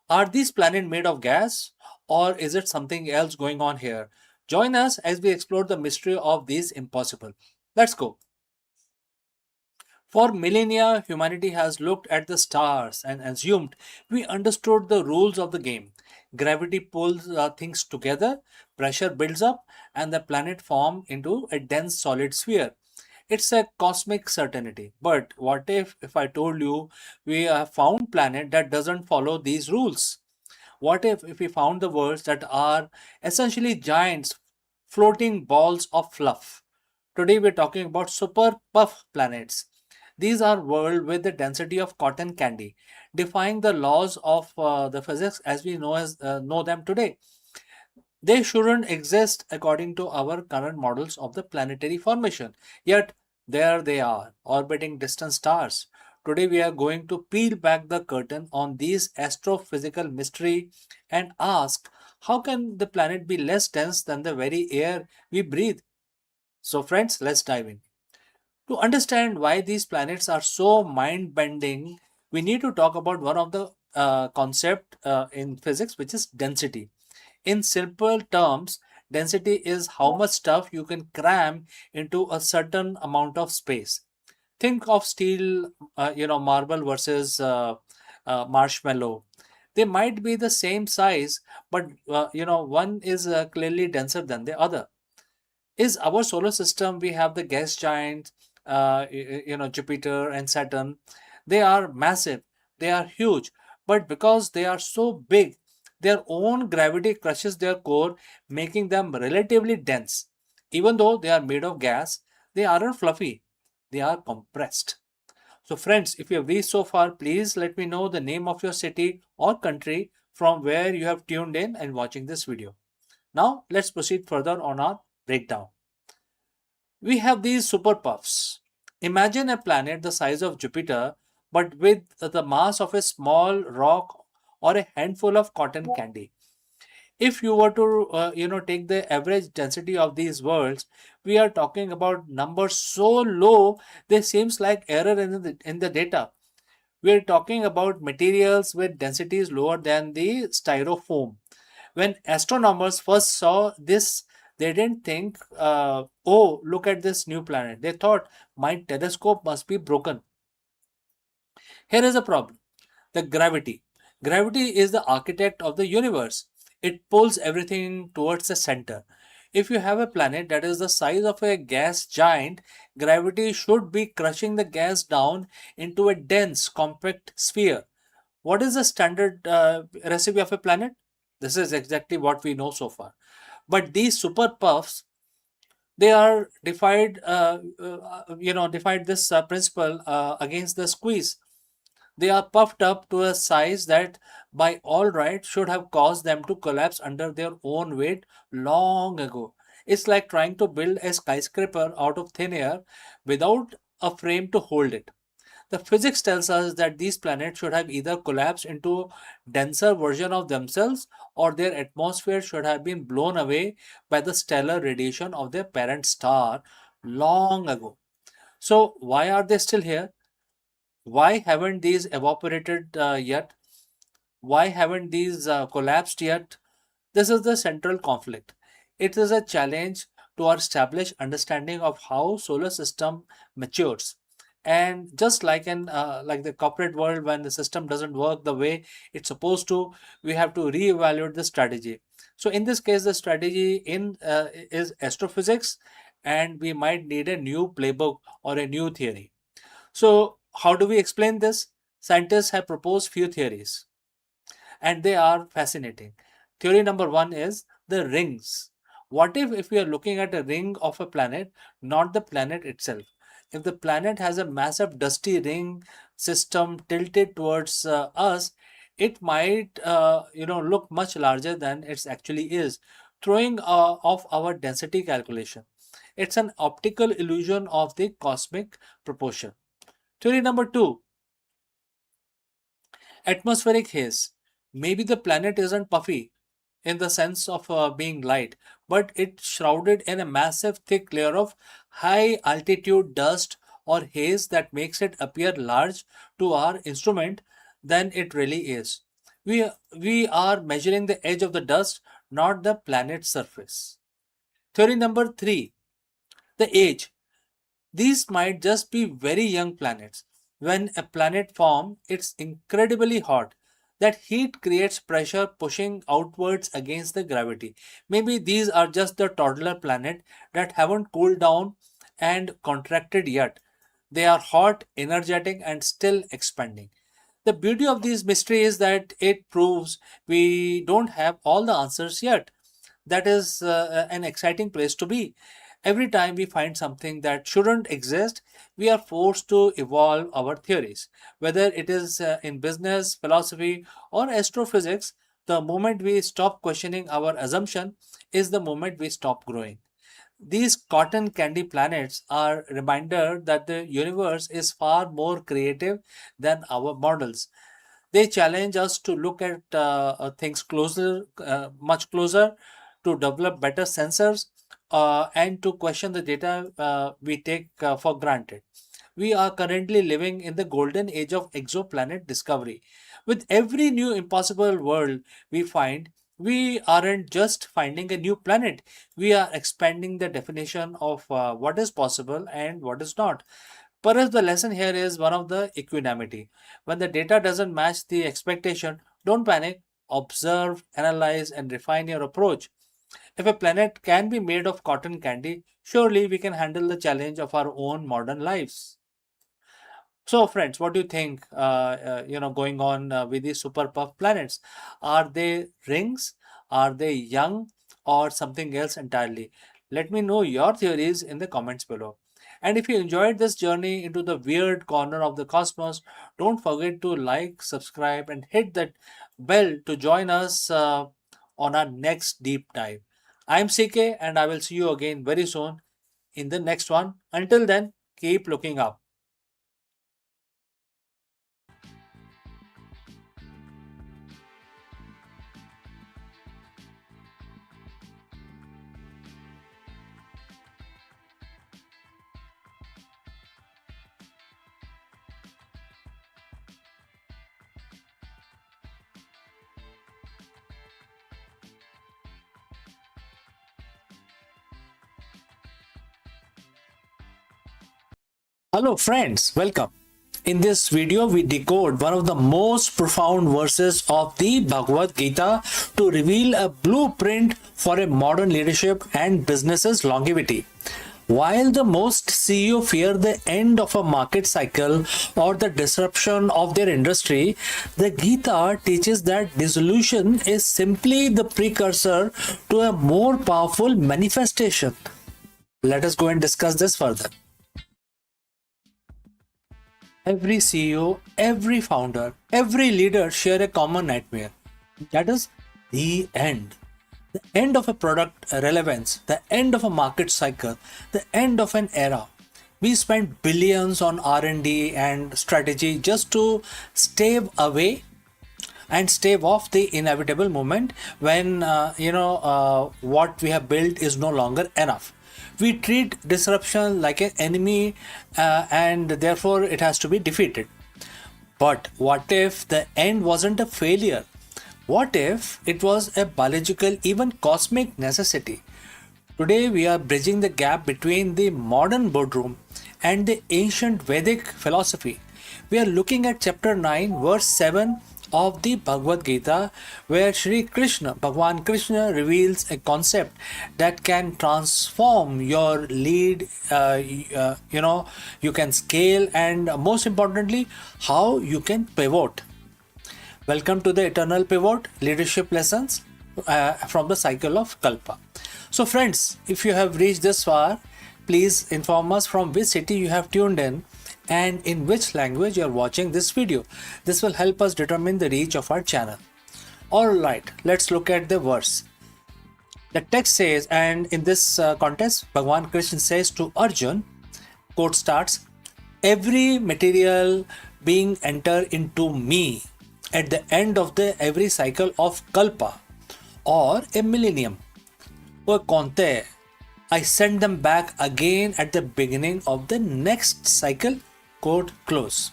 Are these planets made of gas, or is it something else going on here? Join us as we explore the mystery of these impossible. Let's go. For millennia, humanity has looked at the stars and assumed we understood the rules of the game. Gravity pulls things together, pressure builds up, and the planet forms into a dense solid sphere. It's a cosmic certainty. But what if I told you we have found planet that doesn't follow these rules? What if we found the worlds that are essentially giants floating balls of fluff? Today we're talking about super puff planets. These are worlds with the density of cotton candy, defying the laws of the physics as we know them today. They shouldn't exist according to our current models of the planetary formation. Yet there they are, orbiting distant stars. Today we are going to peel back the curtain on these astrophysical mystery and ask, how can the planet be less dense than the very air we breathe? So friends, let's dive in. To understand why these planets are so mind-bending, we need to talk about one of the concept in physics, which is density. In simple terms, density is how much stuff you can cram into a certain amount of space. Think of steel, marble versus marshmallow. They might be the same size, but one is clearly denser than the other. Is our solar system, we have the gas giants, Jupiter and Saturn. They are massive, they are huge, but because they are so big, their own gravity crushes their core, making them relatively dense. Even though they are made of gas, they aren't fluffy, they are compressed. So friends, if you have reached so far, please let me know the name of your city or country from where you have tuned in and watching this video. Now let's proceed further on our breakdown. We have these super puffs. Imagine a planet the size of Jupiter, but with the mass of a small rock or a handful of cotton candy. If you were to take the average density of these worlds, we are talking about numbers so low they seems like error in the data. We are talking about materials with densities lower than the styrofoam. When astronomers first saw this, they didn't think, oh, look at this new planet. They thought, my telescope must be broken. Here is a problem: the gravity. Gravity is the architect of the universe. It pulls everything towards the center. If you have a planet that is the size of a gas giant, gravity should be crushing the gas down into a dense, compact sphere. What is the standard recipe of a planet? This is exactly what we know so far. But these super puffs, they are defied this principle against the squeeze. They are puffed up to a size that, by all right, should have caused them to collapse under their own weight long ago. It's like trying to build a skyscraper out of thin air without a frame to hold it. The physics tells us that these planets should have either collapsed into denser version of themselves, or their atmosphere should have been blown away by the stellar radiation of their parent star long ago. So why are they still here? Why haven't these evaporated yet? Why haven't these collapsed yet? This is the central conflict. It is a challenge to our established understanding of how solar system matures. And just like the corporate world, when the system doesn't work the way it's supposed to, we have to reevaluate the strategy. So in this case, the strategy is astrophysics, and we might need a new playbook or a new theory. So how do we explain this? Scientists have proposed few theories, and they are fascinating. Theory number one is the rings. What if we are looking at a ring of a planet, not the planet itself? If the planet has a massive dusty ring system tilted towards us, it might look much larger than it actually is, throwing off our density calculation. It's an optical illusion of the cosmic proportion. Theory number two, atmospheric haze. Maybe the planet isn't puffy in the sense of being light, but it's shrouded in a massive thick layer of high altitude dust or haze that makes it appear large to our instrument than it really is. We are measuring the edge of the dust, not the planet's surface. Theory number three, the age. These might just be very young planets. When a planet forms, it's incredibly hot. That heat creates pressure pushing outwards against the gravity. Maybe these are just the toddler planet that haven't cooled down and contracted yet. They are hot, energetic, and still expanding. The beauty of this mystery is that it proves we don't have all the answers yet. That is an exciting place to be. Every time we find something that shouldn't exist, we are forced to evolve our theories. Whether it is in business, philosophy, or astrophysics, the moment we stop questioning our assumption is the moment we stop growing. These cotton candy planets are a reminder that the universe is far more creative than our models. They challenge us to look at things closer, much closer, to develop better sensors, and to question the data we take for granted. We are currently living in the golden age of exoplanet discovery. With every new impossible world we find, we aren't just finding a new planet, we are expanding the definition of what is possible and what is not. Perhaps the lesson here is one of the equanimity. When the data doesn't match the expectation, don't panic, observe, analyze, and refine your approach. If a planet can be made of cotton candy, surely we can handle the challenge of our own modern lives. So, friends, what do you think? Going on with these super puff planets, are they rings? Are they young, or something else entirely? Let me know your theories in the comments below. And if you enjoyed this journey into the weird corner of the cosmos, don't forget to like, subscribe, and hit that bell to join us on our next deep dive. I'm CK, and I will see you again very soon in the next one. Until then, keep looking up. Hello, friends, welcome. In this video, we decode one of the most profound verses of the Bhagavad Gita to reveal a blueprint for a modern leadership and business's longevity. While the most CEO fear the end of a market cycle or the disruption of their industry, the Gita teaches that dissolution is simply the precursor to a more powerful manifestation. Let us go and discuss this further. Every CEO, every founder, every leader share a common nightmare. That is the end. The end of a product relevance, the end of a market cycle, the end of an era. We spend billions on R&D and strategy just to stave away and stave off the inevitable moment when what we have built is no longer enough. We treat disruption like an enemy and therefore it has to be defeated. But what if the end wasn't a failure? What if it was a biological, even cosmic necessity? Today we are bridging the gap between the modern boardroom and the ancient Vedic philosophy. We are looking at chapter 9, verse 7 of the Bhagavad Gita, where Shri Krishna, Bhagwan Krishna, reveals a concept that can transform your lead, you can scale, and most importantly, how you can pivot. Welcome to the Eternal Pivot Leadership Lessons from the Cycle of Kalpa. So friends, if you have reached this far, please inform us from which city you have tuned in and in which language you are watching this video. This will help us determine the reach of our channel. Alright, let's look at the verse. The text says, and in this context, Bhagwan Krishna says to Arjun, quote starts, every material being enter into me at the end of every cycle of Kalpa or a millennium. O Kaunteya, I send them back again at the beginning of the next cycle. Quote close.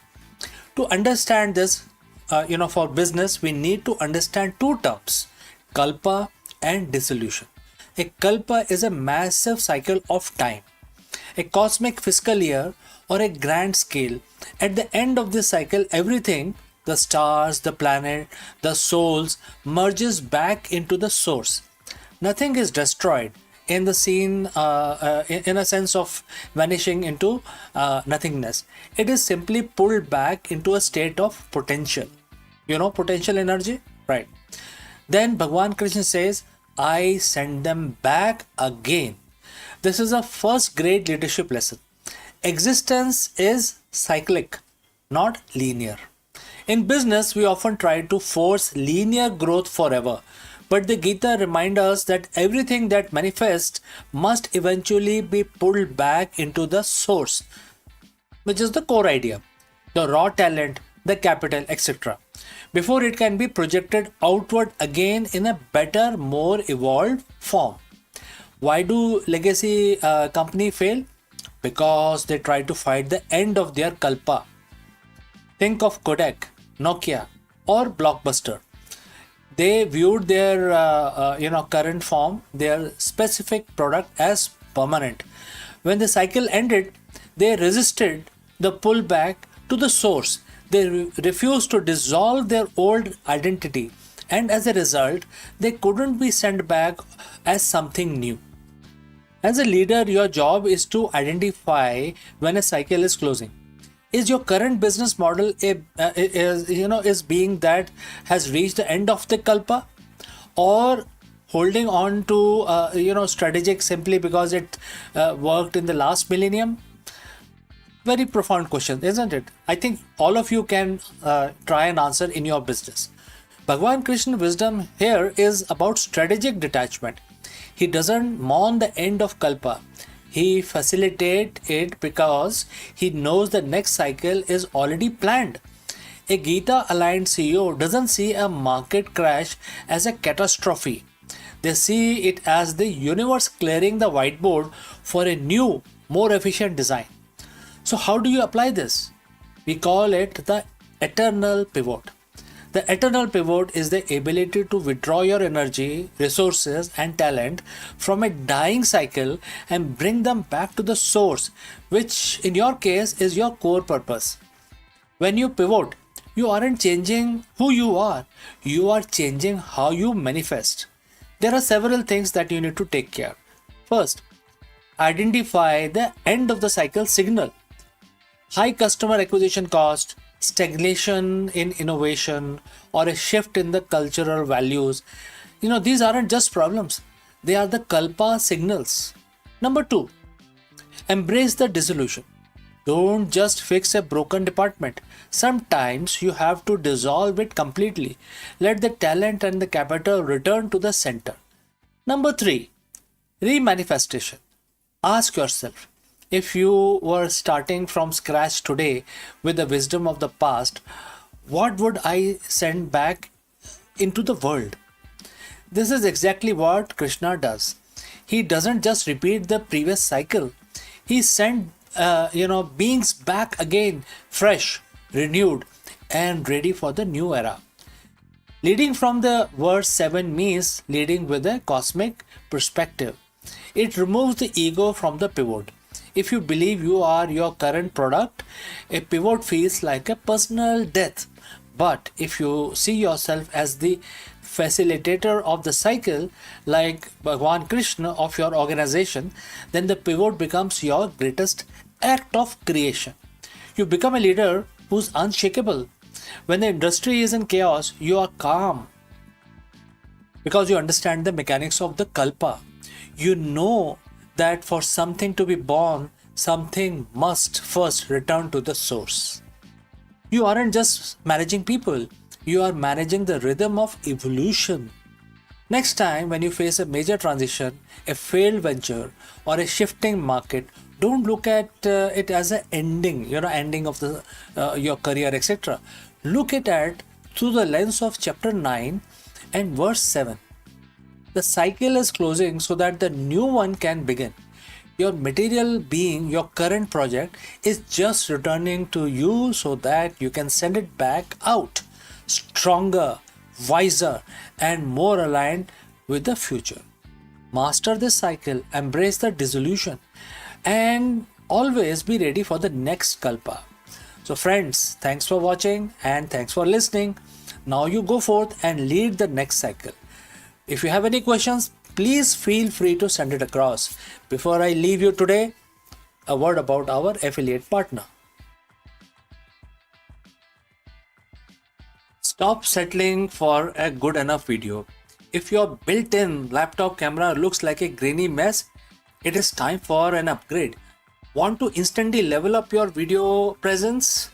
To understand this, for business, we need to understand two terms, Kalpa and dissolution. A Kalpa is a massive cycle of time, a cosmic fiscal year or a grand scale. At the end of this cycle, everything, the stars, the planet, the souls, merges back into the source. Nothing is destroyed in the scene, in a sense of vanishing into nothingness. It is simply pulled back into a state of potential. Potential energy? Right. Then Bhagwan Krishna says, I send them back again. This is a first grade leadership lesson. Existence is cyclic, not linear. In business, we often try to force linear growth forever. But the Gita reminds us that everything that manifests must eventually be pulled back into the source, which is the core idea, the raw talent, the capital, etc., before it can be projected outward again in a better, more evolved form. Why do legacy companies fail? Because they try to fight the end of their kalpa. Think of Kodak, Nokia, or Blockbuster. They viewed their current form, their specific product, as permanent. When the cycle ended, they resisted the pullback to the source. They refused to dissolve their old identity, and as a result, they couldn't be sent back as something new. As a leader, your job is to identify when a cycle is closing. Is your current business model is being that has reached the end of the kalpa, or holding on to strategic simply because it worked in the last millennium? Very profound question, isn't it? I think all of you can try and answer in your business. Bhagwan Krishna wisdom here is about strategic detachment. He doesn't mourn the end of kalpa. He facilitates it because he knows the next cycle is already planned. A Gita aligned CEO doesn't see a market crash as a catastrophe. They see it as the universe clearing the whiteboard for a new, more efficient design. So how do you apply this? We call it the eternal pivot. The eternal pivot is the ability to withdraw your energy, resources, and talent from a dying cycle and bring them back to the source, which in your case is your core purpose. When you pivot, you aren't changing who you are changing how you manifest. There are several things that you need to take care. First, identify the end of the cycle signal. High customer acquisition cost, stagnation in innovation, or a shift in the cultural values. These aren't just problems, they are the kalpa signals. Number two, embrace the dissolution. Don't just fix a broken department. Sometimes you have to dissolve it completely. Let the talent and the capital return to the center. Number three, remanifestation. Ask yourself, if you were starting from scratch today with the wisdom of the past, what would I send back into the world? This is exactly what Krishna does. He doesn't just repeat the previous cycle. He sent beings back again, fresh, renewed, and ready for the new era. Leading from the verse 7 means leading with a cosmic perspective. It removes the ego from the pivot. If you believe you are your current product, a pivot feels like a personal death. But if you see yourself as the facilitator of the cycle, like Bhagwan Krishna of your organization, then the pivot becomes your greatest act of creation. You become a leader who's unshakable. When the industry is in chaos, you are calm because you understand the mechanics of the kalpa. You know that for something to be born, something must first return to the source. You aren't just managing people, you are managing the rhythm of evolution. Next time, when you face a major transition, a failed venture, or a shifting market, don't look at it as an ending of the your career, etc. Look at it through the lens of chapter 9 and verse 7. The cycle is closing so that the new one can begin. Your material being, your current project, is just returning to you so that you can send it back out, stronger, wiser, and more aligned with the future. Master this cycle, embrace the dissolution, and always be ready for the next kalpa. So, friends, thanks for watching and thanks for listening. Now you go forth and lead the next cycle. If you have any questions, please feel free to send it across. Before I leave you today, a word about our affiliate partner. Stop settling for a good enough video. If your built-in laptop camera looks like a grainy mess, it is time for an upgrade. Want to instantly level up your video presence?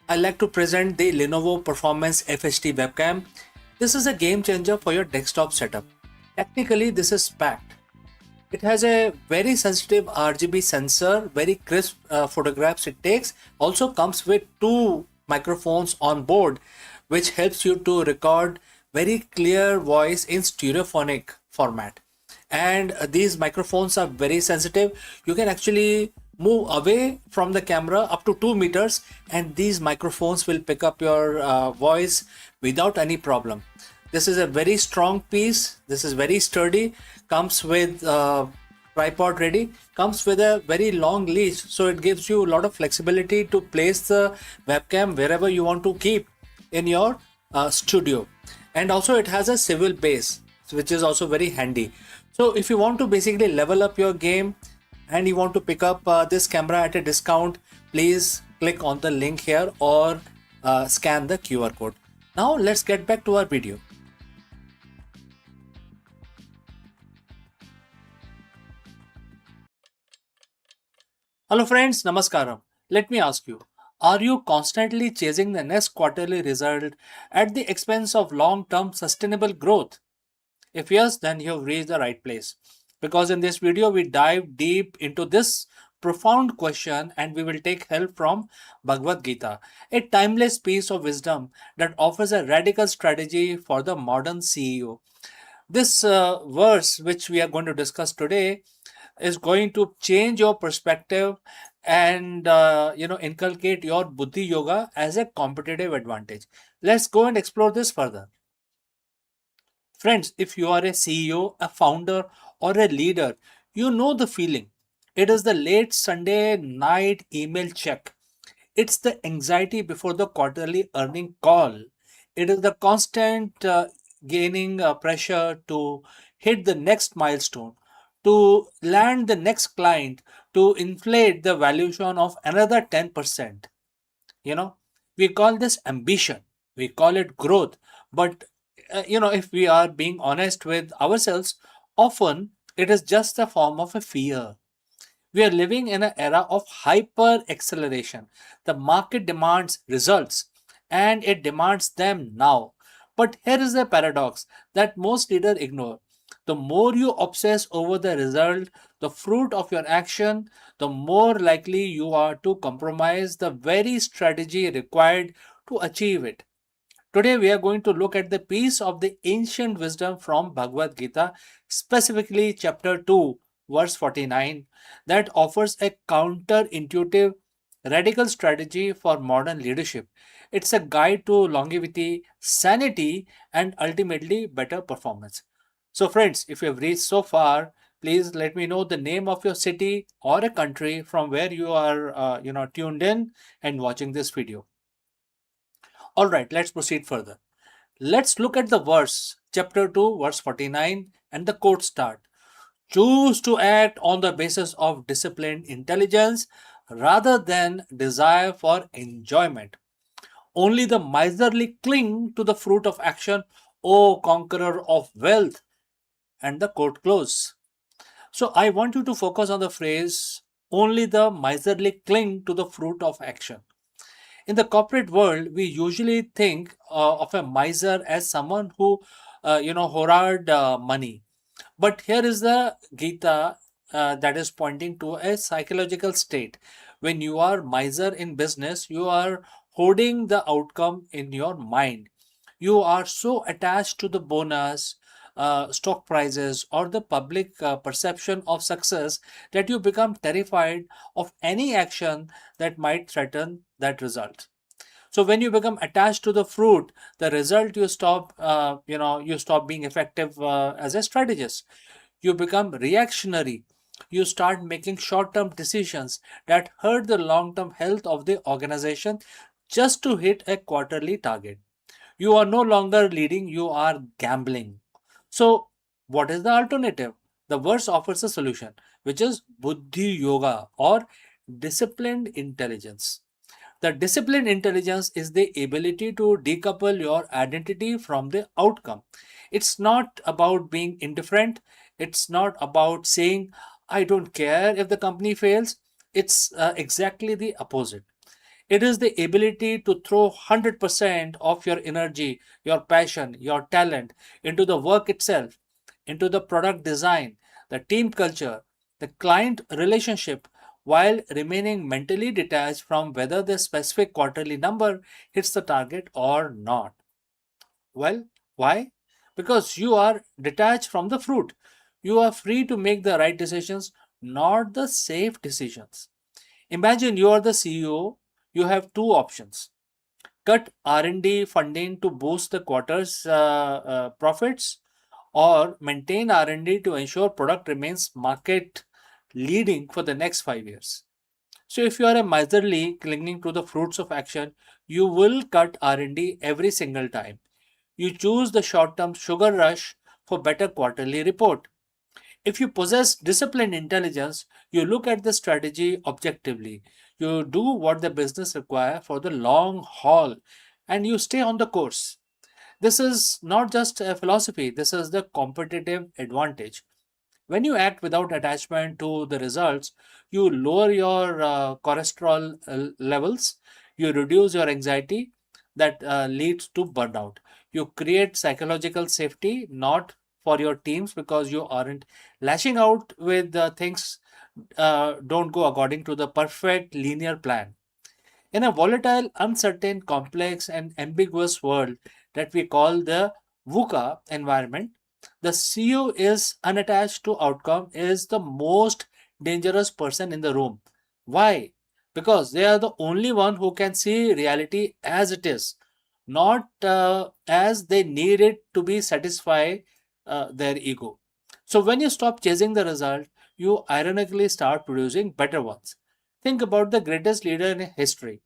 I like to present the Lenovo Performance FHD webcam. This is a game changer for your desktop setup. Technically, this is packed. It has a very sensitive RGB sensor, very crisp photographs it takes. Also comes with 2 microphones on board, which helps you to record very clear voice in stereophonic format. And these microphones are very sensitive. You can actually move away from the camera up to 2 meters and these microphones will pick up your voice without any problem. This is a very strong piece. This is very sturdy. Comes with tripod ready. Comes with a very long leash, so it gives you a lot of flexibility to place the webcam wherever you want to keep in your studio. And also it has a swivel base, which is also very handy. So if you want to basically level up your game and you want to pick up this camera at a discount, please click on the link here or scan the QR code. Now let's get back to our video. Hello friends, Namaskaram. Let me ask you, are you constantly chasing the next quarterly result at the expense of long-term sustainable growth? If yes, then you have reached the right place. Because in this video, we dive deep into this profound question and we will take help from Bhagavad Gita, a timeless piece of wisdom that offers a radical strategy for the modern CEO. This verse, which we are going to discuss today, is going to change your perspective and inculcate your buddhi yoga as a competitive advantage. Let's go and explore this further. Friends, if you are a CEO, a founder, or a leader, you know the feeling. It is the late Sunday night email check. It's the anxiety before the quarterly earning call. It is the constant gaining pressure to hit the next milestone, to land the next client, to inflate the valuation of another 10%. You know, we call this ambition, we call it growth. But, if we are being honest with ourselves, often it is just a form of a fear. We are living in an era of hyper acceleration. The market demands results and it demands them now. But here is the paradox that most leaders ignore. The more you obsess over the result, the fruit of your action, the more likely you are to compromise the very strategy required to achieve it. Today, we are going to look at the piece of the ancient wisdom from Bhagavad Gita, specifically chapter 2, verse 49, that offers a counterintuitive, radical strategy for modern leadership. It's a guide to longevity, sanity, and ultimately better performance. So, friends, if you have reached so far, please let me know the name of your city or a country from where you are, tuned in and watching this video. All right, let's proceed further. Let's look at the verse, chapter 2, verse 49, and the quote start. Choose to act on the basis of disciplined intelligence rather than desire for enjoyment. Only the miserly cling to the fruit of action, O conqueror of wealth. And the quote close. So I want you to focus on the phrase, only the miserly cling to the fruit of action. In the corporate world, we usually think of a miser as someone who, hoard money. But here is the Gita that is pointing to a psychological state. When you are miser in business, you are holding the outcome in your mind. You are so attached to the bonus, stock prices, or the public perception of success that you become terrified of any action that might threaten that result. So when you become attached to the fruit, the result you stop being effective as a strategist. You become reactionary. You start making short-term decisions that hurt the long-term health of the organization just to hit a quarterly target. You are no longer leading, you are gambling. So what is the alternative? The verse offers a solution, which is Buddhi Yoga or disciplined intelligence. The disciplined intelligence is the ability to decouple your identity from the outcome. It's not about being indifferent. It's not about saying, I don't care if the company fails. It's exactly the opposite. It is the ability to throw 100% of your energy, your passion, your talent into the work itself, into the product design, the team culture, the client relationship, while remaining mentally detached from whether the specific quarterly number hits the target or not. Well, why? Because you are detached from the fruit. You are free to make the right decisions, not the safe decisions. Imagine you are the CEO, you have two options. Cut R&D funding to boost the quarter's profits, or maintain R&D to ensure product remains market leading for the next 5 years. So if you are a miserly clinging to the fruits of action, you will cut R&D every single time. You choose the short-term sugar rush for better quarterly report. If you possess disciplined intelligence, you look at the strategy objectively. You do what the business requires for the long haul and you stay on the course. This is not just a philosophy, this is the competitive advantage. When you act without attachment to the results, you lower your cholesterol levels, you reduce your anxiety that leads to burnout. You create psychological safety, not for your teams because you aren't lashing out with things don't go according to the perfect linear plan. In a volatile, uncertain, complex, and ambiguous world that we call the VUCA environment, the CEO is unattached to outcome is the most dangerous person in the room. Why? Because they are the only one who can see reality as it is, not as they need it to be satisfy their ego. So when you stop chasing the result, you ironically start producing better ones. Think about the greatest leader in history.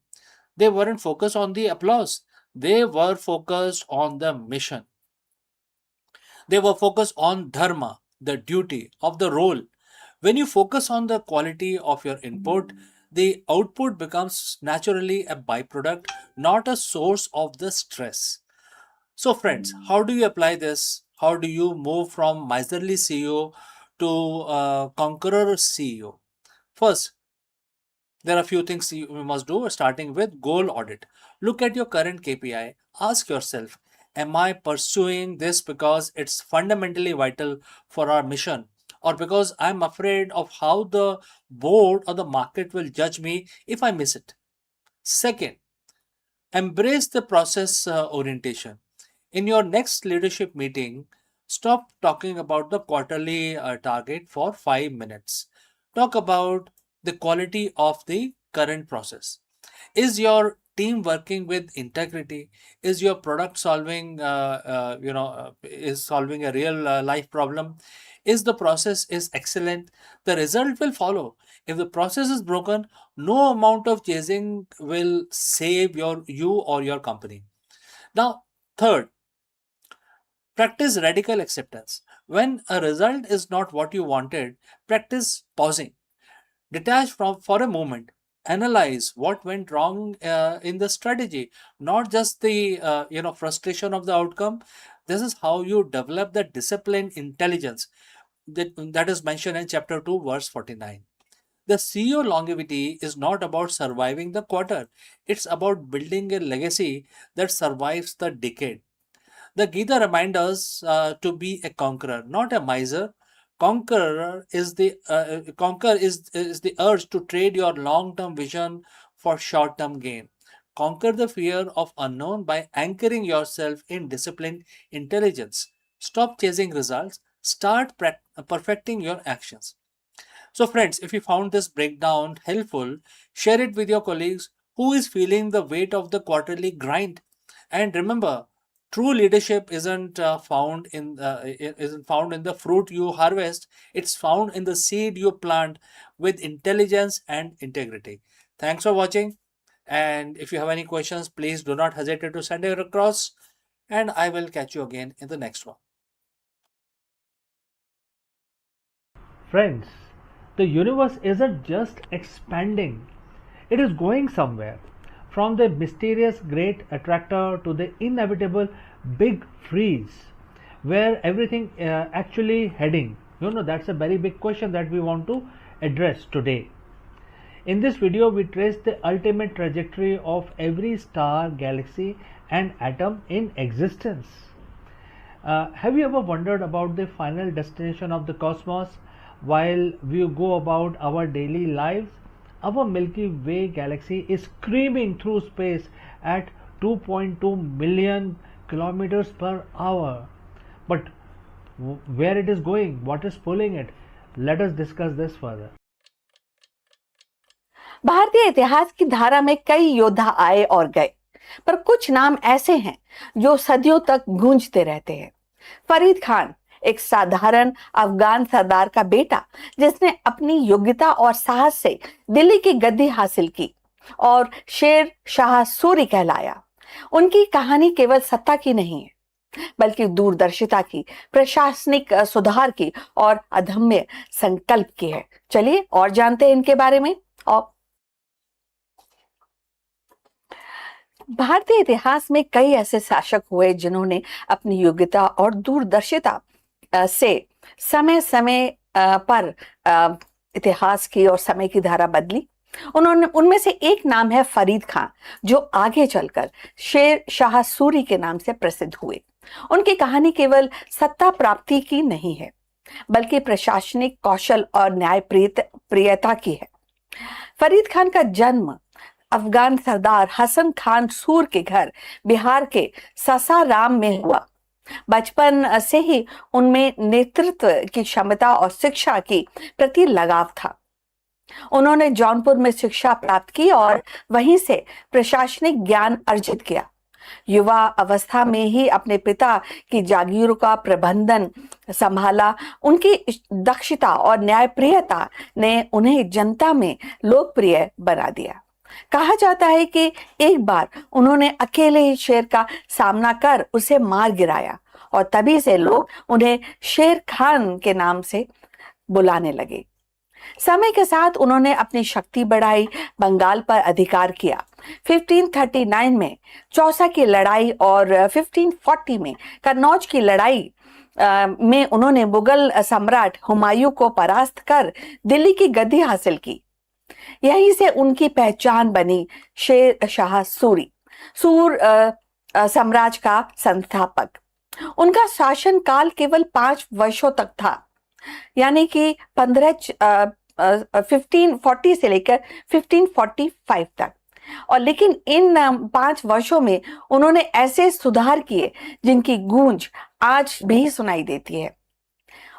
They weren't focused on the applause. They were focused on the mission. They were focused on dharma, the duty of the role. When you focus on the quality of your input, the output becomes naturally a byproduct, not a source of the stress. So, friends, how do you apply this? How do you move from miserly CEO to conqueror CEO? First, there are a few things you must do, starting with goal audit. Look at your current KPI. Ask yourself, am I pursuing this because it's fundamentally vital for our mission, or because I'm afraid of how the board or the market will judge me if I miss it? Second, embrace the process orientation. In your next leadership meeting, stop talking about the quarterly target for 5 minutes. Talk about the quality of the current process. Is your team working with integrity? Is your product solving, is solving a real life problem? Is the process is excellent? The result will follow. If the process is broken, no amount of chasing will save you or your company. Now, third, practice radical acceptance. When a result is not what you wanted, practice pausing. Detach from for a moment. Analyze what went wrong in the strategy, not just the frustration of the outcome. This is how you develop the disciplined intelligence that is mentioned in chapter 2, verse 49. The CEO longevity is not about surviving the quarter, it's about building a legacy that survives the decade. The Gita reminds us to be a conqueror, not a miser. Conquer is the urge to trade your long-term vision for short-term gain. Conquer the fear of unknown by anchoring yourself in disciplined intelligence. Stop chasing results. Start perfecting your actions. So, friends, if you found this breakdown helpful, share it with your colleagues who is feeling the weight of the quarterly grind. And remember, true leadership isn't found in the fruit you harvest. It's found in the seed you plant with intelligence and integrity. Thanks for watching. And if you have any questions, please do not hesitate to send it across. And I will catch you again in the next one. Friends, the universe isn't just expanding, it is going somewhere. From the mysterious great attractor to the inevitable big freeze, where everything actually heading? That's a very big question that we want to address today. In this video, we trace the ultimate trajectory of every star, galaxy, and atom in existence. Have you ever wondered about the final destination of the cosmos while we go about our daily lives? Our Milky Way galaxy is screaming through space at 2.2 million kilometers per hour. But where it is going, what is pulling it? Let us discuss this further. भारतीय इतिहास की धारा में कई योद्धा आए और गए, पर कुछ नाम ऐसे हैं जो सदियों तक गूंजते रहते हैं। फरीद खान, एक साधारण अफगान सरदार का बेटा, जिसने अपनी योग्यता और साहस से दिल्ली की गद्दी हासिल की और शेर शाह सूरी कहलाया। उनकी कहानी केवल सत्ता की नहीं है, बल्कि दूरदर्शिता की, प्रशासनिक सुधार की और अदम्य संकल्प की है। चलिए और जानते हैं इनके बारे में। और भारतीय इतिहास में कई ऐसे शासक हुए जिन्होंने अपनी योग्यता और दूरदर्शिता से समय समय पर इतिहास की और समय की धारा बदली। उनमें से एक नाम है फरीद खान, जो आगे चलकर शेर शाह सूरी के नाम से प्रसिद्ध हुए। उनकी कहानी केवल सत्ता प्राप्ति की नहीं है, बल्कि प्रशासनिक कौशल और न्यायप्रियता की है। फरीद खान का जन्म अफगान सरदार हसन खान सूर के घर बिहार के सासाराम में हुआ। बचपन से ही उनमें नेतृत्व की क्षमता और शिक्षा की प्रति लगाव था। उन्होंने जौनपुर में शिक्षा प्राप्त की और वहीं से प्रशासनिक ज्ञान अर्जित किया। युवा अवस्था में ही अपने पिता की जागीरों का प्रबंधन संभाला। उनकी दक्षता और न्यायप्रियता ने उन्हें जनता में लोकप्रिय बना दिया। कहा जाता है कि एक बार उन्होंने अकेले ही शेर का सामना कर उसे मार गिराया और तभी से लोग उन्हें शेर खान के नाम से बुलाने लगे। समय के साथ उन्होंने अपनी शक्ति बढ़ाई, बंगाल पर अधिकार किया। 1539 में चौसा की लड़ाई और 1540 में कन्नौज की लड़ाई में उन्होंने मुगल सम्राट हुमायूं को परास्त कर दिल्ली की गद्दी हासिल की। यहीं से उनकी पहचान बनी शेर शाह सूरी, सूर साम्राज्य का संस्थापक। उनका शासन काल केवल 5 वर्षों तक था, यानी कि 1540 से लेकर 1545 तक। और लेकिन इन 5 वर्षों में उन्होंने ऐसे सुधार किए जिनकी गूंज आज भी सुनाई देती है।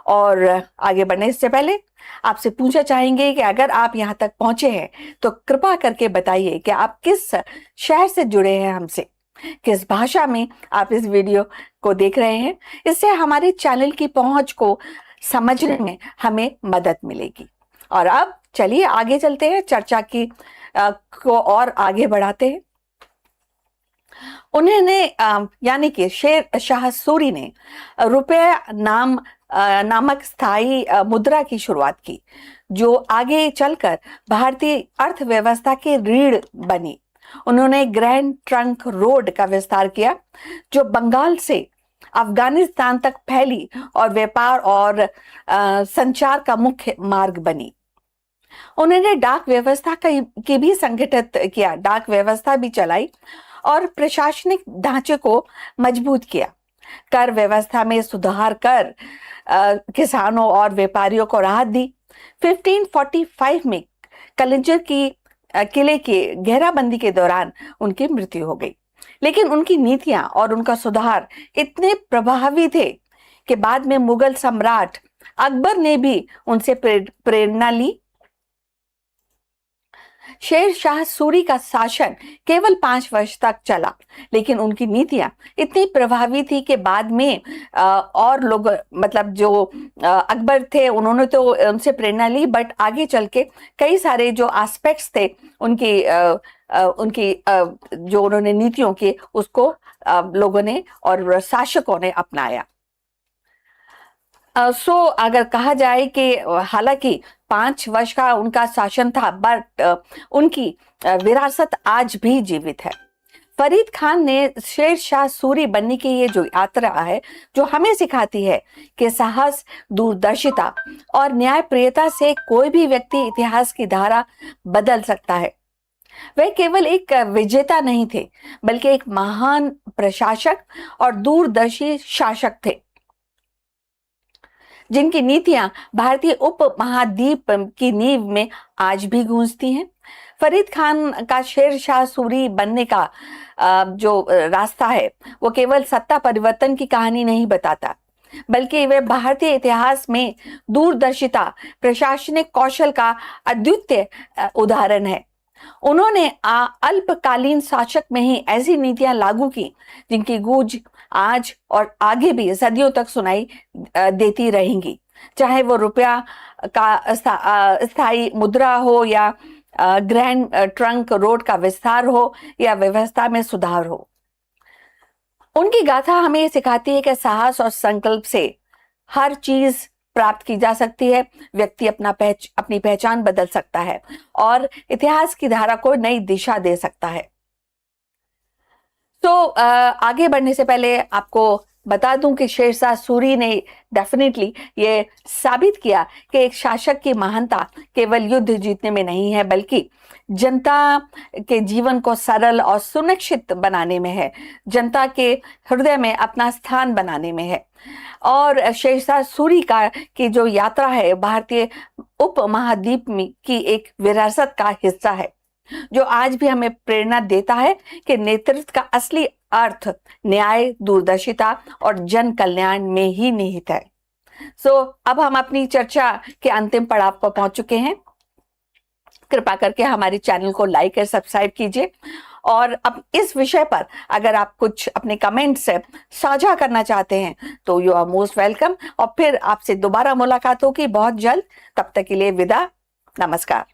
और आगे बढ़ने से पहले आपसे पूछना चाहेंगे कि अगर आप यहाँ तक पहुंचे हैं तो कृपा करके बताइए कि आप किस शहर से जुड़े हैं हमसे, किस भाषा में आप इस वीडियो को देख रहे हैं। इससे हमारे चैनल की पहुंच को समझने में हमें मदद मिलेगी। और अब चलिए आगे चलते हैं, चर्चा की को और आगे बढ़ाते हैं। उन्होंने यानी कि शेर शाह सूरी ने रुपये नामक स्थायी मुद्रा की शुरुआत की, जो आगे चलकर भारतीय अर्थव्यवस्था की रीढ़ बनी। उन्होंने ग्रैंड ट्रंक रोड का विस्तार किया, जो बंगाल से अफगानिस्तान तक फैली और व्यापार और संचार का मुख्य मार्ग बनी। उन्होंने डाक व्यवस्था की भी संगठित किया, डाक व्यवस्था भी चलाई और प्रशासनिक ढांचे को मजबूत किया। कर व्यवस्था में सुधार कर किसानों और व्यापारियों को राहत दी। 1545 में कलिंजर की किले की घेराबंदी के दौरान उनकी मृत्यु हो गई, लेकिन उनकी नीतियां और उनका सुधार इतने प्रभावी थे कि बाद में मुगल सम्राट अकबर ने भी उनसे प्रेरणा ली। शेर शाह सूरी का शासन केवल 5 वर्ष तक चला, लेकिन उनकी नीतियां इतनी प्रभावी थी कि बाद में और लोग, मतलब जो अकबर थे, उन्होंने तो उनसे प्रेरणा ली, बट आगे चल के कई सारे जो एस्पेक्ट्स थे उनकी जो उन्होंने नीतियों के, उसको लोगों ने और शासकों ने अपनाया। अगर कहा जाए कि हालांकि 5 वर्ष का उनका शासन था, बट उनकी विरासत आज भी जीवित है। फरीद खान ने शेर शाह सूरी बनने की ये जो यात्रा है, जो हमें सिखाती है कि साहस, दूरदर्शिता और न्यायप्रियता से कोई भी व्यक्ति इतिहास की धारा बदल सकता है। वे केवल एक विजेता नहीं थे, बल्कि एक महान प्रशासक और दूरदर्शी शासक थे, जिनकी नीतियां भारतीय उपमहाद्वीप की नींव में आज भी गूंजती हैं। फरीद खान का शेर शाह सूरी बनने का जो रास्ता है, वो केवल सत्ता परिवर्तन की कहानी नहीं बताता, बल्कि वे भारतीय इतिहास में दूरदर्शिता, प्रशासनिक कौशल का अद्वितीय उदाहरण है। उन्होंने अल्पकालीन शासक में ही ऐसी नीतियां लागू की जिनकी गूंज आज और आगे भी सदियों तक सुनाई देती रहेंगी, चाहे वो रुपया का स्थायी मुद्रा हो या ग्रैंड ट्रंक रोड का विस्तार हो या व्यवस्था में सुधार हो। उनकी गाथा हमें ये सिखाती है कि साहस और संकल्प से हर चीज प्राप्त की जा सकती है। व्यक्ति अपनी पहचान बदल सकता है और इतिहास की धारा को नई दिशा दे सकता है। तो आगे बढ़ने से पहले आपको बता दूं कि शेर शाह सूरी ने डेफिनेटली ये साबित किया कि एक शासक की महानता केवल युद्ध जीतने में नहीं है, बल्कि जनता के जीवन को सरल और सुनिश्चित बनाने में है, जनता के हृदय में अपना स्थान बनाने में है। और शेर शाह सूरी की जो यात्रा है, भारतीय उपमहाद्वीप की एक विरासत का हिस्सा है, जो आज भी हमें प्रेरणा देता है कि नेतृत्व का असली अर्थ न्याय, दूरदर्शिता और जन कल्याण में ही निहित है। अब हम अपनी चर्चा के अंतिम पड़ाव पर पहुंच चुके हैं। कृपा करके हमारे चैनल को लाइक और सब्सक्राइब कीजिए, और अब इस विषय पर अगर आप कुछ अपने कमेंट्स साझा करना चाहते हैं तो यू आर मोस्ट वेलकम। और फिर आपसे दोबारा मुलाकात होगी बहुत जल्द। तब तक के लिए विदा, नमस्कार।